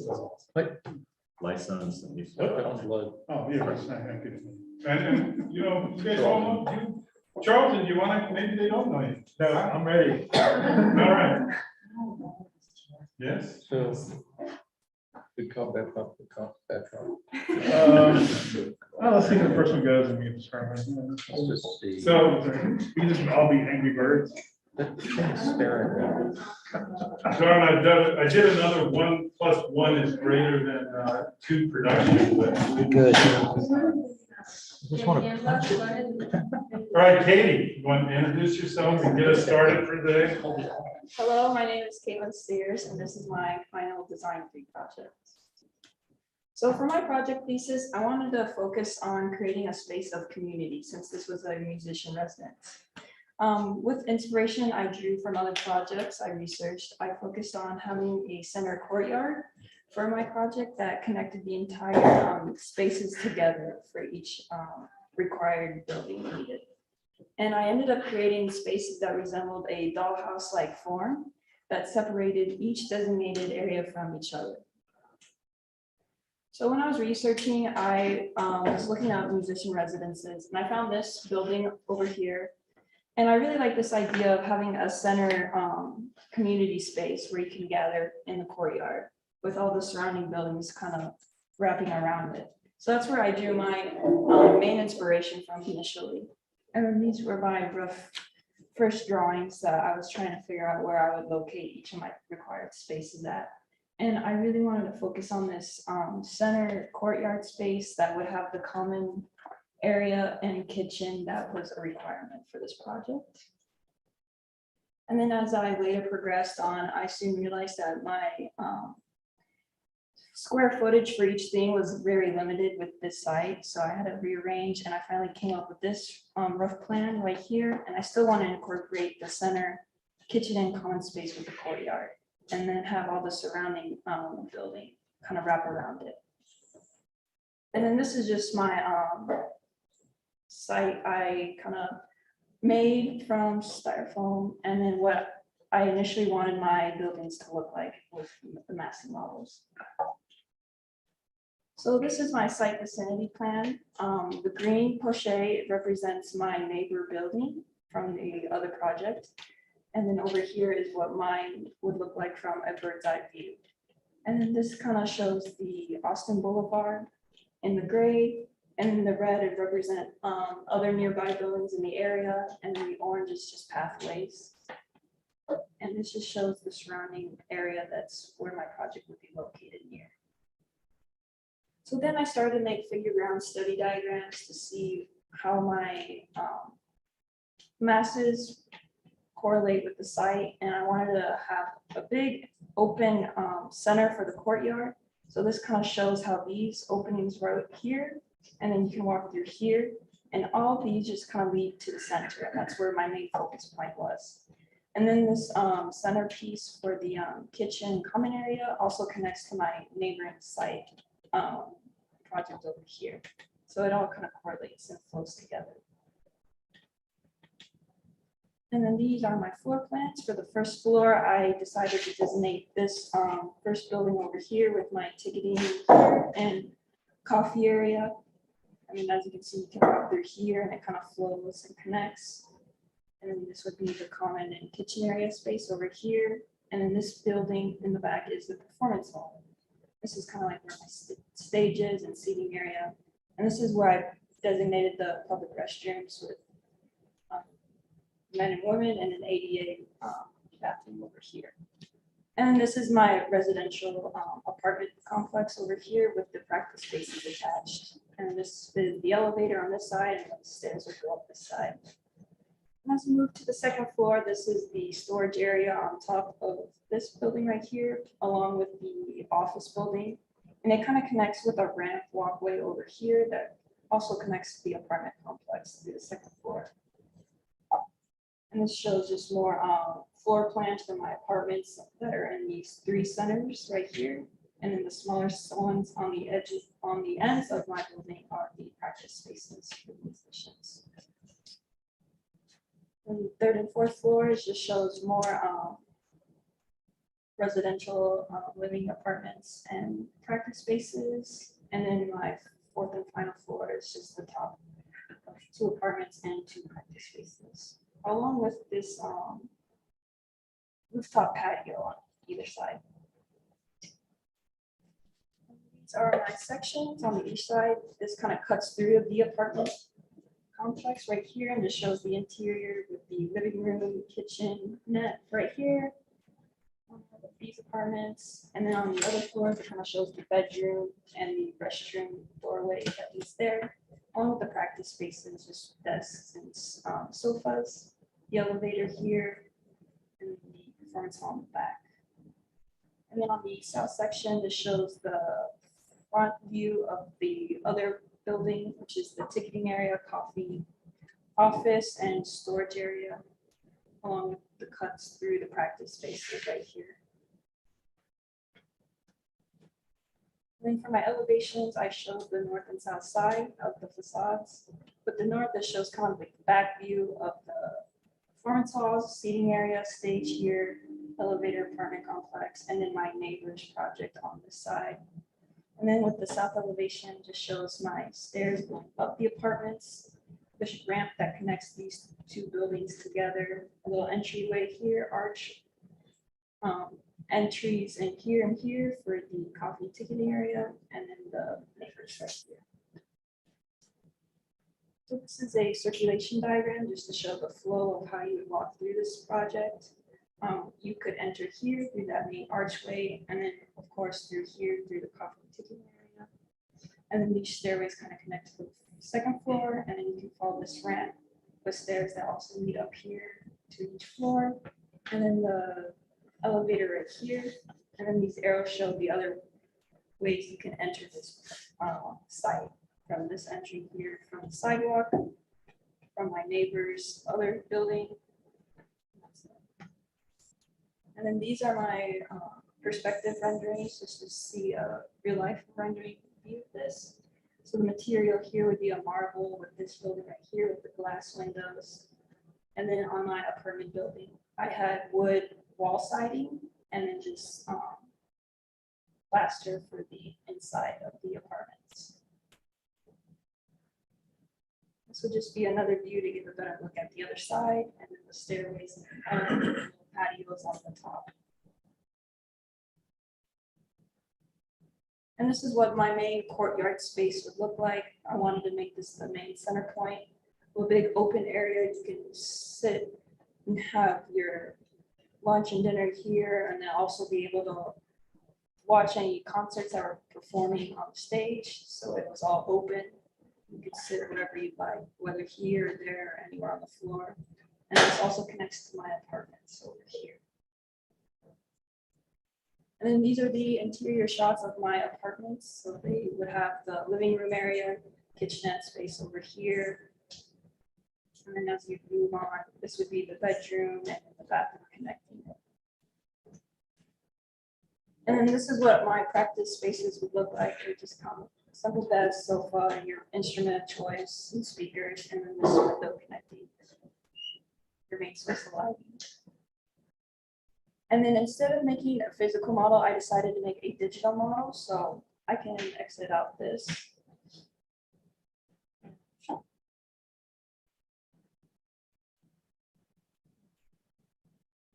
S6: License and these.
S11: Oh, yeah. That's not good. And you know, you guys all know you, Charlton, you want to, maybe they don't know you. No, I'm ready. All right. Yes.
S16: So. We call back up, we call back up.
S11: Well, let's see who the first one goes and we determine.
S16: Let's just see.
S11: So we just all be angry birds.
S16: Staring
S11: John, I did another 1 + 1 is greater than 2 production, but.
S16: Good. Just want to punch it.
S11: All right, Katie, you want to introduce yourself and get us started for the day?
S17: Hello, my name is Caitlin Steers, and this is my final design project. So for my project thesis, I wanted to focus on creating a space of community since this was a musician residence. With inspiration I drew from other projects I researched, I focused on having a center courtyard for my project that connected the entire spaces together for each required building needed. And I ended up creating spaces that resembled a dollhouse-like form that separated each designated area from each other. So when I was researching, I was looking at musician residences, and I found this building over here. And I really like this idea of having a center community space where you can gather in the courtyard with all the surrounding buildings kind of wrapping around it. So that's where I drew my main inspiration from initially. And these were my rough first drawings that I was trying to figure out where I would locate each of my required spaces at. And I really wanted to focus on this center courtyard space that would have the common area and kitchen that was a requirement for this project. And then as I later progressed on, I soon realized that my square footage for each thing was very limited with this site. So I had to rearrange, and I finally came up with this rough plan right here. And I still want to incorporate the center kitchen and common space with the courtyard, and then have all the surrounding building kind of wrap around it. And then this is just my site I kind of made from styrofoam, and then what I initially wanted my buildings to look like with the massing models. So this is my site vicinity plan. The green poche represents my neighbor building from the other project. And then over here is what mine would look like from a bird's eye view. And then this kind of shows the Austin Boulevard in the gray, and in the red it represent other nearby buildings in the area, and then the orange is just pathways. And this just shows the surrounding area that's where my project would be located near. So then I started to make figure ground study diagrams to see how my masses correlate with the site, and I wanted to have a big open center for the courtyard. So this kind of shows how these openings right here, and then you can walk through here, and all these just kind of lead to the center, and that's where my main focus point was. And then this centerpiece for the kitchen common area also connects to my neighboring site project over here. So it all kind of correlates and flows together. And then these are my floor plans. For the first floor, I decided to designate this first building over here with my ticketing here and coffee area. I mean, as you can see, you can walk through here and it kind of flows and connects. And then this would be the common and kitchen area space over here. And then this building in the back is the performance hall. This is kind of like where my stages and seating area. And this is where I designated the public restrooms with men and women and an ADA bathroom over here. And this is my residential apartment complex over here with the practice spaces attached. And this is the elevator on this side and the stairs will go up this side. And as we move to the second floor, this is the storage area on top of this building right here, along with the office building. And it kind of connects with a ramp walkway over here that also connects to the apartment complex to the second floor. And this shows just more floor plans for my apartments that are in these three centers right here. And then the smaller ones on the edges, on the ends of my building are the practice spaces for musicians. And the third and fourth floors just shows more residential living apartments and practice spaces. And then my fourth and final floor is just the top of 2 apartments and 2 practice spaces, along with this rooftop patio on either side. These are my sections on the east side. This kind of cuts through the apartment complex right here and just shows the interior with the living room, kitchen, net right here. These apartments, and then on the other floors, it kind of shows the bedroom and the restroom doorway that is there, along with the practice spaces, just desks and sofas, the elevator here, and the performance hall in the back. And then on the south section, this shows the front view of the other building, which is the ticketing area, coffee, office, and storage area, along with the cuts through the practice spaces right here. And then for my elevations, I showed the north and south side of the facades. But the north, this shows kind of like the back view of the performance halls, seating area, stage here, elevator apartment complex, and then my neighbor's project on this side. And then with the south elevation, just shows my stairs going up the apartments, the ramp that connects these 2 buildings together, a little entryway here, arch, entries in here and here for the coffee ticketing area, and then the neighbors right here. So this is a circulation diagram just to show the flow of how you would walk through this project. You could enter here through that main archway, and then of course through here through the coffee ticketing area. And then these stairways kind of connect to the second floor, and then you can follow this ramp with stairs that also lead up here to each floor. And then the elevator right here, and then these arrows show the other ways you can enter this site, from this entry here, from the sidewalk, from my neighbor's other building. And then these are my perspective renderings, just to see a real life rendering view of this. So the material here would be a marble with this building right here with the glass windows. And then on my apartment building, I had wood wall siding and then just plaster for the inside of the apartments. This would just be another view to give a better look at the other side, and then the stairways and patios on the top. And this is what my main courtyard space would look like. I wanted to make this the main center point, a big open area. You can sit and have your lunch and dinner here, and then also be able to watch any concerts that are performing on the stage. So it was all open. You could sit wherever you'd like, whether here or there, or anywhere on the floor. And this also connects to my apartments over here. And then these are the interior shots of my apartments. So they would have the living room area, kitchenette space over here. And then as you move on, this would be the bedroom and the bathroom connecting it. And then this is what my practice spaces would look like. They're just Some bed, sofa, your instrument of choice, and speakers, and then this window connecting your main source of lighting. And then instead of making a physical model, I decided to make a digital model, so I can exit out this.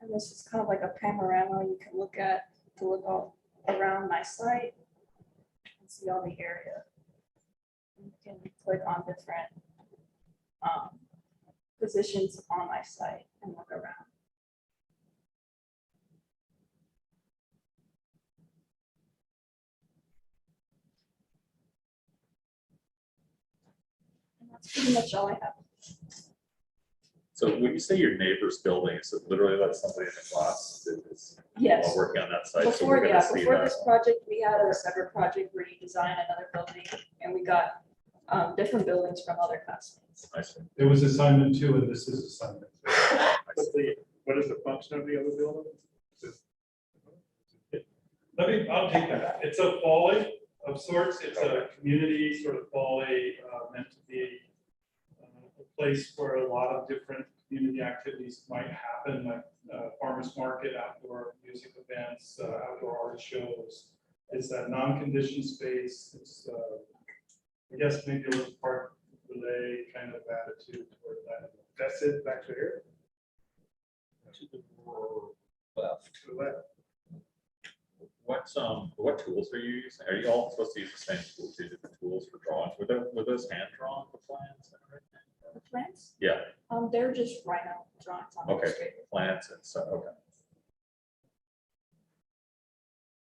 S17: And this is kind of like a panorama you can look at to look all around my site and see all the area. You can click on different positions on my site and look around. And that's pretty much all I have.
S18: So when you say your neighbor's building, is it literally like somebody in the class that is
S17: Yes.
S18: working on that site? So we're
S17: Before,
S18: gonna
S17: yeah,
S18: see
S17: before
S18: that.
S17: this project, we had a separate project where you design another building, and we got different buildings from other classmates.
S18: I see.
S11: There was assignment 2 and this is assignment 3. What is the function of the other building? I'll take that. It's a folly of sorts. It's a community sort of folly meant to be a place where a lot of different community activities might happen, like farmers market, outdoor music events, outdoor art shows. It's a non-conditioned space. It's, I guess maybe a little part relay kind of attitude toward that. That's it, back to here.
S18: To the left.
S11: To the left.
S18: What tools are you using? Are you all supposed to use the same tools, these different tools for drawing? Were those hand drawn, the plans and everything?
S17: The plants?
S18: Yeah,
S17: They're just Rhino drawings on
S18: okay,
S17: Illustrator.
S18: plans and so, okay.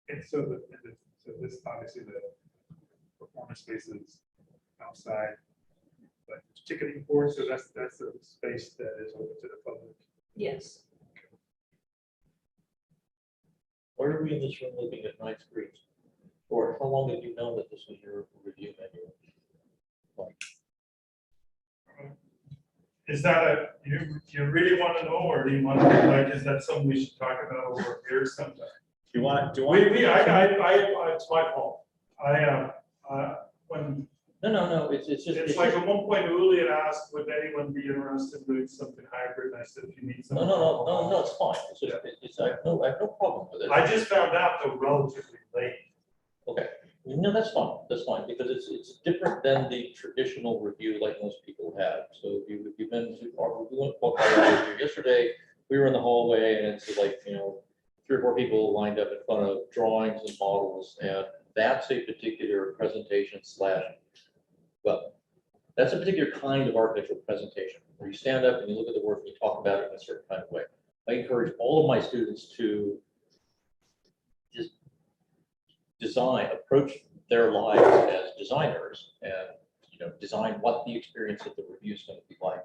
S11: And so this obviously the performance spaces outside, but ticketing board, so that's a space that is open to the public.
S17: Yes.
S16: Why are we in this room looking at 9 screens? Or how long have you known that this was your review menu? Like,
S11: Is that you really want to know, or do you want to, like, is that something we should talk about over here sometime?
S18: Do you want?
S11: It's my fault. When.
S16: No, it's just.
S11: It's like at one point Uli had asked, would anyone be interested in doing something hybrid? And I said, if you need something.
S16: No, it's fine. It's just, I have no problem with it.
S11: I just found out though relatively late.
S16: Okay, no, that's fine, because it's different than the traditional review like most people have. So if you've been to our review yesterday, we were in the hallway and it's like, 3 or 4 people lined up in front of drawings and models, and that's a particular presentation that's a particular kind of architectural presentation, where you stand up and you look at the work and you talk about it in a certain kind of way. I encourage all of my students to just approach their lives as designers and, design what the experience of the review is going to be like.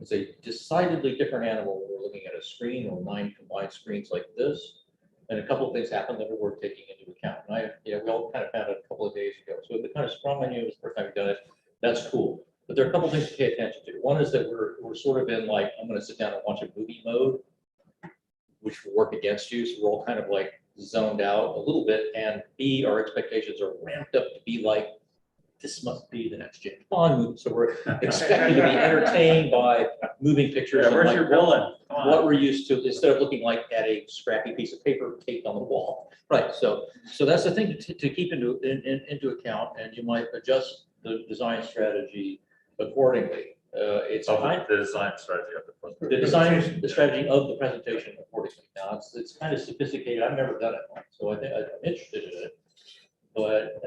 S16: It's a decidedly different animal when we're looking at a screen or 9 combined screens like this. And a couple of things happened that are worth taking into account. And we all kind of found it a couple of days ago. So the kind of strong menu is the first time we've done it. That's cool. But there are a couple of things to pay attention to. One is that we're sort of in like, I'm going to sit down and watch a movie mode, which will work against you. So we're all kind of like zoned out a little bit. And B, our expectations are ramped up to be like, this must be the next James Bond movie. So we're expected to be entertained by moving pictures.
S18: Yeah, where's your villain?
S16: What we're used to, instead of looking like at a scrappy piece of paper taped on the wall. Right, so that's the thing to keep into account, and you might adjust the design strategy accordingly. It's
S18: the design strategy of
S16: the strategy of the presentation accordingly. Now, it's kind of sophisticated. I've never done it, so I think I'm interested in it. But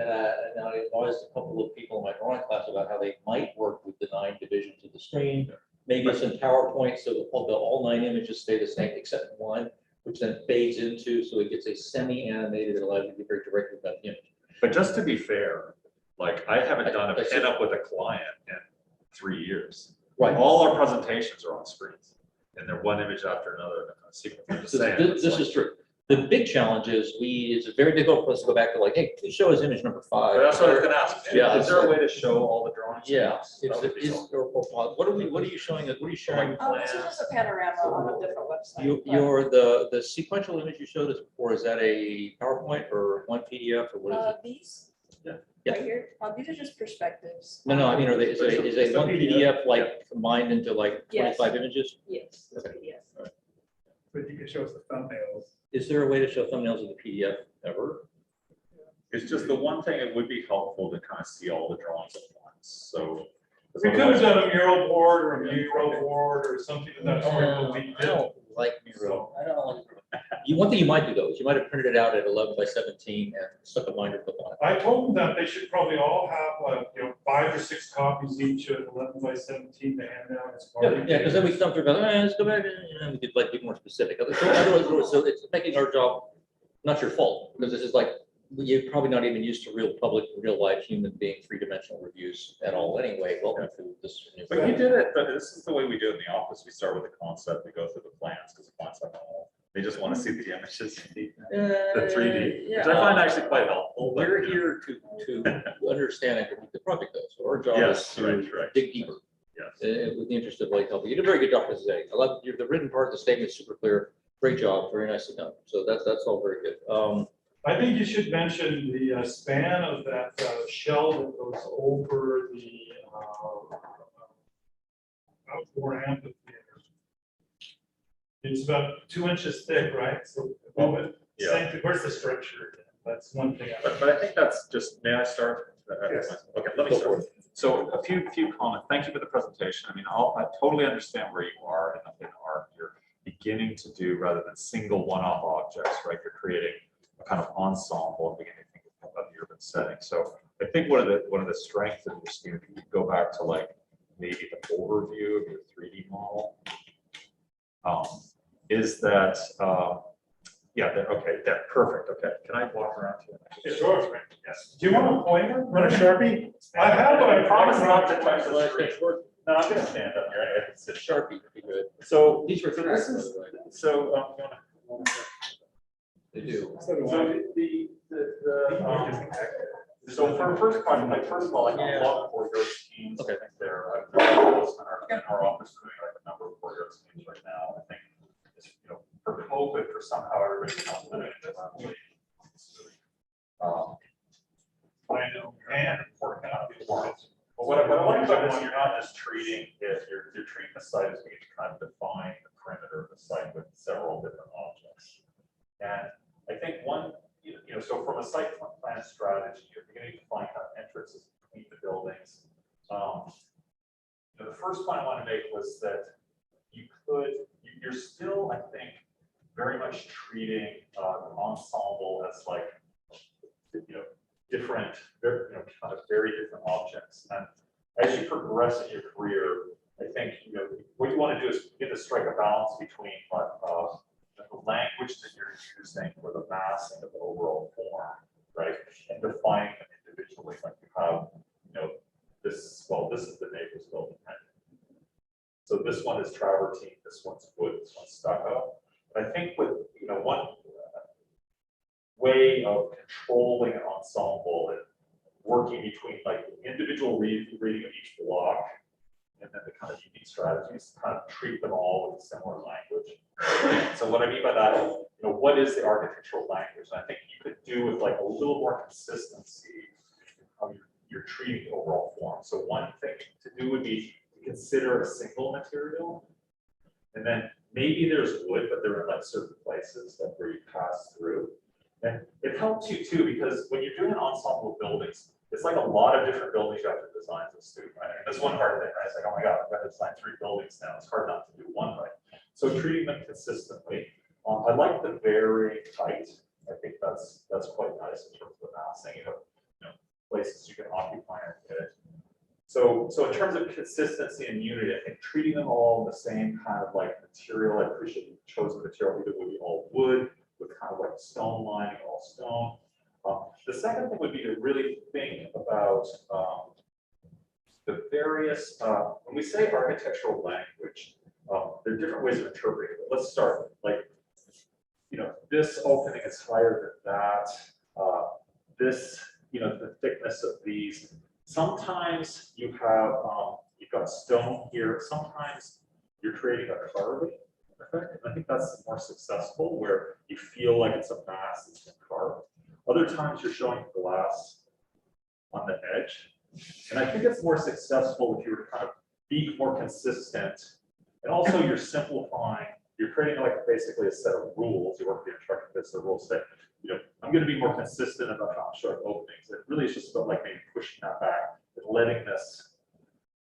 S16: now I advised a couple of people in my drawing class about how they might work with the 9 divisions of the screen. Maybe it's in PowerPoint, so all 9 images stay the same except one, which then fades into, so it gets a semi-animated that allows you to be very directly about the image.
S18: But just to be fair, like I haven't done a pin-up with a client in 3 years.
S16: Right.
S18: All our presentations are on screens, and they're one image after another in a sequence. I'm just saying,
S16: This is true. The big challenge is it's very difficult for us to go back to like, hey, show us image number 5.
S18: But that's what I was going to ask.
S16: Yeah,
S18: Is there a way to show all the drawings?
S16: Yeah.
S18: That would be helpful.
S16: What are you showing? What are you sharing?
S17: This is just a panorama on a different website.
S16: The sequential image you showed us before, is that a PowerPoint or one PDF or what is it?
S17: These?
S16: Yeah.
S17: Right here, these are just perspectives.
S16: No, I mean, are they, is
S18: It's
S16: a
S18: a
S16: one PDF like combined into like
S17: Yes.
S16: 25 images?
S17: Yes, it's
S16: Okay.
S17: PDF.
S11: But you can show us the thumbnails.
S16: Is there a way to show thumbnails of the PDF ever?
S18: It's just the one thing, it would be helpful to kind of see all the drawings at once, so.
S11: We could have done a mural board or a mural board or something of that sort. but we
S16: I don't
S11: didn't.
S16: like mural. I don't like. One thing you might do though, is you might have printed it out at 11 by 17 and stuck a binder clip on it.
S11: I told them that they should probably all have, 5 or 6 copies each of 11 by 17 to hand out as part of.
S16: Yeah, because then we stumped about, let's go back, and we could like be more specific. So it's making our job, not your fault, because this is like, you're probably not even used to real public, real life human being, 3-dimensional reviews at all anyway. Welcome to this.
S18: But you did it, but this is the way we do it in the office. We start with the concept, we go through the plans, because the plans are all, they just want to see the images, the 3D, which I find actually quite helpful. but,
S16: We're
S18: you know.
S16: here to understand and critique the project though, so our job is
S18: Yes,
S16: to
S18: right.
S16: dig deeper.
S18: Yes.
S16: With the interest of like helping. You did a very good job presenting. I love the written part of the statement is super clear. Great job, very nicely done. So that's all very good.
S11: I think you should mention the span of that shell that goes over the outdoor amphitheater. It's about 2 inches thick, right? So above it,
S18: Yeah.
S11: same thing. Where's the structure? That's one thing.
S18: But I think that's just, may I start?
S11: Yes.
S18: Okay, let me start. So a few comments. Thank you for the presentation. I mean, I totally understand where you are in art. You're beginning to do rather than single one-off objects, right? You're creating a kind of ensemble and beginning to think of the urban setting. So I think one of the strengths of your scheme, if you go back to like maybe the overview of your 3D model, is that okay, perfect. Okay, can I walk around to it?
S11: Sure.
S18: Yes.
S11: Do you want a pointer? Run a Sharpie? I have, but I
S18: promise not to
S11: promise
S18: touch the screen. No, I'm gonna stand up here. I can sit.
S16: Sharpie would be good.
S18: So
S16: These were
S18: this
S16: tracks,
S18: is,
S16: by the way.
S18: so,
S16: They do.
S18: so so for first project, like first of all, I
S16: Yeah.
S18: love courtyard schemes.
S16: Okay.
S18: I think they're, in our office doing like a number of courtyard schemes right now. I think it's, for COVID, for somehow everybody comes in it. I know, and working out the world. But what I like about this, you're not just treating it, you're treating the site as being kind of define the perimeter of the site with several different objects. And I think one, so from a site plan strategy, you're beginning to find kind of entrances between the buildings. The first point I want to make was that you're still, I think, very much treating the ensemble as like, different, kind of very different objects. And as you progress in your career, I think, what you want to do is begin to strike a balance between the language that you're using for the massing of the overall form, right? And defining them individually, like you have, this is the neighbor's building. Right? So this one is travertine, this one's wood, this one's stucco. But I think with, one way of controlling an ensemble and working between like individual reading of each block and then the kind of unique strategies, kind of treat them all with a similar language. So what I mean by that, what is the architectural language? And I think you could do with like a little more consistency in how you're treating the overall form. So one thing to do would be to consider a single material, and then maybe there's wood, but they're in like certain places like where you pass through. And it helps you too, because when you're doing an ensemble of buildings, it's like a lot of different buildings you have to design as a student, right? I mean, that's one hard thing, right? It's like, oh my God, I've got to design 3 buildings now. It's hard not to do one right. So treating them consistently. I like the varying height. I think that's quite nice in terms of the massing. Places you can occupy and fit. So in terms of consistency and unity, I think treating them all in the same kind of like material. I appreciate you chose the material either would be all wood with kind of like stone lining, all stone. The second thing would be to really think about the various, when we say architectural language, there are different ways of interpreting it. Let's start like, this opening is higher than that. This, the thickness of these. Sometimes you have, you've got stone here. Sometimes you're creating a carving effect. And I think that's more successful where you feel like it's a mass that's been carved. Other times you're showing glass on the edge. And I think it's more successful if you're kind of be more consistent. And also you're simplifying, you're creating like basically a set of rules. You work with the instructor, this the rules that, you know, I'm going to be more consistent about how I'm showing openings. It really is just about like maybe pushing that back and letting this,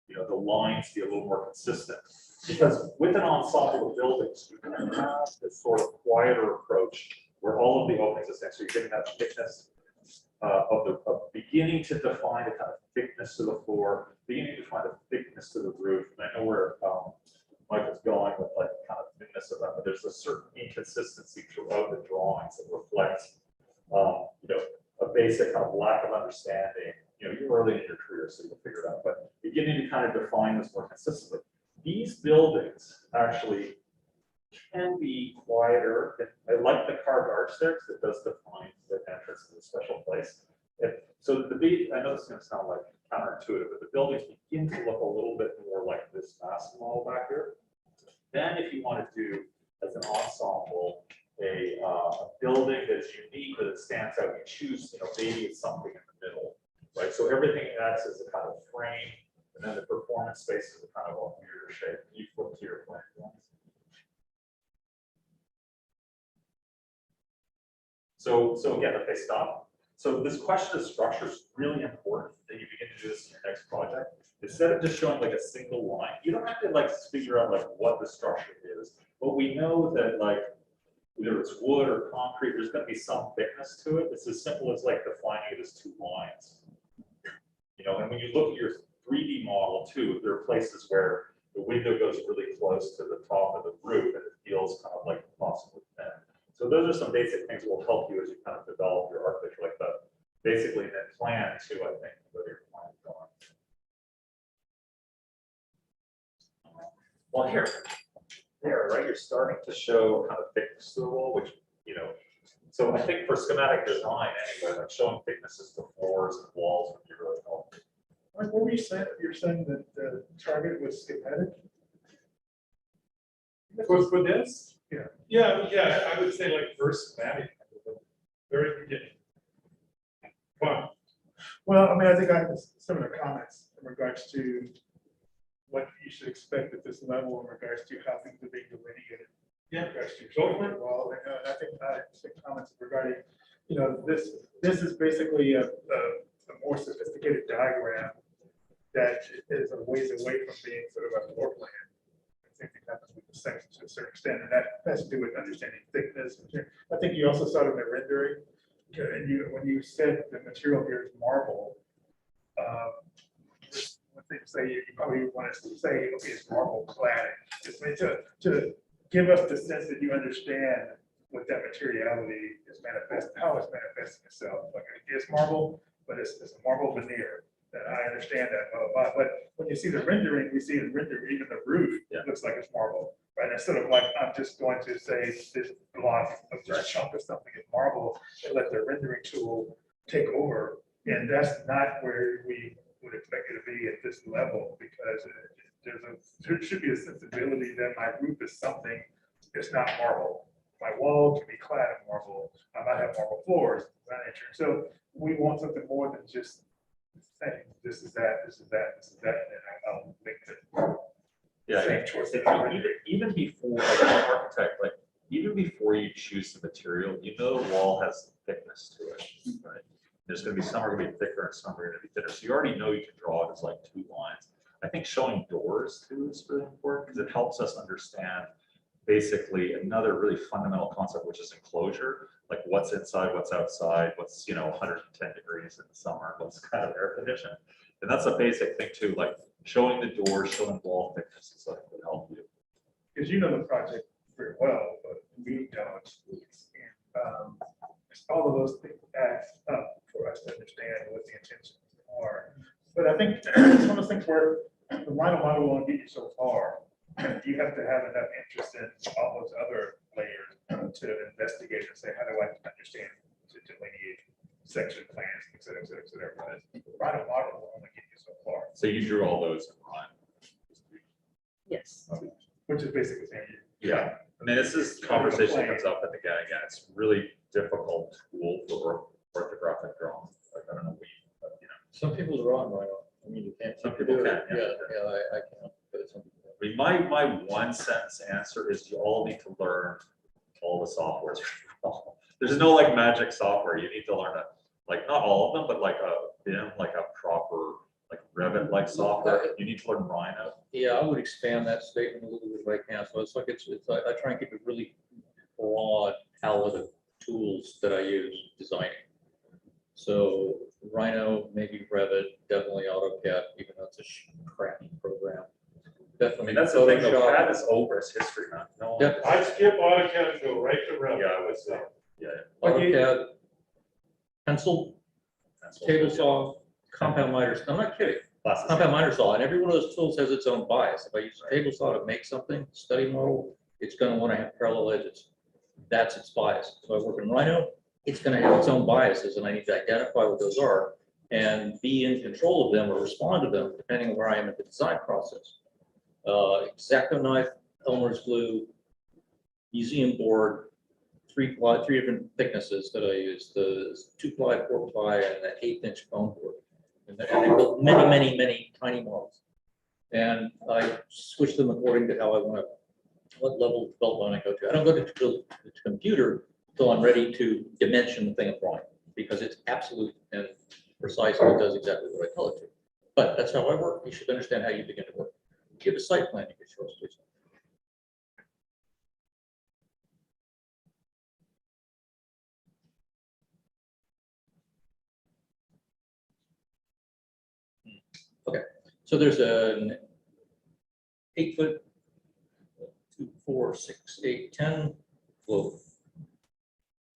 S18: you know, the lines be a little more consistent. Because with an ensemble of buildings, you can have this sort of quieter approach where all of the openings are the same. So you're getting that thickness of beginning to define the kind of thickness to the floor, beginning to define the thickness to the roof. And I know where Michael's going with like kind of thickness of that, but there's a certain inconsistency throughout the drawings that reflects, you know, a basic kind of lack of understanding. You know, you're early in your career, so you'll figure it out, but beginning to kind of define this more consistently. These buildings actually can be quieter. I like the carved arch there because it does define the entrance to the special place. So I know this is going to sound like counterintuitive, but the buildings begin to look a little bit more like this mass model back here. Then if you want to do as an ensemble a building that's unique or that stands out, you choose, you know, maybe it's something in the middle, right? So everything acts as a kind of frame, and then the performance space is a kind of a weirder shape. You flip to your plan. So again, if they stop. So this question of structure is really important that you begin to do this in your next project. Instead of just showing like a single line, you don't have to like figure out like what the structure is, but we know that like whether it's wood or concrete, there's going to be some thickness to it. It's as simple as like defining it as two lines. You know, and when you look at your 3D model too, there are places where the window goes really close to the top of the roof and it feels kind of like possibly thin. So those are some basic things that will help you as you kind of develop your architecture like that. Basically, then plan too, I think, whether your plan is going. Well, here, there, right? You're starting to show kind of thickness to the wall, which, you know, so I think for schematic design anyway, like showing thicknesses to floors and walls would be really helpful.
S11: Like what were you saying? You're saying that the target was schematic? For this? Yeah, I would say like first schematic, very beginning. Fun. Well, I mean, I think I have similar comments in regards to what you should expect at this level in regards to how things are being delineated. Yeah. Well, I think I have comments regarding, you know, this is basically a more sophisticated diagram that is a ways away from being sort of a floor plan. Same thing happens with the sections to a certain extent, and that has to do with understanding thickness. I think you also saw it in the rendering, and when you said the material here is marble, one thing to say, you probably want us to say, okay, it's marble cladding, just to give us the sense that you understand what that materiality is how it's manifesting itself. Like it is marble, but it's a marble veneer. I understand that, but when you see the rendering, we see the rendering, even the roof, it looks like it's marble, right? Instead of like, I'm just going to say this block of this chunk of something is marble and let the rendering tool take over. And that's not where we would expect it to be at this level, because there should be a sensibility that my roof is something that's not marble. My wall can be clad in marble. I might have marble floors, that nature. So we want something more than just saying this is that, this is that, this is that, and I'll make the same choice.
S18: Even before, like an architect, like even before you choose the material, you know the wall has thickness to it, right? There's going to be some are going to be thicker and some are going to be thinner. So you already know you can draw it as like two lines. I think showing doors too is really important because it helps us understand basically another really fundamental concept, which is enclosure. Like what's inside, what's outside, what's, you know, 110 degrees in the summer, what's kind of air conditioned. And that's a basic thing too, like showing the doors, showing wall thicknesses that would help you.
S11: Because you know the project very well, but we don't. All of those things add up for us to understand what the intentions are. But I think it's one of those things where the Rhino model won't get you so far. And you have to have enough interest in all those other layers to investigate and say, how do I understand to delineate section plans, et cetera, et cetera, et cetera. But the Rhino model will only get you so far.
S18: So you drew all those in Rhino?
S10: Yes.
S11: Which is basically saying
S18: yeah. I mean, this is conversation that comes up at the again. It's really difficult tool for orthographic drawing. Like, I don't know,
S16: Some people are on Rhino. I mean, you can't.
S18: Some people
S16: do it.
S18: can, yeah.
S16: Yeah, I can't, but some people.
S18: I mean, my one sentence answer is you all need to learn all the softwares. There's no like magic software. You need to learn like not all of them, but like a proper like Revit-like software. You need to learn Rhino.
S16: Yeah, I would expand that statement a little bit if I can. So it's like, I try and keep it really broad palette of tools that I use designing. So Rhino, maybe Revit, definitely AutoCAD, even though it's a crappy program. Definitely.
S18: I mean, that's the thing, though,
S16: Photoshop.
S18: CAD is over its history, man. No.
S16: Yeah.
S3: I skip AutoCAD and go right to Revit.
S18: Yeah, I would say, yeah.
S16: AutoCAD, pencil,
S18: That's
S16: table
S18: what-
S16: saw, compound miter. I'm not kidding.
S18: Classes.
S16: Compound miter saw, and every one of those tools has its own bias. If I use a table saw to make something, study model, it's going to want to have parallel edges. That's its bias. So I work in Rhino, it's going to have its own biases, and I need to identify what those are and be in control of them or respond to them depending on where I am in the design process. X-Acto knife, Elmer's glue, museum board, three different thicknesses that I use, the 2-ply, 4-ply, and the 1/8-inch foam board. And they built many tiny models. And I switch them according to how I want to, what level of development I go to. I don't go to the computer until I'm ready to dimension the thing I'm drawing, because it's absolute and precise, and it does exactly what I tell it to. But that's how I work. You should understand how you begin to work. Give a site plan, you can show us, please. Okay, so there's an 8-foot, 2, 4, 6, 8, 10 globe.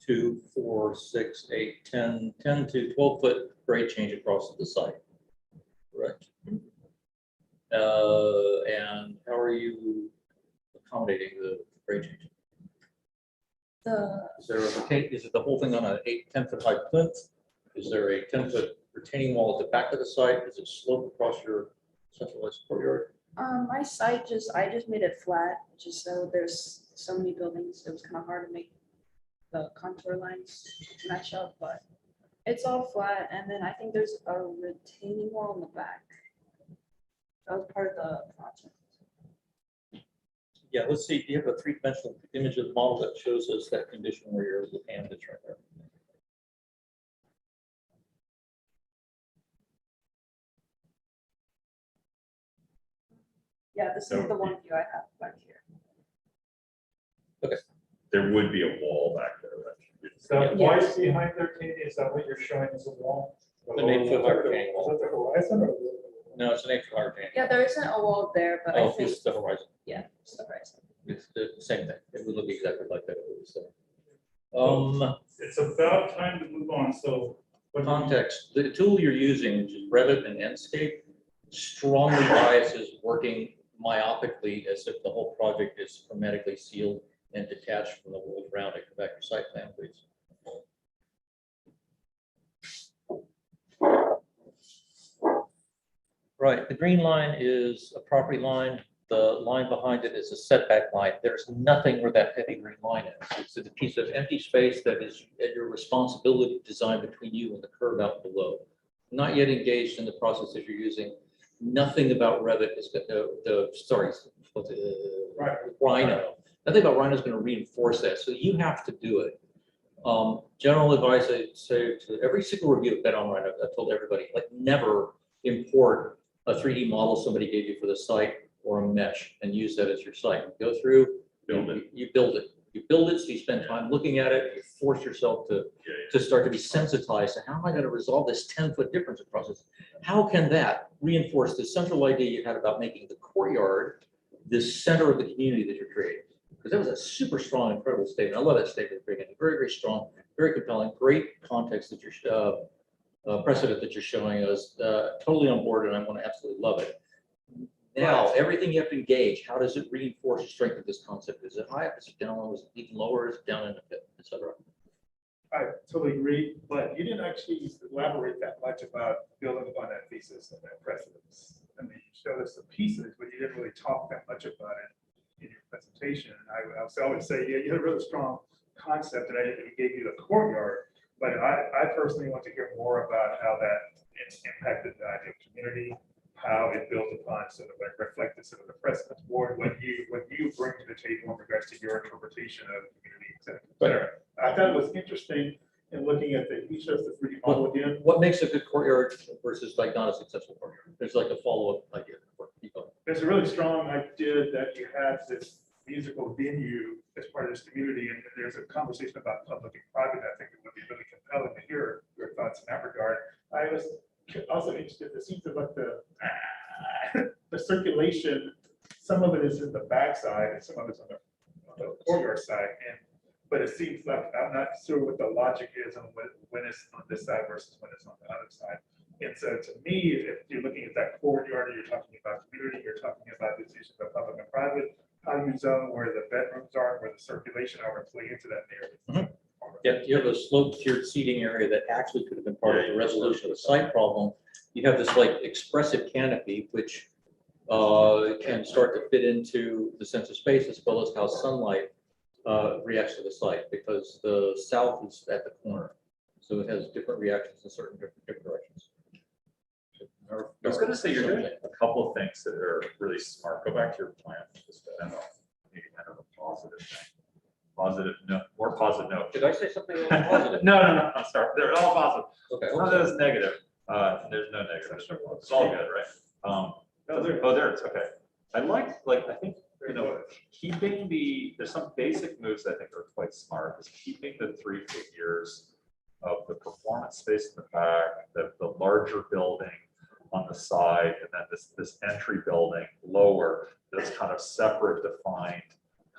S16: 2, 4, 6, 8, 10, 10 to 12-foot grade change across the site. Correct. And how are you accommodating the grade change? Is it the whole thing on a 10-foot high plinth? Is there a 10-foot retaining wall at the back of the site? Does it slope across your centralized courtyard?
S17: My site I just made it flat, just so there's so many buildings, it was kind of hard to make the contour lines match up, but it's all flat. And then I think there's a retaining wall in the back. That was part of the project.
S16: Yeah, let's see. Do you have a 3-dimensional image of the model that shows us that condition where your hand is right there?
S17: Yeah, this is the one view I have back here.
S16: Okay.
S18: There would be a wall back there.
S11: So why is behind 13? Is that what you're showing as a wall?
S16: An 8-foot high retaining
S11: Is
S16: wall.
S11: that the horizon or?
S16: No, it's an 8-foot high retaining.
S17: Yeah, there isn't a wall there, but I
S16: Oh,
S17: think,
S16: it's the horizon.
S17: yeah, it's the horizon.
S16: It's the same thing. It would look exactly like that. If it was there.
S11: It's about time to move on, so.
S16: Context, the tool you're using, which is Revit and Enscape, strongly biases working myopically as if the whole project is hermetically sealed and detached from the world around it. Go back to your site plan, please. Right, the green line is a property line. The line behind it is a setback line. There's nothing where that heavy green line is. It's a piece of empty space that is at your responsibility to design between you and the curb out below. Not yet engaged in the process that you're using. Nothing about Revit is Rhino. Nothing about Rhino is going to reinforce that. So you have to do it. General advice I say to every single review I've been on Rhino, I've told everybody, like, never import a 3D model somebody gave you for the site or a mesh and use that as your site. You go through, you build it. You build it, so you spend time looking at it, you force yourself to start to be sensitized to how am I going to resolve this 10-foot difference across this? How can that reinforce the central idea you had about making the courtyard the center of the community that you're creating? Because that was a super strong, incredible statement. I love that statement. Very, very strong, very compelling, great context that you're precedent that you're showing us. Totally on board, and I want to absolutely love it. Now, everything you have to engage, how does it reinforce the strength of this concept? Is it high up? Is it down low? Is it even lower? Is it down in the pit, et cetera?
S11: I totally agree, but you didn't actually elaborate that much about building upon that thesis and that precedence. I mean, you showed us the pieces, but you didn't really talk that much about it in your presentation. And I would say, yeah, you had a really strong concept, and I gave you the courtyard, but I personally want to hear more about how that it's impacted the ideal community, how it built upon sort of like reflected sort of the precedent board, what you bring to the table in regards to your interpretation of community, et cetera. I thought it was interesting in looking at the, he shows the 3D model again.
S16: What makes a good courtyard versus like not a successful courtyard? There's like a follow-up idea for people.
S11: There's a really strong idea that you have this musical venue as part of this community, and there's a conversation about public and private. I think it would be really compelling to hear your thoughts in that regard. I was also interested, it seems like the circulation, some of it is in the backside and some of it's on the courtyard side. But it seems like, I'm not sure what the logic is on when it's on this side versus when it's on the other side. And so to me, if you're looking at that courtyard, you're talking about community, you're talking about these issues of public and private, how you zone where the bedrooms are, where the circulation are, play into that narrative.
S16: Yeah, you have a slope tiered seating area that actually could have been part of the resolution of the site problem. You have this like expressive canopy, which can start to fit into the sense of space as well as how sunlight reacts to the site, because the south is at the corner. So it has different reactions in certain different directions.
S18: I was gonna say, you're doing a couple of things that are really smart. Go back to your plan, just to end off, maybe kind of a positive thing. Positive note, more positive note.
S16: Did I say something positive?
S18: No, I'm sorry. They're all positive.
S16: Okay.
S18: None of those negative. There's no negative. It's all good, right? There it's okay. I think, you know, keeping there's some basic moves I think are quite smart, is keeping the 3 figures of the performance space in the back, the larger building on the side, and then this entry building lower, that's kind of separate, defined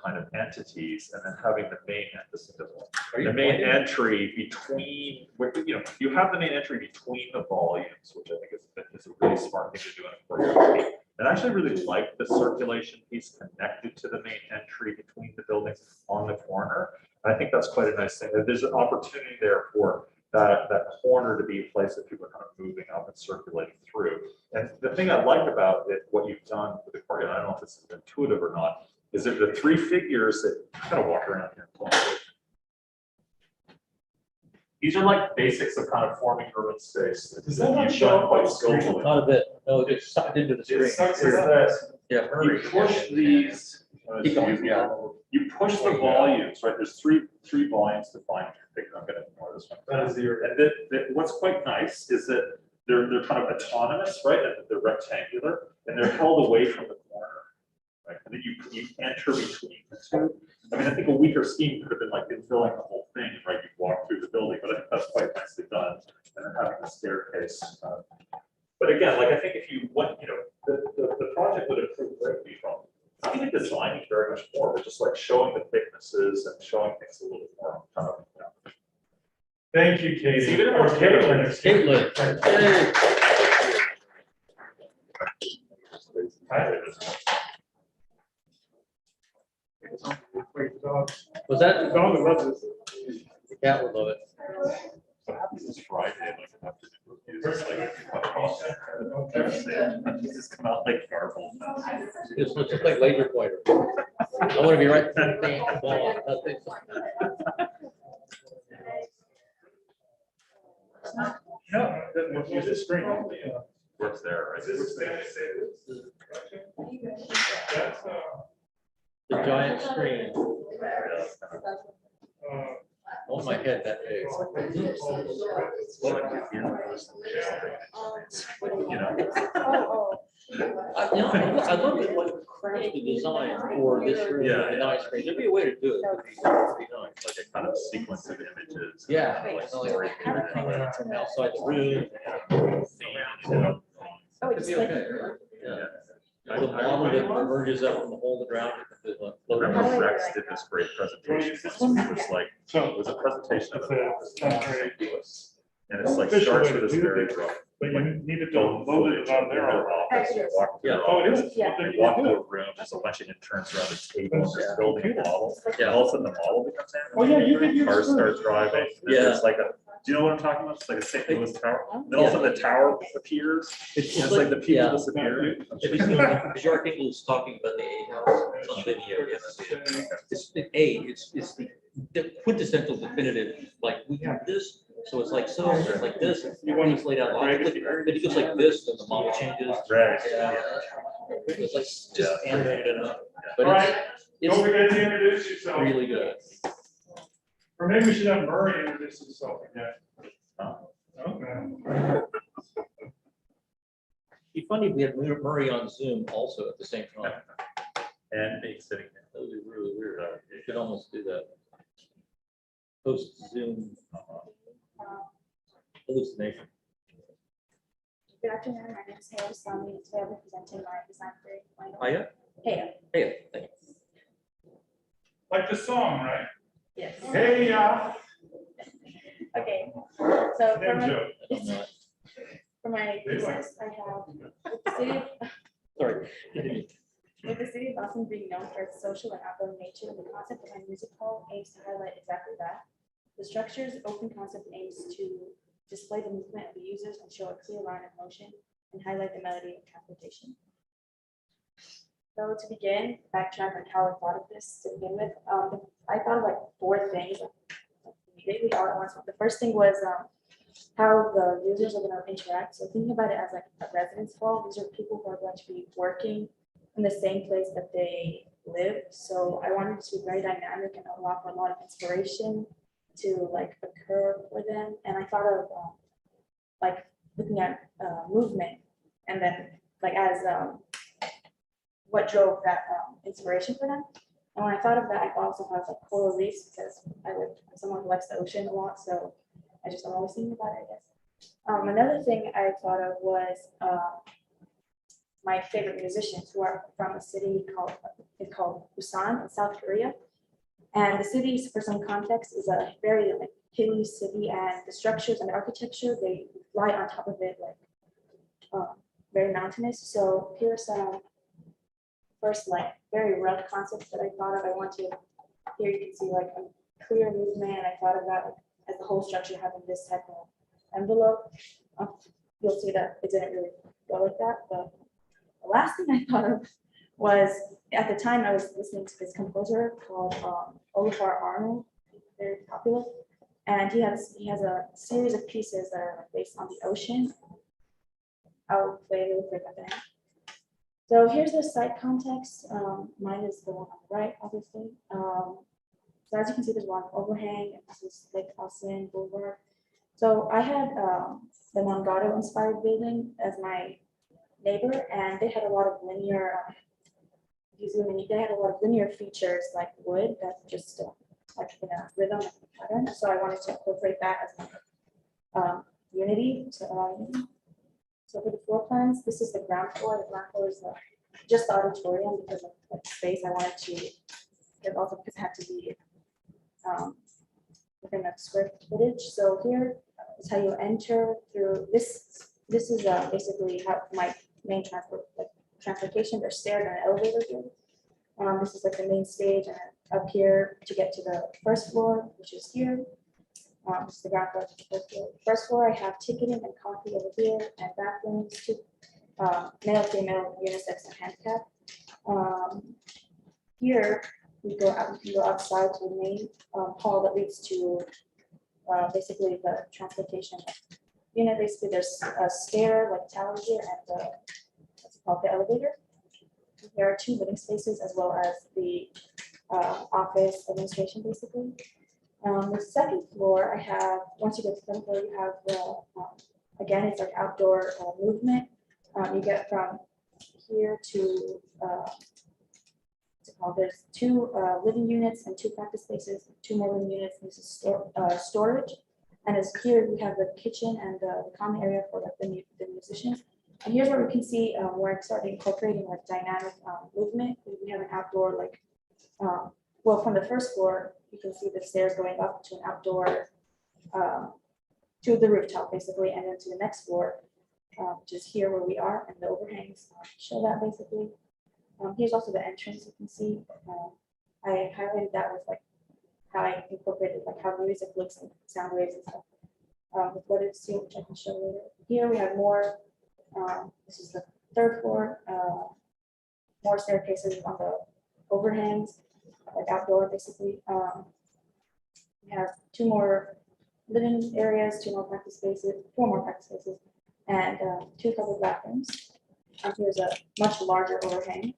S18: kind of entities, and then having the main entry between, you know, you have the main entry between the volumes, which I think is a really smart thing to do in a choreography. And I actually really like the circulation piece connected to the main entry between the buildings on the corner. And I think that's quite a nice thing. There's an opportunity there for that corner to be a place that people are kind of moving up and circulating through. And the thing I like about it, what you've done with the choreography, I don't know if this is intuitive or not, is that the 3 figures that I kind of walk around here. These are like basics of kind of forming urban space.
S11: Does that not show up quite skillfully?
S16: Not a bit. No, it gets sucked into the screen.
S11: It sucks into that.
S16: Yeah.
S11: You push these.
S16: Keep going, yeah.
S18: You push the volumes, right? There's three volumes defined. I'm going to ignore this one.
S11: That is zero.
S18: And what's quite nice is that they're kind of autonomous, right? And they're rectangular, and they're held away from the corner, right? And then you enter between the two. I mean, I think a weaker scheme could have been like infilling the whole thing, right? You walk through the building, but I think that's quite nicely done. And then having the staircase. But again, like I think if you want, you know, the project would improve greatly from not even designing very much more, but just like showing the thicknesses and showing things a little more kind of, you know.
S11: Thank you, Katie.
S18: Even if it's
S11: Caitlin.
S16: Was that?
S11: The dog loves this.
S16: The cat would love it.
S18: What happens is Friday, like after the reviews, it's like it's just come out like garbled.
S16: It's just like laser pointer. I want to be right there.
S11: No, it doesn't look use the screen.
S18: Works there, right?
S11: That's,
S16: The giant screen. On my head that big.
S18: You know.
S16: I love it when craft the design for this room.
S18: Yeah.
S16: The nice screen. There'd be a way to do it. It'd be nice.
S18: Like a kind of sequence of images.
S16: Yeah. Like everything from outside the room. It'd be okay. Yeah. The model that emerges up from the hole in the ground.
S18: I remember Rex did this great presentation. It was like, it was a presentation of it. And it's like starts with this very rough.
S11: But you needed to load it on their own.
S16: Yeah.
S11: Oh, it is?
S18: You walk into a room, there's a bunch of interns around the table, and they're building a model.
S16: Yeah.
S18: All of a sudden the model becomes animated.
S11: Oh, yeah, you could use.
S18: Cars start driving.
S16: Yeah.
S18: It's like do you know what I'm talking about? It's like a St. Louis tower. Then all of a sudden the tower appears.
S16: It's
S18: It's like the people disappear.
S16: If you see Jacques Engel's talking about the A house, it's on video, yes. It's the quintessential definitive, like, we have this, So it's like, so it's like this, and
S3: You want
S16: everything's laid out logically, but it goes like this, then the model changes.
S18: Right.
S16: Yeah. It's like just animated enough,
S11: All
S16: but
S11: right,
S16: it's
S11: don't forget to introduce yourself.
S16: really good.
S11: Or maybe we should have Murray introduce himself again.
S18: Huh?
S11: Okay.
S16: Be funny if we had Murray on Zoom also at the same time.
S18: And me sitting there.
S16: That would be really weird. You could almost do that. Post Zoom hallucination.
S9: Good afternoon, my name is Hale Swami, and today I'll be presenting my design for
S16: Hiya?
S9: Hale.
S16: Hey, thank you.
S11: Like the song, right?
S9: Yes.
S11: Hey, yeah.
S9: Okay, so
S11: Name joke.
S16: I don't know it.
S9: for my thesis, I have with the city,
S16: Sorry. continue.
S9: with the city of Boston being known for its social and outdoor nature, the concept of my music hall aims to highlight exactly that. The structure's open concept aims to display the movement of the users and show a clear line of motion and highlight the melody of transportation. So to begin, backtrack on how I thought of this to begin with. I thought of like 4 things immediately all at once. The first thing was how the users are going to interact. So thinking about it as like a residence hall, these are people who are going to be working in the same place that they live. So I wanted it to be very dynamic and allow for a lot of inspiration to like occur for them. And I thought of like looking at movement and then like as what drove that inspiration for them. And when I thought of that, I also thought of like coral reefs because I'm someone who likes the ocean a lot. So I just am always thinking about it, I guess. Another thing I thought of was my favorite musicians who are from a city called Busan in South Korea. And the city, for some context, is a very like hilly city, and the structures and the architecture, they lie on top of it like very mountainous. So here's some first like very rough concepts that I thought of. I want to, here you can see like a clear movement, and I thought of that like, as the whole structure having this type of envelope. You'll see that it didn't really go like that, but the last thing I thought of was, at the time I was listening to this composer called Olafur Arnold, very popular, and he has a series of pieces that are based on the ocean. I'll play really quick at the end. So here's the site context. Mine is the one on the right, obviously. So as you can see, there's one overhang, and this is Lake Austin Boulevard. So I had the Mongato inspired building as my neighbor, and they had a lot of linear, if you zoom in, they had a lot of linear features like wood that just like in a rhythm and pattern. So I wanted to incorporate that as my unity. So for the floor plans, this is the ground floor. The ground floor is just the auditorium because of like, space. I wanted to, it also because it had to be within that square footage. So here is how you enter through this. This is basically how my main transportation. There's stairs and an elevator here. This is like the main stage, and up here to get to the first floor, which is here. This is the ground floor to the first floor. First floor, I have ticketing and coffee over here, and bathrooms to male, female, unisex, and handicap. Here we go out. We can go outside to the main hall that leads to basically the transportation. You know, basically there's a stair like tower here, and what's it called, the elevator. There are 2 living spaces as well as the office administration, basically. The second floor, I have, once you get to the second floor, you have the, again, it's like outdoor movement. You get from here to, what's it called? There's 2 living units and 2 practice spaces, 2 more living units. This is storage. And as here, we have the kitchen and the common area for like, the musicians. And here's where we can see where I started incorporating like dynamic movement. We have an outdoor, like, well, from the first floor, you can see the stairs going up to an outdoor, to the rooftop, basically, and then to the next floor, which is here where we are, and the overhangs show that basically. Here's also the entrance. You can see. I highlighted that with like how I incorporated like how music looks and sound waves and stuff. With what it's seen, which I can show later. Here we have more. This is the 3rd floor. More staircases on the overhangs, like outdoor, basically. We have 2 more
S17: living areas, 2 more practice spaces, 4 more practice spaces, and 2 covered bathrooms. Here's a much larger overhang.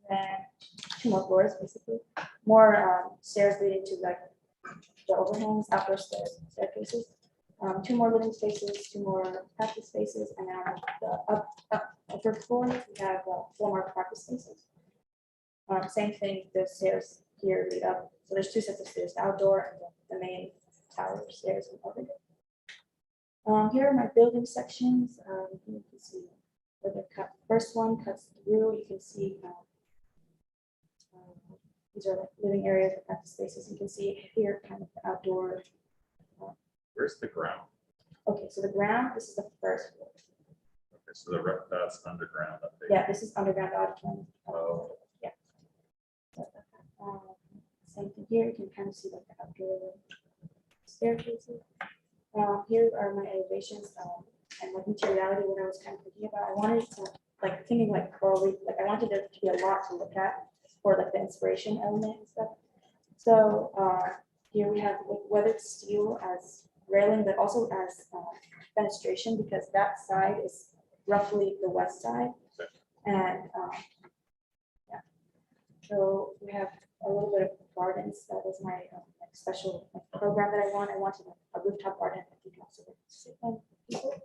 S17: Then 2 more floors, basically. More stairs leading to like the overhangs, outdoor staircases. 2 more living spaces, 2 more practice spaces, and then on the upper floor, we have 4 more practice spaces. Same thing, the stairs here lead up. So there's 2 sets of stairs, the outdoor and the main tower stairs and overhead. Here are my building sections. You can see where the first one cuts through. You can see these are like living areas and practice spaces. You can see here kind of the outdoor.
S18: Where's the ground?
S17: Okay, so the ground, this is the first floor.
S18: Okay, so that's underground up there.
S17: Yeah, this is underground auditorium.
S18: Oh.
S17: Yeah. Same thing here. You can kind of see like the outdoor staircases. Here are my elevations and like materiality. What I was kind of thinking about, I wanted to like thinking like probably like I wanted there to be a lot to look at for like the inspiration element and stuff. So here we have like weathered steel as railing, but also as fenestration because that side is roughly the west side. And yeah, so we have a little bit of gardens. That was my like special program that I want. I wanted a rooftop garden. I think also people.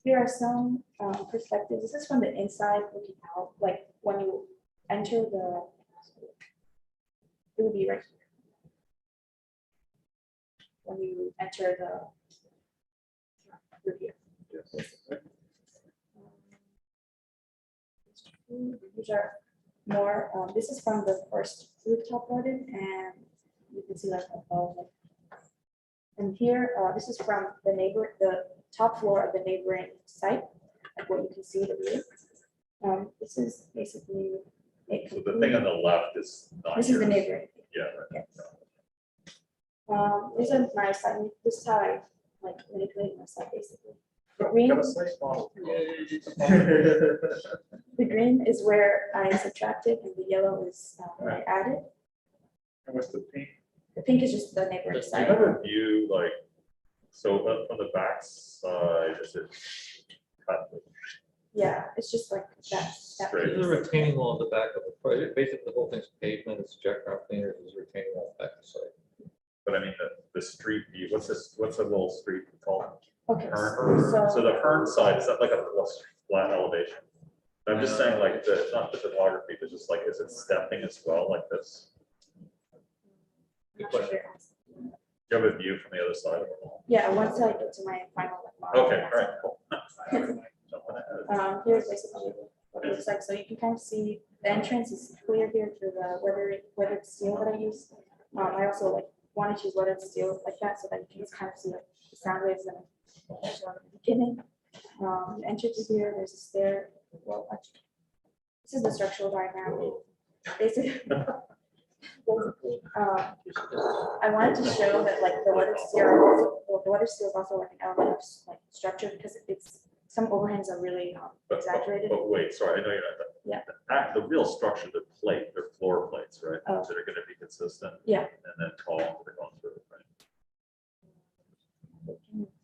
S17: Here are some perspectives. This is from the inside looking out. Like when you enter the, it would be right here. When you enter the review. These are more, this is from the first rooftop garden, and you can see like above. And here, this is from the top floor of the neighboring site, like what you can see the view. This is basically.
S18: So the thing on the left is not
S17: This is the
S18: yours.
S17: neighboring.
S18: Yeah, right.
S17: These are my site. This is how I like manipulate my site basically. The
S18: Got
S17: green,
S18: a slice model.
S17: the green is where I subtracted, and the yellow is where I added.
S18: And what's the pink?
S17: The pink is just the neighboring
S18: Do you
S17: site.
S18: have a view like, so on the back side, is it cut?
S17: Yeah, it's just like that.
S18: Straight.
S16: There's a retaining wall in the back of the project. Basically, the whole thing's pavement, it's jack ground cleaners, there's a retaining wall back of the site.
S18: But I mean, the street view, what's a little street called?
S17: Okay,
S18: So the Hearn side, is that like a flat elevation? I'm just saying like not the topography, but just like, is it stepping as well like this?
S17: Not sure.
S18: Do you have a view from the other side of the wall?
S17: Yeah, once I get to my final model.
S18: Okay, all right, cool. Jumping ahead.
S17: Here's basically what it looks like. So you can kind of see the entrance is clear here through the weathered steel that I use. I also like wanted to use weathered steel like that so that you can just kind of see like the sound waves that I showed at the beginning. The entrance is here. There's a stair. Well, actually, this is the structural diagram. Basically, I wanted to show that like the weathered steel is also like an element of like structure because it's some overhangs are really exaggerated.
S18: But wait, sorry, I know you're not.
S17: Yeah.
S18: The real structure, the plate, they're floor plates, right?
S17: Oh.
S18: That are gonna be consistent.
S17: Yeah.
S18: And then tall, they're going through it, right?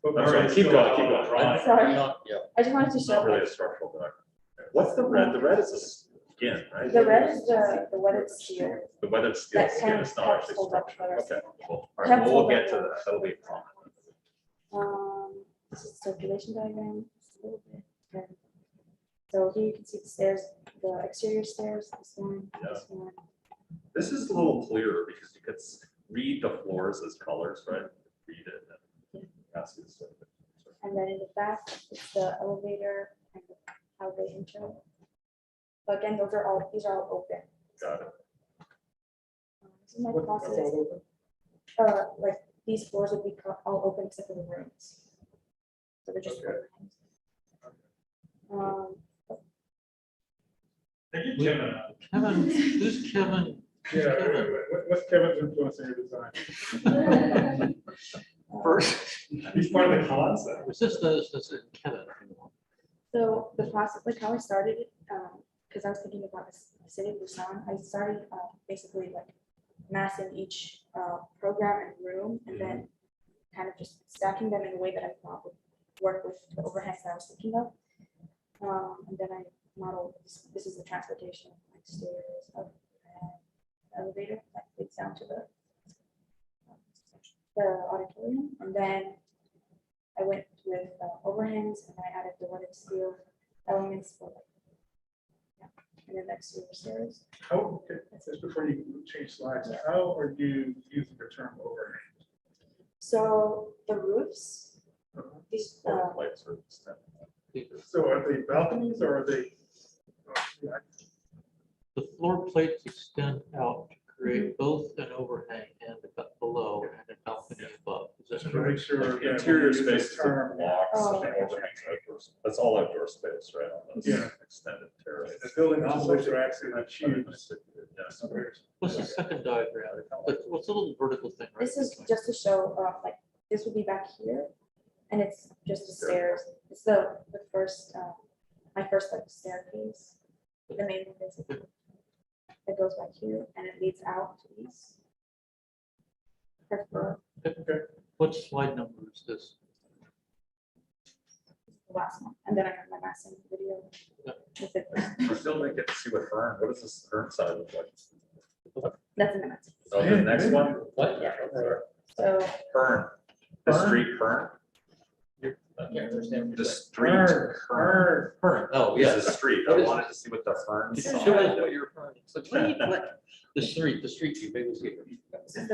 S11: But
S18: I'm sorry,
S11: we're
S18: keep
S11: still
S18: going,
S11: on
S18: keep
S11: the
S18: going.
S11: drawing.
S17: Sorry.
S16: Yeah.
S17: I just wanted to
S18: It's
S17: show
S18: not really
S17: like,
S18: a structural document. What's the red? The red is the skin, right?
S17: the red is the weathered steel.
S18: The weathered steel
S17: That
S18: skin
S17: kind
S18: is
S17: of
S18: not
S17: helps
S18: actually
S17: hold up
S18: structured.
S17: the
S18: Okay,
S17: rest.
S18: cool. All
S17: Helps
S18: right, we'll
S17: hold
S18: get
S17: up
S18: to
S17: the-
S18: that. That'll be a comment.
S17: This is the circulation diagram. Just a little bit. Okay. So here you can see the stairs, the exterior stairs, this one, this one.
S18: This is a little clearer because you could read the floors as colors, right? Read it. And ask you to sort of-
S17: And then in the back, it's the elevator and how they enter. But again, these are all open.
S18: Got it.
S17: This is my process. Like these floors would be all open except for the rooms. So they're just. open.
S11: Thank you, Kevin.
S16: Kevin, who's Kevin? Who's
S11: Yeah,
S16: Kevin?
S11: what's Kevin's influence in your design?
S16: First.
S11: He's part of the concept.
S16: Was this Kevin?
S17: So the process, like how I started it, because I was thinking about the city of Busan, I started basically like
S9: massing each program and room, and then kind of just stacking them in a way that I thought would work with the overhangs that I was thinking of. And then I modeled, this is the transportation, like stairs, up, elevator that leads down to the auditorium. And then I went with overhangs, and I added the weathered steel elements for and then next to the stairs.
S11: How, just before you change slides, how are you using the term overhang?
S9: So the roofs, these,
S18: Lights are extended.
S11: So are they balconies or are they?
S16: The floor plates extend out to create both an overhang and a cut below and a balcony above. Is that
S11: Just to make sure.
S18: Like
S11: that
S18: interior
S11: when you use
S18: space
S11: this
S18: is
S11: term,
S18: blocks
S9: Oh,
S18: and
S9: okay.
S18: overhangs outdoor. That's all outdoor space, right? On those
S11: Yeah.
S18: Extended terrace.
S11: The building envelopes are actually the tubes.
S18: Yes.
S16: What's the second diagram? What's the little vertical thing? Right
S9: this is
S16: between?
S9: just to show, like, this would be back here, and it's just the stairs. It's the first, my first like staircase, the main one basically. It goes back here, and it leads out to these. First floor,
S16: What slide number is this?
S9: the last one, and then I have my massing video. with it.
S18: I still didn't get to see what Fern, what does this Fern side look like?
S9: That's in the next.
S18: Oh, the next one?
S16: What?
S9: Yeah. So
S18: Fern, the
S11: Fern?
S18: street Fern?
S16: I can't understand.
S18: The street
S11: Fern,
S18: Fern.
S16: Fern. Oh,
S18: Yes,
S16: yes.
S18: the street.
S16: What
S18: I
S16: is
S18: wanted to see what the Fern.
S16: Show
S18: side
S16: us what you're referring to. It's like, what do you- what? The street view, maybe we'll see it.
S9: this is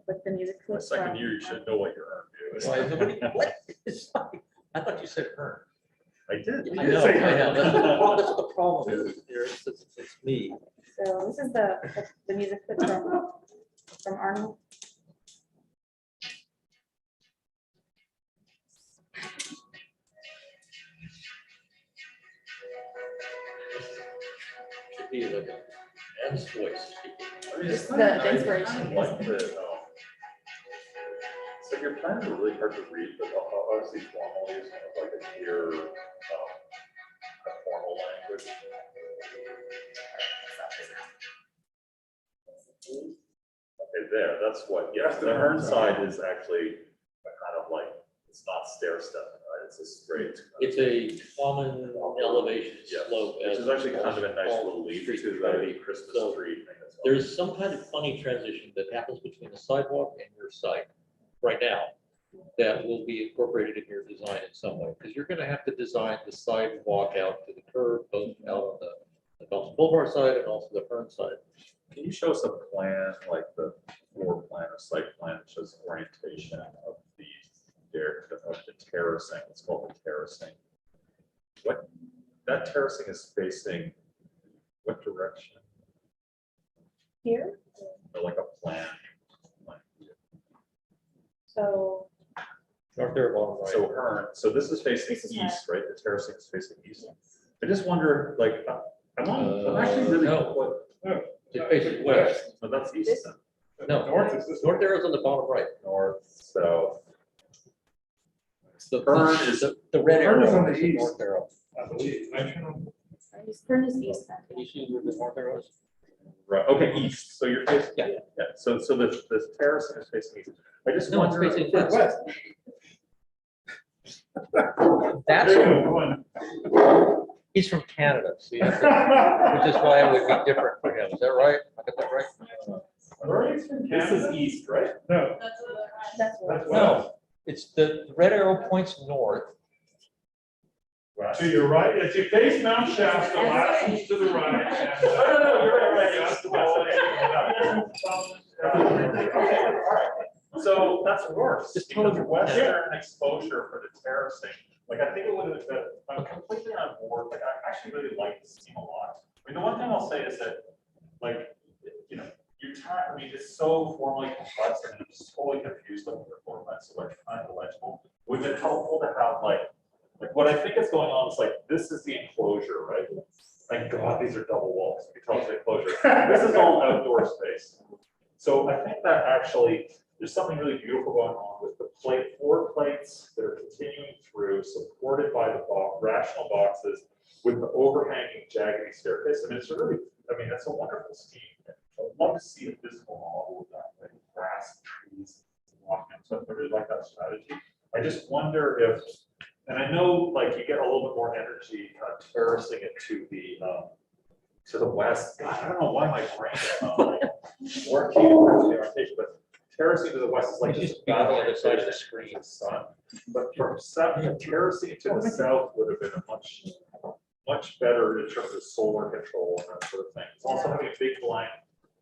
S9: with the music
S18: My
S9: clip
S18: second
S9: from,
S18: year, you should know what your Earn is.
S16: Why, nobody- What? It's like- I thought you said Fern.
S18: I did.
S16: I know, that's the problem is, it's me.
S9: so this is the music clip from Arnold.
S16: Should be like a man's voice.
S18: I mean,
S9: This
S18: it's
S9: is
S18: kind of
S9: the
S18: nice.
S9: inspiration,
S18: I like the, so your plans are really hard to read, but obviously formal is kind of like a clear, a formal language. Okay, there, that's what, yeah, the Hearn side is actually a kind of like, it's not stair stepping, right? It's a straight.
S16: It's a common elevation
S18: Yes,
S16: slope.
S18: which
S16: as
S18: is actually kind of a nice
S16: all
S18: relief
S16: streets
S18: to
S16: try to
S18: the
S16: be.
S18: Christmas
S16: So,
S18: tree thing. That's all.
S16: There's some kind of funny transition that happens between the sidewalk and your site right now that will be incorporated in your design in some way, because you're gonna have to design the sidewalk out to the curb, both out on the Boston Boulevard side and also the Fern side.
S18: Can you show us a plan, like the floor plan or site plan, that shows orientation of the terracing, let's call it the terracing. What, that terracing is facing what direction?
S9: Here,
S18: Or like a plan?
S9: so
S16: North there, bottom right.
S18: So Hearn, so this is facing
S9: This is
S18: east, right? The terracing is facing east. I just wonder, like, I'm actually really.
S16: no.
S18: What?
S16: It faces west.
S18: But that's east then.
S16: No,
S11: North is this.
S16: north arrow's on the bottom right.
S18: North, south.
S16: The,
S18: Fern is-
S16: the red
S11: Fern is
S16: arrow
S11: on the
S16: is the
S11: east.
S16: north arrow.
S11: I believe.
S9: Fern is east then.
S16: Can you see where the north arrow is?
S18: Right, okay, east, so you're facing.
S16: Yeah.
S18: Yeah, so the terracing is facing east. I just
S16: No, it's
S18: wonder.
S16: facing west.
S11: West.
S16: That's,
S11: There you go, one.
S16: he's from Canada, so you have to, which is why it would be different for him. Is that right? I got that right?
S11: Murray's from
S18: This is
S11: Canada?
S18: east, right?
S11: No,
S9: That's what.
S11: that's
S16: No,
S11: west.
S16: it's the red arrow points north.
S11: To your right, if you face Mount Shasta, last is to the right. And,
S18: No, you're right,
S11: just
S18: east,
S11: below
S18: west. Okay, all right. So that's worse,
S16: Just
S18: because
S16: totally-
S18: western exposure for the terracing, like, I think it would have, I'm completely on board, like, I actually really like this scheme a lot. I mean, the one thing I'll say is that, like, you know, your time, I mean, it's so formally complex, and I'm just totally confused looking for floor plans, so like, kind of illegible. Would it helpful to have, like, what I think is going on is like, this is the enclosure, right? Thank God, these are double walls, you can tell it's the enclosure. This is all outdoor space. So I think that actually, there's something really beautiful going on with the floor plates that are continuing through, supported by the rational boxes with the overhanging jaggedy staircase. I mean, it's really, I mean, that's a wonderful scheme. I would love to see a physical model of that, like grass, trees, walking. So I really like that strategy. I just wonder if, and I know like you get a little bit more energy terracing it to the west. God, I don't know why my brain working in terms of the orientation, but terracing to the west is like just
S16: Be on the other side of the
S18: orientation
S16: screen.
S18: to the sun. But from south, terracing to the south would have been a much better in terms of solar control and that sort of thing. It's also having a big blank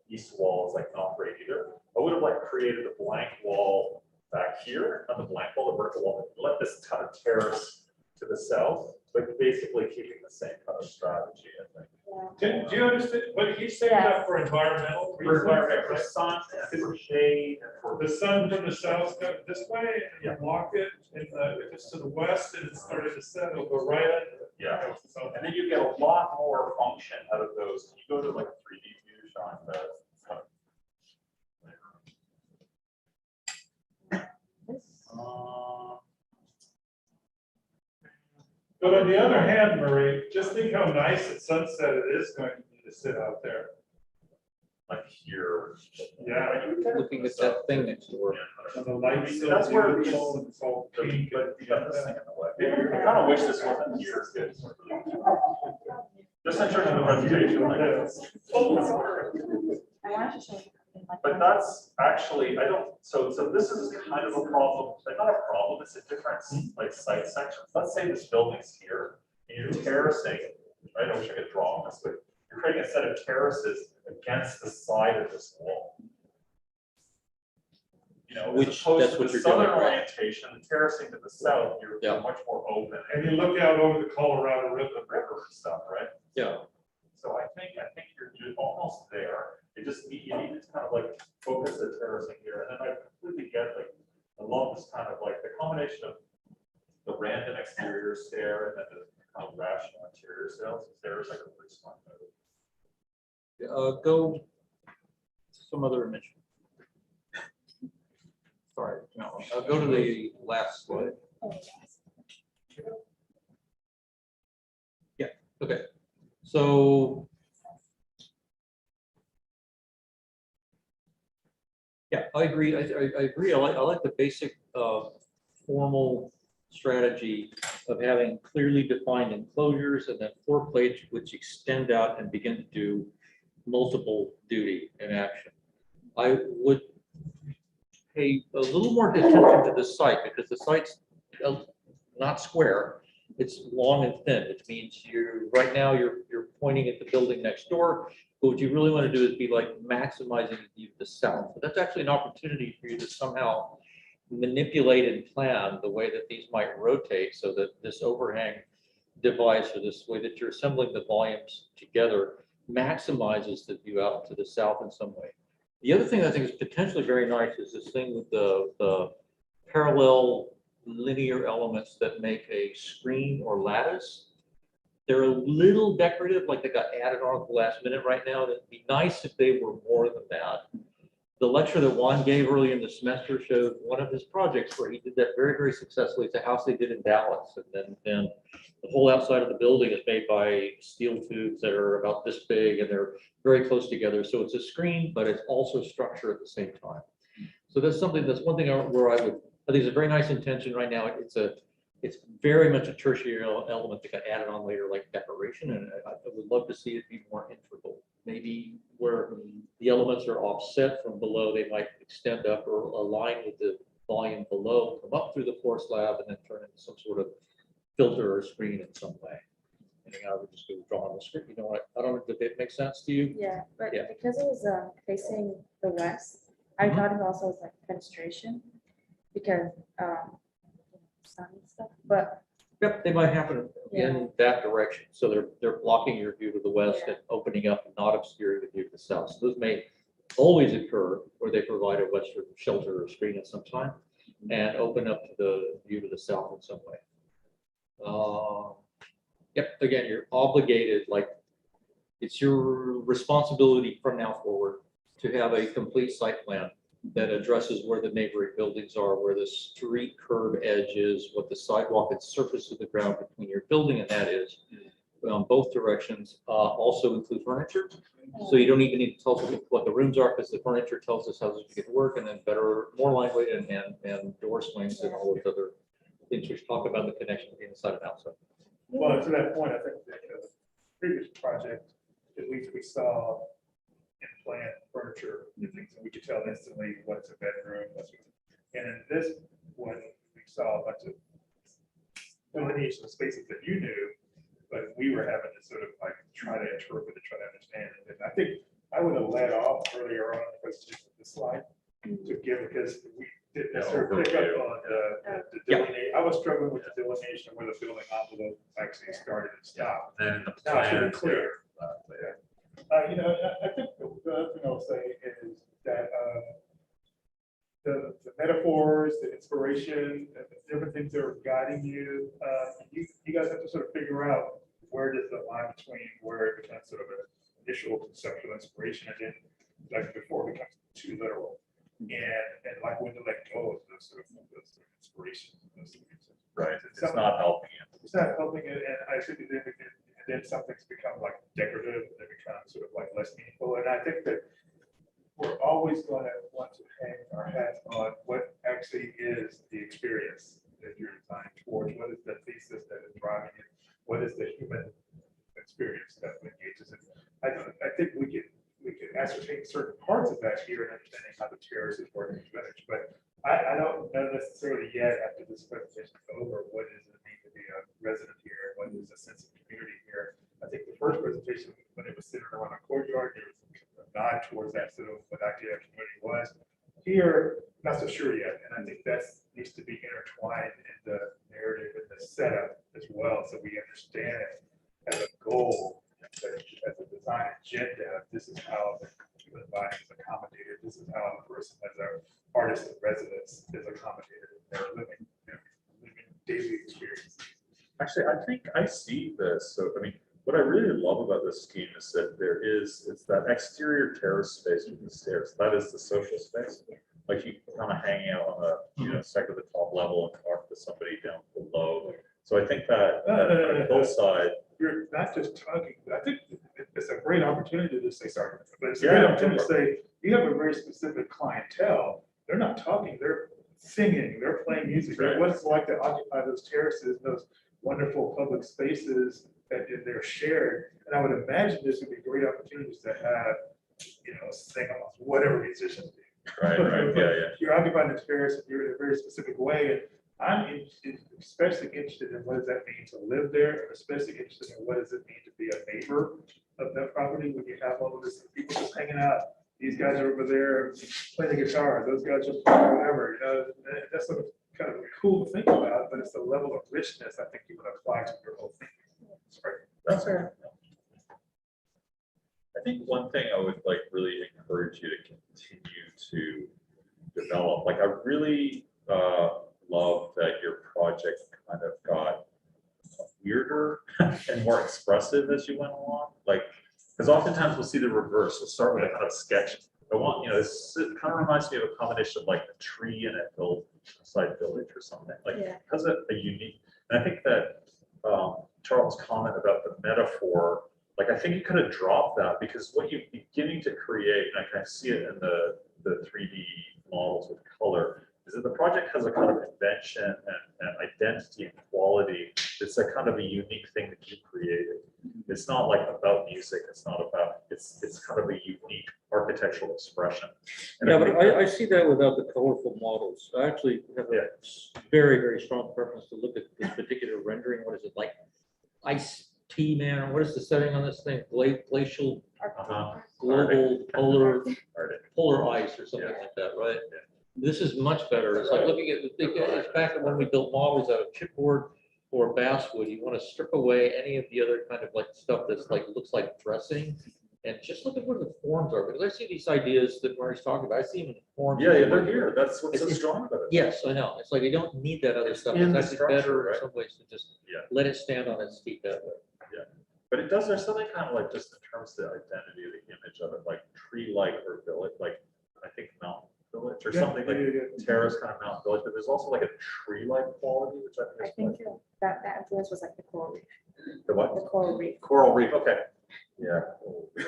S18: east wall is like not great either. I would have like created a blank wall back here on the blank wall, the vertical wall, and let this kind of terrace to the south, but basically keeping the same kind of strategy, I think.
S11: Do you understand what he's saying about for environmental?
S18: For environment, for
S11: reasons,
S18: sun, and for shade, and for
S11: The sun from the south goes this way, and you block it, and if it's to the west and it's starting to set, it'll go right under it.
S18: yeah, and then you get a lot more function out of those. Can you go to like 3D view, Sean?
S11: But on the other hand, Marie, just think how nice at sunset it is going to be to sit out there.
S18: Like here.
S11: Yeah.
S16: Looking at that thing next door.
S11: And the lights. so
S18: That's where
S11: beautiful and it's all pink.
S18: But you got this thing in the way. I kind of wish this wasn't here. Just in terms of the presentation, like this.
S4: I wanted to show you.
S18: But that's actually, I don't, so this is kind of a problem, like not a problem, it's a different like site section. Let's say this building's here, and you're terracing, I wish I could draw on this, but you're creating a set of terraces against the side of this wall. You know,
S16: Which,
S18: as opposed
S16: that's
S18: to
S16: what
S18: the
S16: you're doing,
S18: southern
S16: right?
S18: orientation, the terracing to the south, you're
S16: Yeah.
S18: much more open.
S11: And you look out over the Colorado River.
S18: River and stuff, right?
S16: Yeah.
S18: So I think you're almost there. You need to kind of like focus the terracing here, and then I completely get like, I love this kind of like the combination of the random exterior stair and then the kind of rational interior stairs like a really smart move.
S16: Go some other image. Sorry, no, go to the last slide. Yeah, okay. So yeah, I agree. I agree. I like the basic formal strategy of having clearly defined enclosures and then floor plates which extend out and begin to do multiple duty and action. I would pay a little more attention to the site because the site's not square. It's long and thin, which means right now you're pointing at the building next door. But what you really want to do is be like maximizing the view of the south. But that's actually an opportunity for you to somehow manipulate and plan the way that these might rotate so that this overhang device or this way that you're assembling the volumes together maximizes the view out to the south in some way. The other thing I think is potentially very nice is this thing with the parallel linear elements that make a screen or lattice. They're a little decorative, like they got added on at the last minute right now. It'd be nice if they were more than that. The lecture that Juan gave early in the semester showed one of his projects where he did that very, very successfully. It's a house they did in Dallas. And then the whole outside of the building is made by steel tubes that are about this big and they're very close together. So it's a screen, but it's also structure at the same time. So that's one thing where I think it's a very nice intention right now. It's very much a tertiary element that got added on later, like decoration, and I would love to see it be more integral. Maybe where the elements are offset from below, they might extend up or align with the volume below, come up through the floor slab, and then turn into some sort of filter or screen in some way. And then I would just go draw on the screen. You know what? I don't know. Did it make sense to you?
S9: Yeah, but
S16: Yeah.
S9: because it was facing the west, I thought it also was like fenestration because sun and stuff, but
S16: Yep, they might happen in that direction. So they're blocking your view to the west and opening up and not obscuring the view to the south. So those may always occur where they provide a western shelter or screen at some time and open up to the view to the south in some way. Yep, again, you're obligated, like it's your responsibility from now forward to have a complete site plan that addresses where the neighboring buildings are, where the street curb edge is, what the sidewalk and surface of the ground between your building and that is. both directions, also include furniture. So you don't even need to tell us what the rooms are, because the furniture tells us how to get to work, and then better, more lightweight and door swings and all those other things which talk about the connection between inside and outside.
S11: Well, to that point, I think that, the previous project, at least we saw in plan furniture and things, and we could tell instantly what's a bedroom, and in this one, we saw a bunch of delineation of spaces that you knew, but we were having to sort of like try to interpret and try to understand it. And I think I would have led off earlier on the presentation of the slide to give, because we didn't necessarily pick up on the delineation. I was struggling with the delineation of where the building envelope actually started and stopped.
S18: Then the
S11: Now it's really
S18: plans
S11: clear.
S18: there.
S11: I think the other thing I'll say is that the metaphors, the inspiration, the different things that are guiding you, you guys have to sort of figure out where does the line between where it becomes sort of an initial conceptual inspiration and then like before it becomes too literal. And like when to let go of those sort of inspirations.
S18: Right, it's not helping it.
S11: It's not helping it, and I think then something's become like decorative, and it becomes sort of like less meaningful. And I think that we're always going to want to hang our hats on what actually is the experience that you're designing towards. What is the thesis that is driving it? What is the human experience that engages it? I think we can ascertain certain parts of that here and understanding how the terrace is working together. But I don't know necessarily yet after this presentation is over, what does it mean to be a resident here? What is a sense of community here? I think the first presentation, when it was centered around a courtyard, there was a nod towards that sort of what idea of community was. Here, not so sure yet. And I think that needs to be intertwined in the narrative and the setup as well. So we understand it as a goal, as a design agenda. This is how the human body is accommodated. This is how a person as an artist in residence is accommodated in their living daily experience.
S18: Actually, I think I see this. So, I mean, what I really love about this scheme is that it's that exterior terrace space with the stairs. That is the social space. Like you kind of hanging out on the, second to the top level and talk to somebody down below. So I think that hillside.
S11: You're not just talking, I think it's a great opportunity to say, sorry, but it's a
S18: Yeah,
S11: great opportunity to say, you have a very specific clientele. They're not talking, they're singing, they're playing music.
S18: Right.
S11: What it's like to occupy those terraces, those wonderful public spaces that they're shared. And I would imagine this would be great opportunities to have, sing-offs, whatever musicians do.
S18: Right, yeah.
S11: You're occupying the terrace, you're in a very specific way. And I'm especially interested in what does that mean to live there, and especially interested in what does it mean to be a neighbor of that property when you have all of this people just hanging out. These guys are over there playing the guitar, those guys are playing whatever, that's sort of kind of cool to think about, but it's the level of richness I think you would apply to your whole thing. Sorry.
S18: That's fair. I think one thing I would really encourage you to continue to develop, I really love that your project kind of got weirder and more expressive as you went along. Because oftentimes we'll see the reverse. We'll start with a kind of sketch. I want, this it kind of reminds me of a combination of a tree and a hillside village or something. Has a unique, and I think that Charles' comment about the metaphor, I think you could have dropped that, because what you're beginning to create, and I kind of see it in the 3D models with color, is that the project has a kind of invention and identity and quality. It's a kind of a unique thing that you created. It's not about music. It's not about, it's kind of a unique architectural expression. And
S16: Yeah, but I see that without the colorful models. I actually have a very, very strong preference to look at this particular rendering. What is it like? Ice tea, man? What is the setting on this thing? Glacial, global, polar ice or something like that, right? This is much better. It's like looking at it's back when we built models out of chipboard or basswood. You want to strip away any of the other kind of stuff that's looks like dressing, and just look at where the forms are. Because I see these ideas that Murray's talking about. I see them in the forms.
S18: Yeah, they're here. That's what's so strong about it.
S16: Yes, I know. It's you don't need that other stuff.
S18: in
S16: It's
S18: the
S16: actually better
S18: structure,
S16: in some ways to just let it stand on its feet that way.
S18: Yeah, but it does. There's something kind of just in terms of the identity of the image of it, tree-like or village. I think mountain Village or
S11: Yeah,
S18: something like
S11: yeah.
S18: terrace kind of mountain village, but there's also like a tree-like quality, which I think is.
S15: that influence was like the coral reef.
S18: The what?
S15: The coral reef.
S18: Coral reef, okay. Yeah.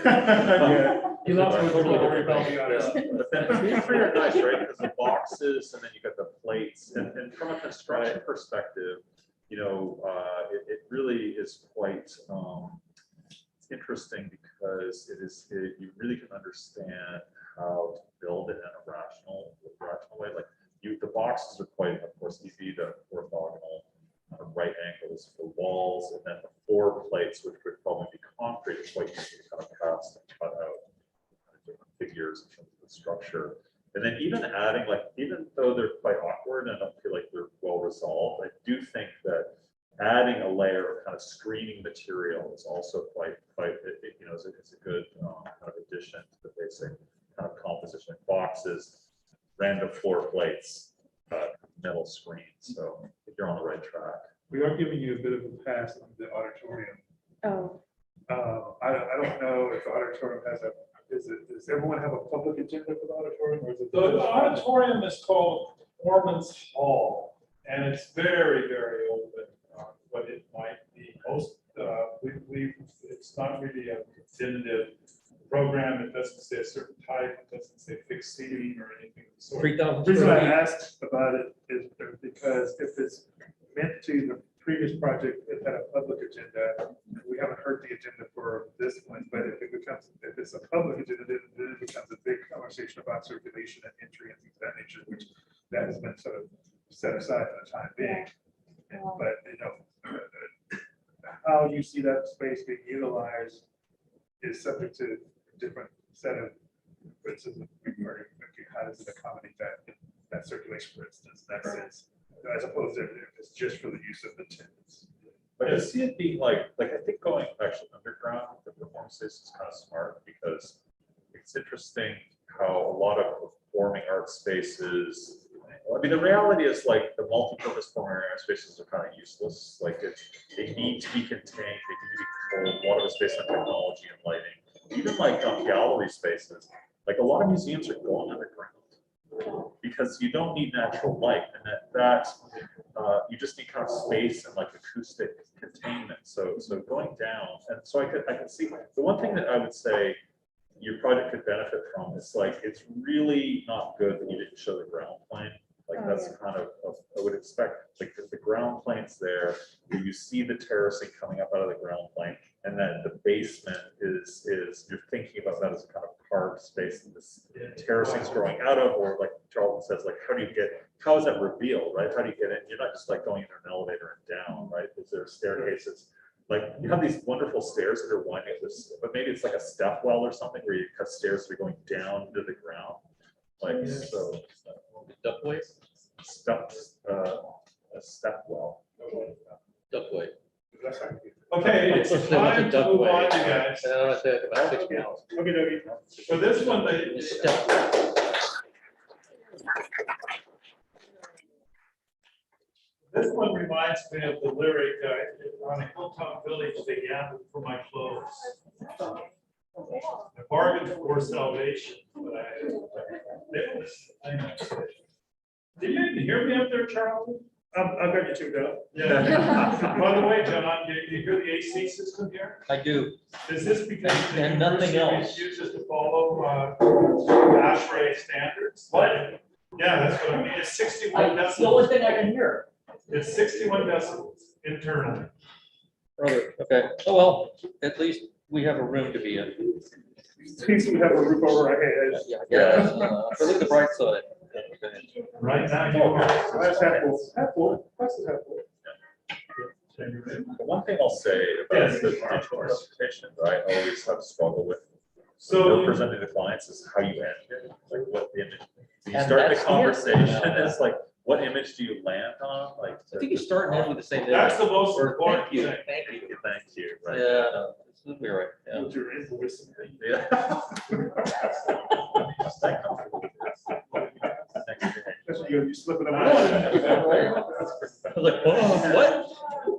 S11: Yeah. He loves
S18: Right,
S11: with
S18: totally
S11: coral
S18: different
S11: reef,
S18: thing,
S11: I'll be honest.
S18: yeah. But then these three are nice, right? Because the boxes and then you got the plates and from a construction perspective, you know, it really is quite interesting because you really can understand how to build it in a rational way. Like the boxes are quite, of course, easy, the orthogonal right angles for walls, and then the floor plates, which would probably be concrete, is quite easy to kind of cast and cut out different figures in terms of the structure. And then even adding, like, even though they're quite awkward and I don't feel like they're well resolved, I do think that adding a layer of kind of screening material is also quite you know, it's a good kind of addition to the basic kind of composition of boxes, random floor plates, metal screens. So I think you're on the right track.
S11: We are giving you a bit of a pass on the auditorium.
S15: Oh.
S11: I don't know if the auditorium has does everyone have a public agenda for the auditorium, or is it? The auditorium is called Performance Hall, and it's very, very open, but it might be most, it's not really a definitive program. It doesn't say a certain type, it doesn't say fixed seating or anything of the sort.
S16: 3,000
S11: The reason I
S16: square feet.
S11: asked about it is because if it's meant to, the previous project, it had a public agenda. We haven't heard the agenda for this one, but if it's a public agenda, then it becomes a big conversation about circulation and entry and things of that nature, which that has been sort of set aside for the time being. But, you know, how you see that space being utilized is subject to a different set of criticism regarding how does it accommodate that circulation, for instance, in that sense, as opposed to if it's just for the use of the tenants.
S18: But I see it being like I think going actually underground with the performance space is kind of smart because it's interesting how a lot of performing art spaces. I mean, the reality is like the multi-purpose performing art spaces are kind of useless. Like they need to be contained, they need to be controlled. A lot of it's based on technology and lighting. Even like gallery spaces, like a lot of museums are going underground because you don't need natural light, and that you just need kind of space and like acoustic containment. So going down, and so I can see the one thing that I would say your project could benefit from is like it's really not good that you didn't show the ground plane. Like that's kind of I would expect like the ground plane's there, where you see the terracing coming up out of the ground plane, and then the basement is you're thinking about that as a kind of carved space that this terracing's growing out of, or like Charlton says, like how is that revealed, right? How do you get in? You're not just like going in an elevator and down, right? Is there staircases? Like you have these wonderful stairs that are winding up this, but maybe it's like a step well or something where you have stairs that are going down to the ground. Like so.
S16: Ductway?
S18: A step well.
S16: Ductway.
S11: Okay, it's time to move on, you guys.
S16: And I want to talk about 60 hours.
S11: Okay. For this one, this one reminds me of the lyric on a Hilltop Village, they gambled for my clothes. I bargained for salvation, but did you hear me up there, Charlie? I've got you tuned up. Yeah. By the way, John, you hear the AC system here?
S16: I do.
S11: Is this because the
S16: And nothing
S11: university
S16: else.
S11: refuses to follow ASHRAE standards?
S16: What?
S11: Yeah, that's what I mean. It's 61
S16: That's the only
S11: decibels.
S16: thing I can hear.
S11: It's 61 decibels internally.
S16: Brother, okay. Oh, well, at least we have a room to be in.
S11: At least we have a roof over our heads.
S16: Yeah. Look at the bright side.
S11: Right now, you are. That's half full. Half full. That's half full.
S18: The one thing I'll say about the digital presentation that I always have struggled with.
S11: So
S18: presenting to clients is how you end it, like what the image. You
S16: And
S18: start the
S16: that's
S18: conversation,
S16: it.
S18: it's like, what image do you land on? Like.
S16: I think you start and end with the same.
S11: that's the most
S16: Or
S11: important
S16: thank you,
S11: thing.
S16: thank you.
S18: Thank you. Right.
S16: Yeah, no, this will be right. Yeah.
S11: With your invoice.
S18: Yeah.
S11: You slip it
S16: I was like, oh, what?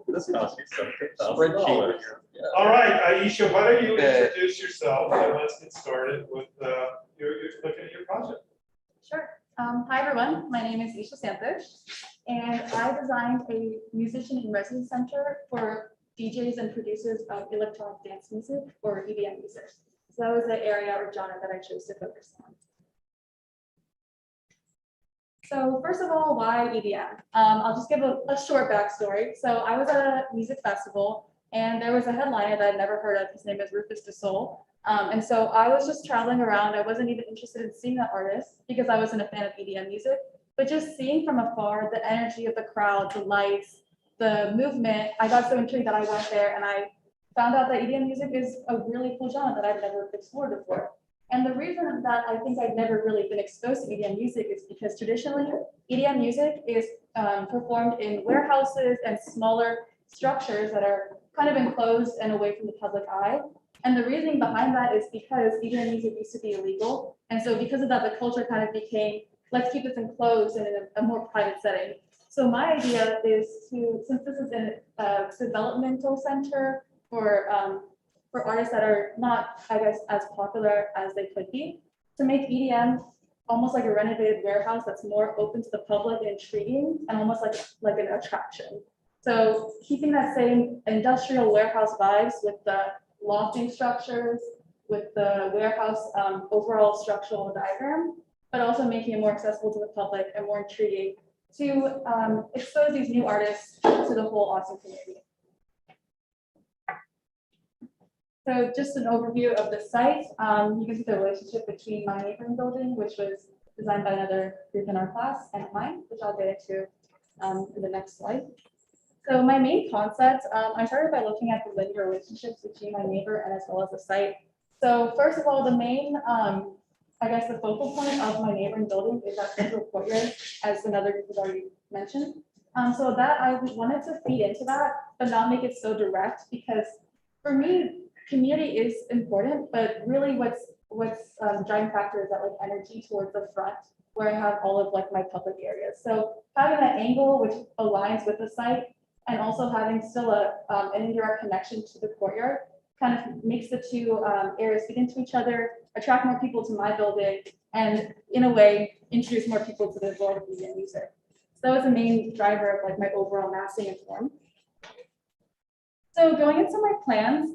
S18: This cost me $17,000.
S16: Spreadsheet. Yeah.
S11: All right, Aisha, why don't you
S16: Okay.
S11: introduce yourself and let's get started with your looking at your project.
S15: Sure.
S4: Hi, everyone. My name is Isha Santos, and I designed a musician in residence center for DJs and producers of electronic dance music or EDM music. So that was the area or genre that I chose to focus on. So first of all, why EDM? I'll just give a short backstory. So I was at a music festival, and there was a headliner that I'd never heard of. His name is Rufus Du Sol. And so I was just traveling around. I wasn't even interested in seeing that artist because I wasn't a fan of EDM music, but just seeing from afar the energy of the crowd, the lights, the movement, I got so intrigued that I went there and I found out that EDM music is a really cool genre that I've never explored before. And the reason that I think I've never really been exposed to EDM music is because traditionally EDM music is performed in warehouses and smaller structures that are kind of enclosed and away from the public eye. And the reasoning behind that is because EDM music used to be illegal. And so because of that, the culture kind of became, let's keep this enclosed and in a more private setting. So my idea is to, since this is a developmental center for artists that are not, I guess, as popular as they could be, to make EDM almost like a renovated warehouse that's more open to the public and intriguing and almost like an attraction. So keeping that same industrial warehouse vibes with the lofting structures, with the warehouse overall structural diagram, but also making it more accessible to the public and more intriguing to expose these new artists to the whole Austin community. So just an overview of the site. You can see the relationship between my neighboring building, which was designed by another group in our class, and mine, which I'll get into in the next slide. So my main concept, I started by looking at the linear relationships between my neighbor and as well as the site. So first of all, the main, I guess the focal point of my neighboring building is that central courtyard, as another group has already mentioned. So that I wanted to feed into that, but not make it so direct, because for me, community is important, but really what's driving factor is that like energy towards the front, where I have all of like my public areas. So having that angle which aligns with the site, and also having still an indirect connection to the courtyard, kind of makes the two areas feed into each other, attract more people to my building, and in a way introduce more people to the world of media and music. So that was the main driver of like my overall massing and form. So going into my plans,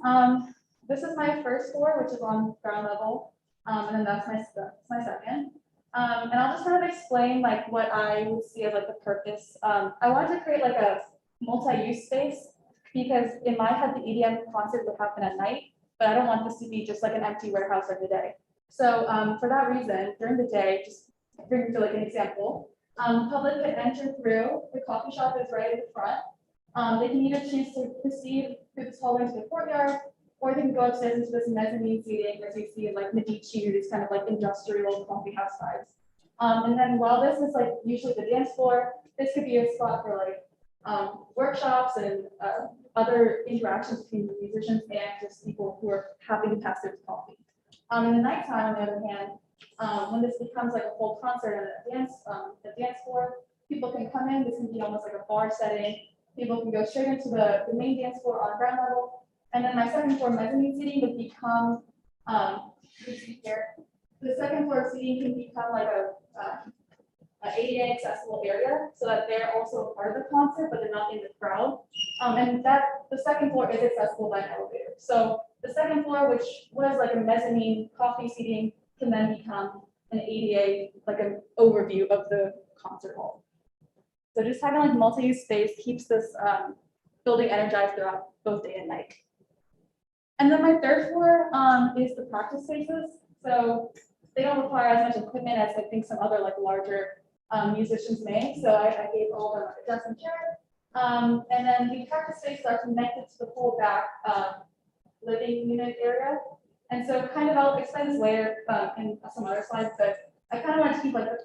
S4: this is my first floor, which is on ground level, and then that's my second. And I'll just kind of explain like what I would see as like the purpose. I wanted to create like a multi-use space, because in my head the EDM concert would happen at night, but I don't want this to be just like an empty warehouse every day. So for that reason, during the day, just bring to like an example, public can enter through, the coffee shop is right in the front. They can either choose to proceed through this hallway to the courtyard, or they can go upstairs into this mezzanine seating, as you see like Medici, these kind of like industrial coffee house vibes. And then while this is like usually the dance floor, this could be a spot for like workshops and other interactions between the musicians and just people who are happy to pass their coffee. In the nighttime, on the other hand, when this becomes like a full concert and the dance floor, people can come in. This can be almost like a bar setting. People can go straight into the main dance floor on ground level. And then my second floor mezzanine seating would become, you see here, the second floor seating can become like a ADA accessible area, so that they're also a part of the concert, but they're not in the crowd. And that the second floor is accessible by an elevator. So the second floor, which was like a mezzanine coffee seating, can then become an ADA, like an overview of the concert hall. So just having like multi-use space keeps this building energized throughout both day and night. And then my third floor is the practice spaces. So they don't require as much equipment as I think some other like larger musicians may. So I gave all them a desk and chair. And then the practice spaces are connected to the whole back living unit area. And so kind of I'll explain this later in some other slides, but I kind of want to keep like the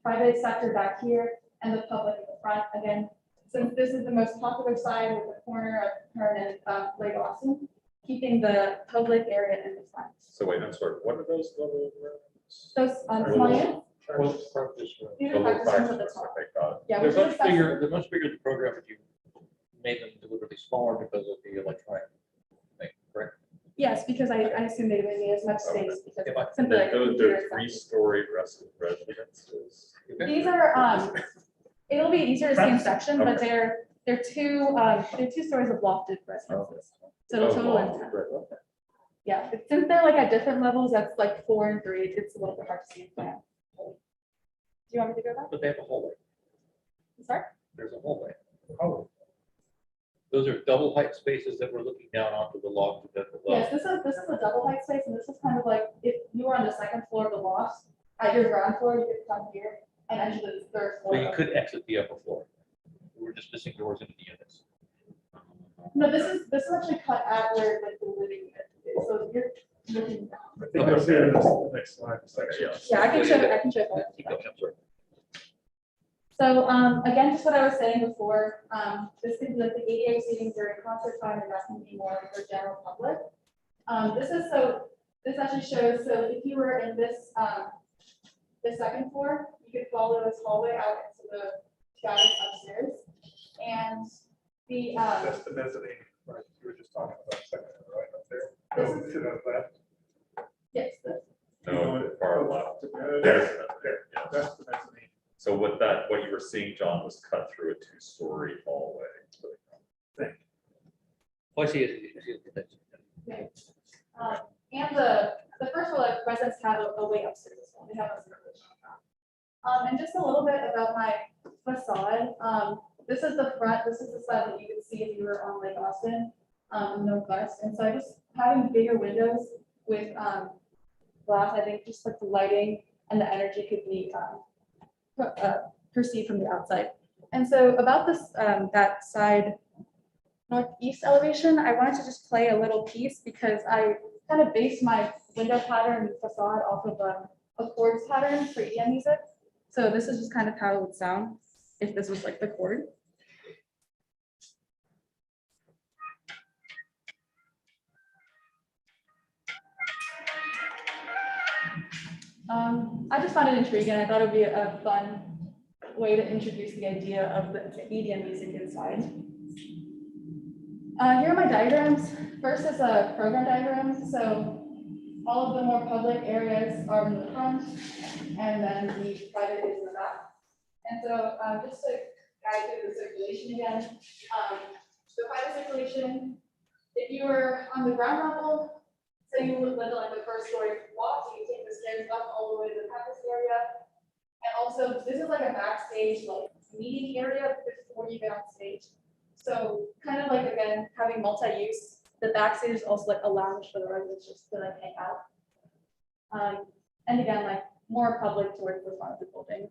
S4: private sector back here and the public at the front. Again, since this is the most popular side with the corner of Hearn and Lake Austin, keeping the public area in the front.
S18: So wait, I'm sorry, what are those little rooms?
S4: Those small units? These are practice rooms at the top. Yeah,
S16: They're much bigger, the program if you made them deliberately smaller because of the electronic thing, correct?
S9: Yes, because I assume they would need as much space because
S16: If I-
S9: it's simply like. a computer
S18: They're
S9: section.
S18: three-story residences.
S9: These are, it'll be easier to see in section, but
S18: Okay.
S9: they're two stories of lofted residences. So
S18: Oh,
S9: the total is
S18: wow,
S9: 10.
S18: great, okay.
S9: Yeah, since they're like at different levels, that's like 4 and 3, it's a little bit hard to see in plan. Do you want me to go back?
S16: But they have a hallway.
S9: Sorry?
S16: There's a hallway.
S18: Oh,
S16: Those are double height spaces that we're looking down onto the loft at the
S9: Yes,
S16: level.
S9: this is a double height space, and this is kind of like if you were on the second floor of the loft, at your ground floor, you could come here and enter the third
S16: So you
S9: floor.
S16: could exit the upper floor. We're just missing doors into the units.
S9: No, this is actually cut at where like the living unit is, so you're looking down.
S11: I think I'll see it in the next slide. section.
S9: Yeah, I can show you.
S16: Keep going, I'm sorry.
S9: So, again, just what I was saying before, this can be like the ADA seating during concert time, and that can be more for general public. This actually shows, so if you were in this, the second floor, you could follow this hallway out into the guidance upstairs. And the,
S11: That's the mezzanine, right, you were just talking about a second, right up there. Oh, to the left.
S9: yes, this.
S18: no, far left.
S11: There's,
S18: There's,
S11: there,
S18: yeah.
S11: that's the mezzanine.
S18: So what you were seeing, John, was cut through a two-story hallway.
S16: Oh, I see it. I see it.
S9: Okay. And the first floor, like, residents have a way upstairs as well. They have a circulation on top. And just a little bit about my facade. This is the front, this is the side that you could see if you were on Lake Austin, northwest. And so I just having bigger windows with glass, I think just like the lighting and the energy could be perceived from the outside. And so about this, that side northeast elevation, I wanted to just play a little piece because I kind of based my window pattern and facade off of a chords pattern for EDM music. So this is just kind of how it would sound if this was like the chord. I just found it intriguing. I thought it would be a fun way to introduce the idea of the EDM music inside. Here are my diagrams. First is a program diagram. So all of the more public areas are in the front, and then the private is in the back. And so just to guide through the circulation again, the private circulation, if you were on the ground level, so you would live on like the first story walk, so you take the stairs up all the way to the campus area. And also, this is like a backstage, like meeting area before you get on stage. So kind of like, again, having multi-use, the backstage is also like a lounge for the residents just to like hang out. And again, like more public towards the front of the building.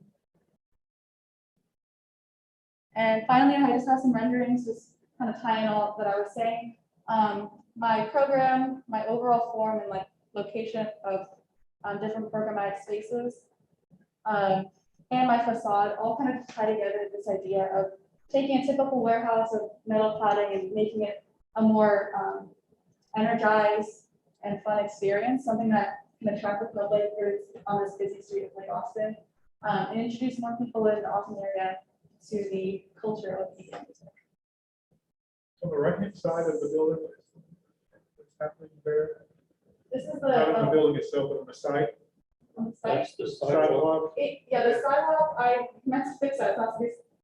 S9: And finally, I just have some renderings, just kind of tying all that I was saying. My program, my overall form and like location of different programmatic spaces, and my facade all kind of tie together this idea of taking a typical warehouse of metal cladding and making it a more energized and fun experience, something that can attract the public on this busy street of Lake Austin, and introduce more people in the Austin area to the culture of EDM music.
S11: On the right-hand side of the building, what's happening there?
S9: This is
S11: Not on the
S9: the,
S11: building itself, but on the side.
S9: on the side.
S16: That's the sidewalk.
S11: Sidewalk.
S9: Yeah, the sidewalk, I meant to fix that, it's not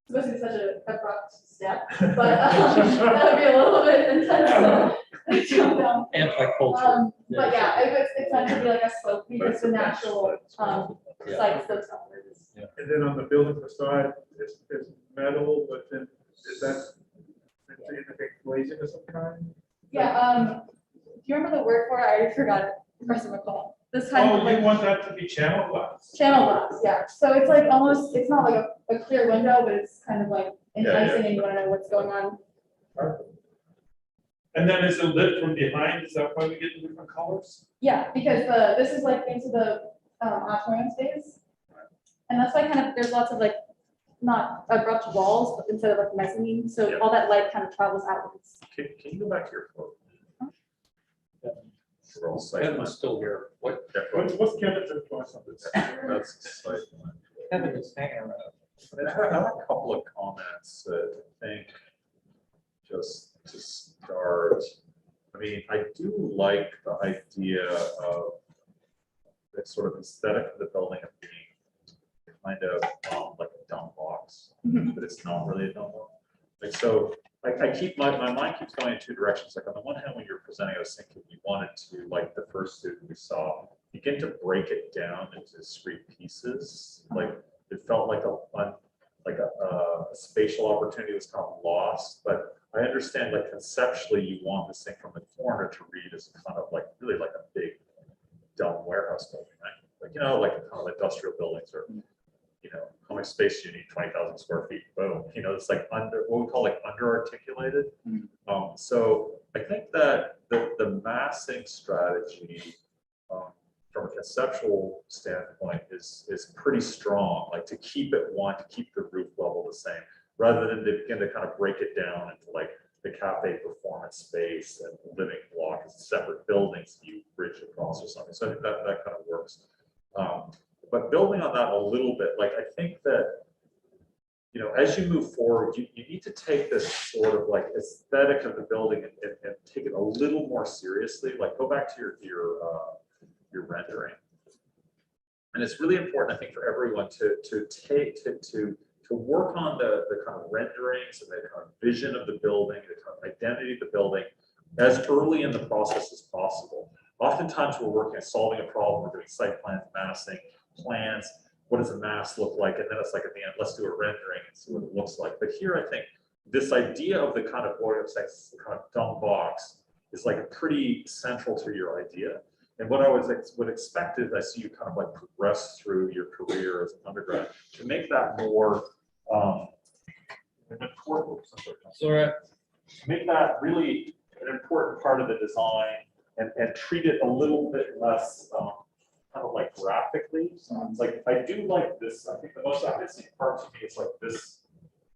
S9: supposed to be such an abrupt step, but that would be a little bit intense. to jump down.
S16: Anti-culture.
S9: But yeah, it's meant to be like a slope because the natural
S16: Yeah.
S9: sites those colors.
S11: And then on the building facade, it's metal, but then is that anything glazing of some kind?
S9: Yeah, do you remember the word for it? I already forgot it, Professor McCall. This kind of
S11: Oh, you
S9: like
S11: want that to be channel glass?
S9: channel glass, yeah. So it's like almost, it's not like a clear window, but it's kind of like enticing and you want to know what's going on.
S11: And then is it lit from behind? Is that why we get the different colors?
S9: Yeah, because this is like into the auditorium space. And that's why kind of, there's lots of like, not abrupt walls, but instead of like mezzanine, so all that light kind of travels outwards.
S18: Can you go back to your photo? We're all
S16: Kevin is still here. What?
S11: What's Kevin's influence on this?
S18: That's exciting.
S16: Kevin is hanging around.
S18: I have a couple of comments that I think just to start. I mean, I do like the idea of the sort of aesthetic of the building of being kind of like a dumb box, but it's not really a dumb box. Like, so I keep, my mind keeps going in two directions. Like on the one hand, when you're presenting, I was thinking we wanted to, like the first student we saw, begin to break it down into discrete pieces. Like it felt like a spatial opportunity was kind of lost, but I understand like conceptually you want this thing from the corner to read as kind of like really like a big dumb warehouse building, right? Like, you know, like kind of industrial buildings or, you know, how much space do you need? 20,000 square feet, boom. You know, it's like under, what we call like under articulated. So I think that the massing strategy from a conceptual standpoint is pretty strong, like to keep it one, to keep the roof level the same, rather than to begin to kind of break it down into like the cafe performance space and living block as separate buildings you bridge across or something. So I think that kind of works. But building on that a little bit, like I think that, you know, as you move forward, you need to take this sort of like aesthetic of the building and take it a little more seriously. Like go back to your rendering. And it's really important, I think, for everyone to work on the kind of renderings and the kind of vision of the building, the kind of identity of the building as early in the process as possible. Oftentimes we're working on solving a problem, we're doing site plans, massing, plans, what does a mass look like? And then it's like at the end, let's do a rendering and see what it looks like. But here I think this idea of the kind of what it's like, kind of dumb box is like pretty central to your idea. And what I would expect is I see you kind of like progress through your career as an undergrad to make that more important. To make that really an important part of the design and treat it a little bit less kind of like graphically. It's like I do like this. I think the most obvious part to me is like this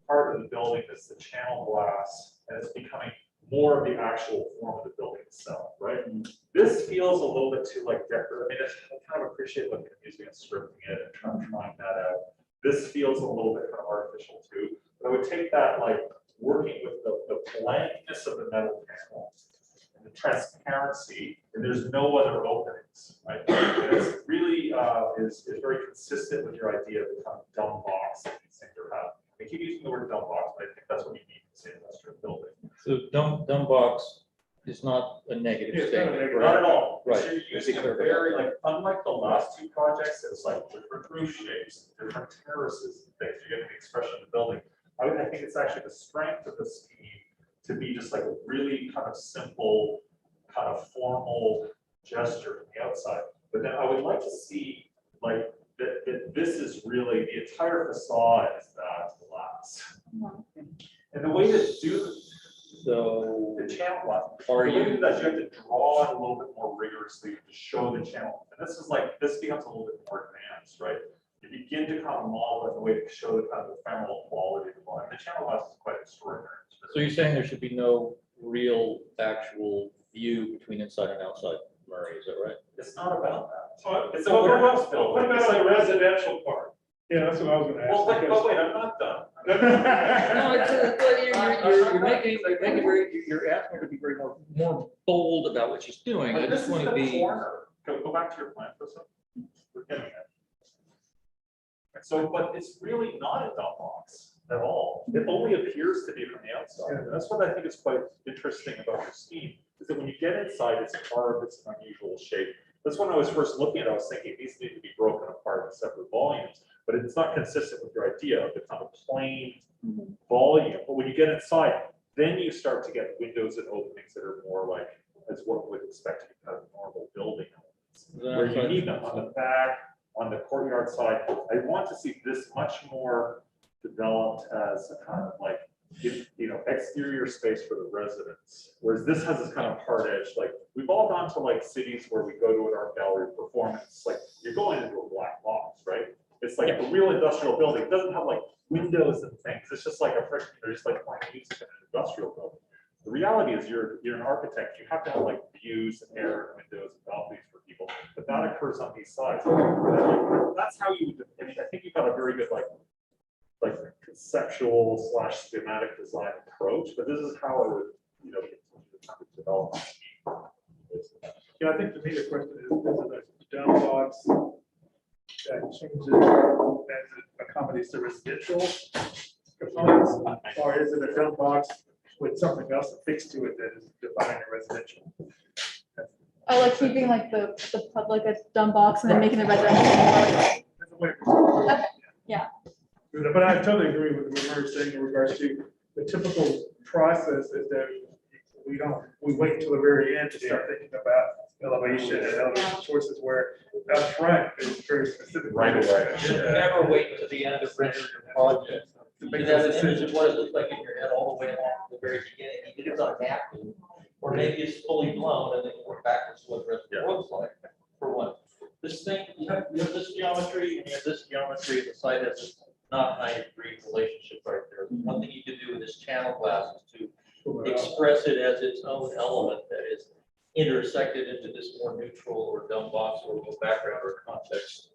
S18: part of the building is the channel glass, and it's becoming more of the actual form of the building itself, right? This feels a little bit too like decorative. I mean, I kind of appreciate looking at the museum and scripting it and trying that out. This feels a little bit kind of artificial too. But I would take that like working with the blankness of the metal panel and the transparency, and there's no other openings, right? And it's really is very consistent with your idea of the kind of dumb box that these things are having. I keep using the word dumb box, but I think that's what you mean to say industrial building.
S16: So dumb box is not a negative
S18: It's
S16: statement.
S18: not at all.
S16: Right.
S18: So you're using a very, like, unlike the last two projects, it's like different roof shapes, different terraces and things. You're getting the expression of the building. I think it's actually the strength of the scheme to be just like a really kind of simple, kind of formal gesture from the outside. But then I would like to see like that this is really the entire facade is that glass. And the way to do the channel glass,
S16: Are
S18: the way to
S16: you-
S18: do that, you have to draw it a little bit more rigorously to show the channel. And this is like, this becomes a little bit more advanced, right? You begin to kind of model it in a way to show the kind of ephemeral quality of the line. The channel glass is quite extraordinary.
S16: So you're saying there should be no real actual view between inside and outside Murray, is that right?
S18: It's not about that.
S11: It's
S18: a warehouse building.
S11: What about the residential part? Yeah, that's what I was gonna ask.
S18: Well, wait, I'm not done.
S16: No, you're making you're asking her to be very more bold about what she's doing. I
S18: But this
S16: just
S18: is
S16: want to
S18: the
S16: be.
S18: corner. Go back to your plan for a second. We're getting it. So, but it's really not a dumb box at all. It only appears to be from the outside. And that's what I think is quite interesting about your scheme, is that when you get inside, it's carved, it's an unusual shape. That's when I was first looking at it, I was thinking these need to be broken apart in separate volumes, but it's not consistent with your idea of the kind of plain volume. But when you get inside, then you start to get windows and openings that are more like, as what would expect to be kind of normal building elements, where you need them on the back, on the courtyard side. I want to see this much more developed as a kind of like, you know, exterior space for the residents. Whereas this has this kind of hard edge. Like we've all gone to like cities where we go to an art gallery performance, like you're going into a black box, right? It's like a real industrial building. It doesn't have like windows and things. It's just like a fresh, they're just like playing music in an industrial building. The reality is you're an architect. You have to have like views and air and windows and balconies for people, but that occurs on these sides. That's how you would, I mean, I think you've got a very good like conceptual / schematic design approach, but this is how I would, you know, continue to kind of develop my scheme.
S11: Yeah, I think to me the question is it a dump box that changes as it accommodates the residential components, or is it a dump box with something else affixed to it that is defining a residential?
S4: I like keeping like the public a dumb box and then
S11: Right.
S4: making the residential.
S11: That's a way of-
S4: Okay, yeah.
S11: But I totally agree with what Murray's saying in regards to the typical process is that we wait until the very end to start thinking about elevation and elevation choices where up front is very specific.
S18: Right away.
S16: Never wait until the end of rendering your project. You
S11: Make
S16: should have
S11: those
S16: an image of
S11: decisions.
S16: what it looks like in your head all the way along to the very beginning, even if it's on a napkin. Or maybe it's fully blown and then you work backwards to what the rest of the world's like. For one, this thing, you have this geometry and you have this geometry, and the site has this not 90-degree relationship right there. One thing you can do with this channel glass is to express it as its own element that is intersected into this more neutral or dumb box or background or context,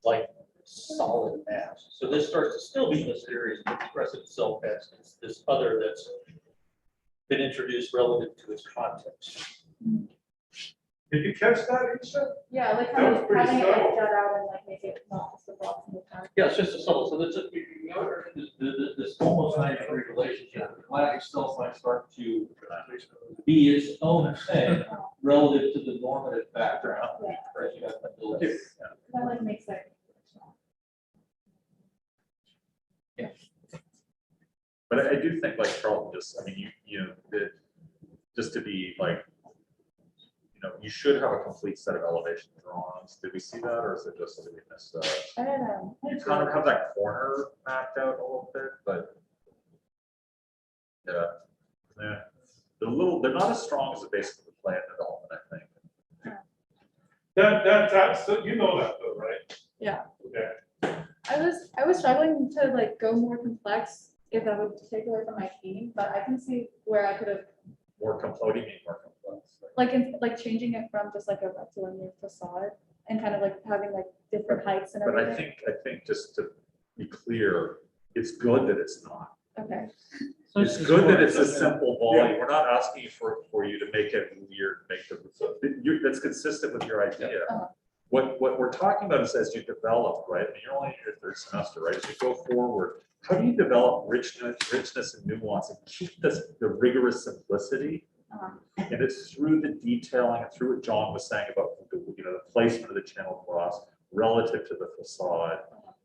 S16: like solid mass. So this starts to still be mysterious, but express itself as this other that's been introduced relative to its context.
S11: Did you catch that, Isha?
S4: Yeah, I like
S11: That was pretty
S4: having it like
S11: subtle.
S4: jut out and like make it not just a box in the front.
S16: Yeah, it's just a subtle, so that's this almost 90-degree relationship. The flag itself might start to be its own thing relative to the normative background. Right, you got that built in.
S4: That like makes it.
S18: But I do think like Charlton just, I mean, you know, that just to be like, you know, you should have a complete set of elevation drawings. Did we see that, or is it just that we missed that?
S4: I don't know.
S18: You kind of have that corner mapped out a little bit, but yeah, they're not as strong as the base of the plan development, I think.
S11: That's, so you know that though, right?
S4: Yeah.
S11: Okay.
S4: I was struggling to like go more complex if that would take away from my team, but I can see where I could have
S18: More complex, more complex.
S4: like changing it from just like a rectilinear facade and kind of like having like different heights and
S18: But
S4: everything.
S18: I think just to be clear, it's good that it's not.
S4: Okay.
S18: It's good that it's a simple volume. We're not asking for you to make it weird, that's consistent with your idea.
S4: Uh-huh.
S18: What we're talking about is as you develop, right? I mean, you're only in your third semester, right? As you go forward, how do you develop richness and nuance and keep the rigorous simplicity?
S4: Uh-huh.
S18: And it's through the detailing and through what John was saying about the placement of the channel cross relative to the facade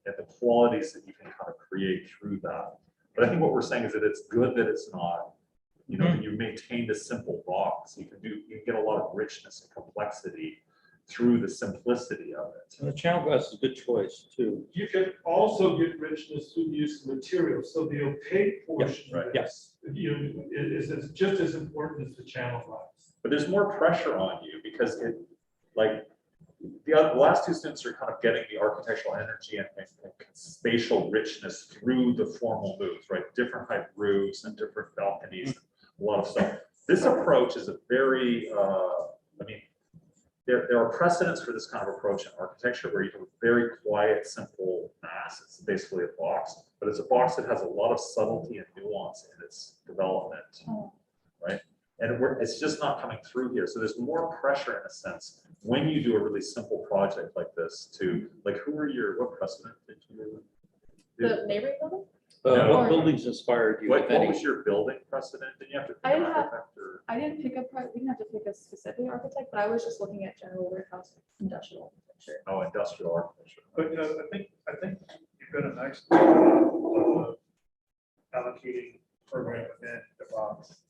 S18: and the qualities that you can kind of create through that. But I think what we're saying is that it's good that it's not, you know, that you maintained a simple box. You can get a lot of richness and complexity through the simplicity of it.
S16: And the channel glass is a good choice too.
S11: You can also get richness through the use of materials, so the opaque portion of this, you know, is just as important as the channel glass.
S18: But there's more pressure on you because it, like, the last two students are kind of getting the architectural energy and spatial richness through the formal moves, right? Different height roofs and different balconies, a lot of stuff. This approach is a very, I mean, there are precedents for this kind of approach in architecture where you have a very quiet, simple mass. It's basically a box, but it's a box that has a lot of subtlety and nuance in its development, right? And it's just not coming through here. So there's more pressure in a sense when you do a really simple project like this to, like, what precedent did you do?
S4: The neighboring building?
S18: No.
S16: What buildings inspired you?
S18: What
S16: if any?
S18: was your building precedent? Did you have to pick
S4: I
S18: an
S4: didn't have-
S18: architect or?
S4: I didn't pick we didn't have to pick a specific architect, but I was just looking at general warehouse industrial architecture.
S18: Oh, industrial architecture.
S11: But I think you've got a nice job of allocating program within the box.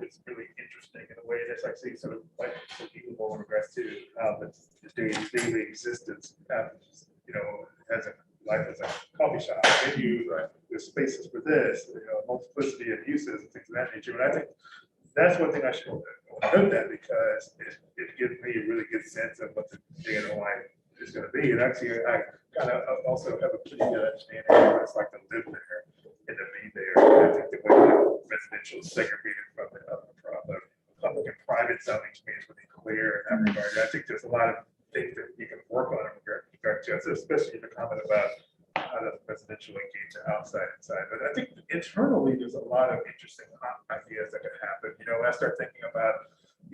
S11: It's really interesting in a way that's actually sort of like believable in regards to how the daily existence happens, you know, as a life as a coffee shop, menu, there's spaces for this, you know, multiplicity of uses and things of that nature. But I think that's one thing I should note that because it gives me a really good sense of what the DNOI is going to be. And actually, I kind of also have a pretty good understanding of what it's like to live there and to be there. I think the way that residential is segregated from the public and private zoning to me is really clear in that regard. I think there's a lot of things that you can work on in regard to, especially in the comment about how does residential engage the outside inside. But I think internally there's a lot of interesting ideas that could happen. You know, when I start thinking about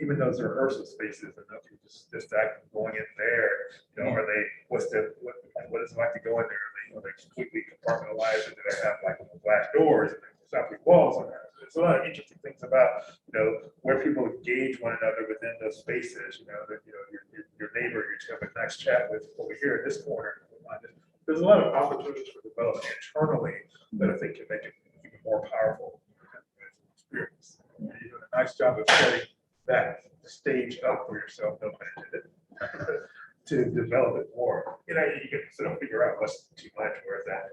S11: even those are Ursa spaces, and if you just act going in there, you know, are they, what is it like to go in there? Are they completely compartmentalized, and do they have like glass doors and soundproof walls on there? There's a lot of interesting things about, you know, where people engage one another within those spaces, you know, that, you know, your neighbor, you have a nice chat with over here in this corner. There's a lot of opportunities for development internally that I think can make it even more powerful experience. You're doing a nice job of setting that stage up for yourself, no pun intended, to develop it more. You know, you can sort of figure out what's too much, where's that,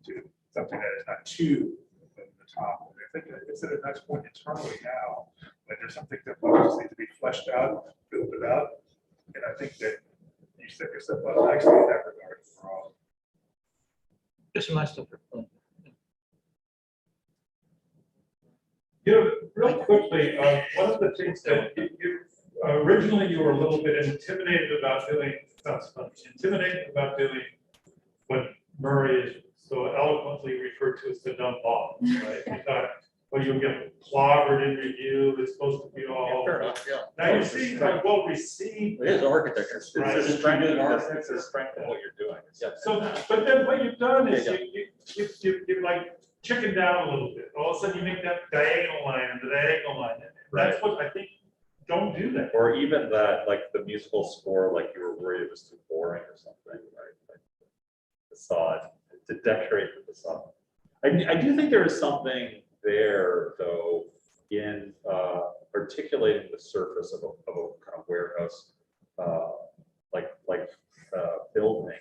S11: to something that is not too over the top. I think it's at a nice point internally now, but there's something that just needs to be fleshed out, filtered out, and I think that you set yourself up nicely in that regard for all.
S16: Just some nice stuff.
S11: You know, real quickly, one of the things that you originally you were a little bit intimidated about doing, sounds funny, intimidated about doing what Murray is so eloquently referred to as the dumb bomb, right? You thought, well, you'll get clobbered in review, it's supposed to be all.
S16: Fair enough, yeah.
S11: Now you see, like, well received.
S16: It is architecture.
S18: It's a strength, it's a strength of what you're doing.
S16: Yeah.
S11: So, but then what you've done is
S16: Yeah.
S11: you like chicken down a little bit. All of a sudden you make that diagonal line and the diagonal line. That's what I think, don't do that.
S18: Or even that, like the musical score, like you were worried it was too boring or something, right? Like facade, to decorate the facade. I do think there is something there, though, in articulating the surface of a kind of warehouse, building.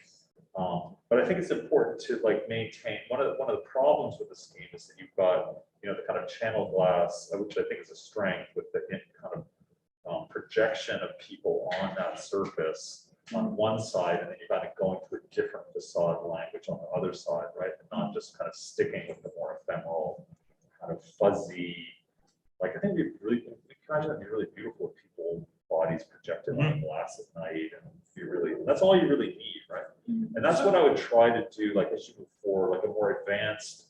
S18: But I think it's important to like maintain, one of the problems with the scheme is that you've got, you know, the kind of channel glass, which I think is a strength with the kind of projection of people on that surface on one side, and then you're kind of going to a different facade language on the other side, right? And not just kind of sticking with the more ephemeral, kind of fuzzy, like I think it'd be really, it'd be really beautiful if people bodies projected on glass at night, and that's all you really need, right? And that's what I would try to do, like as you move forward, like a more advanced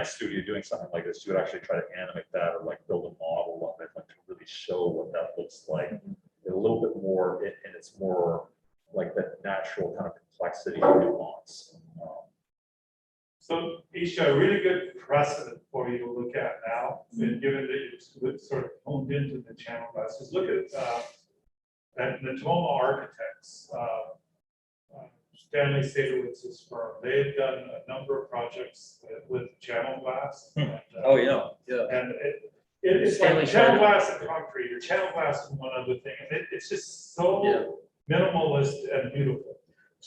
S18: studio doing something like this, you would actually try to animate that or like build a model of it, like to really show what that looks like a little bit more, and it's more like that natural kind of complexity and nuance.
S11: So Isha, a really good precedent for you to look at now, and given that you've sort of honed into the channel glasses, look at Natoma Architects, Stanley Sadowitz's firm. They've done a number of projects with channel glass. And,
S16: Oh, yeah, yeah.
S11: And it's
S16: Stanley
S11: like channel
S16: Sadow-
S11: glass and concrete, or channel glass and one other thing, and it's just so minimalist and beautiful.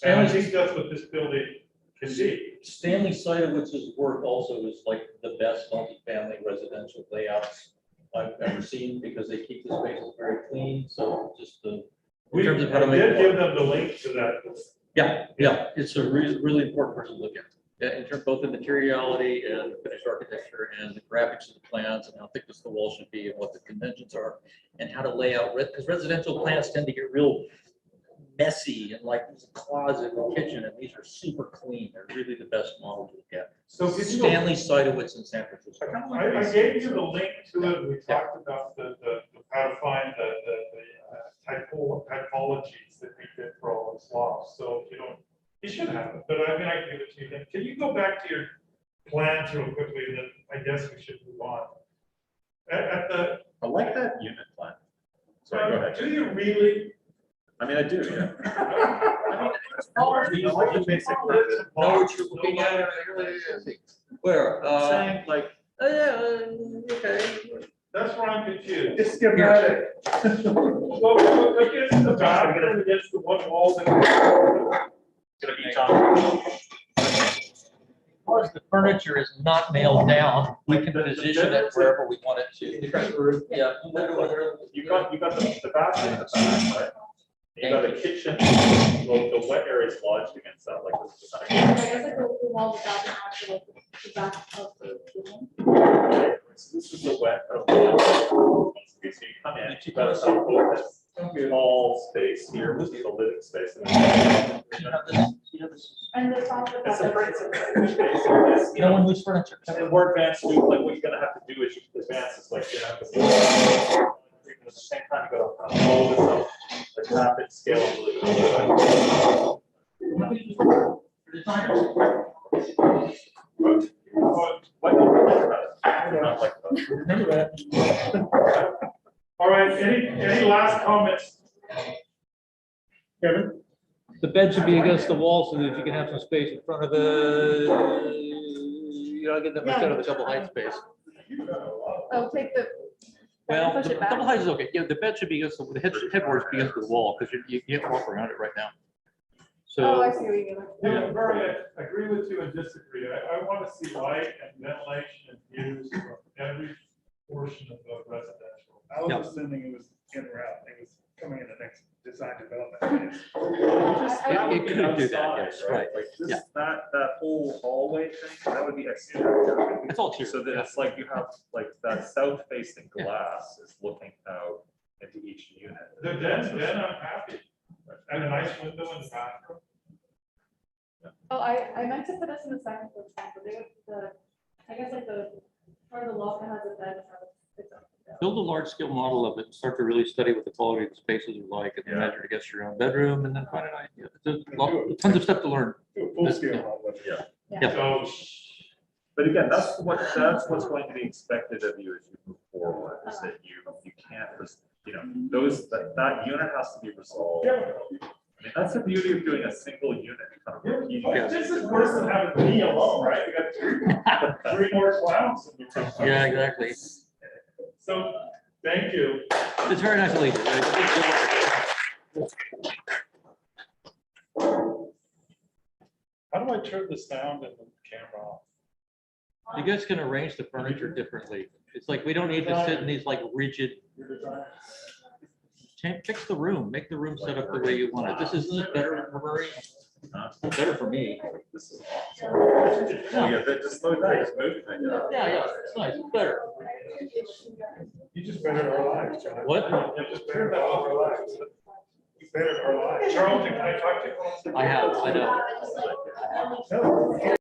S11: And I think that's what this building can be.
S16: Stanley Seidowitz's work also is like the best multifamily residential layouts I've ever seen, because they keep the spaces very clean, so just in terms of how to make
S11: did
S16: it
S11: give
S16: work.
S11: them the link to that.
S16: Yeah, it's a really important person to look at. Yeah, in terms both the materiality and the finished architecture and the graphics of the plans and how thick the wall should be and what the conventions are and how to lay out, because residential plans tend to get real messy and like there's a closet and kitchen, and these are super clean. They're really the best model to look at.
S11: So could you
S16: Stanley Seidowitz in San Francisco.
S11: I gave you the link to it. We talked about the how to find the typologies that we did for all those laws. So if you don't, you should have it, but I mean, I can give it to you then. Can you go back to your plans real quickly, and then I guess we should move on.
S18: I like that unit plan. Sorry, go ahead.
S11: Do you really?
S18: I mean, I do, yeah.
S16: I mean, it's
S18: I like the basic.
S16: know what you're looking at. Where?
S18: Saying like,
S16: Okay.
S11: That's where I'm confused. It's schematic. Well, against the bathroom, against the one wall that.
S18: gonna be John.
S16: As far as the furniture is not nailed down, we can position it wherever we want it to. Yeah.
S18: You got the bathroom in the back, right? You got the kitchen, well, the wet area is lodged against that, like this.
S9: I guess like the wall without the actual, the back of the room.
S18: So this is the wet. So you come in, you got a small space here, would be the living space.
S15: And the top of
S18: It's a
S15: the.
S18: great space.
S16: No one moves furniture.
S18: And the more advanced, like what you're gonna have to do is you advance is like, at the same time, you gotta roll this up, like rapid scale.
S11: Remember that. All right, any last comments? Kevin?
S16: The bed should be against the wall so that you can have some space in front of the, you're not getting that much out of the double height space.
S10: Oh, take the.
S16: Well,
S10: Push
S16: the
S10: it back.
S16: double height is okay. Yeah, the bed should be against the headboard should be against the wall because you can't walk around it right now.
S10: Oh, I
S16: So,
S10: see what you're
S11: Yeah,
S10: doing.
S11: Murray, I agree with you and disagree. I want to see light and ventilation and views from every portion of the residential. I
S16: Yeah.
S11: was assuming it was in route, it was coming in the next design development.
S16: it could do that, yes, right.
S18: Like this,
S16: Yeah.
S18: that whole hallway thing, that would be exterior.
S16: It's all tier.
S18: So that it's like you have, like, that south facing glass is looking out into each unit.
S11: Then I'm happy. And a nice window in the bathroom.
S4: Oh, I meant to put this in the second floor, but I guess like the part of the loft that has a bed.
S16: Build a large scale model of it, and start to really study what the quality of the spaces are like, and then
S18: Yeah.
S16: measure against your own bedroom, and then find an idea. There's tons of stuff to learn.
S11: Full scale.
S18: Yeah.
S16: Yeah.
S11: So,
S18: But again, that's what's going to be expected of you as you move forward, is that you can't just, that unit has to be resolved. I mean, that's the beauty of doing a single unit, kind of repeating.
S11: but this is worse than having me alone, right? We got three more clowns in the room.
S16: Yeah, exactly.
S11: So, thank you.
S16: It's very nice to leave.
S11: How do I turn the sound and the camera off?
S16: You guys can arrange the furniture differently. It's like, we don't need to sit in these like rigid, fix the room, make the room set up the way you want it. Isn't this better for Murray? Better for me.
S18: This is awesome. Yeah, just slow down, just move it.
S16: Yeah, it's nice, it's better.
S11: You just bettered our lives, John.
S16: What?
S11: You just bettered all our lives. You bettered our lives. Charlton, can I talk to you for a second?
S16: I have, I know.
S11: No.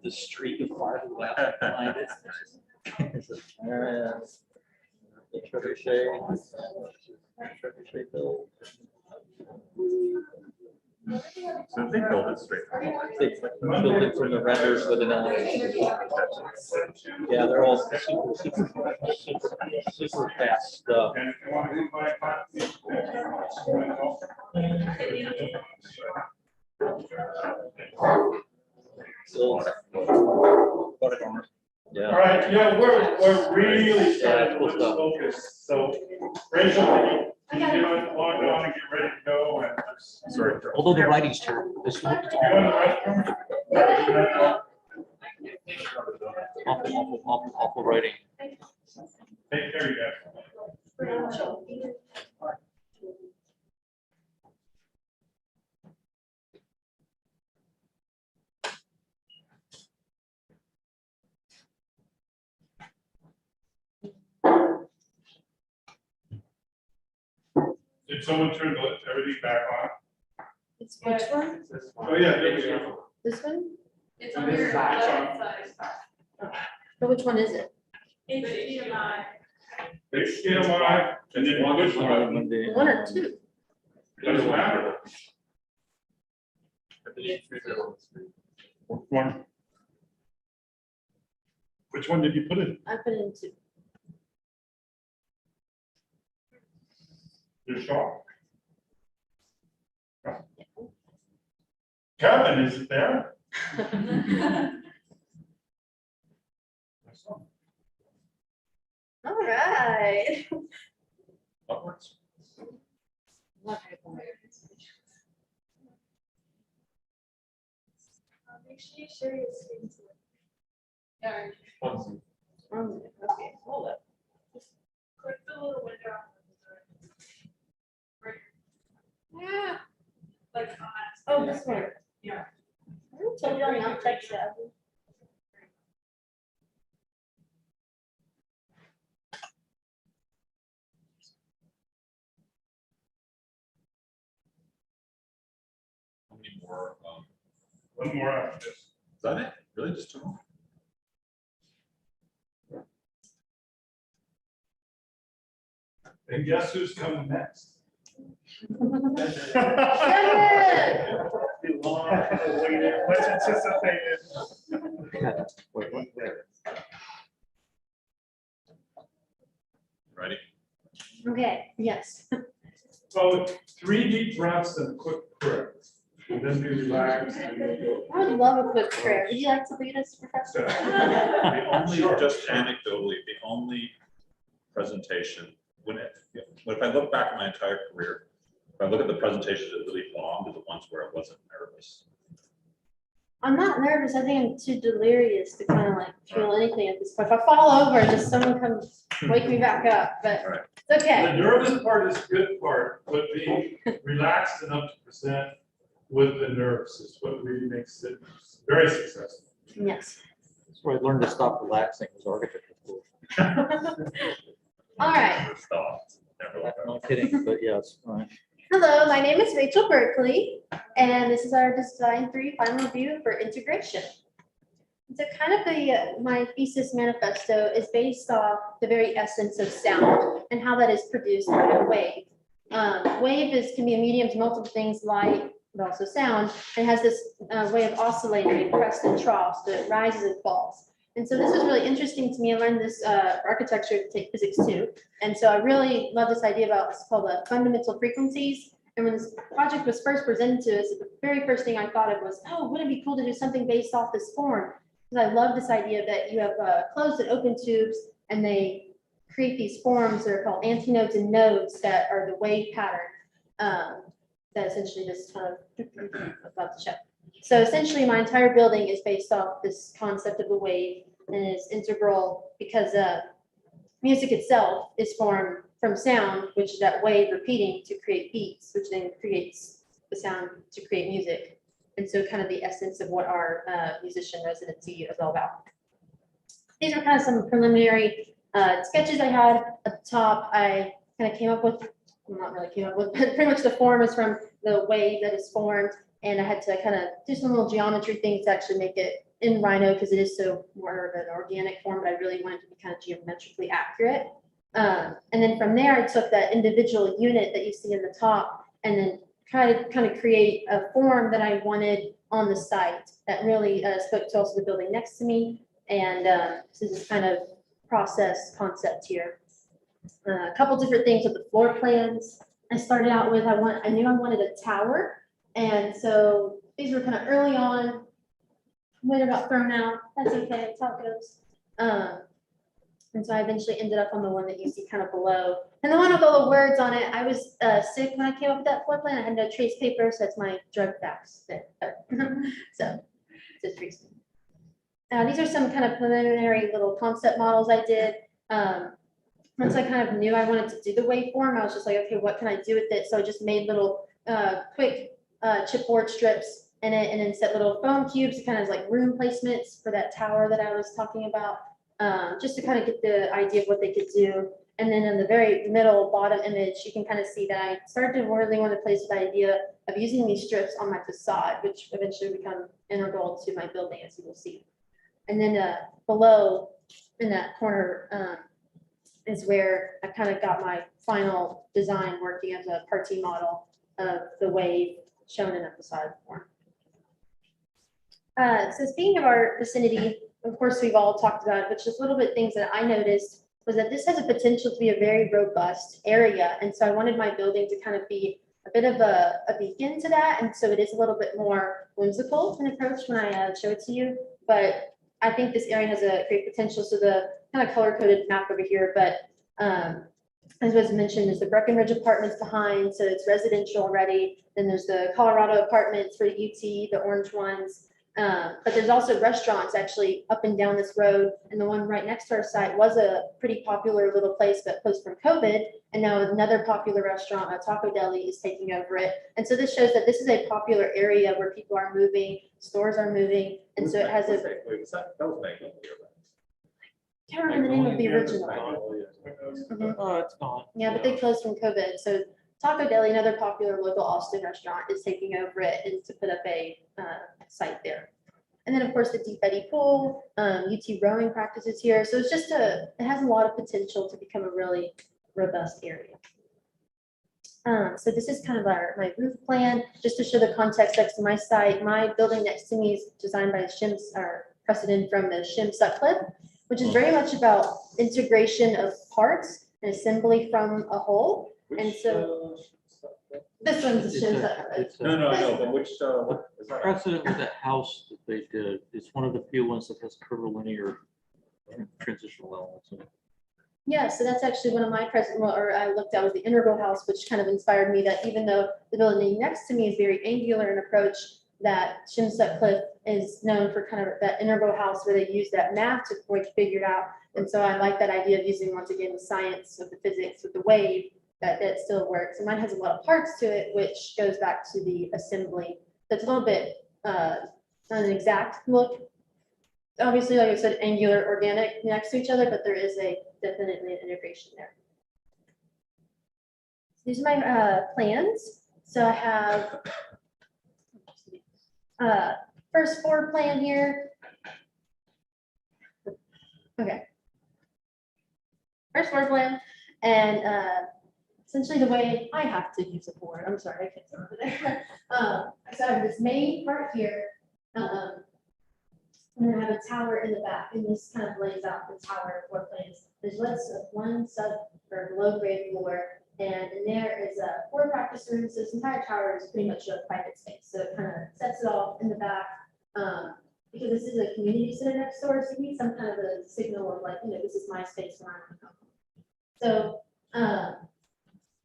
S16: The streak of fiberglass behind it.
S18: So they build it straight.
S16: They built it from the renders with an element. Yeah, they're all super fast stuff. So, yeah.
S11: All right, we're really starting to
S16: cool
S11: lose
S16: stuff.
S11: focus. So, Rachel, can you log on and get ready to go? And
S18: Sorry.
S16: Although the writing's terrible. This one,
S11: you go in the restroom?
S16: awful writing.
S11: Take care, you guys.
S3: Did someone turn everything back on?
S17: It's which one?
S3: Oh, yeah, there we go.
S17: This one?
S4: It's
S3: on
S4: on
S3: your
S4: your
S3: left
S4: left side.
S17: But which one is it?
S4: HDMI.
S3: HDMI, and then which one?
S17: One or two?
S3: Doesn't matter. One. Which one did you put in?
S17: I put it in two.
S3: Your shop? Kevin, is it there?
S17: All right.
S16: What works?
S15: Make sure you share your screen.
S4: Yeah.
S17: Okay, hold up.
S15: Click the little window.
S17: Yeah.
S15: Like,
S17: Oh, this one.
S15: yeah.
S17: I'm totally not tech savvy.
S18: How many more?
S3: One more after this.
S18: Is that it? Really, just two more?
S3: And guess who's coming next?
S11: Let's anticipate it.
S18: Ready?
S17: Okay, yes.
S11: So 3 deep breaths and a quick prayer. And then we relax. And we go.
S17: I would love a quick prayer. Would you like to lead us, Professor?
S18: The only,
S3: Sure.
S18: just anecdotally, the only presentation, if I look back at my entire career, if I look at the presentations that really bombed, are the ones where I wasn't nervous.
S17: I'm not nervous. I think I'm too delirious to kind of like feel anything at this point. If I fall over, just someone come wake me back up, but
S18: Right.
S17: it's okay.
S11: The nervous part is the good part, but being relaxed enough to present with the nerves is what really makes it very successful.
S17: Yes.
S16: That's where I learned to stop relaxing was architecture school.
S17: All right.
S18: Never stopped. Never let
S16: I'm
S18: go.
S16: not kidding, but yes.
S17: Hello, my name is Rachel Berkeley, and this is our Design 3 final review for integration. So kind of my thesis manifesto is based off the very essence of sound and how that is produced by a wave. Wave can be a medium to multiple things, light, but also sound, and has this way of oscillating, crest and troughs, so it rises and falls. And so this was really interesting to me. I learned this architecture to take physics too. And so I really love this idea about what's called the fundamental frequencies. And when this project was first presented to us, the very first thing I thought of was, oh, wouldn't it be cool to do something based off this form? Because I love this idea that you have closed and open tubes, and they create these forms that are called antinodes and nodes that are the wave pattern that essentially this kind of about to show. So essentially, my entire building is based off this concept of the wave, and is integral because music itself is formed from sound, which is that wave repeating to create beats, which then creates the sound to create music. And so kind of the essence of what our musician residency is all about. These are kind of some preliminary sketches I had at the top. I kind of came up with, well, not really came up with, but pretty much the form is from the wave that is formed. And I had to kind of do some little geometry things to actually make it in Rhino because it is so more of an organic form, but I really wanted to be kind of geometrically accurate. And then from there, I took that individual unit that you see in the top and then kind of create a form that I wanted on the site that really spoke to also the building next to me. And so this is kind of process concept here. A couple different things with the floor plans. I started out with, I knew I wanted a tower. And so these were kind of early on, later got thrown out. That's okay, that's how it goes. And so I eventually ended up on the one that you see kind of below. And the one with all the words on it, I was sick when I came up with that floor plan. I had no trace paper, so that's my drug facts. So it's recent. These are some kind of preliminary little concept models I did. Once I kind of knew I wanted to do the waveform, I was just like, okay, what can I do with it? So I just made little quick chipboard strips in it, and then set little foam cubes, kind of like room placements for that tower that I was talking about.
S14: just to kind of get the idea of what they could do. And then in the very middle bottom image, you can kind of see that I started to really want to place the idea of using these strips on my facade, which eventually become integral to my building, as you will see. And then below in that corner is where I kind of got my final design working as a party model of the wave shown in a facade form. So speaking of our vicinity, of course, we've all talked about it, but just little bit things that I noticed was that this has a potential to be a very robust area. And so I wanted my building to kind of be a bit of a beacon to that. And so it is a little bit more whimsical an approach when I show it to you. But I think this area has a great potential. So the kind of color-coded map over here, but as was mentioned, there's the Breckenridge Apartments behind, so it's residential already. Then there's the Colorado Apartments for UT, the orange ones. But there's also restaurants actually up and down this road. And the one right next to our site was a pretty popular little place, but closed from COVID. And now another popular restaurant, a Taco Deli, is taking over it. And so this shows that this is a popular area where people are moving, stores are moving. And so it has a.
S18: Wait, was that was Magnolia, right?
S14: I can't remember the name of the original.
S16: Oh, it's gone.
S14: Yeah, but they closed from COVID. So Taco Deli, another popular local Austin restaurant, is taking over it and to put up a site there. And then of course the Deep Eddy Pool, UT rowing practices here. So it's just it has a lot of potential to become a really robust area. So this is kind of my roof plan, just to show the context next to my site. My building next to me is designed by Shim, or precedent from the Shim Sutcliffe, which is very much about integration of parts and assembly from a whole. And so this one's
S16: It's
S14: Shim
S16: a-
S14: Sutcliffe.
S16: it's a-
S18: No, but which, what is that?
S16: Precedent with the house that they did, it's one of the few ones that has curvilinear transitional elements in it.
S14: Yeah, so that's actually one of my present, or I looked at was the integral house, which kind of inspired me that even though the building next to me is very angular in approach, that Shim Sutcliffe is known for kind of that integral house where they use that math to figure it out. And so I like that idea of using, once again, the science of the physics with the wave, that still works. And mine has a lot of parts to it, which goes back to the assembly. That's a little bit an exact look. Obviously, like I said, angular, organic next to each other, but there is definitely an integration there. These are my plans. So I have first floor plan here. Okay. First floor plan, and essentially the way I have to use a board. I'm sorry, I can't over there. So I have this main part here. And then I have a tower in the back, and this kind of lays out the tower floor plans. There's one sub or below grade floor, and in there is 4 practice rooms. So this entire tower is pretty much a private space. So it kind of sets it off in the back. Because this is a community center next door, so we need some kind of a signal of like, this is my space when I want to come. So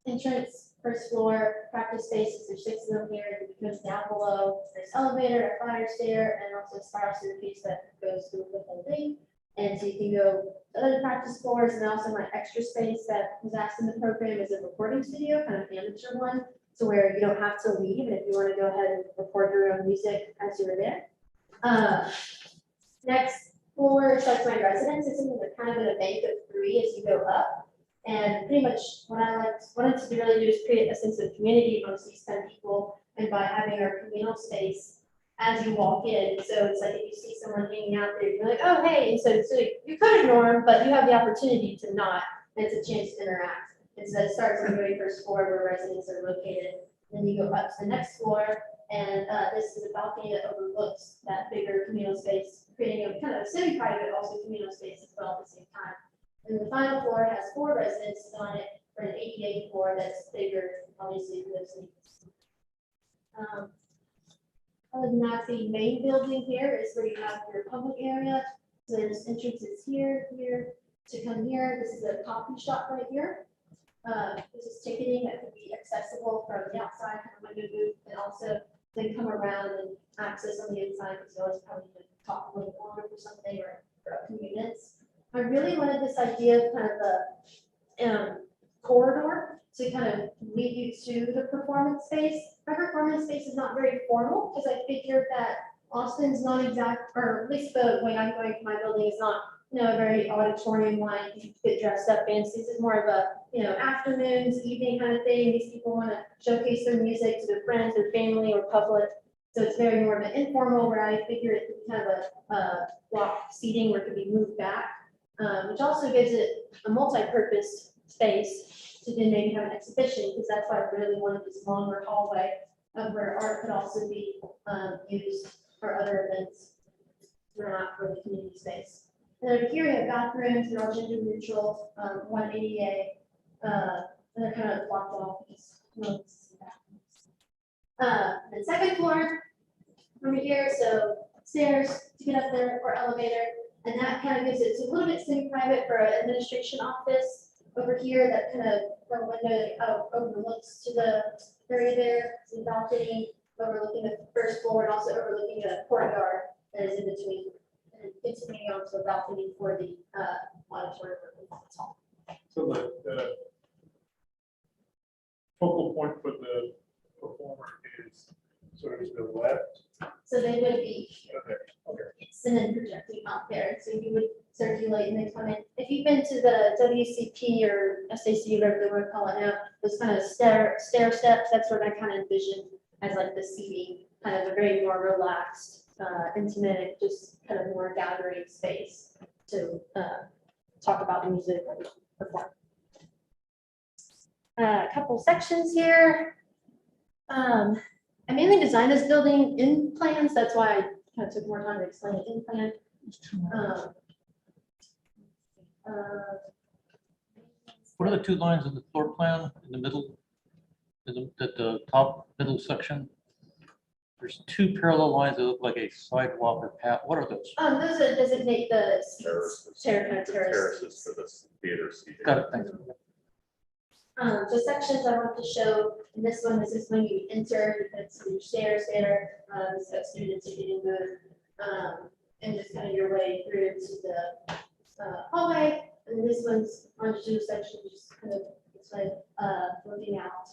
S14: entrance, first floor, practice spaces, there's 6 of them here, and it goes down below. There's elevator, a fire stair, and also a spiral staircase that goes through the whole thing. And so you can go to other practice floors, and also my extra space that was asked in the program is a recording studio, kind of amateur one, so where you don't have to leave, and if you want to go ahead and record your own music as you were there. Next floor starts my residence. It's in kind of in a bank of 3 as you go up. And pretty much what I wanted to really do is create a sense of community amongst these 10 people, and by having our communal space as you walk in. So it's like if you see someone hanging out there, you're like, oh, hey. And so you could ignore them, but you have the opportunity to not, and it's a chance to interact. And so it starts on the very first floor where residents are located. Then you go up to the next floor, and this is a balcony that overlooks that bigger communal space, creating a kind of semi-private, also communal space as well at the same time. And the final floor has 4 residences on it for an 88 floor that's bigger, obviously, for those needs. Other than that, the main building here is where you have your public area. So there's entrances here to come here. This is a coffee shop right here. This is ticketing that could be accessible from the outside, kind of window booth, and also then come around and access on the inside because you always probably need to talk a little longer for something or for a few minutes. I really wanted this idea of kind of a corridor to kind of lead you to the performance space. My performance space is not very formal because I figured that Austin's not exact, or at least the way I'm going to my building is not a very auditorium-like, you get dressed up fancy. This is more of a, afternoons, evening kind of thing. These people want to showcase their music to their friends, their family, or public. So it's very more of an informal, where I figure it could be kind of a block seating where it could be moved back, which also gives it a multi-purpose space to then maybe have an exhibition, because that's why I really wanted this longer hallway where art could also be used for other events, not for the community space. And over here, we have bathrooms, they're all gender neutral, one ADA, and they're kind of blocked off because no one sees the bathrooms. The second floor from here, so stairs to get up there or elevator, and that kind of gives it, it's a little bit semi-private for an administration office. Over here, that kind of from window overlooks to the area there, it's a balcony overlooking the first floor and also overlooking a courtyard that is in between. And it's leading onto a balcony for the auditorium.
S11: So the focal point for the performer is sort of to the left.
S14: So they would be
S11: Okay, okay.
S14: and then projecting out there, so you would circulate and then come in. If you've been to the WCP or SAC, whatever they want to call it now, those kind of stair steps, that's what I kind of envision as like the seating, kind of a very more relaxed, intimate, just kind of more gathering space to talk about music and perform. A couple sections here. I mainly designed this building in plans, that's why I kind of took more time to explain it in plan.
S16: What are the two lines in the floor plan in the middle, at the top middle section? There's two parallel lines that look like a sidewalk or path. What are those?
S14: Those are designate the terraces.
S18: Terraces for this theater seating.
S16: Got it, thanks.
S14: So sections I want to show, in this one, this is when you enter, because there's stairs there, so students are getting good, and just kind of your way through to the hallway. And this one's on two sections, just kind of, it's like, looking out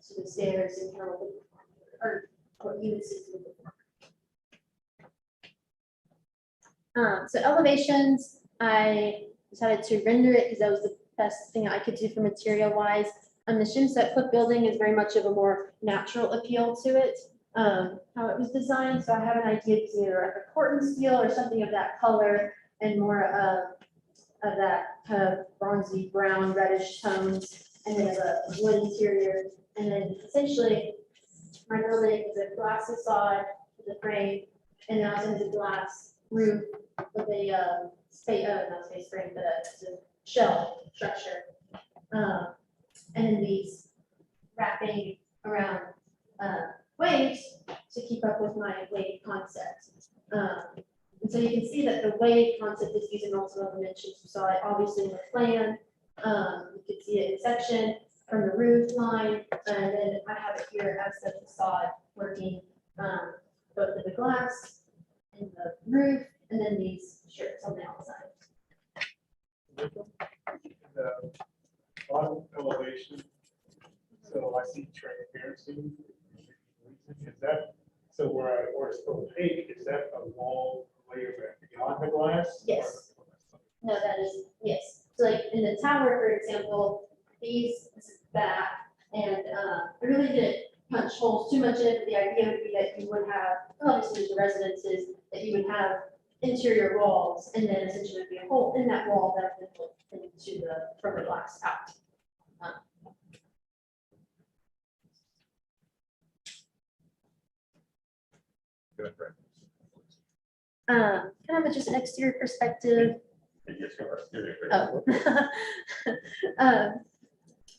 S14: to the stairs and kind of, or what you would see through the door. So elevations, I decided to render it because that was the best thing I could do for material wise. The Shimset Cliff building is very much of a more natural appeal to it, how it was designed. So I have an idea of either a corten steel or something of that color and more of that kind of bronzy brown reddish tones, and then a wood interior. And then essentially my building is a glass facade with a frame, and then also has a glass roof with a not space frame, but a shell structure. And then these wrapping around waves to keep up with my wave concept. And so you can see that the wave concept is using multiple dimensions. You saw it obviously in the plan. You can see it in section from the roof line, and then I have it here as the facade working both in the glass and the roof, and then these strips on the outside.
S11: The bottom elevation, so I see transparency. Is that, so where it's opaque, is that a wall layer beyond the glass?
S14: Yes. No, that is, yes. So like in the tower, for example, this is back, and I really didn't punch holes too much in it, but the idea would be that you would have, obviously the residences, that you would have interior walls, and then essentially be a hole in that wall that would look into from the glass out. Kind of just an exterior perspective. Oh.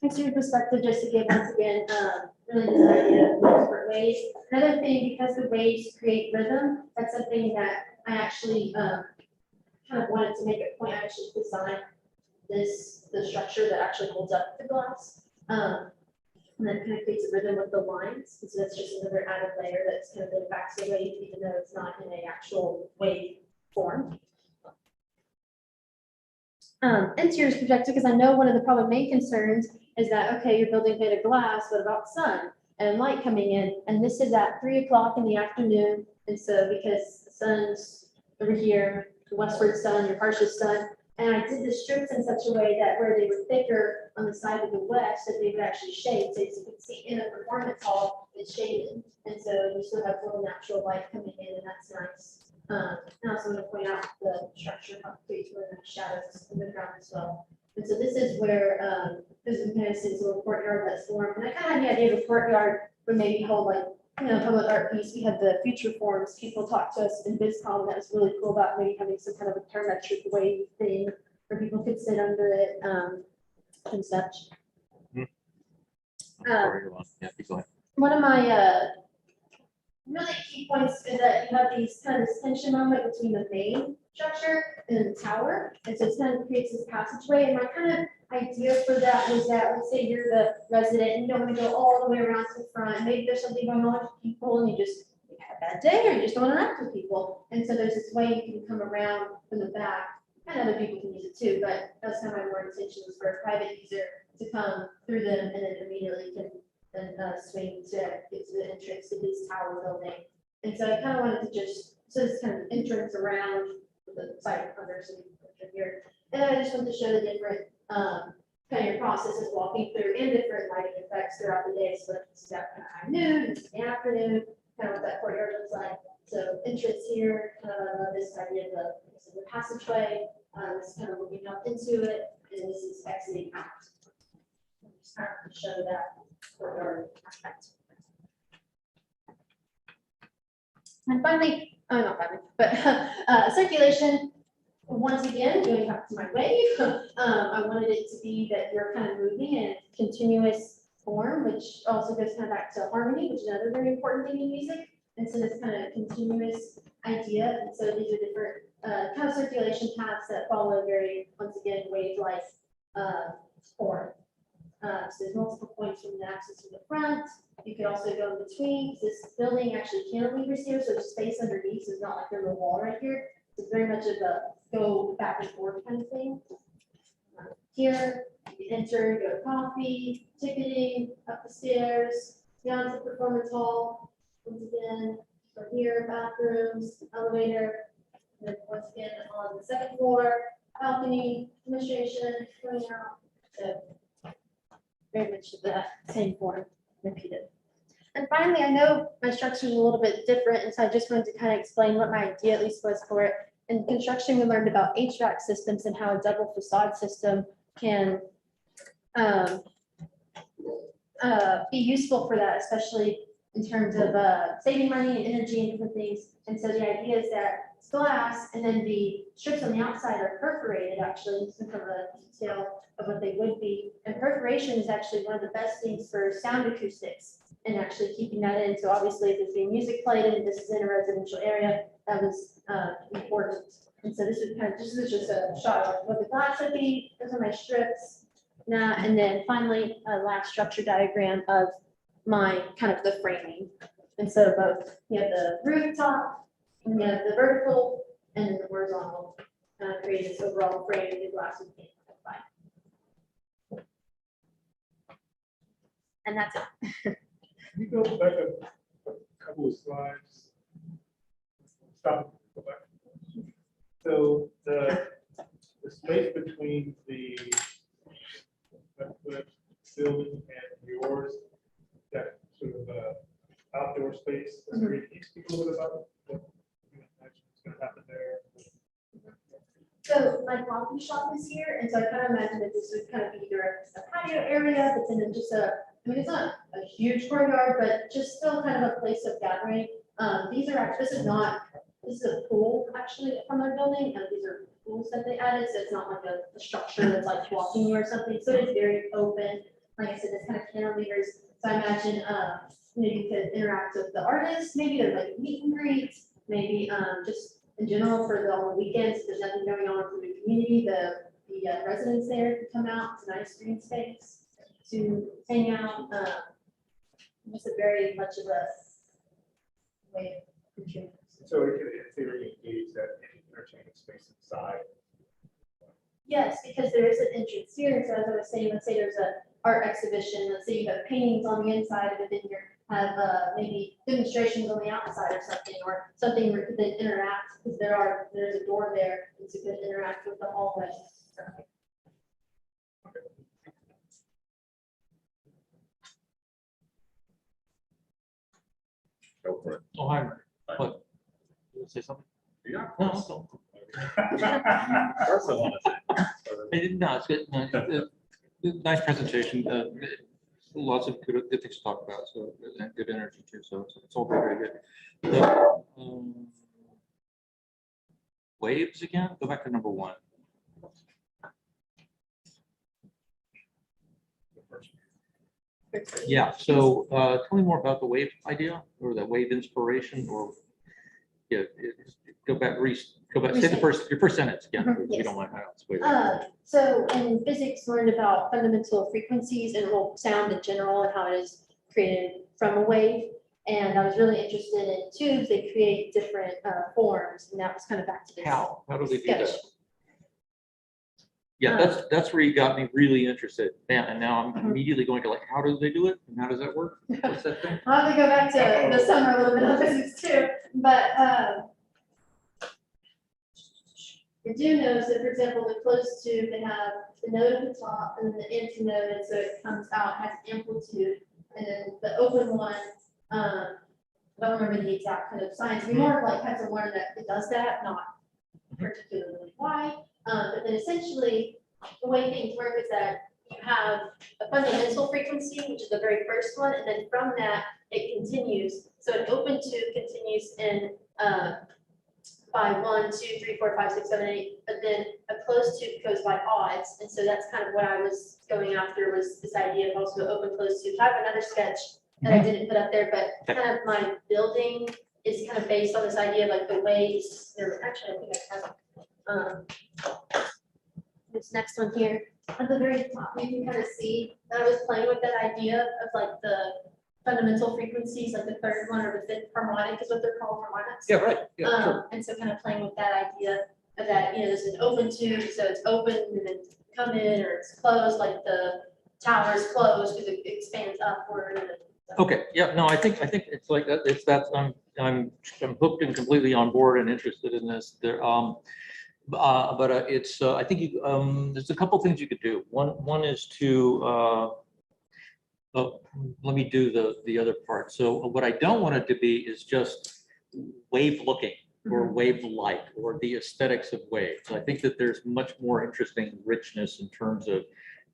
S14: Exterior perspective, just to give once again, really this idea of different ways. Another thing, because the waves create rhythm, that's something that I actually kind of wanted to make a point. I actually designed the structure that actually holds up the glass. And then kind of creates a rhythm with the lines. And so that's just another added layer that's kind of the backs the wave, even though it's not in a actual wave form. Interior perspective, because I know one of the probably main concerns is that, okay, your building's made of glass, what about sun and light coming in? And this is at 3 o'clock in the afternoon. And so because the sun's over here, westward sun, your harshest sun. And I did the strips in such a way that where they were thicker on the side of the west, that they would actually shade. So as you can see in a performance hall, it's shaded. And so you still have a little natural light coming in, and that's nice. And also want to point out the structure creates really nice shadows in the ground as well. And so this is where, this is kind of this little courtyard that's formed. And I kind of had the idea of a courtyard would maybe hold like, public art piece. We had the future forms. People talked to us in BizCom, and that was really cool about maybe having some kind of a parametric wave thing where people could sit under it and such.
S16: Yeah, keep going.
S14: One of my really key points is that you have these kind of this tension moment between the main structure and the tower. And so it kind of creates this passageway. And my kind of idea for that was that, let's say you're the resident and you don't want to go all the way around to the front. Maybe there's something going on with people and you just have a bad day or you just don't interact with people. And so there's this way you can come around from the back, and other people can use it too, but that's kind of my more intention was for a private user to come through them and then immediately can then swing to get to the entrance to his tower building. And so I kind of wanted to just, so this kind of entrance around the site under some picture here. And I just wanted to show the different kind of your processes walking through and different lighting effects throughout the day. So this is at kind of high noon, this is the afternoon, kind of what that courtyard looks like. So entrance here, this idea of the passageway, this is kind of looking up into it, and this is exiting out. Just kind of show that courtyard aspect. And finally, not finally, but circulation. Once again, going back to my wave, I wanted it to be that you're kind of moving in a continuous form, which also goes kind of back to harmony, which is another very important thing in music. And so this kind of continuous idea. And so these are different kind of circulation paths that follow a very, once again, wave-like form. So there's multiple points from the axis to the front. You could also go in between. This building actually cantilevers here, so there's space underneath. So it's not like there's a wall right here. It's very much of a go back and forth kind of thing. Here, you enter, go to coffee, ticketing, up the stairs, down to the performance hall. Once again, from here, bathrooms, elevator. And then once again, on the second floor, balcony, administration, going out. So very much the same form repeated. And finally, I know my structure is a little bit different, and so I just wanted to kind of explain what my idea at least was for it. In construction, we learned about HVAC systems and how a double facade system can be useful for that, especially in terms of saving money and energy and different things. And so the idea is that it's glass, and then the strips on the outside are perforated, actually. This is kind of a detail of what they would be. And perforation is actually one of the best things for sound acoustics and actually keeping that in. So obviously, if there's being music played and this is in a residential area, that was important. And so this is kind of, this is just a shot of what the glass would be. Those are my strips. Now, and then finally, a last structure diagram of my kind of the framing. And so both, you have the rooftop, and you have the vertical, and then the horizontal, create this overall frame the glass would be. And that's it.
S11: Can you go back a couple of slides? Stop. Go back. So the space between the building and yours, that sort of outdoor space, can you speak a little bit about what you imagine is going to happen there?
S14: So my coffee shop is here, and so I kind of imagine that this would kind of be either a patio area, but then just a, I mean, it's not a huge courtyard, but just still kind of a place of gathering. These are actually, this is a pool actually from their building, and these are pools that they added, so it's not like a structure that's like walking or something, so it's very open. Like I said, it's kind of cantilevers, so I imagine, you know, you could interact with the artists, maybe there's like meet and greet, maybe just in general for on the weekends, if there's nothing going on for the community, the residents there can come out, it's a nice green space to hang out. Just a very much of a way of contributing.
S11: So if they really engage that entertaining space inside.
S14: Yes, because there is an entrance here, so as I was saying, let's say there's a art exhibition, let's say you have paintings on the inside, but then you're have maybe demonstrations on the outside or something, or something where that interacts, because there's a door there, and so it could interact with the hallway.
S18: Go for it.
S16: Oh, hi, Mary. What? You want to say something?
S18: Yeah.
S16: No, don't.
S18: First I want to say.
S16: No, it's good. No, nice presentation. Lots of good things to talk about, so, and good energy too, so it's all very, very good. The, waves again, go back to number 1. Yeah, so tell me more about the wave idea, or the wave inspiration, or yeah, go back, say your first sentence again, if you don't mind.
S14: So in physics, learned about fundamental frequencies and sound in general and how it is created from a wave. And I was really interested in tubes. They create different forms, and that was kind of back to this.
S16: How do they do
S14: sketch.
S16: that? Yeah, that's where you got me really interested. And now I'm immediately going to, like, how do they do it? And how does that work? What's that thing?
S14: I'll have to go back to the summer a little bit on physics too, but I do know, so for example, the closed tube, they have the node at the top and then the antinode, and so it comes out, has amplitude, and then the open one, I don't remember the exact kind of science, we more of like had to learn that it does that, not particularly why. But then essentially, the way things work is that you have a fundamental frequency, which is the very first one, and then from that, it continues. So an open tube continues in by 1, 2, 3, 4, 5, 6, 7, 8, but then a closed tube goes by odds. And so that's kind of what I was going after, was this idea of also open closed tube. I have another sketch that I didn't put up there, but kind of my building is kind of based on this idea of like the waves. Actually, I think I have this next one here. At the very top, you can kind of see that I was playing with that idea of like the fundamental frequencies, like the third one or the fifth harmonic is what they're called, harmonics.
S16: Yeah, right. Yeah, sure.
S14: And so kind of playing with that idea of that, there's an open tube, so it's open and then come in, or it's closed, like the tower is closed because it expands upward.
S16: Okay, yeah, no, I think it's like that. It's that I'm hooked and completely on board and interested in this. There, but it's I think you there's a couple things you could do. One is to let me do the other part. So what I don't want it to be is just wave looking or wave like or the aesthetics of waves. I think that there's much more interesting richness in terms of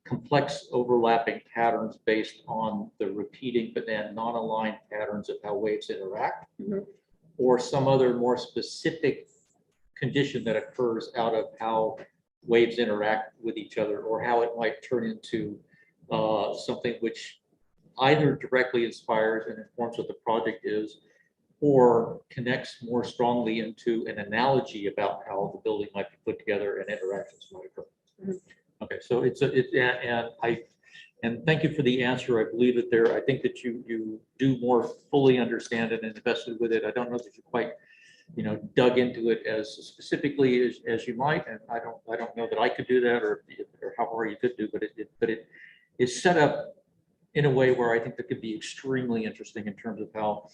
S16: complex overlapping patterns based on the repeating but then non-aligned patterns of how waves interact, or some other more specific condition that occurs out of how waves interact with each other, or how it might turn into something which either directly inspires and informs what the project is, or connects more strongly into an analogy about how the building might be put together and interactions might occur. Okay, so and thank you for the answer. I believe that I think that you do more fully understand it and invested with it. I don't know that you quite, dug into it as specifically as you might, and I don't know that I could do that, or how far you could do, but it is set up in a way where I think that could be extremely interesting in terms of how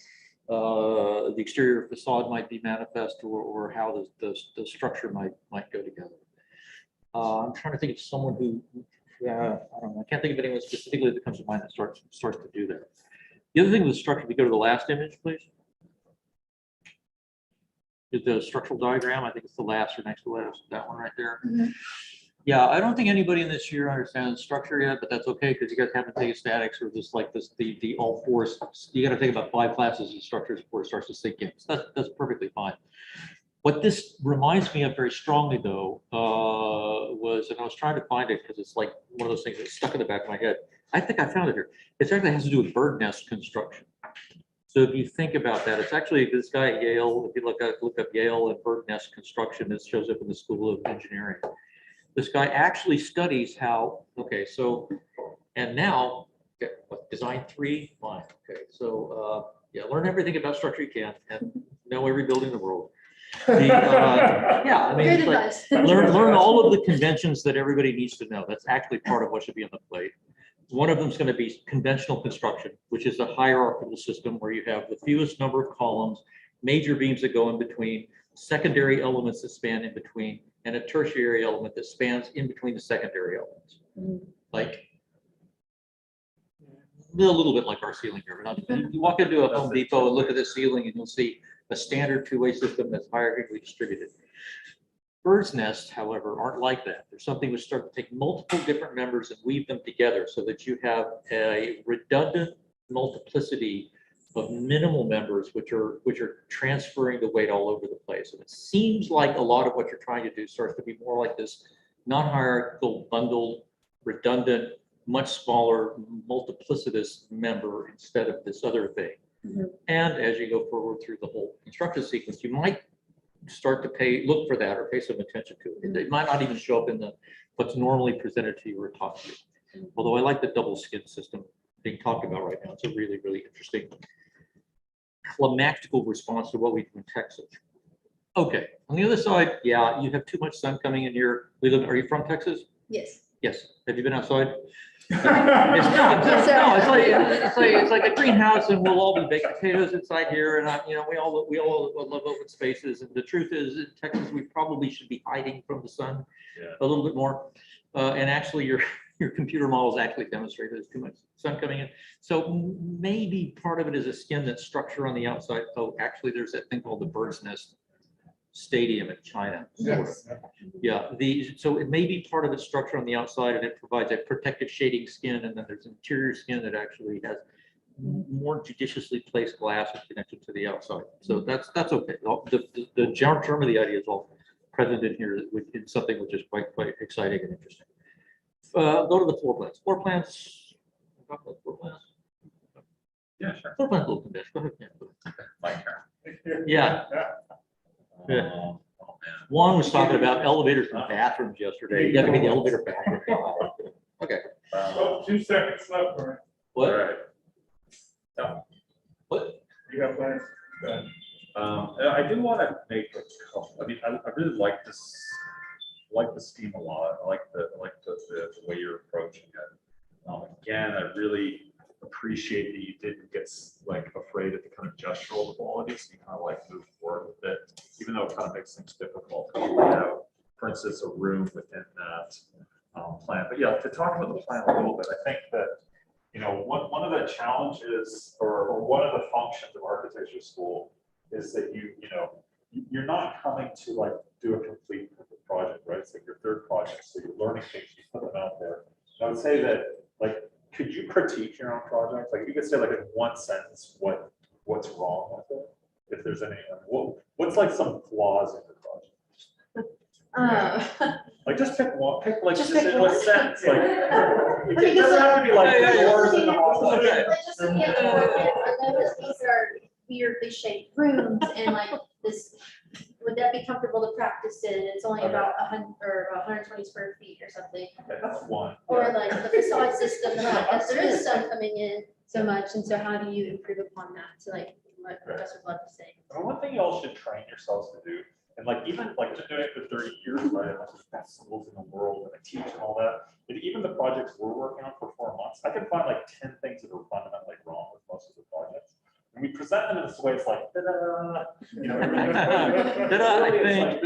S16: the exterior facade might be manifest, or how the structure might go together. I'm trying to think of someone who, I don't know, I can't think of anyone specifically that comes to mind that starts to do that. The other thing with the structure, we go to the last image, please. Is the structural diagram, I think it's the last or next to last, that one right there. Yeah, I don't think anybody in this year understands structure yet, but that's okay, because you guys haven't taken statics or just like this, the all fours. You got to think about 5 classes of structures before it starts to sink in. So that's perfectly fine. What this reminds me of very strongly, though, was, and I was trying to find it because it's like one of those things that's stuck in the back of my head. I think I found it here. It actually has to do with bird nest construction. So if you think about that, it's actually this guy at Yale. If you look up Yale and bird nest construction, this shows up in the School of Engineering. This guy actually studies how, okay, so, and now, okay, design 3, fine. Okay, so yeah, learn everything about structure you can and know every building in the world. Yeah, I mean, it's like, learn all of the conventions that everybody needs to know. That's actually part of what should be on the plate. One of them is going to be conventional construction, which is a hierarchical system where you have the fewest number of columns, major beams that go in between, secondary elements that span in between, and a tertiary element that spans in between the secondary elements. Like a little bit like our ceiling here. You walk into a Home Depot and look at the ceiling and you'll see a standard two-way system that's hierarchically distributed. Bird's nests, however, aren't like that. There's something which starts to take multiple different members and weave them together so that you have a redundant multiplicity of minimal members, which are transferring the weight all over the place. And it seems like a lot of what you're trying to do starts to be more like this non-hierarchical, bundled, redundant, much smaller, multiplicitous member instead of this other thing. And as you go forward through the whole construction sequence, you might start to look for that or pay some attention to it. It might not even show up in what's normally presented to you or taught to you. Although I like the double skin system being talked about right now. It's a really, really interesting climactical response to what we do in Texas. Okay, on the other side, yeah, you have too much sun coming in here. Are you from Texas?
S14: Yes.
S16: Yes. Have you been outside? It's like a greenhouse, and we'll all be baked potatoes inside here, and we all love open spaces. And the truth is, in Texas, we probably should be hiding from the sun a little bit more. And actually, your computer models actually demonstrate there's too much sun coming in. So maybe part of it is a skin that's structure on the outside. Oh, actually, there's that thing called the bird's nest stadium in China.
S11: Yes.
S16: Yeah, so it may be part of its structure on the outside, and it provides a protective shading skin, and then there's interior skin that actually has more judiciously placed glass and connection to the outside. So that's okay. The general term of the idea is all present in here in something which is quite exciting and interesting. Go to the floor plans. Floor plans.
S18: Yeah, sure.
S16: Floor plans a little bit. Go ahead.
S18: My turn.
S16: Yeah. Yeah. Juan was talking about elevators and bathrooms yesterday. You got to be the elevator bathroom. Okay.
S11: 2 seconds left, Brian.
S16: What?
S18: All right. No.
S16: What?
S11: You got plans?
S18: I do want to make a couple. I mean, I really like this. Like the scheme a lot. I like the way you're approaching it. Again, I really appreciate that you didn't get afraid of the kind of gestural quality, so you kind of move forward with it, even though it kind of makes things difficult to lay out, for instance, a room within that plan. But yeah, to talk about the plan a little bit, I think that one of the challenges or one of the functions of architecture school is that you're not coming to do a complete project, right? It's like your third project, so you're learning things, you put them out there. And I would say that could you critique your own project? You could say in one sentence what's wrong with it, if there's any. What's some flaws in the project? Just pick one. Pick just in a sentence. It doesn't have to be doors in the hallway.
S14: Just looking at the work, I noticed these are weirdly shaped rooms, and this. Would that be comfortable to practice in? It's only about 100 or 120 square feet or something.
S18: Okay, that's one.
S14: Or the facade system, because there is sun coming in so much, and so how do you improve upon that? So what Professor would love to say.
S18: One thing you all should train yourselves to do, and even I've been doing it for 30 years, right? And the best schools in the world, and I teach and all that. And even the projects we're working on for 4 months, I can find 10 things that are fundamentally wrong with most of the projects. And we present them in this way, it's ta-da, this is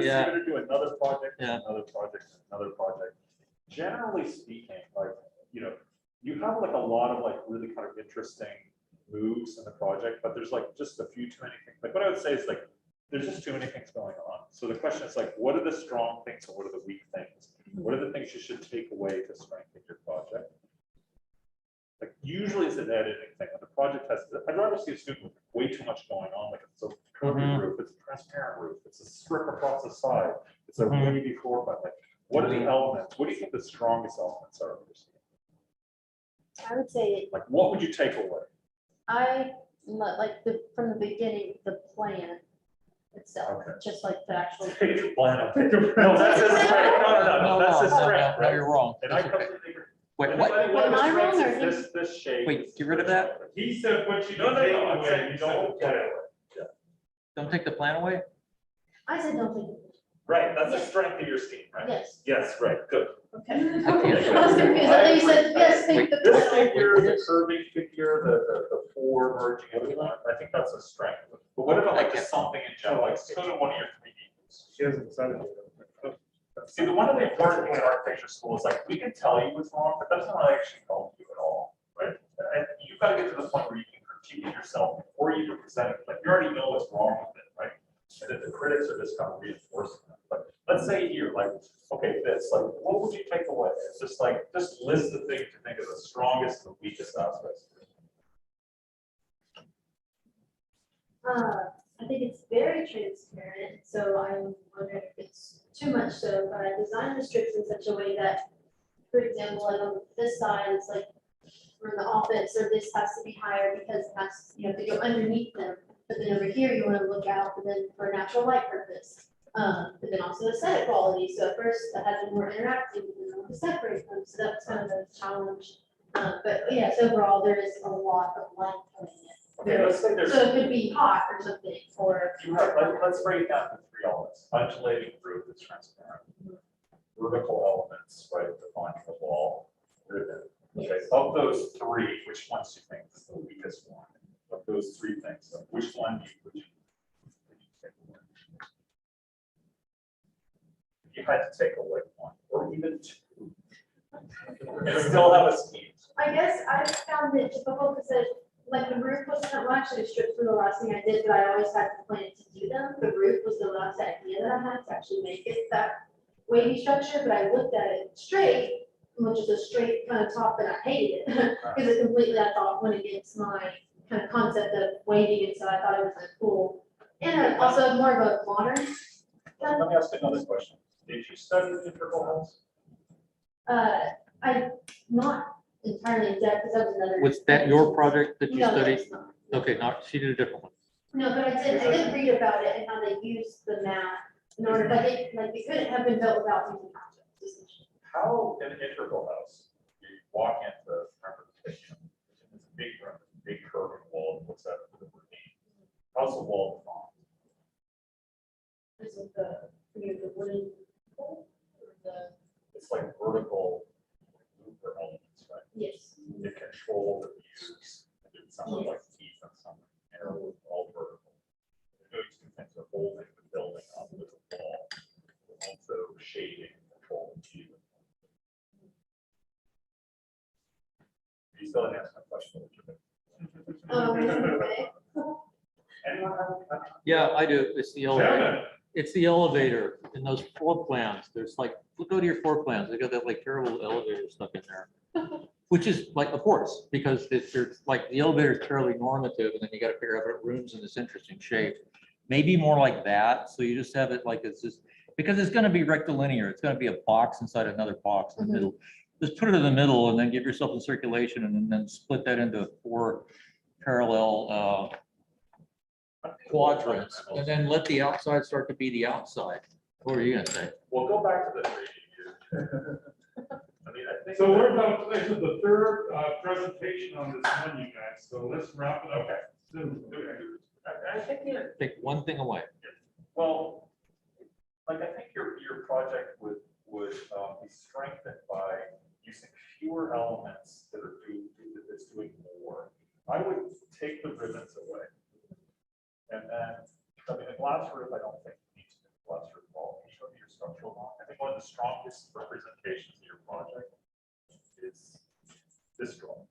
S18: gonna do another project, another project, another project. Generally speaking, you have a lot of really kind of interesting moves in the project, but there's just a few too many things. What I would say is there's just too many things going on. So the question is what are the strong things and what are the weak things? What are the things you should take away to strengthen your project? Usually it's an editing thing. When the project has, I'd rather see a student with way too much going on, it's a curvy roof, it's a transparent roof, it's a strip across the side, it's a wavy floor plan. What are the elements? What do you think the strongest elements are?
S14: I would say.
S18: What would you take away?
S14: I from the beginning, the plan itself, just the actual.
S18: Take the plan. No, that's his strength. No, that's his strength.
S16: No, you're wrong.
S18: And I completely agree.
S16: Wait, what?
S14: Am I wrong or
S18: this shape?
S16: Wait, get rid of that?
S11: He said what you
S18: No,
S11: take
S18: I'm
S11: away.
S18: saying you don't play away. Yeah.
S16: Don't take the plan away?
S14: I said don't think.
S18: Right, that's the strength of your scheme, right?
S14: Yes.
S18: Yes, right, good.
S14: Okay. I was confused. I thought you said yes, think the.
S18: This scheme the curving figure, the four merging into one, I think that's a strength. But what about like just something in general, like go to one of your 3D views.
S11: She hasn't decided.
S18: See, the one of the important things in architecture school is like, we can tell you what's wrong, but that's not actually help you at all, right? And you've got to get to the point where you can critique it yourself before you even present it, like, you already know what's wrong with it, right? And then the critics are just kind of reinforcing it. But let's say here, like, okay, this, like, what would you take away? It's just like, just list the things you think are the strongest and the weakest aspects.
S14: I think it's very transparent, so I'm wondering if it's too much so, but I designed the strips in such a way that, for example, like on this side, it's like for the office, or this has to be higher because it has, you have to go underneath them. But then over here, you want to look out, and then for natural light purpose. But then also aesthetic quality. So at first, I had them more interactive, and then I want to separate them. So that's kind of a challenge. But yes, overall, there is a lot of light coming in.
S18: Okay, let's say there's.
S14: So it could be hot or something, or.
S18: You have, let's break it down to 3 elements. Undulating roof is transparent. Vertical elements, right, defining the wall. Ribbon. Okay, of those 3, which ones do you think is the weakest one? Of those 3 things, like, which one would you take away? If you had to take away 1, or even 2. And still have a scheme.
S14: I guess I found it difficult because like the roof wasn't, well, actually the strips were the last thing I did, but I always had to plan to do them. The roof was the last idea that I had to actually make it that wavy structure, but I looked at it straight, which is a straight kind of top, and I hated it because it completely, I thought, went against my kind of concept of waving, and so I thought it was kind of cool. And also more of a modern.
S18: Let me ask another question. Did you study integral house?
S14: I not entirely in depth because that was another.
S16: Was that your project that you
S14: No,
S16: studied?
S14: it's not.
S16: Okay, not, she did a different one.
S14: No, but I did read about it and how they used the map in order, like it couldn't have been built without using concepts.
S18: How in an integral house, you walk into, remember the picture, it's a big room, big curving wall, what's that? How's the wall defined?
S14: This is the wooden pole or the.
S18: It's like vertical looper elements, right?
S14: Yes.
S18: You control the views, some are like teeth and some are arrows, all vertical. Those 2 things are holding the building up with the wall, also shading and controlling view. You still didn't answer my question. Anyone have?
S16: Yeah, I do. It's the elevator. It's the elevator in those floor plans. There's like, go to your floor plans. They got that like terrible elevator stuff in there. Which is like, of course, because there's like the elevator is fairly normative, and then you got to figure out if it rooms in this interesting shape. Maybe more like that. So you just have it like it's just, because it's going to be rectilinear. It's going to be a box inside another box in the middle. Just put it in the middle and then give yourself a circulation, and then split that into 4 parallel quadrants, and then let the outside start to be the outside. What are you gonna say?
S18: We'll go back to the 3D view. I mean, I think.
S11: So we're about, this is the 3rd presentation on this one, you guys, so let's wrap it up.
S18: Okay.
S11: Soon.
S18: I think
S16: Take one thing away.
S18: well, like, I think your project would be strengthened by using fewer elements that are that's doing more. I would take the ribbons away. And then, I mean, the glass roof, I don't think you need to do glass roof wall. Can you show me your structural model? I think one of the strongest representations of your project is this drawing.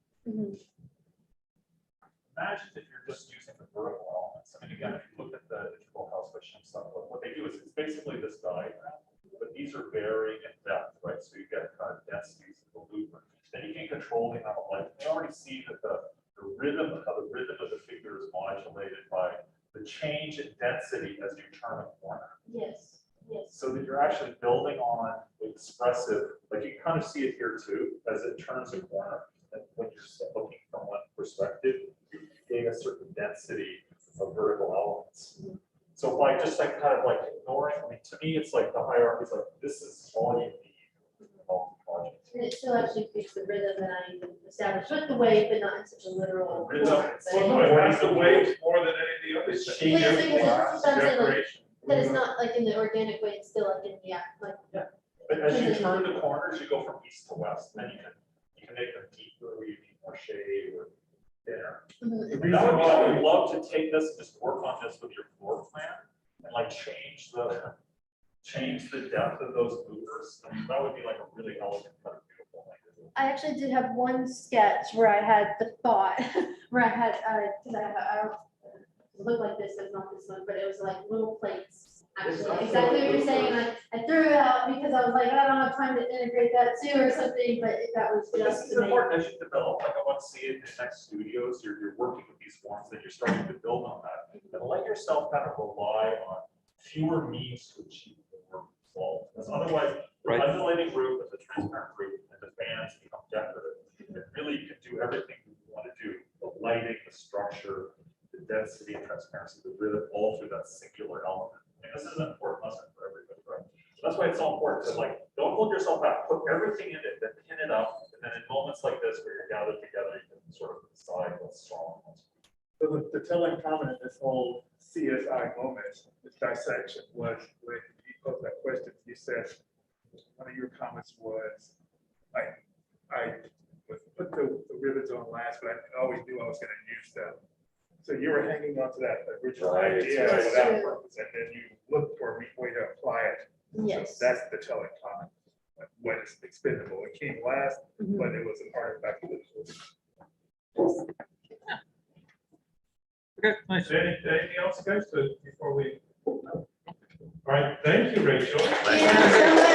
S18: Imagine if you're just using the vertical elements. I mean, again, if you look at the integral house by Shimsung, what they do is it's basically this diagram, but these are varying in depth, right? So you get kind of densities of the louver. Then you can control the amount of light. You already see that the rhythm of the figure is modulated by the change in density as you turn a corner.
S14: Yes, yes.
S18: So that you're actually building on expressive, like you kind of see it here too, as it turns a corner. And when you're looking from one perspective, you're getting a certain density of vertical elements. So by just like kind of like ignoring, I mean, to me, it's like the hierarchy is like, this is all you need for multi-project.
S14: And it still actually fits the rhythm that I even established with the wave, but not in such a literal.
S11: Well, no, it has the waves more than any of the other stuff.
S14: Well, yes, because
S11: Glass,
S14: sometimes they, like,
S11: decoration.
S14: that it's not like in the organic way, it's still like in the act, like.
S18: But as you turn the corners, you go from east to west, and then you can make them deeper, or you need more shade or thinner.
S14: Mhm.
S18: And that would be, I would love to take this, and just work on this with your floor plan and like change the depth of those movers. I mean, that would be like a really elegant, kind of beautiful thing.
S14: I actually did have one sketch where I had the thought, where I had, cause it looked like this, but not this one, but it was like little plates. Actually, exactly what you're saying, I threw it out because I was like, I don't have time to integrate that too or something, but that was
S18: But this
S14: just
S18: is
S14: to make.
S18: important as you develop, like I want to see it in the next studios, you're working with these forms, that you're starting to build on that. And let yourself kind of rely on fewer means to achieve the work result. Because otherwise, the undulating roof and the transparent roof and the fans become decorative. And really you can do everything you want to do, the lighting, the structure, the density and transparency, the rhythm, all through that singular element. I mean, this is an important lesson for everybody, right? So that's why it's so important to like, don't hold yourself back, put everything in it, then pin it up. And then in moments like this where you're gathered together, you can sort of decide what's strong.
S11: So the telling comment in this whole CSI moment, this dissection, was when you posed that question, you said, one of your comments was, I was put the ribbons on last, but I always knew I was gonna use them. So you were hanging on to that original
S18: Right.
S11: idea
S14: That's
S11: without
S14: true.
S11: purpose, and then you looked for a way to apply it.
S14: Yes.
S11: So that's the telling comment, like, what is expendable. It came last,
S14: Mhm.
S11: but it was an artifact of it.
S3: Okay, nice. Anything else, guys, before we? All right, thank you, Rachel.
S14: Thank you so much.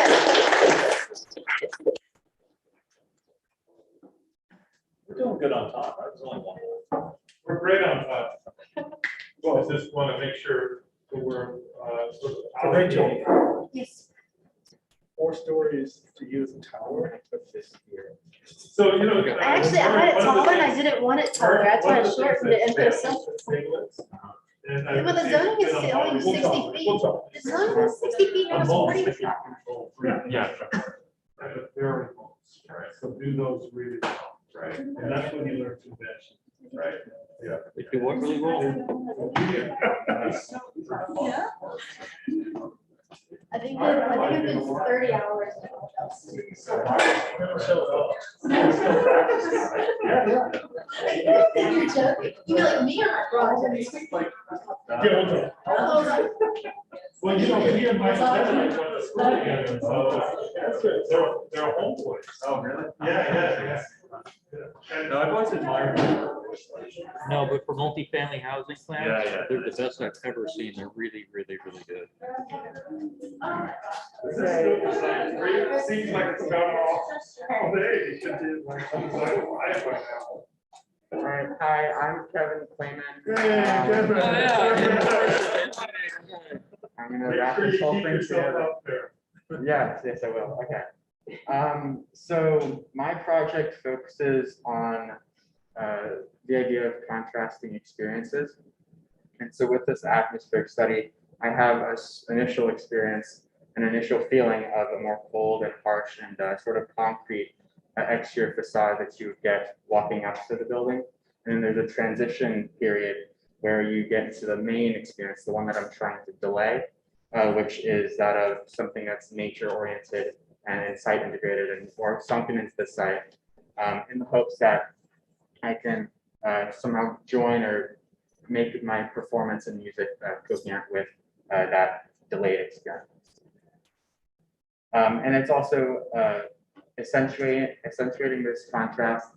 S18: We're doing good on time. I was only one more.
S3: We're great on time. Well, I just want to make sure that we're sort of.
S11: So Rachel,
S14: Yes.
S11: 4 stories to use a tower, but this here.
S3: So, you know.
S14: I actually, I had it taller and I didn't want it taller. That's why I shortened it and put a central. Yeah, but the zoning is only 60 feet. The zoning is 60 feet, not 40 feet.
S3: Yeah. Very close, right? So do those really well, right? And that's when you learn convention, right? Yeah.
S16: They do what really well?
S14: Yeah. I think it's been 30 hours. You're joking. You were like me on that project.
S3: Well, you know, me and my dad went to school together, so they're homeboys.
S6: Oh, really?
S3: Yeah.
S6: No, I've always admired them.
S16: No, but for multifamily housing plans,
S6: Yeah.
S16: they're the best I've ever seen. They're really, really, really good.
S11: This is still designed great. It seems like it's gone all day. It should be like some sort of life by now.
S19: All right, hi, I'm Kevin Clayman.
S11: Hey, Kevin.
S19: I'm gonna wrap this whole thing together. Yes, I will, okay. So my project focuses on the idea of contrasting experiences. And so with this atmospheric study, I have an initial experience, an initial feeling of a more cold and harsh and sort of concrete exterior facade that you would get walking up to the building. And then there's a transition period where you get into the main experience, the one that I'm trying to delay, which is that of something that's nature oriented and site integrated and more sunken into the site, in the hopes that I can somehow join or make my performance and music coherent with that delayed experience. And it's also accentuating this contrast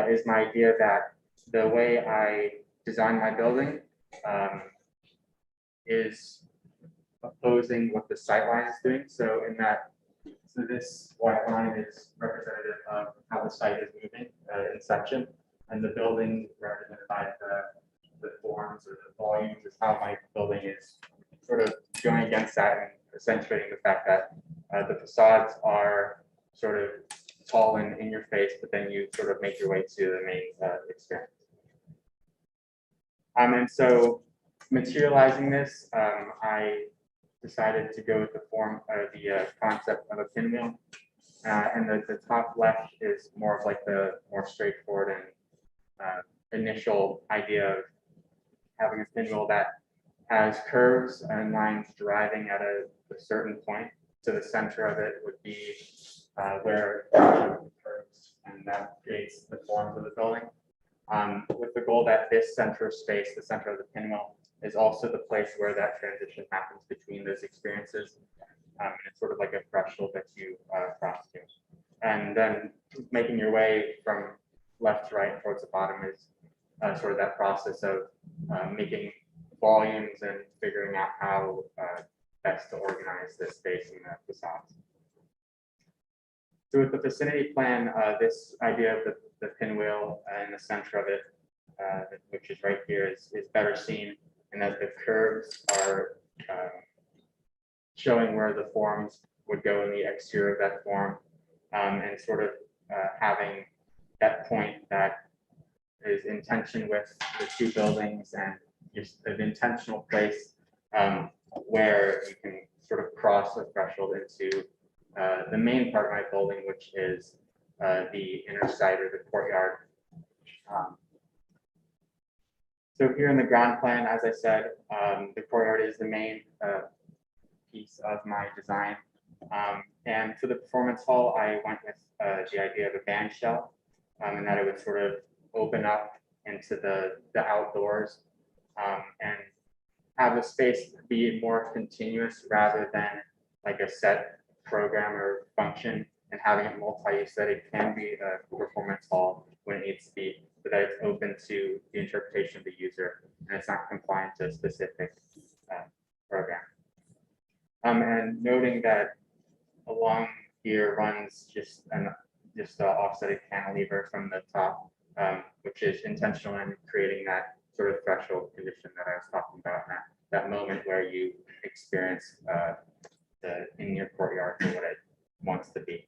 S19: is my idea that the way I design my building is opposing what the sightline is doing. So in that, so this white line is representative of how the site is moving in section, and the building represented by the forms or the volumes is how my building is sort of going against that and accentuating the fact that the facades are sort of tall and in your face, but then you sort of make your way to the main experience. And so materializing this, I decided to go with the concept of a pinwheel. And the top left is more of like the more straightforward and initial idea of having a pinwheel that has curves and lines driving at a certain point. To the center of it would be where curves and that creates the forms of the building. With the goal that this center space, the center of the pinwheel, is also the place where that transition happens between those experiences. And it's sort of like a threshold that you cross to. And then making your way from left to right towards the bottom is sort of that process of making volumes and figuring out how best to organize this space and the facades. So with the vicinity plan, this idea of the pinwheel in the center of it, which is right here, is better seen, and that the curves are showing where the forms would go in the exterior of that form, and sort of having that point that is in tension with the two buildings and just an intentional place where you can sort of cross the threshold into the main part of my building, which is the inner side or the courtyard. So here in the ground plan, as I said, the courtyard is the main piece of my design. And for the performance hall, I went with the idea of a band shell, and that it would sort of open up into the outdoors and have the space be more continuous rather than like a set program or function, and having it multi-use, that it can be a performance hall when it needs to be, but that it's open to the interpretation of the user and it's not confined to a specific program. And noting that along here runs just an offsetted cantilever from the top, which is intentional in creating that sort of threshold condition that I was talking about, that moment where you experience the in your courtyard for what it wants to be.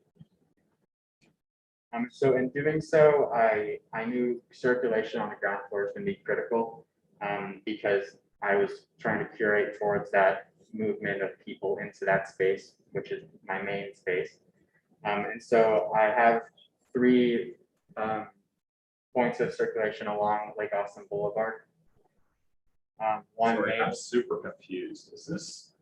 S19: So in doing so, I knew circulation on the ground floor is going to be critical, because I was trying to curate towards that movement of people into that space, which is my main space. And so I have 3 points of circulation along Lake Austin Boulevard.
S18: Sorry, I'm super confused. Is this?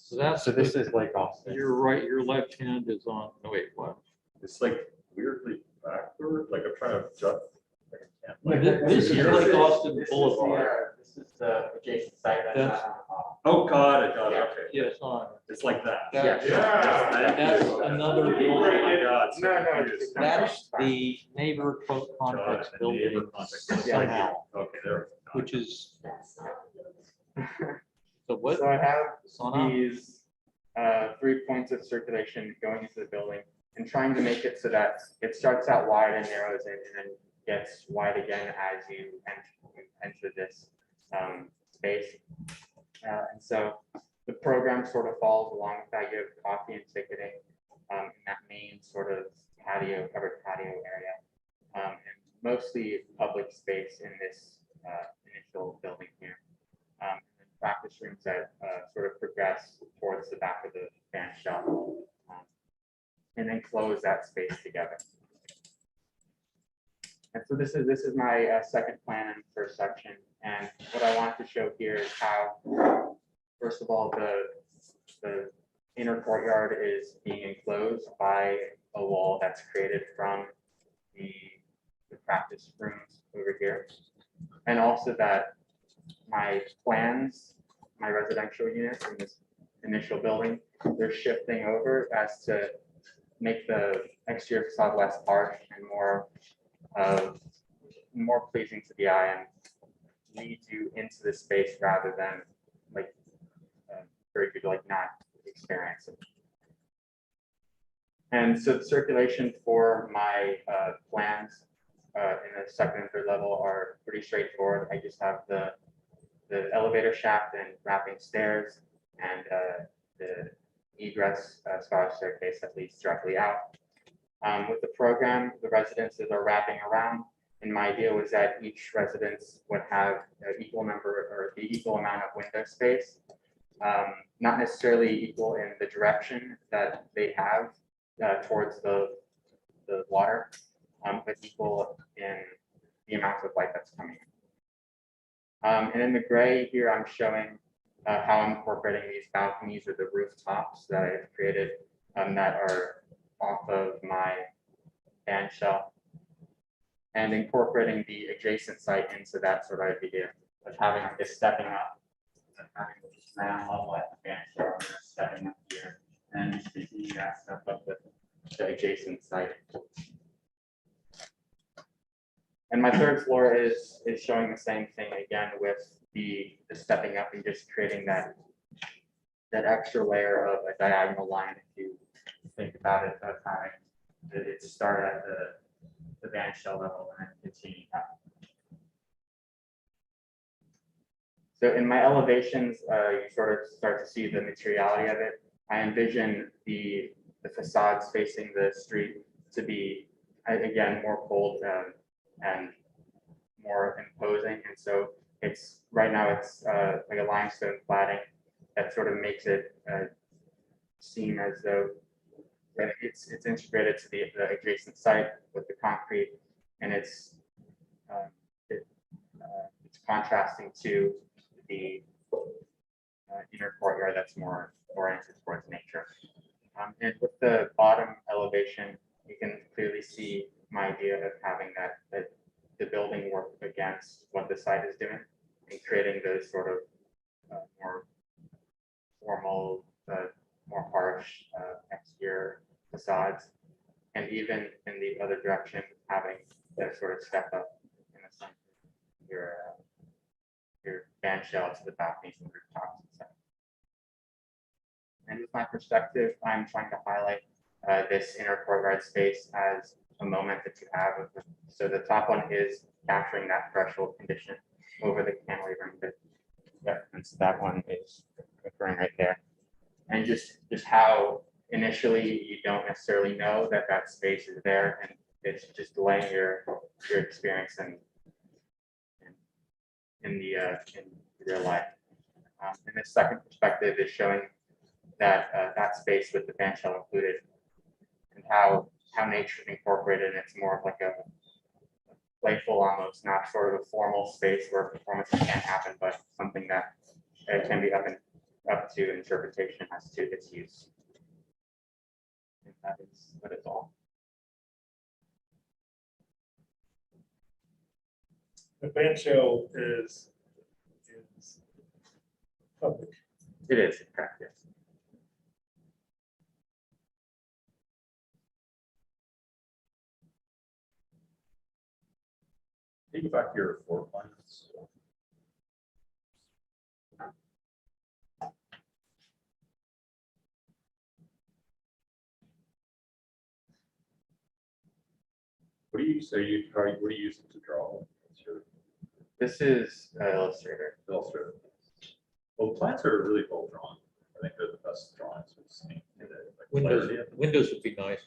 S16: So
S6: this is Lake Austin.
S16: You're right, your left hand is on, no wait, what?
S18: It's like weirdly backward, like I'm trying to jump.
S16: This is Lake Austin Boulevard.
S19: This is the adjacent site.
S16: That's-
S18: Oh, got it, okay.
S16: Yeah, it's on.
S18: It's like that.
S16: That's-
S18: Yeah.
S16: That's another building.
S18: Oh my God, so
S19: No,
S18: confused.
S16: That's the neighbor complex
S18: Got it,
S16: building
S18: neighbor complex.
S16: somehow,
S18: Okay, there.
S16: which is. So what?
S19: So I have
S16: Sauna?
S19: these 3 points of circulation going into the building and trying to make it so that it starts out wide and narrows in and then gets wide again as you enter this space. And so the program sort of falls along with that. You have coffee and ticketing in that main sort of patio, covered patio area, and mostly public space in this initial building here. And practice rooms that sort of progress towards the back of the band shop, and then close that space together. And so this is my second plan and first section. And what I want to show here is how, first of all, the inner courtyard is being enclosed by a wall that's created from the practice rooms over here. And also that my plans, my residential units in this initial building, they're shifting over as to make the exterior facade less harsh and more pleasing to the eye and lead you into the space rather than like for you to like not experience it. And so the circulation for my plans in the second and third level are pretty straightforward. I just have the elevator shaft and wrapping stairs and the egress spiral staircase that leads directly out. With the program, the residences are wrapping around, and my idea was that each residence would have an equal number or the equal amount of window space, not necessarily equal in the direction that they have towards the water, but equal in the amount of light that's coming in. And in the gray here, I'm showing how I'm incorporating these balconies or the rooftops that I've created that are off of my band shell and incorporating the adjacent site into that sort of idea of having like this stepping up, of having this ground level at the band shell, and then stepping up here, and just continuing that step up with the adjacent site. And my third floor is showing the same thing again with the stepping up and just creating that extra layer of a diagonal line. If you think about it, of having it start at the band shell level and then continue up. So in my elevations, you sort of start to see the materiality of it. I envision the facades facing the street to be, again, more cold and more imposing. And so it's right now it's like a limestone cladding that sort of makes it seem as though that it's integrated to the adjacent site with the concrete, and it's contrasting to the inner courtyard that's more oriented towards nature. And with the bottom elevation, you can clearly see my idea of having that the building work against what the site is doing and creating those sort of more formal, more harsh exterior facades, and even in the other direction, having that sort of step up in the sun, your band shell to the balconies and rooftops and stuff. And with my perspective, I'm trying to highlight this inner courtyard space as a moment that you have. So the top one is capturing that threshold condition over the cantilever. And so that one is occurring right there. And just how initially you don't necessarily know that that space is there, and it's just delaying your experience in real life. And the second perspective is showing that that space with the band shell included, and how nature is incorporated. And it's more of like a playful, almost not sort of a formal space where performances can't happen, but something that can be up to interpretation as to its use. And that is all.
S11: The band shell is public.
S19: It is, in fact, yes.
S18: Can you go back to your floor plans? What do you use? What are you using to draw?
S19: This is Illustrator.
S18: Illustrator. Well, the plans are really well drawn. I think they're the best drawings we've seen today. Like
S16: Windows would be nice.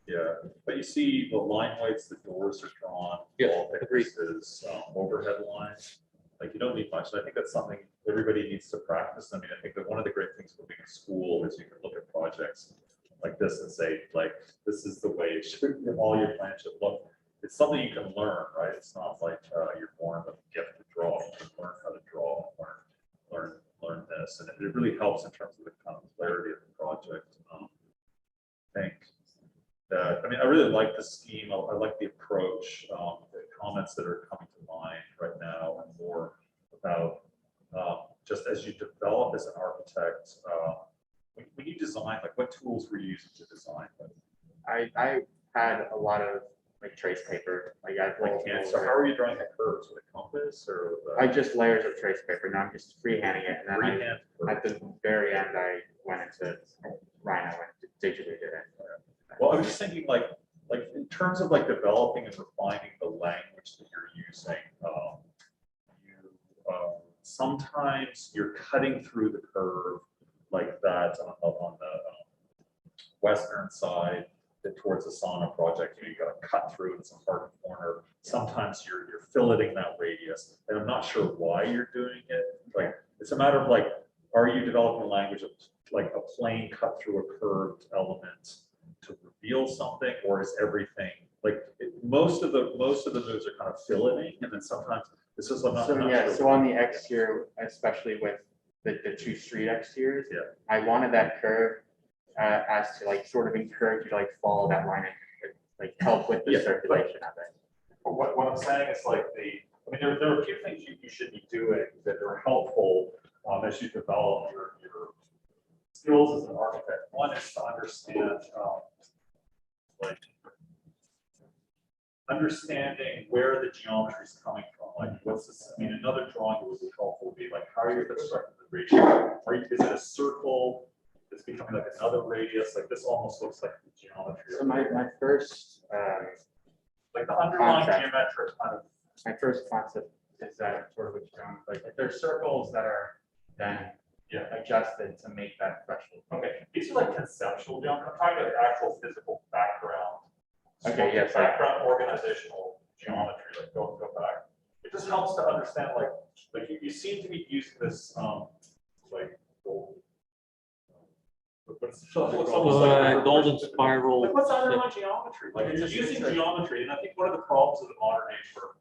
S18: Yeah, but you see the line weights, the doors are drawn,
S16: Yeah,
S18: wall thicknesses, overhead lines. Like you don't need much. And I think that's something everybody needs to practice. I mean, I think that one of the great things about being in school is you can look at projects like this and say, like, this is the way it should, all your plans should look. It's something you can learn, right? It's not like you're born with a gift to draw. You can learn how to draw, learn this, and it really helps in terms of the kind of clarity of the project. I think that, I mean, I really like the scheme. I like the approach. The comments that are coming to mind right now, and more about just as you develop as an architect, when you design, like what tools were you using to design?
S19: I had a lot of like trace paper.
S18: So how are you drawing the curves with a compass or?
S19: I just layers of trace paper. Now I'm just freehanding it, and then at the very end I went into Rhino and digitally did it.
S18: Well, I was just thinking like in terms of like developing and refining the language that you're using, sometimes you're cutting through the curve like that on the western side towards the sauna project. You got to cut through it, some hard corner. Sometimes you're filleting that radius, and I'm not sure why you're doing it. Like it's a matter of like, are you developing a language of like a plane cut through a curved element to reveal something, or is everything like most of the moves are kind of filleting, and then sometimes this is not.
S19: So yeah, so on the exterior, especially with the two street exteriors, I wanted that curve as to like sort of encourage you to like follow that line like help with the
S18: Yeah,
S19: circulation of it.
S18: What I'm saying is like I mean, there are a few things you should be doing that are helpful as you develop your skills as an architect. One is to understand, like, understanding where the geometry is coming from. Like, what's this? I mean, another drawing that would be helpful would be like, how are you constructing the ratio? Is it a circle? It's becoming like another radius. Like this almost looks like the geometry.
S19: So my first
S18: like the underlying
S19: concept.
S18: geometric kind of.
S19: My first concept is that sort of what you're doing, like there's circles that are then adjusted to make that threshold.
S18: Okay, these are like conceptual geometry. I'm talking about the actual physical background.
S19: Okay, yes.
S18: Background organizational geometry, like go back. It just helps to understand, like you seem to be using this, like,
S16: golden spiral.
S18: Like what's underlying geometry? Like you're using geometry, and I think one of the problems of the modern age where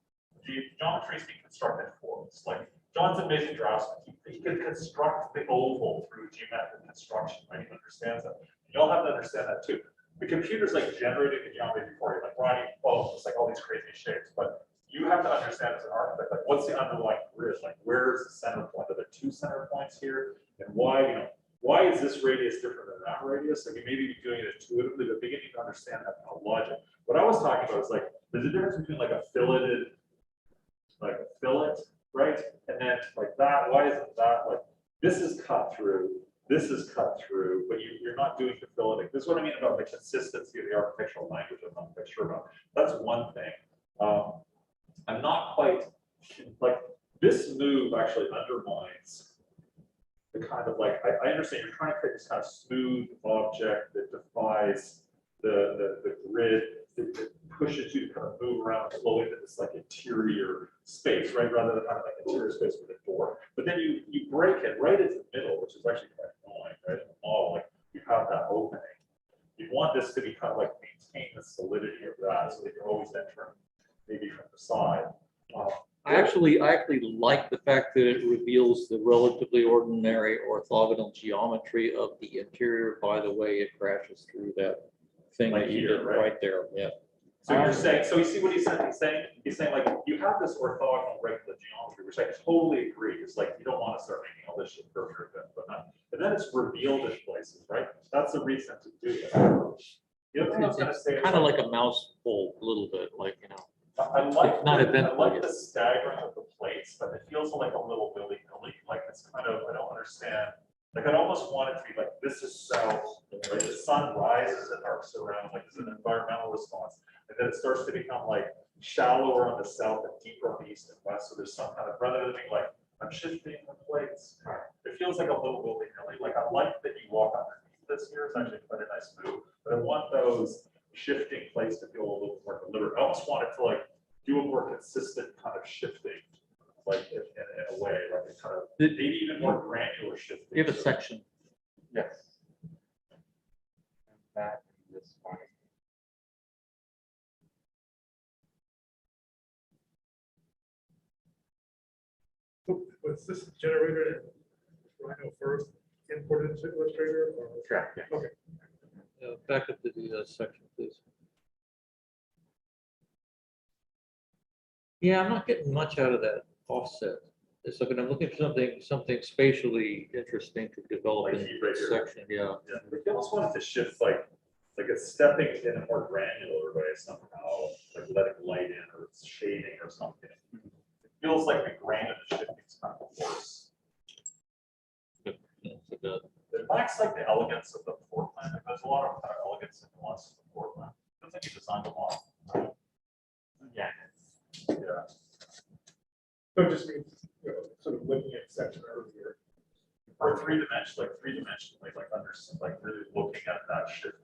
S18: geometry is being constructed for us. Like John's an amazing draftsman. He could construct the oval through geometric construction, right? He understands that. You all have to understand that too. The computer's like generating the geometry for you, like Ronnie, it's like all these crazy shapes, but you have to understand as an architect, like what's the underlying grid? Like where is the center point? Are there two center points here? And why, why is this radius different than that radius? Like you maybe be doing it intuitively, but beginning to understand that kind of logic. What I was talking about is like, there's a difference between like a fillet, right? And then like that, why isn't that like, this is cut through, this is cut through, but you're not doing the filleting. This is what I mean about the consistency of the architectural language. I'm not quite sure about. That's one thing. I'm not quite like this move actually undermines the kind of like I understand you're trying to create this kind of smooth object that defies the grid that pushes you to kind of move around and flow into this like interior space, right? Rather than kind of like interior space with a door. But then you break it right into the middle, which is actually quite annoying, right? In the model, like you have that opening. You want this to be kind of like maintain the solidity of that so that you're always entering maybe from the side.
S16: I actually like the fact that it reveals the relatively ordinary orthogonal geometry of the interior. By the way, it crashes through that thing
S18: Like
S16: that you
S18: here,
S16: did
S18: right?
S16: right there. Yeah.
S18: So you're saying, so you see what he's saying? He's saying like, you have this orthogonal regular geometry, which I totally agree. It's like, you don't want to start making all this shit perfect, but not. And then it's revealed in places, right? That's the reason to do it. The other thing I was gonna say is
S16: Kind of like a mouse hole a little bit, like,
S18: I like,
S16: it's not
S18: I
S16: eventful
S18: like
S16: yet.
S18: the staggering of the plates, but it feels like a little willy-nilly, like it's kind of, I don't understand. Like I'd almost want it to be like, this is south, right? The sun rises and arcs around, like it's an environmental response. And then it starts to become like shallower on the south and deeper on the east and west. So there's some kind of, rather than being like, I'm shifting the plates. It feels like a little willy-nilly. Like I like that you walk underneath this here. It's actually quite a nice move. But I want those shifting plates to feel a little more deliberate. I almost want it to like do a more consistent kind of shifting, like in a way, like a kind of maybe even more granular shifting.
S16: You have a section.
S19: Yes. That this one.
S11: Was this generated in Rhino first, imported into Illustrator? Or?
S19: Correct, yes.
S11: Okay.
S16: Back up to the section, please. Yeah, I'm not getting much out of that offset. It's like I'm looking for something spatially interesting to develop
S18: Like
S16: in
S18: heat right
S16: this
S18: here.
S16: section. Yeah.
S18: Yeah, but you almost want it to shift like it's stepping in a more granular way somehow, like letting light in or it's shading or something. It feels like the grain of the shifting is kind of worse. It lacks like the elegance of the floor plan. Like, there's a lot of kind of elegance and nuance in the floor plan. I think you designed a lot.
S19: Yeah.
S18: Yeah.
S11: So it just means, sort of looking at section earlier.
S18: Or three-dimensionally, like really looking at that shifting.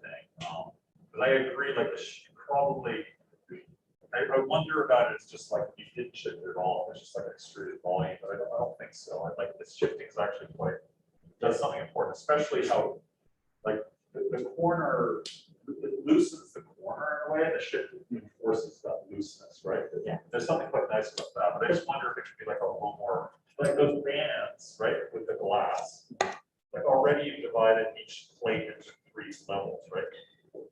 S18: But I agree, like probably, I wonder about it. It's just like you didn't shift it at all. It's just like an extruded volume, but I don't think so. I like this shifting is actually quite does something important, especially how like the corner it loosens the corner in a way, and the shift forces that looseness, right?
S19: Yeah.
S18: There's something quite nice about that, but I just wonder if it could be like a little more like those bands, right, with the glass. Like already you've divided each plate into 3 levels, right?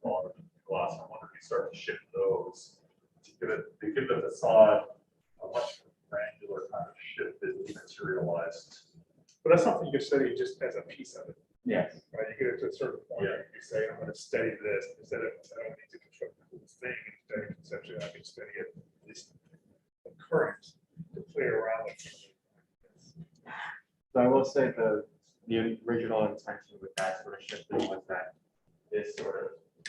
S18: Glass. I wonder if you start to shift give the facade a much more granular kind of shift that materialized.
S11: But that's something you can study just as a piece of it.
S19: Yes.
S11: Right, you get it to a certain point,
S18: Yeah.
S11: you say, I'm gonna study this, instead of, I don't need to construct the whole thing, and study conceptually, I can study it, at least the current, to play around with.
S19: So I will say the original intention with that sort of shift was that this sort of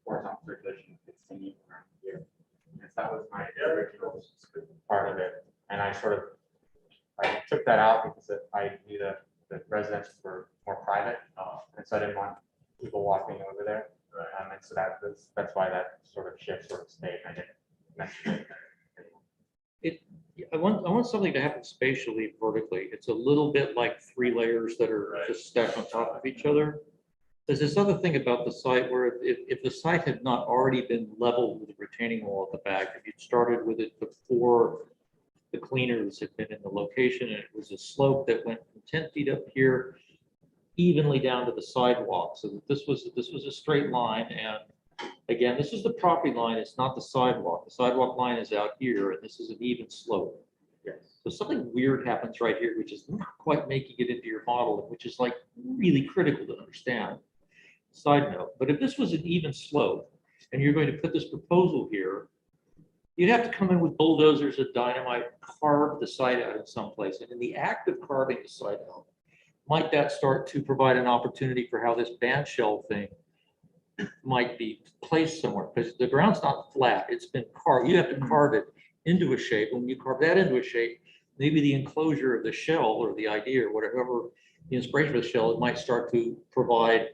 S19: horizontal circulation could see around here. And that was my original part of it. And I took that out because I knew that the residences were more private. And so I didn't want people walking over there. And so that's why that sort of shift sort of stayed. I didn't mention it.
S16: I want something to happen spatially, vertically. It's a little bit like 3 layers that are just stacked on top of each other. There's this other thing about the site where if the site had not already been leveled with a retaining wall at the back, if you'd started with it before the cleaners had been in the location, and it was a slope that went from 10 feet up here evenly down to the sidewalk. So that this was a straight line. And again, this is the property line. It's not the sidewalk. The sidewalk line is out here, and this is an even slope.
S19: Yes.
S16: So something weird happens right here, which is not quite making it into your model, which is like really critical to understand. Side note, but if this was an even slope and you're going to put this proposal here, you'd have to come in with bulldozers and dynamite, carve the site out in some place. And in the act of carving the site out, might that start to provide an opportunity for how this band shell thing might be placed somewhere? Because the ground's not flat, it's been carved. You have to carve it into a shape. When you carve that into a shape, maybe the enclosure of the shell or the idea or whatever the inspiration of the shell, it might start to provide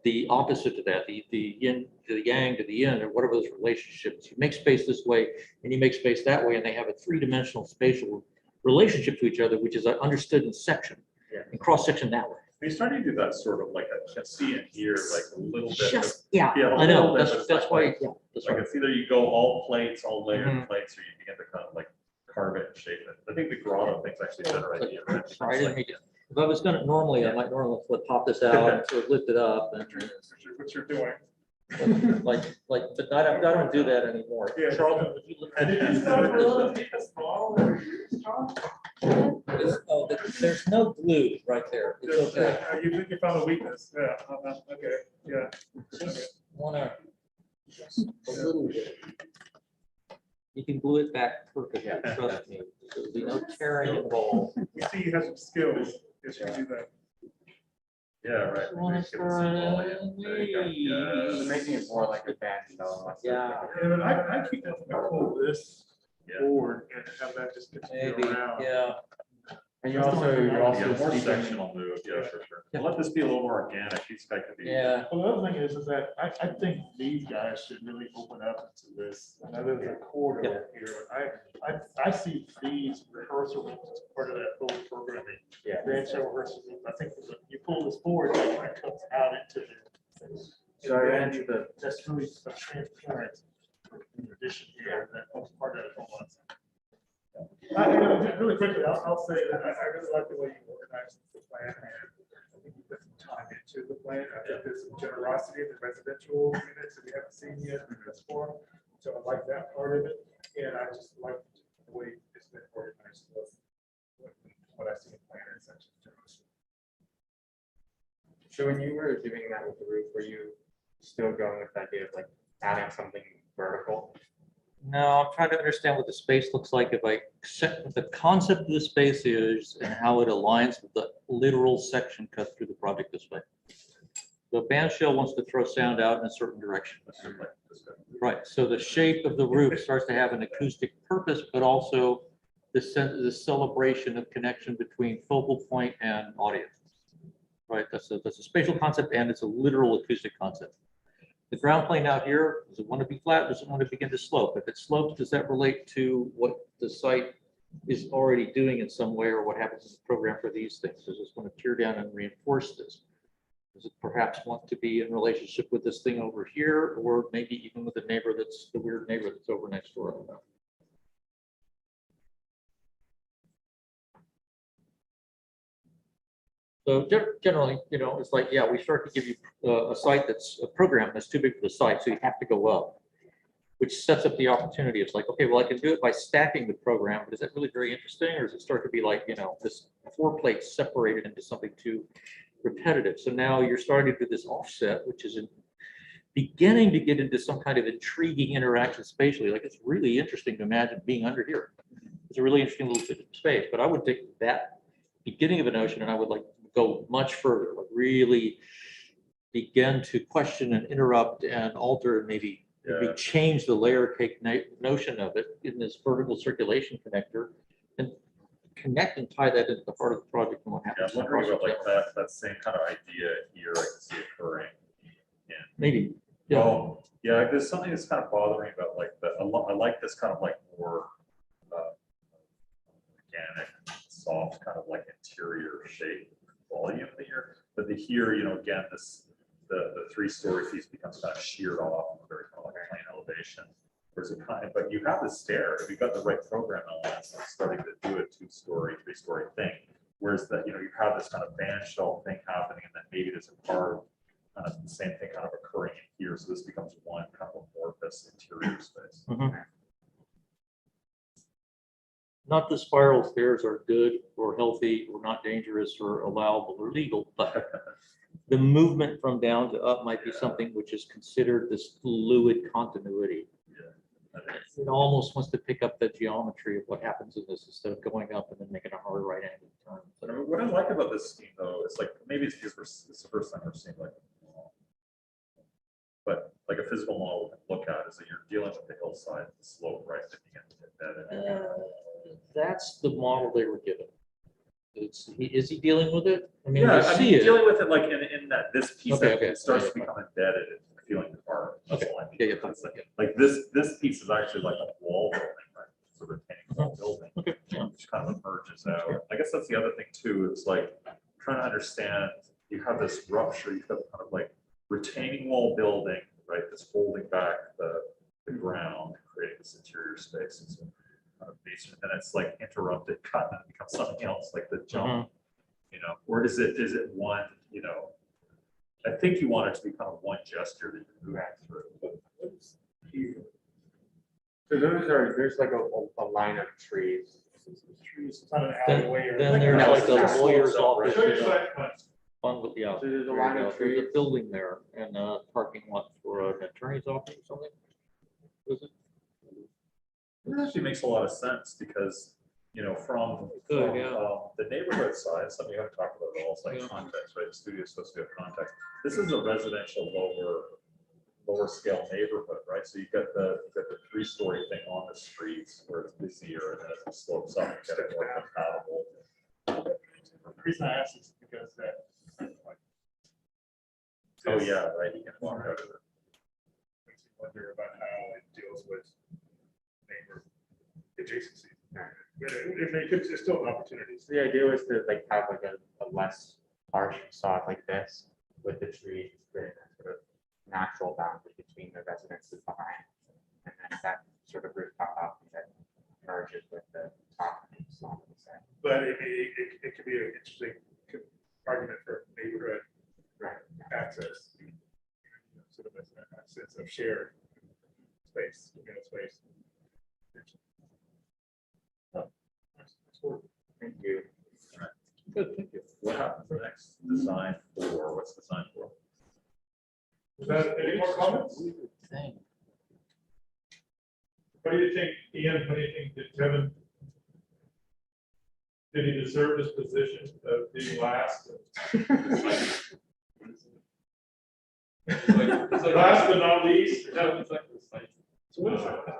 S16: the opposite to that, the yin to the yang to the yin, or whatever those relationships. You make space this way and you make space that way, and they have a 3-dimensional spatial relationship to each other, which is understood in section and cross section that way.
S18: They started to do that sort of like I see it here, like a little bit.
S16: Just, yeah,
S18: a
S16: I know.
S18: little bit, but
S16: That's
S18: it's
S16: why.
S18: like,
S16: Yeah, that's
S18: like
S16: right.
S18: it's either you go all plates, all layered
S16: Mhm.
S18: plates, or you begin to kind of like carve it and shape it. I think the grotto thing's actually a better idea. Right?
S16: Sorry, I didn't
S18: Like-
S16: mean to. If I was gonna normally, I might normally pop this out and sort of lift it up and
S11: What you're doing.
S16: like, but I don't do that anymore.
S11: Yeah.
S16: Charles, if you look at
S11: Did you start a little deepest model that we used, John?
S16: there's no glue right there. It's okay.
S11: You think you found a weakness, yeah, okay, yeah.
S16: Just wanna, a little bit. You can glue it back perfectly, trust me. There'll be no tearing involved.
S11: We see you have some skills, yes, you can do that.
S18: Yeah, right.
S16: Wanna
S18: There you go.
S19: So
S18: Yes.
S19: making it more like a band shell.
S16: Yeah.
S11: And I keep that, pull this
S18: Yeah.
S11: forward and have that just continue
S16: Maybe,
S11: around.
S16: yeah.
S19: And
S18: Yeah, more
S19: speaking-
S18: sectional move, yeah, for sure. Let this be a little more organic. You expect it to be.
S16: Yeah.
S11: Well, the other thing is that I think these guys should really open up into this. I know there's a corridor here. I see these rehearsal rooms as part of that whole programming.
S19: Yeah.
S11: Band shell rehearsal room. I think that you pull this forward, it kind of comes out into the.
S19: So I ran into the,
S11: That's really transparent. In addition here, that's part of it. Just really quickly, I'll say that I really like the way you organized the plan. And I think you put some time into the plan. I think there's some generosity in the residential units that we haven't seen yet in this form. So I like that part of it. And I just like the way it's been organized with what I see in plan and such.
S19: so when you were doing that with the roof, were you still going with the idea of like adding something vertical?
S16: No, I'm trying to understand what the space looks like if I set what the concept of the space is and how it aligns with the literal section cut through the project this way. The band shell wants to throw sound out in a certain direction. Right, so the shape of the roof starts to have an acoustic purpose, but also the sense, the celebration of connection between focal point and audience. Right, that's a spatial concept and it's a literal acoustic concept. The ground plane out here, does it want to be flat? Does it want to begin to slope? If it slopes, does that relate to what the site is already doing in some way, or what happens in the program for these things? Does it want to tear down and reinforce this? Does it perhaps want to be in relationship with this thing over here, or maybe even with the neighbor that's the weird neighbor that's over next door? I don't know. So generally, you know, it's like, yeah, we start to give you a site that's a program that's too big for the site, so you have to go up. which sets up the opportunity. It's like, okay, well, I can do it by stacking the program, but is that really very interesting? Or does it start to be like, this 4 plates separated into something too repetitive? So now you're starting to do this offset, which is beginning to get into some kind of intriguing interaction spatially. Like, it's really interesting to imagine being under here. It's a really interesting little bit of space, but I would take that beginning of a notion and I would like go much further, like really begin to question and interrupt and alter and maybe change the layer cake notion of it in this vertical circulation connector and connect and tie that into the heart of the project and what
S18: Yeah,
S16: happens.
S18: I'm wondering about like that same kind of idea here I can see occurring.
S16: Maybe.
S18: Well, yeah, there's something that's kind of bothering about like I like this kind of like more organic, soft kind of like interior shape volume here. But here, again, the 3-story piece becomes kind of sheared off, very kind of like plain elevation. There's a kind of, but you have the stair. If you've got the right program elements, it's starting to do a 2-story, 3-story thing. Whereas that, you have this kind of band shell thing happening, and then maybe there's a carved kind of the same thing kind of occurring in here. So this becomes one kind of amorphous interior space.
S16: Not that spiral stairs are good or healthy or not dangerous or allowable or legal, but the movement from down to up might be something which is considered this fluid continuity. It almost wants to pick up the geometry of what happens in this instead of going up and then making a hard right angle turn.
S18: But what I like about this scheme though, is like, maybe it's because it's the first time I've seen like, but like a physical model we can look at is that you're dealing with the hillside, the slope, right? That you get that in.
S16: That's the model they were given. Is he dealing with it? I mean,
S18: Yeah,
S16: we
S18: I
S16: see
S18: mean,
S16: it.
S18: dealing with it like in that this piece
S16: Okay,
S18: that
S16: okay.
S18: it starts to become embedded and feeling the part.
S16: Okay. Yeah, fine.
S18: Like this piece is actually like a wall building, right? It's a retaining wall building,
S16: Okay, yeah.
S18: which kind of emerges out. I guess that's the other thing too, is like trying to understand, you have this rupture, you've got kind of like retaining wall building, right? That's holding back the ground, creating this interior space. And so kind of basement, and then it's like interrupted, cut, and it becomes something else, like the jump, or is it one, I think you want it to be kind of one gesture that you move through.
S19: So there's like a line of trees.
S11: Trees, it's not an
S16: Then
S11: alleyway or.
S16: there's like the lawyer's office.
S11: Show your site plan.
S16: Fun with the
S19: So there's a
S16: there
S19: line
S16: you
S19: of
S16: go. There's
S19: trees.
S16: a building there and a parking lot for an attorney's office or something. Was it?
S18: It actually makes a lot of sense because, from the neighborhood side, something you haven't talked about at all, it's like context, right? The studio is supposed to have context. This is a residential lower scale neighborhood, right? So you've got the 3-story thing on the streets where it's busier, and then as it slopes up, you get it more compatible.
S11: The reason I ask is because that.
S18: Oh, yeah, right, you can walk out of it.
S11: Makes you wonder about how it deals with neighbor adjacency. There's still opportunities.
S19: The idea was to like have like a less harsh facade like this with the trees, creating a sort of natural boundary between the residences behind. And then that sort of rooftop balcony that merges with the top and the side.
S11: But it could be an interesting argument for neighborhood access. Sort of a sense of shared space, space.
S19: Thank you.
S16: Good, thank you.
S18: What happens next? Design for, what's design for?
S11: Is that any more comments? What do you think, Ian? What do you think? Did Kevin? Did he deserve his position of being last? Last but not least.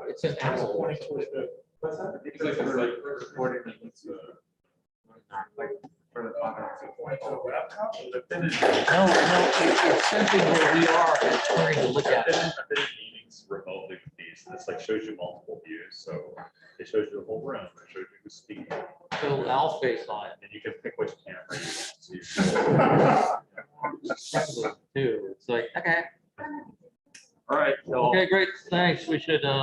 S16: It's an animal.
S11: What's that?
S19: It's like recording. Like for the
S16: It's something where we are turning to look at.
S18: I've been in meetings remotely with these, and it's like shows you multiple views. So it shows you the whole room, it shows you who's speaking.
S16: Little owl face on it.
S18: And you can pick which camera you want to see.
S16: Too. It's like, okay.
S18: All right. so-
S16: Okay, great. Thanks. We should, thank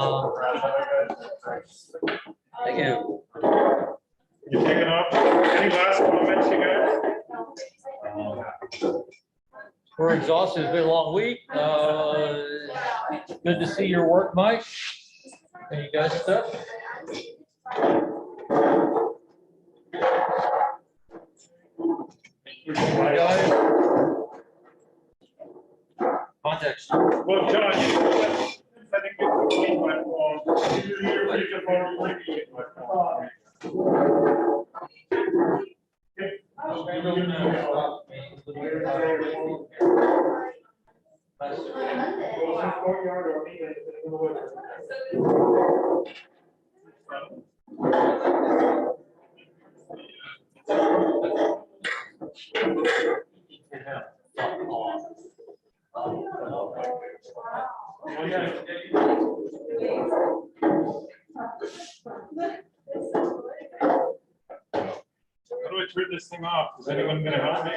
S16: you.
S11: You taking off? Any last comments, you guys?
S16: We're exhausted. It's been a long week. Good to see your work, Mike. And you guys set? Context.
S11: Well, John, I think it's my phone. You can borrow my phone. How do I turn this thing off? Is anyone gonna help me?